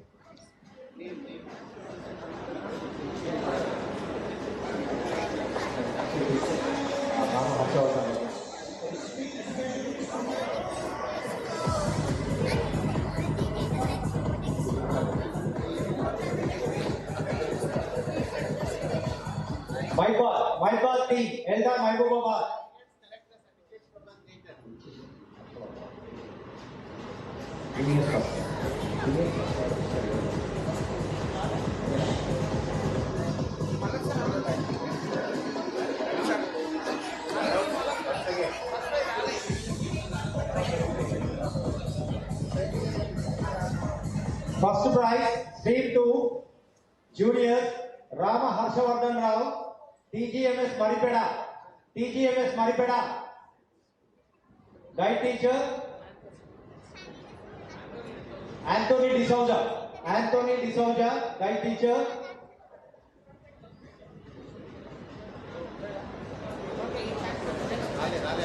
My ball team, ELTA Mahbubabad. First prize, Stream 2, Juniors, Rama Harshavardhan Rao, TGMS Maripeda. TGMS Maripeda. Guide teacher, Anthony D'Souza. Anthony D'Souza, guide teacher.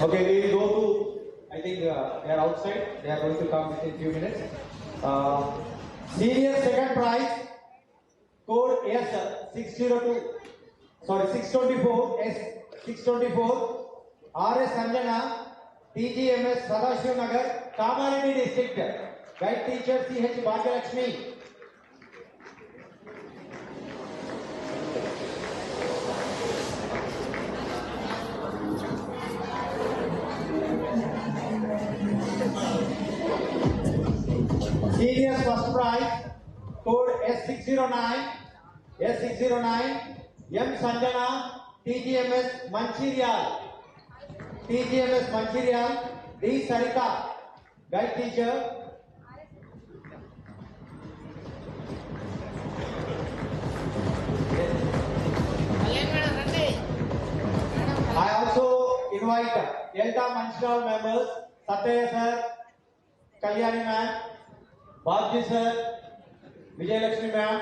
Okay, we will go to, I think they are outside. They are going to come within few minutes. Senior second prize, code S602, sorry 624, S624, RS Sanjana, TGMS Sadashiv Nagar, Kamalini district. Guide teacher CH Bhagyalakshmi. Seniors first prize, code S609, S609, M Sanjana, TGMS Mancherial. TGMS Mancherial, D Sarita, guide teacher. I also invite ELTA Mancherial members, Satya sir, Kalyani ma'am, Bhaji sir, Vijay Lakshmi ma'am.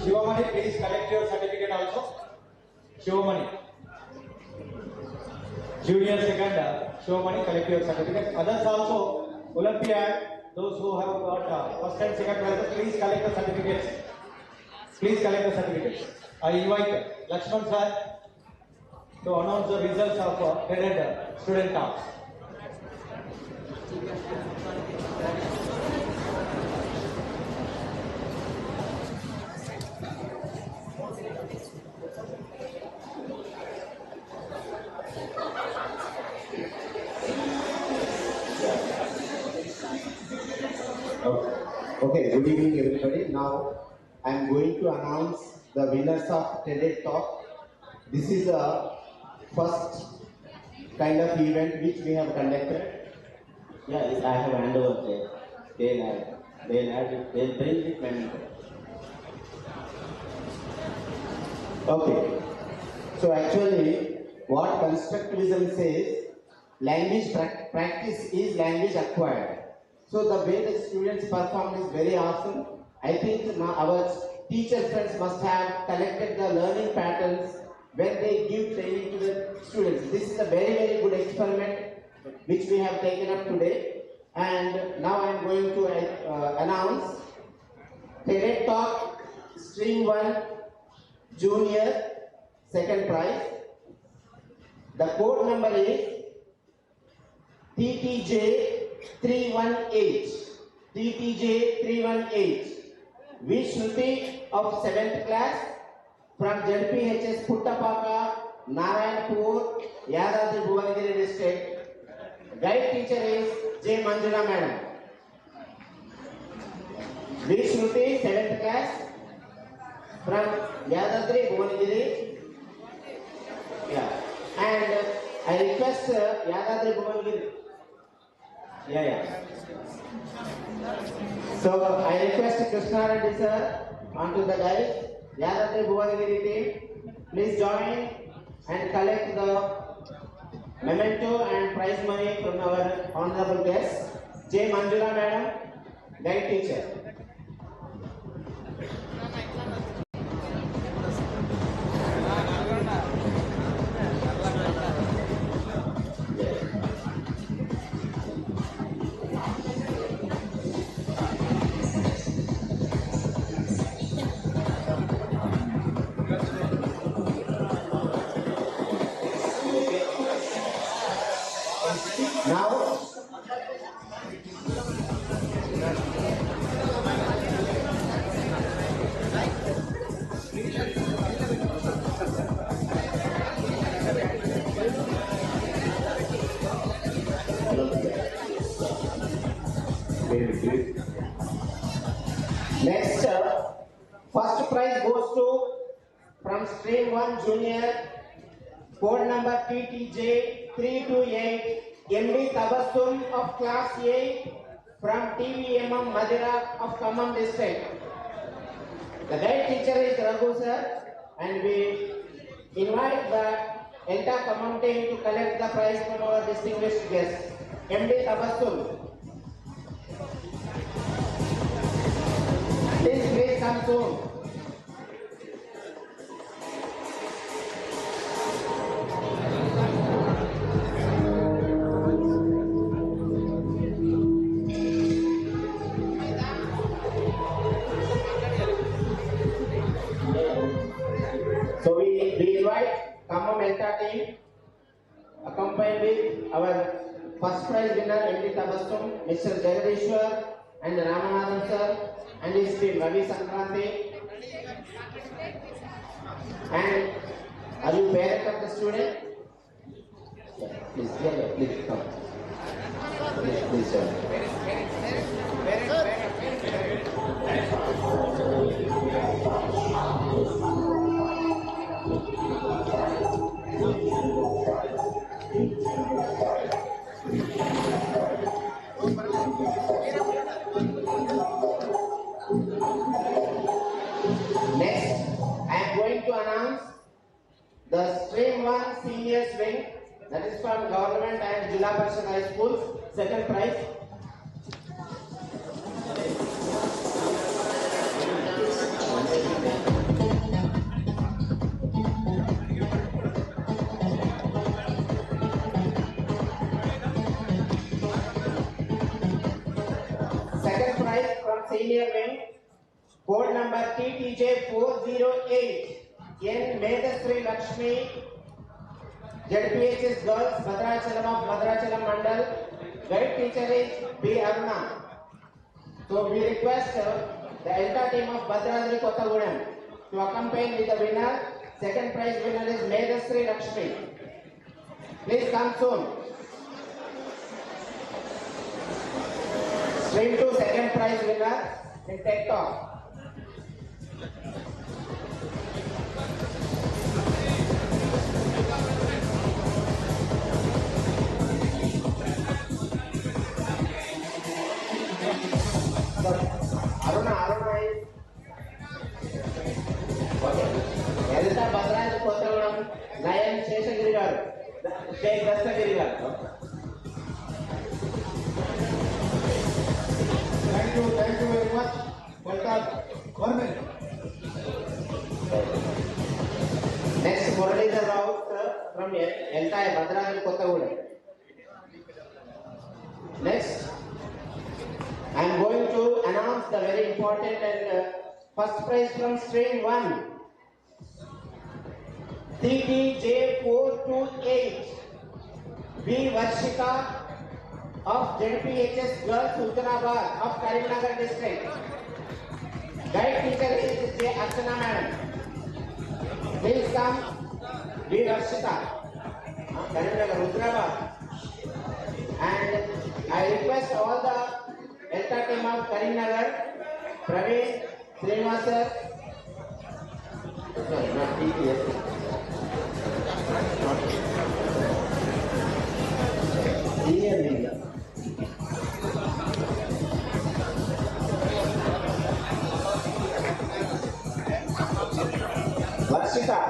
Shivamani, please collect your certificate also. Shivamani. Junior second, Shivamani, collect your certificate. Others also, Olympiad, those who have got first and second prizes, please collect the certificates. Please collect the certificates. I invite Lakshman sir to announce the results of TEDEd Student Talks. Okay, good evening everybody. Now I am going to announce the winners of TEDEd Talk. This is the first kind of event which we have conducted. Yeah, I have hand over there. They'll bring it when. Okay. So actually, what constructivism says, language practice is language acquired. So the way the students perform is very awesome. I think our teacher friends must have collected the learning patterns when they give training to the students. This is a very, very good experiment which we have taken up today. And now I am going to announce TEDEd Talk Stream 1 Junior second prize. The code number is TTJ318. TTJ318. Vishnuti of 7th class from JPHS Puttapaka, Narayanpur, Yadadri Bhuvanagiri district. Guide teacher is J. Manjula madam. Vishnuti 7th class from Yadadri Bhuvanagiri. Yeah. And I request Yadadri Bhuvanagiri. Yeah. So I request Krishna Reddy sir onto the guide. Yadadri Bhuvanagiri team, please join and collect the memento and prize money from our honorable guest, J. Manjula madam, guide teacher. Now, next, first prize goes to from Stream 1 Junior, code number TTJ328, MD Tabassum of Class 8 from TVMM Madira of Khammam district. The guide teacher is Raghu sir, and we invite the ELTA Khammam team to collect the prize from our distinguished guest, MD Tabassum. Please come soon. So we invite Khammam ELTA team accompanied with our first prize winner MD Tabassum, Mr. Jagadeshwar and Ramanathan sir and his team Ravi Sankranti. And are you parent of the student? Yeah, please come. Please join. Next, I am going to announce the Stream 1 Senior Swing, that is from Government and Jilla Parishad High Schools, second prize. Second prize from Senior Wing, code number TTJ408, N. Medasri Lakshmi, JPHS Girls, Bhadrachalam of Bhadrachalam Mandal. Guide teacher is B. Aruna. So we request the ELTA team of Bhadradri Kottagudem to accompany with the winner. Second prize winner is Medasri Lakshmi. Please come soon. Stream 2 second prize winner in TED Talk. Aruna is ELTA Bhadrachalam Kottagudem, Nayan Sheshagiri garu, Sheikh Dastagiri garu. Thank you very much. Welcome, government. Next, Muralidhar Rao sir from ELTA Bhadragiri Kottagudem. Next, I am going to announce the very important and first prize from Stream 1. TTJ428 B. Varshika of JPHS Girls Uttarabad of Karimnagar district. Guide teacher is J. Archana madam. Please come, B. Varshika, Karimnagar Uttarabad. And I request all the ELTA team of Karimnagar, Praveen, Srinivasa, sorry, not TTS. Senior media. Varshika.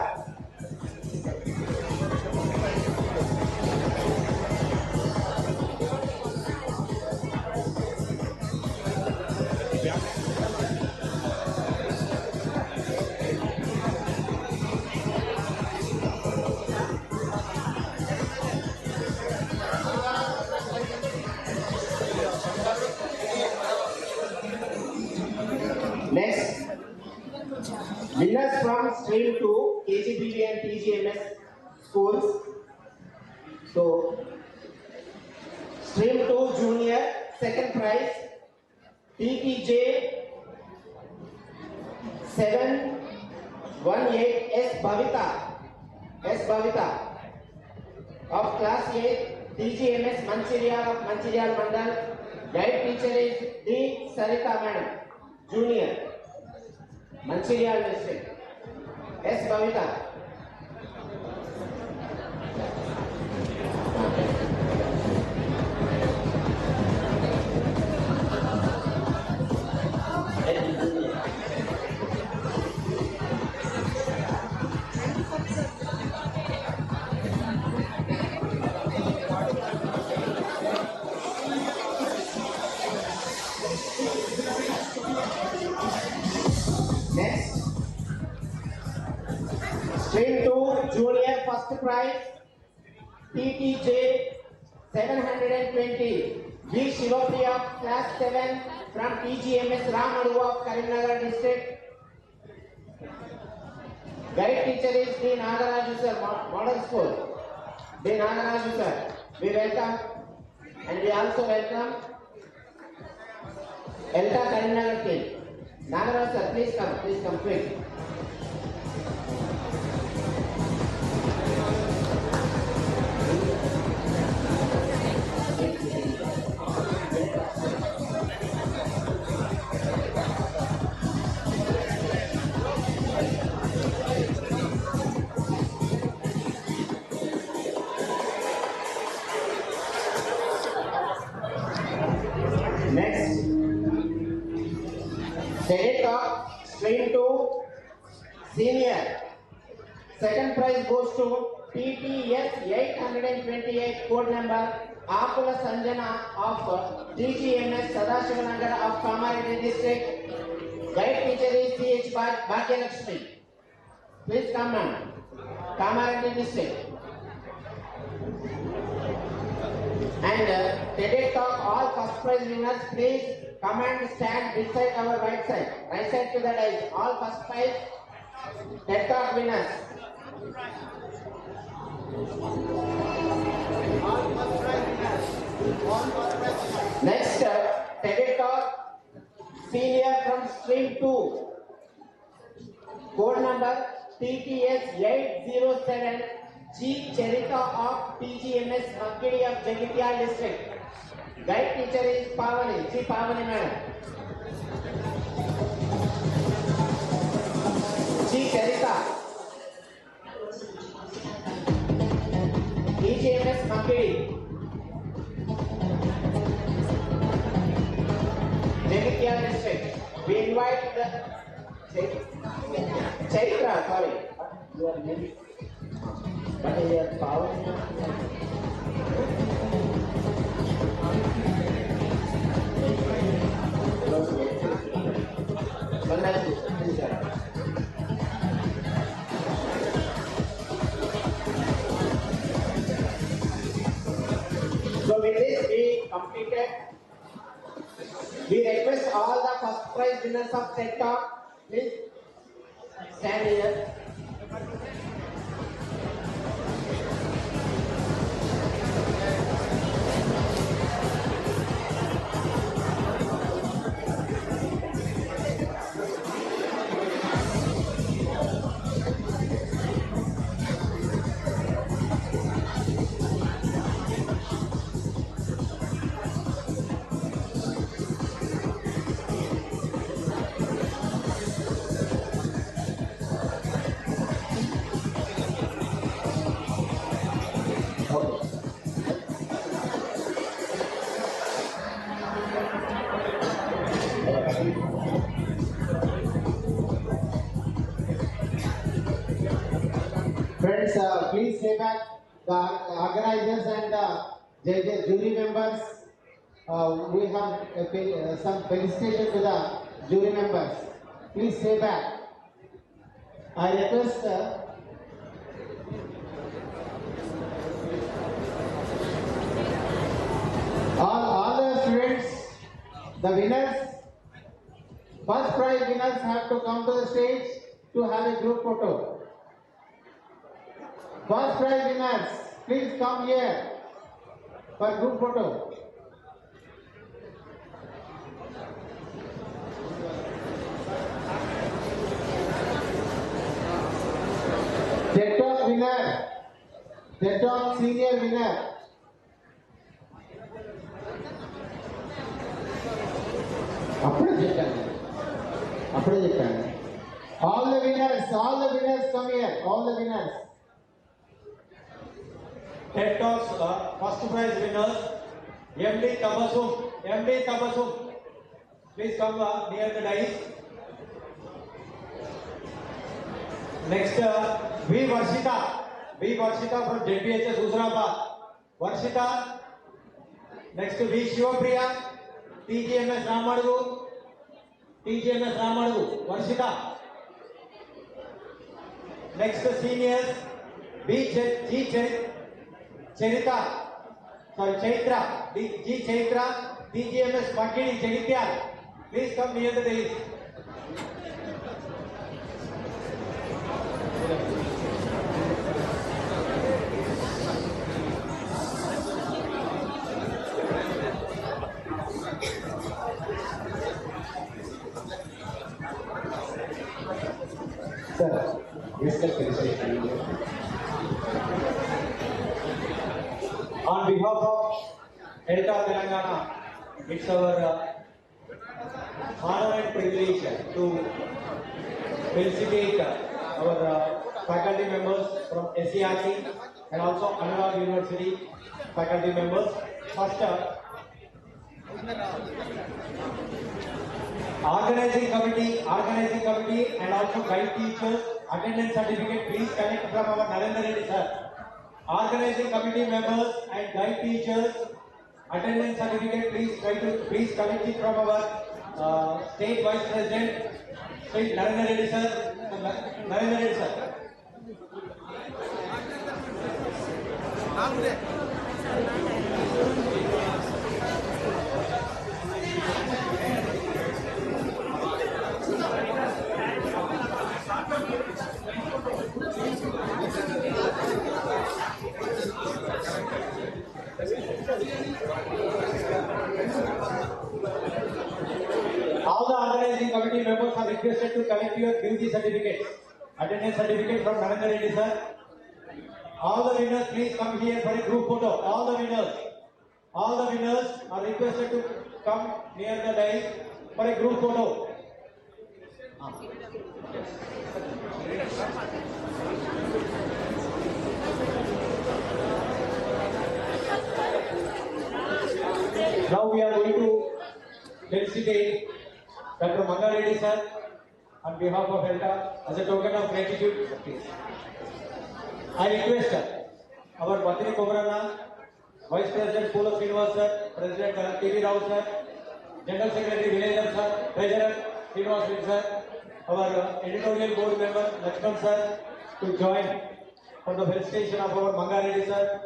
Next, winners from Stream 2, KGBV and TGMS schools. So, Stream 2 Junior, second prize, TTJ 718 S. Bhavita of class 8, TGMS Mancherial of Mancherial Mandal. Guide teacher is D. Sarita madam. Junior, Mancherial district, S. Bhavita. Next, Stream 2 Junior first prize, TTJ 720 G. Shivapriya of class 7 from TGMS Ramadu of Karimnagar district. Guide teacher is D. Nagaraju sir, model school. D. Nagaraju sir, we welcome, and we also welcome ELTA Karimnagar team. Nagaraj sir, please come quick. Next, TEDEd Talks, Stream 2 Senior. Second prize goes to TTS 828 code number Akula Sanjana of DGMS Sadashivanagar of Kamareddy district. Guide teacher is CH Bhagyalakshmi. Please come on. Kamareddy district. And TEDEd Talk, all first prize winners, please come and stand beside our right side to the dais. All first prize TED Talk winners. Next, TEDEd Talk Senior from Stream 2, code number TTS 807 G. Charita of TGMS Makkedi of Jagitial district. Guide teacher is Pavani, G. Pavani madam. G. Charita. TGMS Makkedi. Jagitial district. We invite the Chaitra, sorry. You are maybe. But here power. Congratulations. completed. We request all the first prize winners of TED Talk, please stand here. Friends, please stay back. The organizers and jury members, we have some felicitation to the jury members. Please stay back. I request all the students, the winners, first prize winners have to come to the stage to have a group photo. First prize winners, please come here for group photo. TED Talk winner, TED Talk senior winner. All the winners come here, all the winners. TED Talks first prize winners, MD Tabasum, please come near the dais. Next, V Varshita from JPHS Huzurabad. Varshita. Next, V Shivapriya, TGMS Ramadugu, Varshita. Next, seniors, Chaitra, G Chaitra, DGMS Pakini, Jagitial. Please come near the dais. Sir, yes, sir. On behalf of ELTA Telangana, it's our honor and privilege to felicitate our faculty members from SCRT and also Anurag University faculty members. First, organizing committee and also guide teachers, attendance certificate, please collect from our Narendra Reddy sir. Organizing committee members and guide teachers, attendance certificate, please collect it from our state vice president, State Narendra Reddy sir. All the organizing committee members are requested to collect your duty certificates, attendance certificate from Narendra Reddy sir. All the winners, please come here for a group photo. All the winners are requested to come near the dais for a group photo. Now we are going to felicitate Dr. Manga Reddy sir on behalf of ELTA as a token of gratitude. I request our Patni Kobrana, Vice President Pula Srinivas sir, President TV Rao sir, General Secretary Vinegar sir, Treasurer Srinivas Reddy sir, our editorial board member Lakshman sir to join for the felicitation of our Manga Reddy sir.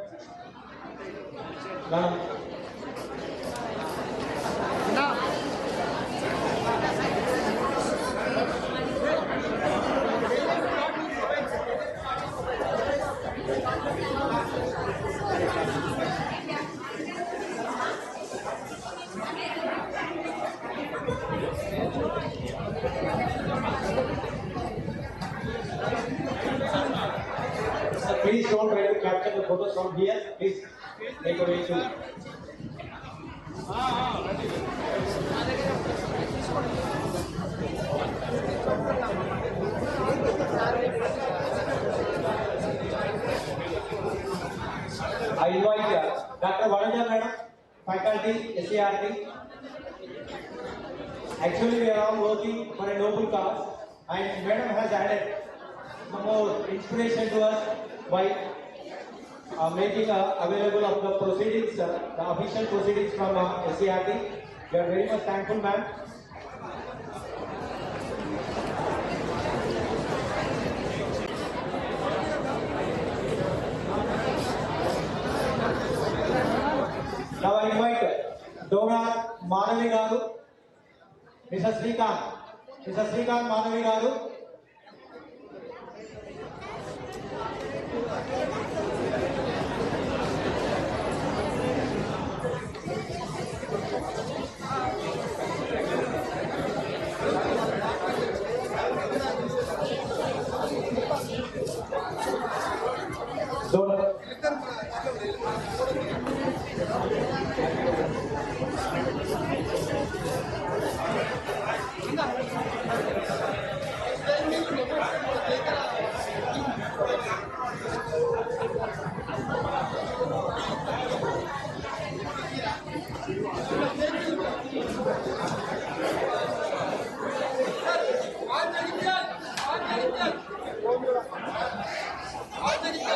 Please don't try to capture the photos from here. Please make a way to. I invite Dr. Vanaja Madam, faculty, SART. Actually, we are all working for a noble cause, and Madam has added some more inspiration to us by making available of the proceedings, the official proceedings from SART. We are very much thankful, ma'am. Now I invite Donor Manavi Garu, Mr. Srikant Manavi Garu. Donor.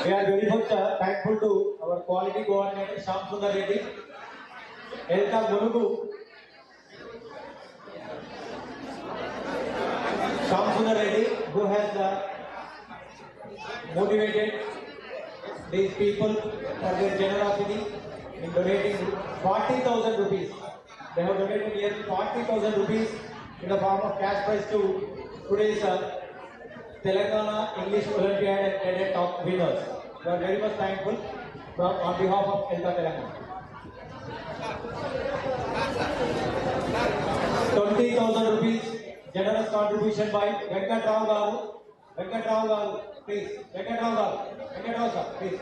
We are very much thankful to our quality coordinator Shyam Sundar Reddy, ELTA Munugu, Shyam Sundar Reddy, who has motivated these people for their generosity in donating 40,000 rupees. They have donated nearly 40,000 rupees in the form of cash prize to today's Telangana English Olympiad and TEDEd Talks winners. We are very much thankful on behalf of ELTA Telangana. 20,000 rupees generous contribution by Venkat Rao Garu. Venkat Rao Garu, please. Venkat Rao Garu. Venkat Rao sir, please.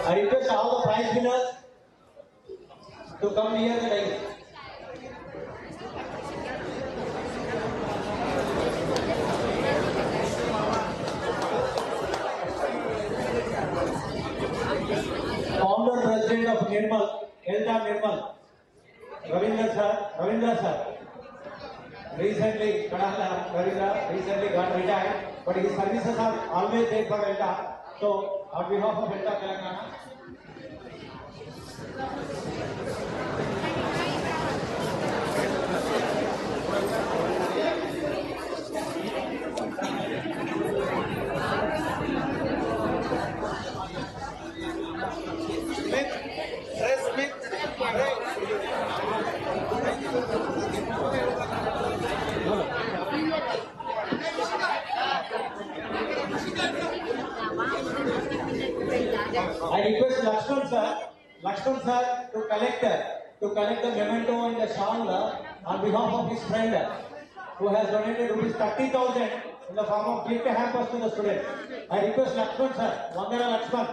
I request all the prize winners to come near the dais. Founder President of Nirmal, ELTA Nirmal, Ravindra sir. Recently, Ravindra recently got retired, but his services are always there for ELTA. So, on behalf of ELTA Telangana, I request Lakshman sir to collect the memento and the shawl on behalf of his friend who has donated rupees 30,000 in the form of gift hampers to the students. I request Lakshman sir, Wangara Lakshman.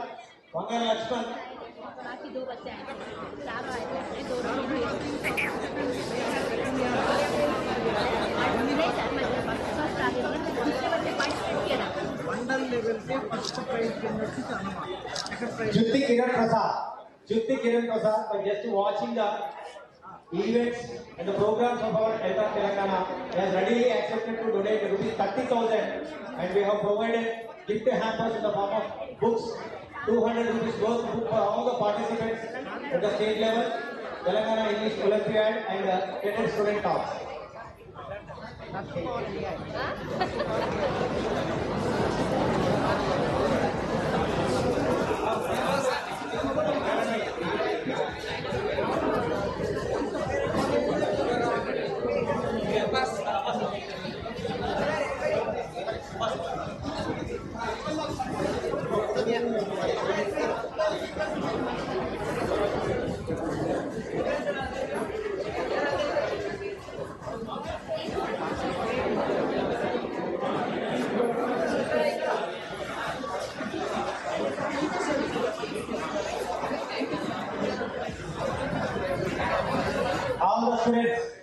Jutti Kiran Prasad by just watching the events and the programs of our ELTA Telangana. He has readily accepted to donate rupees 30,000 and we have provided gift hampers in the form of books, 200 rupees worth book for all the participants at the state level, Telangana English Olympiad and TEDEd Student Talks.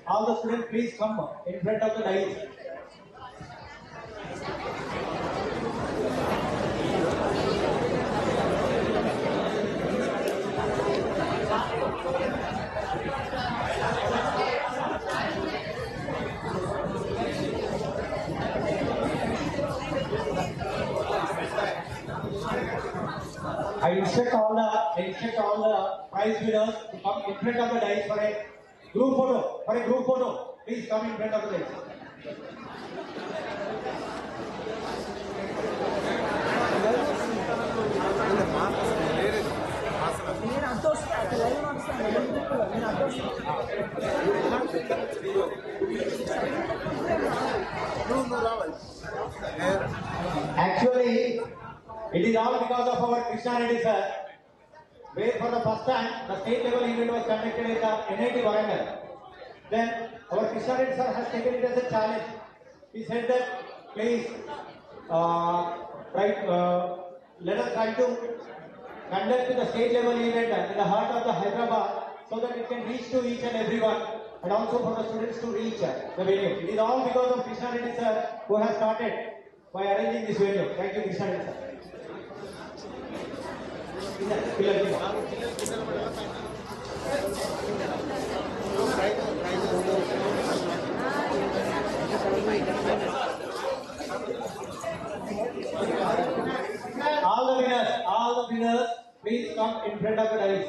All the students, please come in front of the dais. I instruct all the prize winners to come in front of the dais for a group photo. Please come in front of the dais. Actually, it is all because of our Krishna Reddy sir, where for the first time the state level event was conducted in the NIT Warangal. Then our Krishna Reddy sir has taken it as a challenge. He said that please let us try to conduct the state level event in the heart of the Hyderabad so that it can reach to each and everyone and also for the students to reach the venue. It is all because of Krishna Reddy sir who has started by arranging this venue. Thank you, Krishna Reddy sir. All the winners, please come in front of the dais.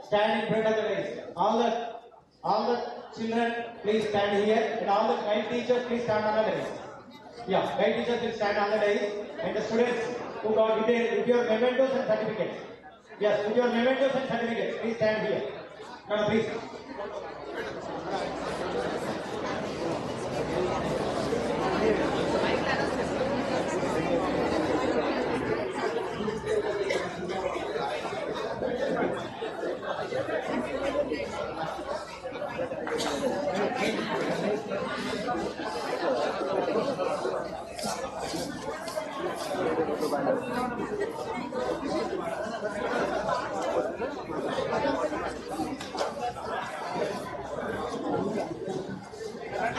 Stand in front of the dais. All the children, please stand here, and all the guide teachers, please stand on the dais. Yeah, guide teachers will stand on the dais, and the students who got with your mementos and certificates. Yes, with your mementos and certificates, please stand here. No, please.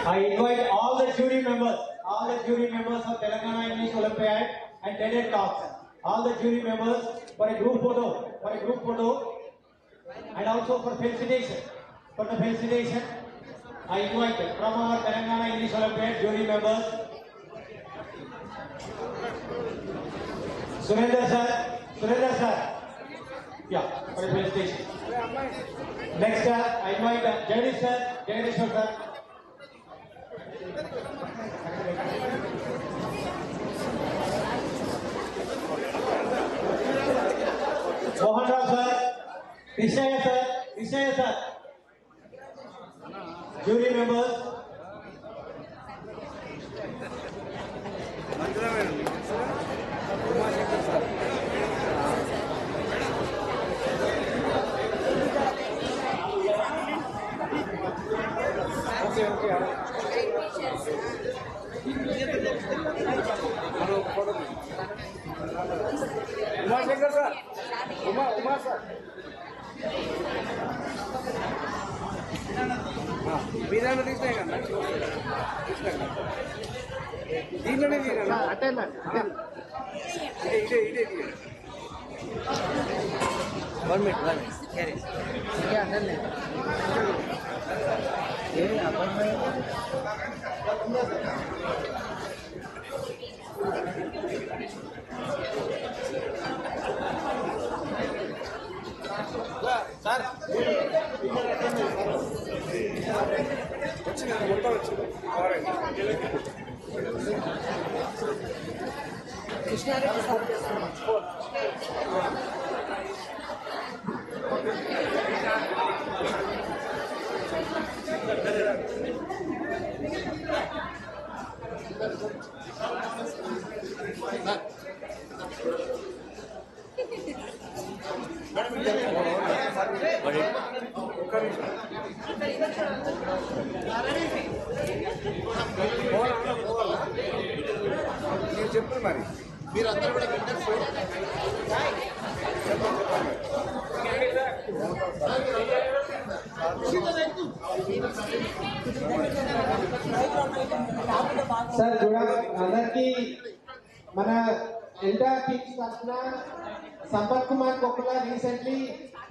I invite all the jury members of Telangana English Olympiad and TEDEd Talks, all the jury members for a group photo, and also for felicitation. For the felicitation, I invite from our Telangana English Olympiad jury members, Surendra sir, yeah, for a felicitation. Next, I invite Jagdishwar sir. Mohan Rao sir, Krishna sir, jury members. Umashankar sir, Uma sir. మీదాన్ని తీసినాయి కదా దీంట్లోనే తీయగలరా అటే ఇదే 1 minute carry అంటే మీరు చెప్పండి మరి మీరందరూ కూడా విన్నర్స్ సార్ అందరికి మన ELTA టీమ్స్ తరఫున Sampath Kumar Kokkula recently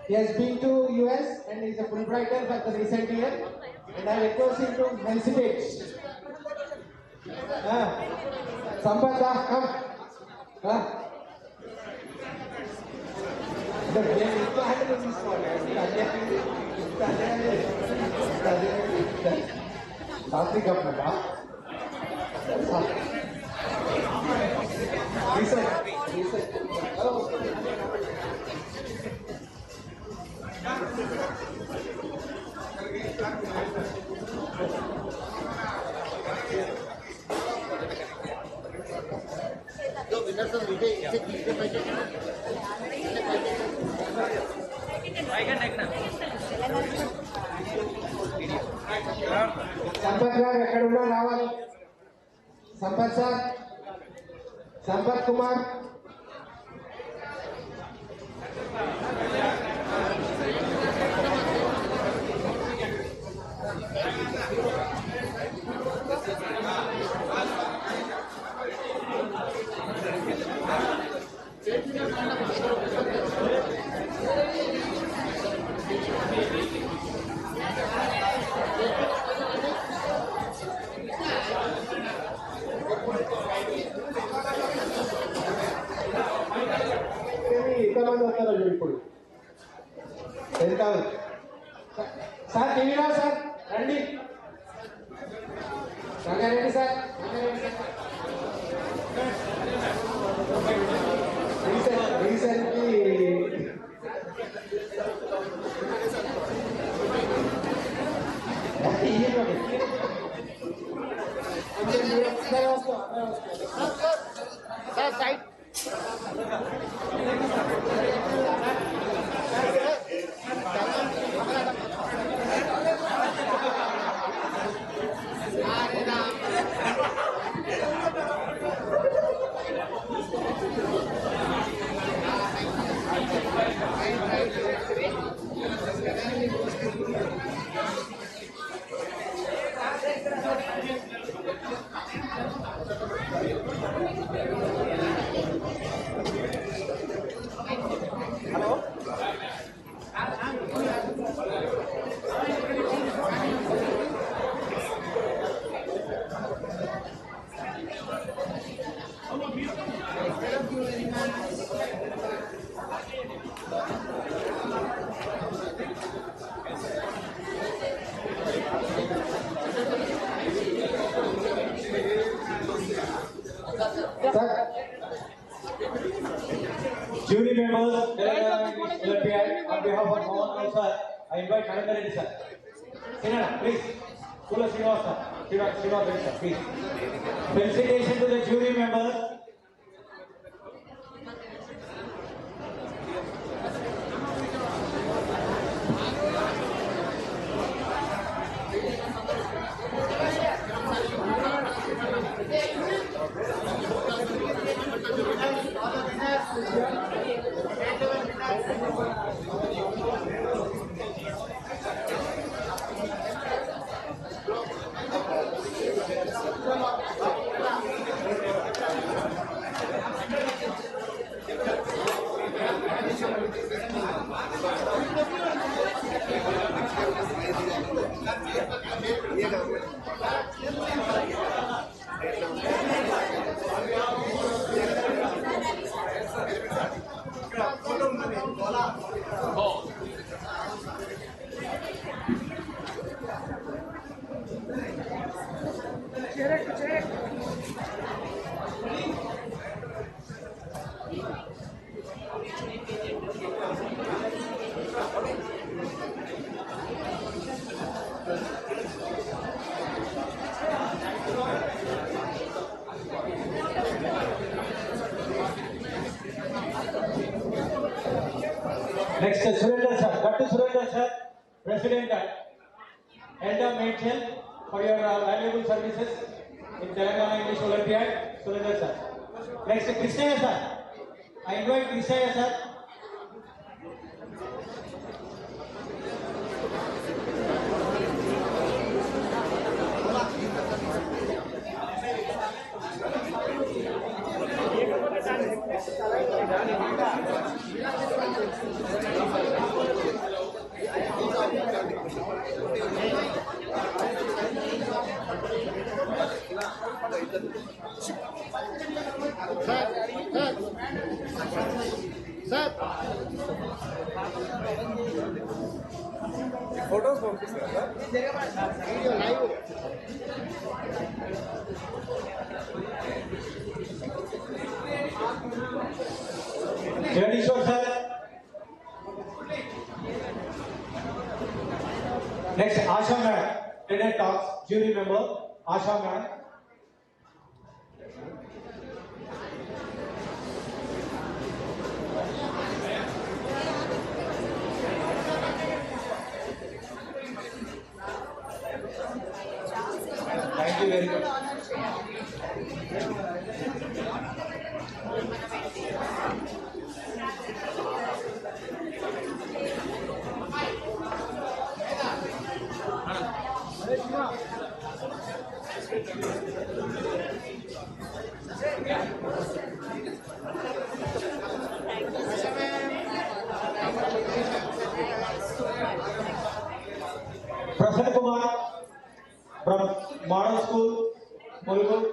he has been to US and is a Fulbrighter for the recent year and I request him to felicitate. Sampath, come. Sampath గారు ఎక్కడ ఉన్నా రావాలి. సంపత్ సార్, సంపత్ కుమార్. ఎంతమంది వస్తారో ఇప్పుడు ఎంత సార్ టీవీరా సార్ రండి Rangareddy sir recently side Jury members, Olympiad, on behalf of Mohan sir, I invite Narendra Reddy sir. Sinana, please. Kula Srinivasa, Srinivasa sir, please. Felicitation to the jury members. Next, Surendra sir. Dr. Surendra sir, President ELTA mention for your valuable services in Telangana English Olympiad. Surendra sir. Next, Krishnaya sir. I invite Krishnaya sir. Photos పంపిస్తారా sir video live Jagdishwar sir. Next, Asha madam, TEDEd Talks, jury member, Asha madam. Thank you very much. Prasanna Kumar from Model School, Mulugu.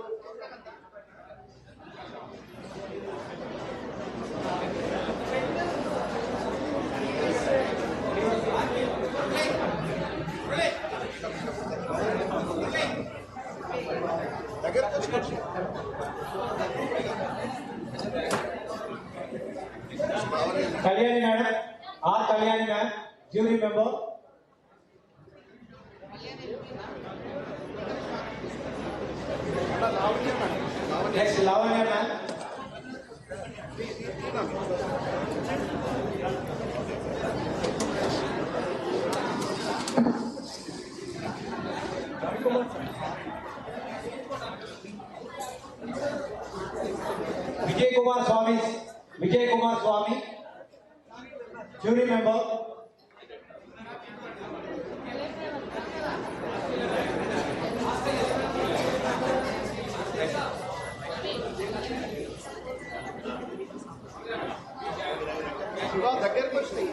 Kalyani madam, R. Kalyani madam, jury member. Next, Lavanya ma'am. Vijay Kumar Swami, jury member. దగ్గరకు వచ్చినాయి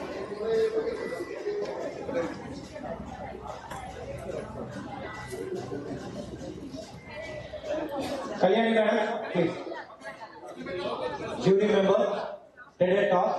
Kalyani madam, please. Jury member, TEDEd Talks.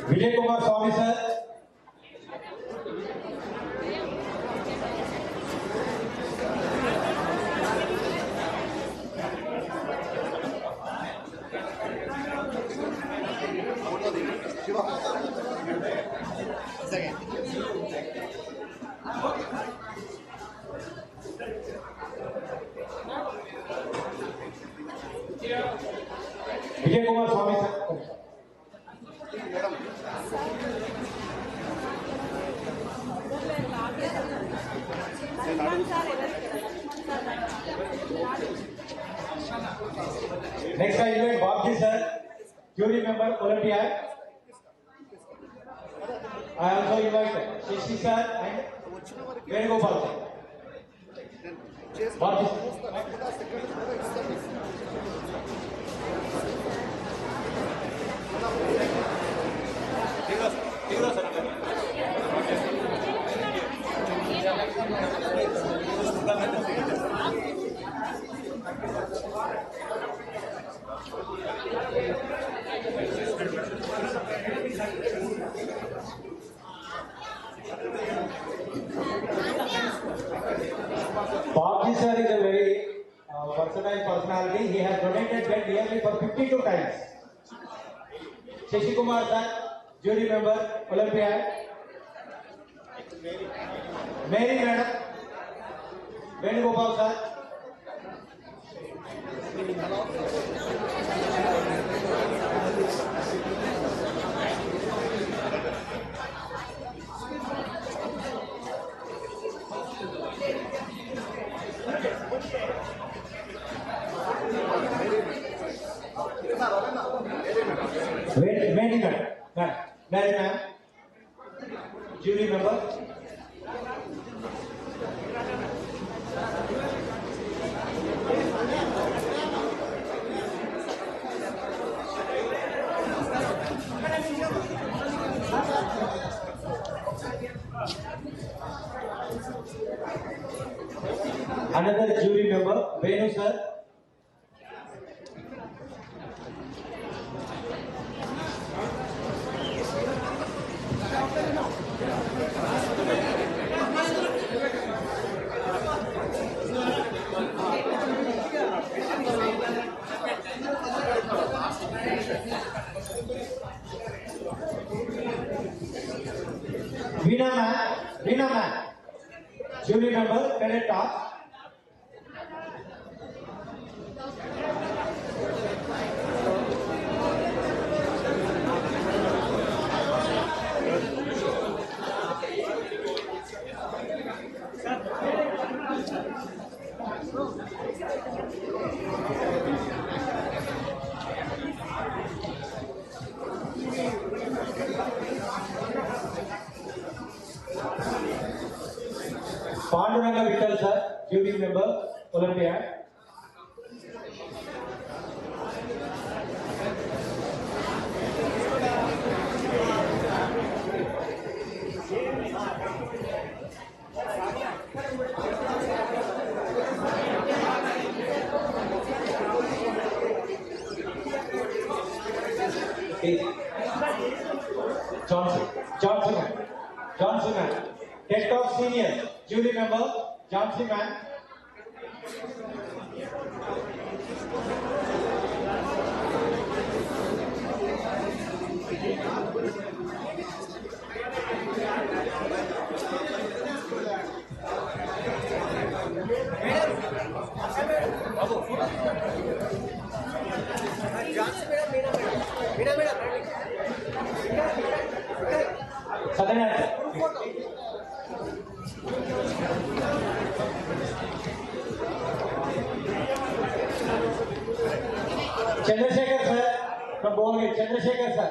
Vijay Kumar Swami sir. Vijay Kumar Swami sir. Next I invite Babji sir, jury member Olympiad. I also invite Shashi sir and Venugopal sir. Babji. Babji sir is a very versatile personality. He has donated bed nearly for 52 times. Shashi Kumar sir, jury member, Olympiad. Mary madam, Venugopal sir. Mary ma'am, jury member. Another jury member, Venu sir. Veena ma'am, jury member, TEDEd Talks. Panduranga Vittal sir, jury member, Olympiad. Johnson man. TED Talks senior, jury member, Johnson man. Chandrasekhar sir from Bowling. Chandrasekhar sir.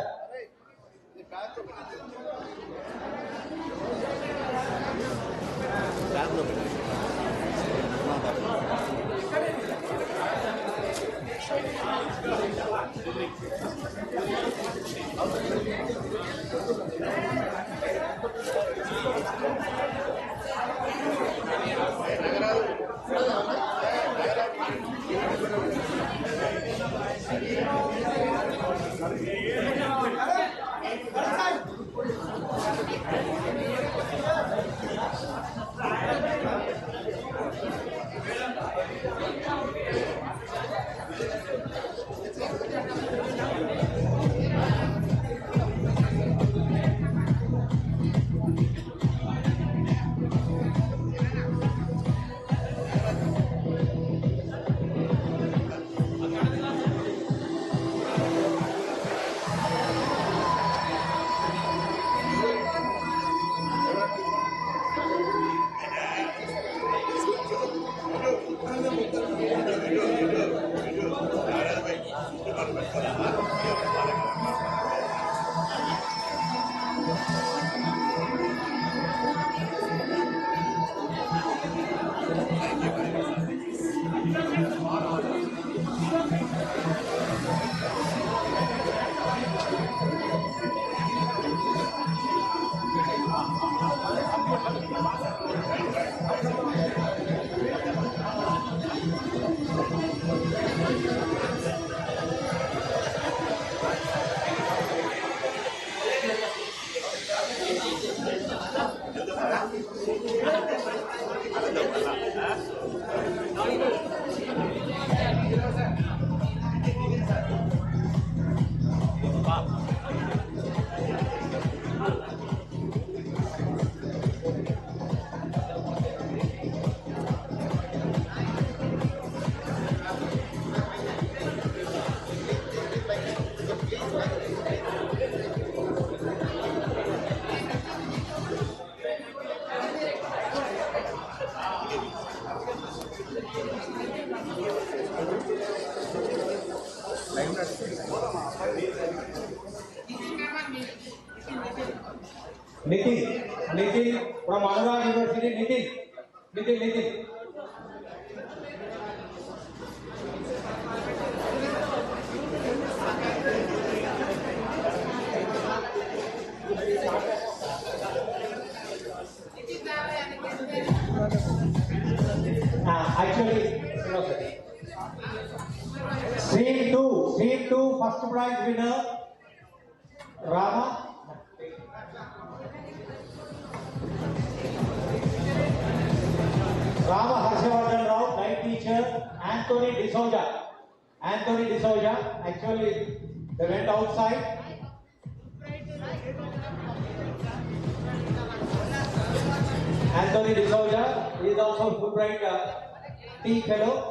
Nitin from Anurag University. Nitin. Actually, Stream 2, first prize winner, Rama Harshavardhan Rao, night teacher, Anthony D'Souza. Actually, they went outside. Anthony D'Souza is also Fulbright T fellow.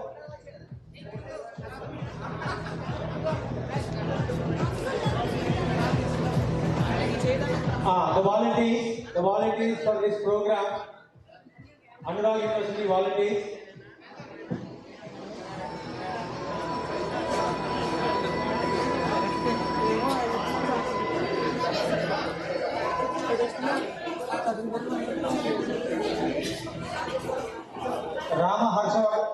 The volunteers for this program, Anurag University volunteers. Rama Harshavardhan.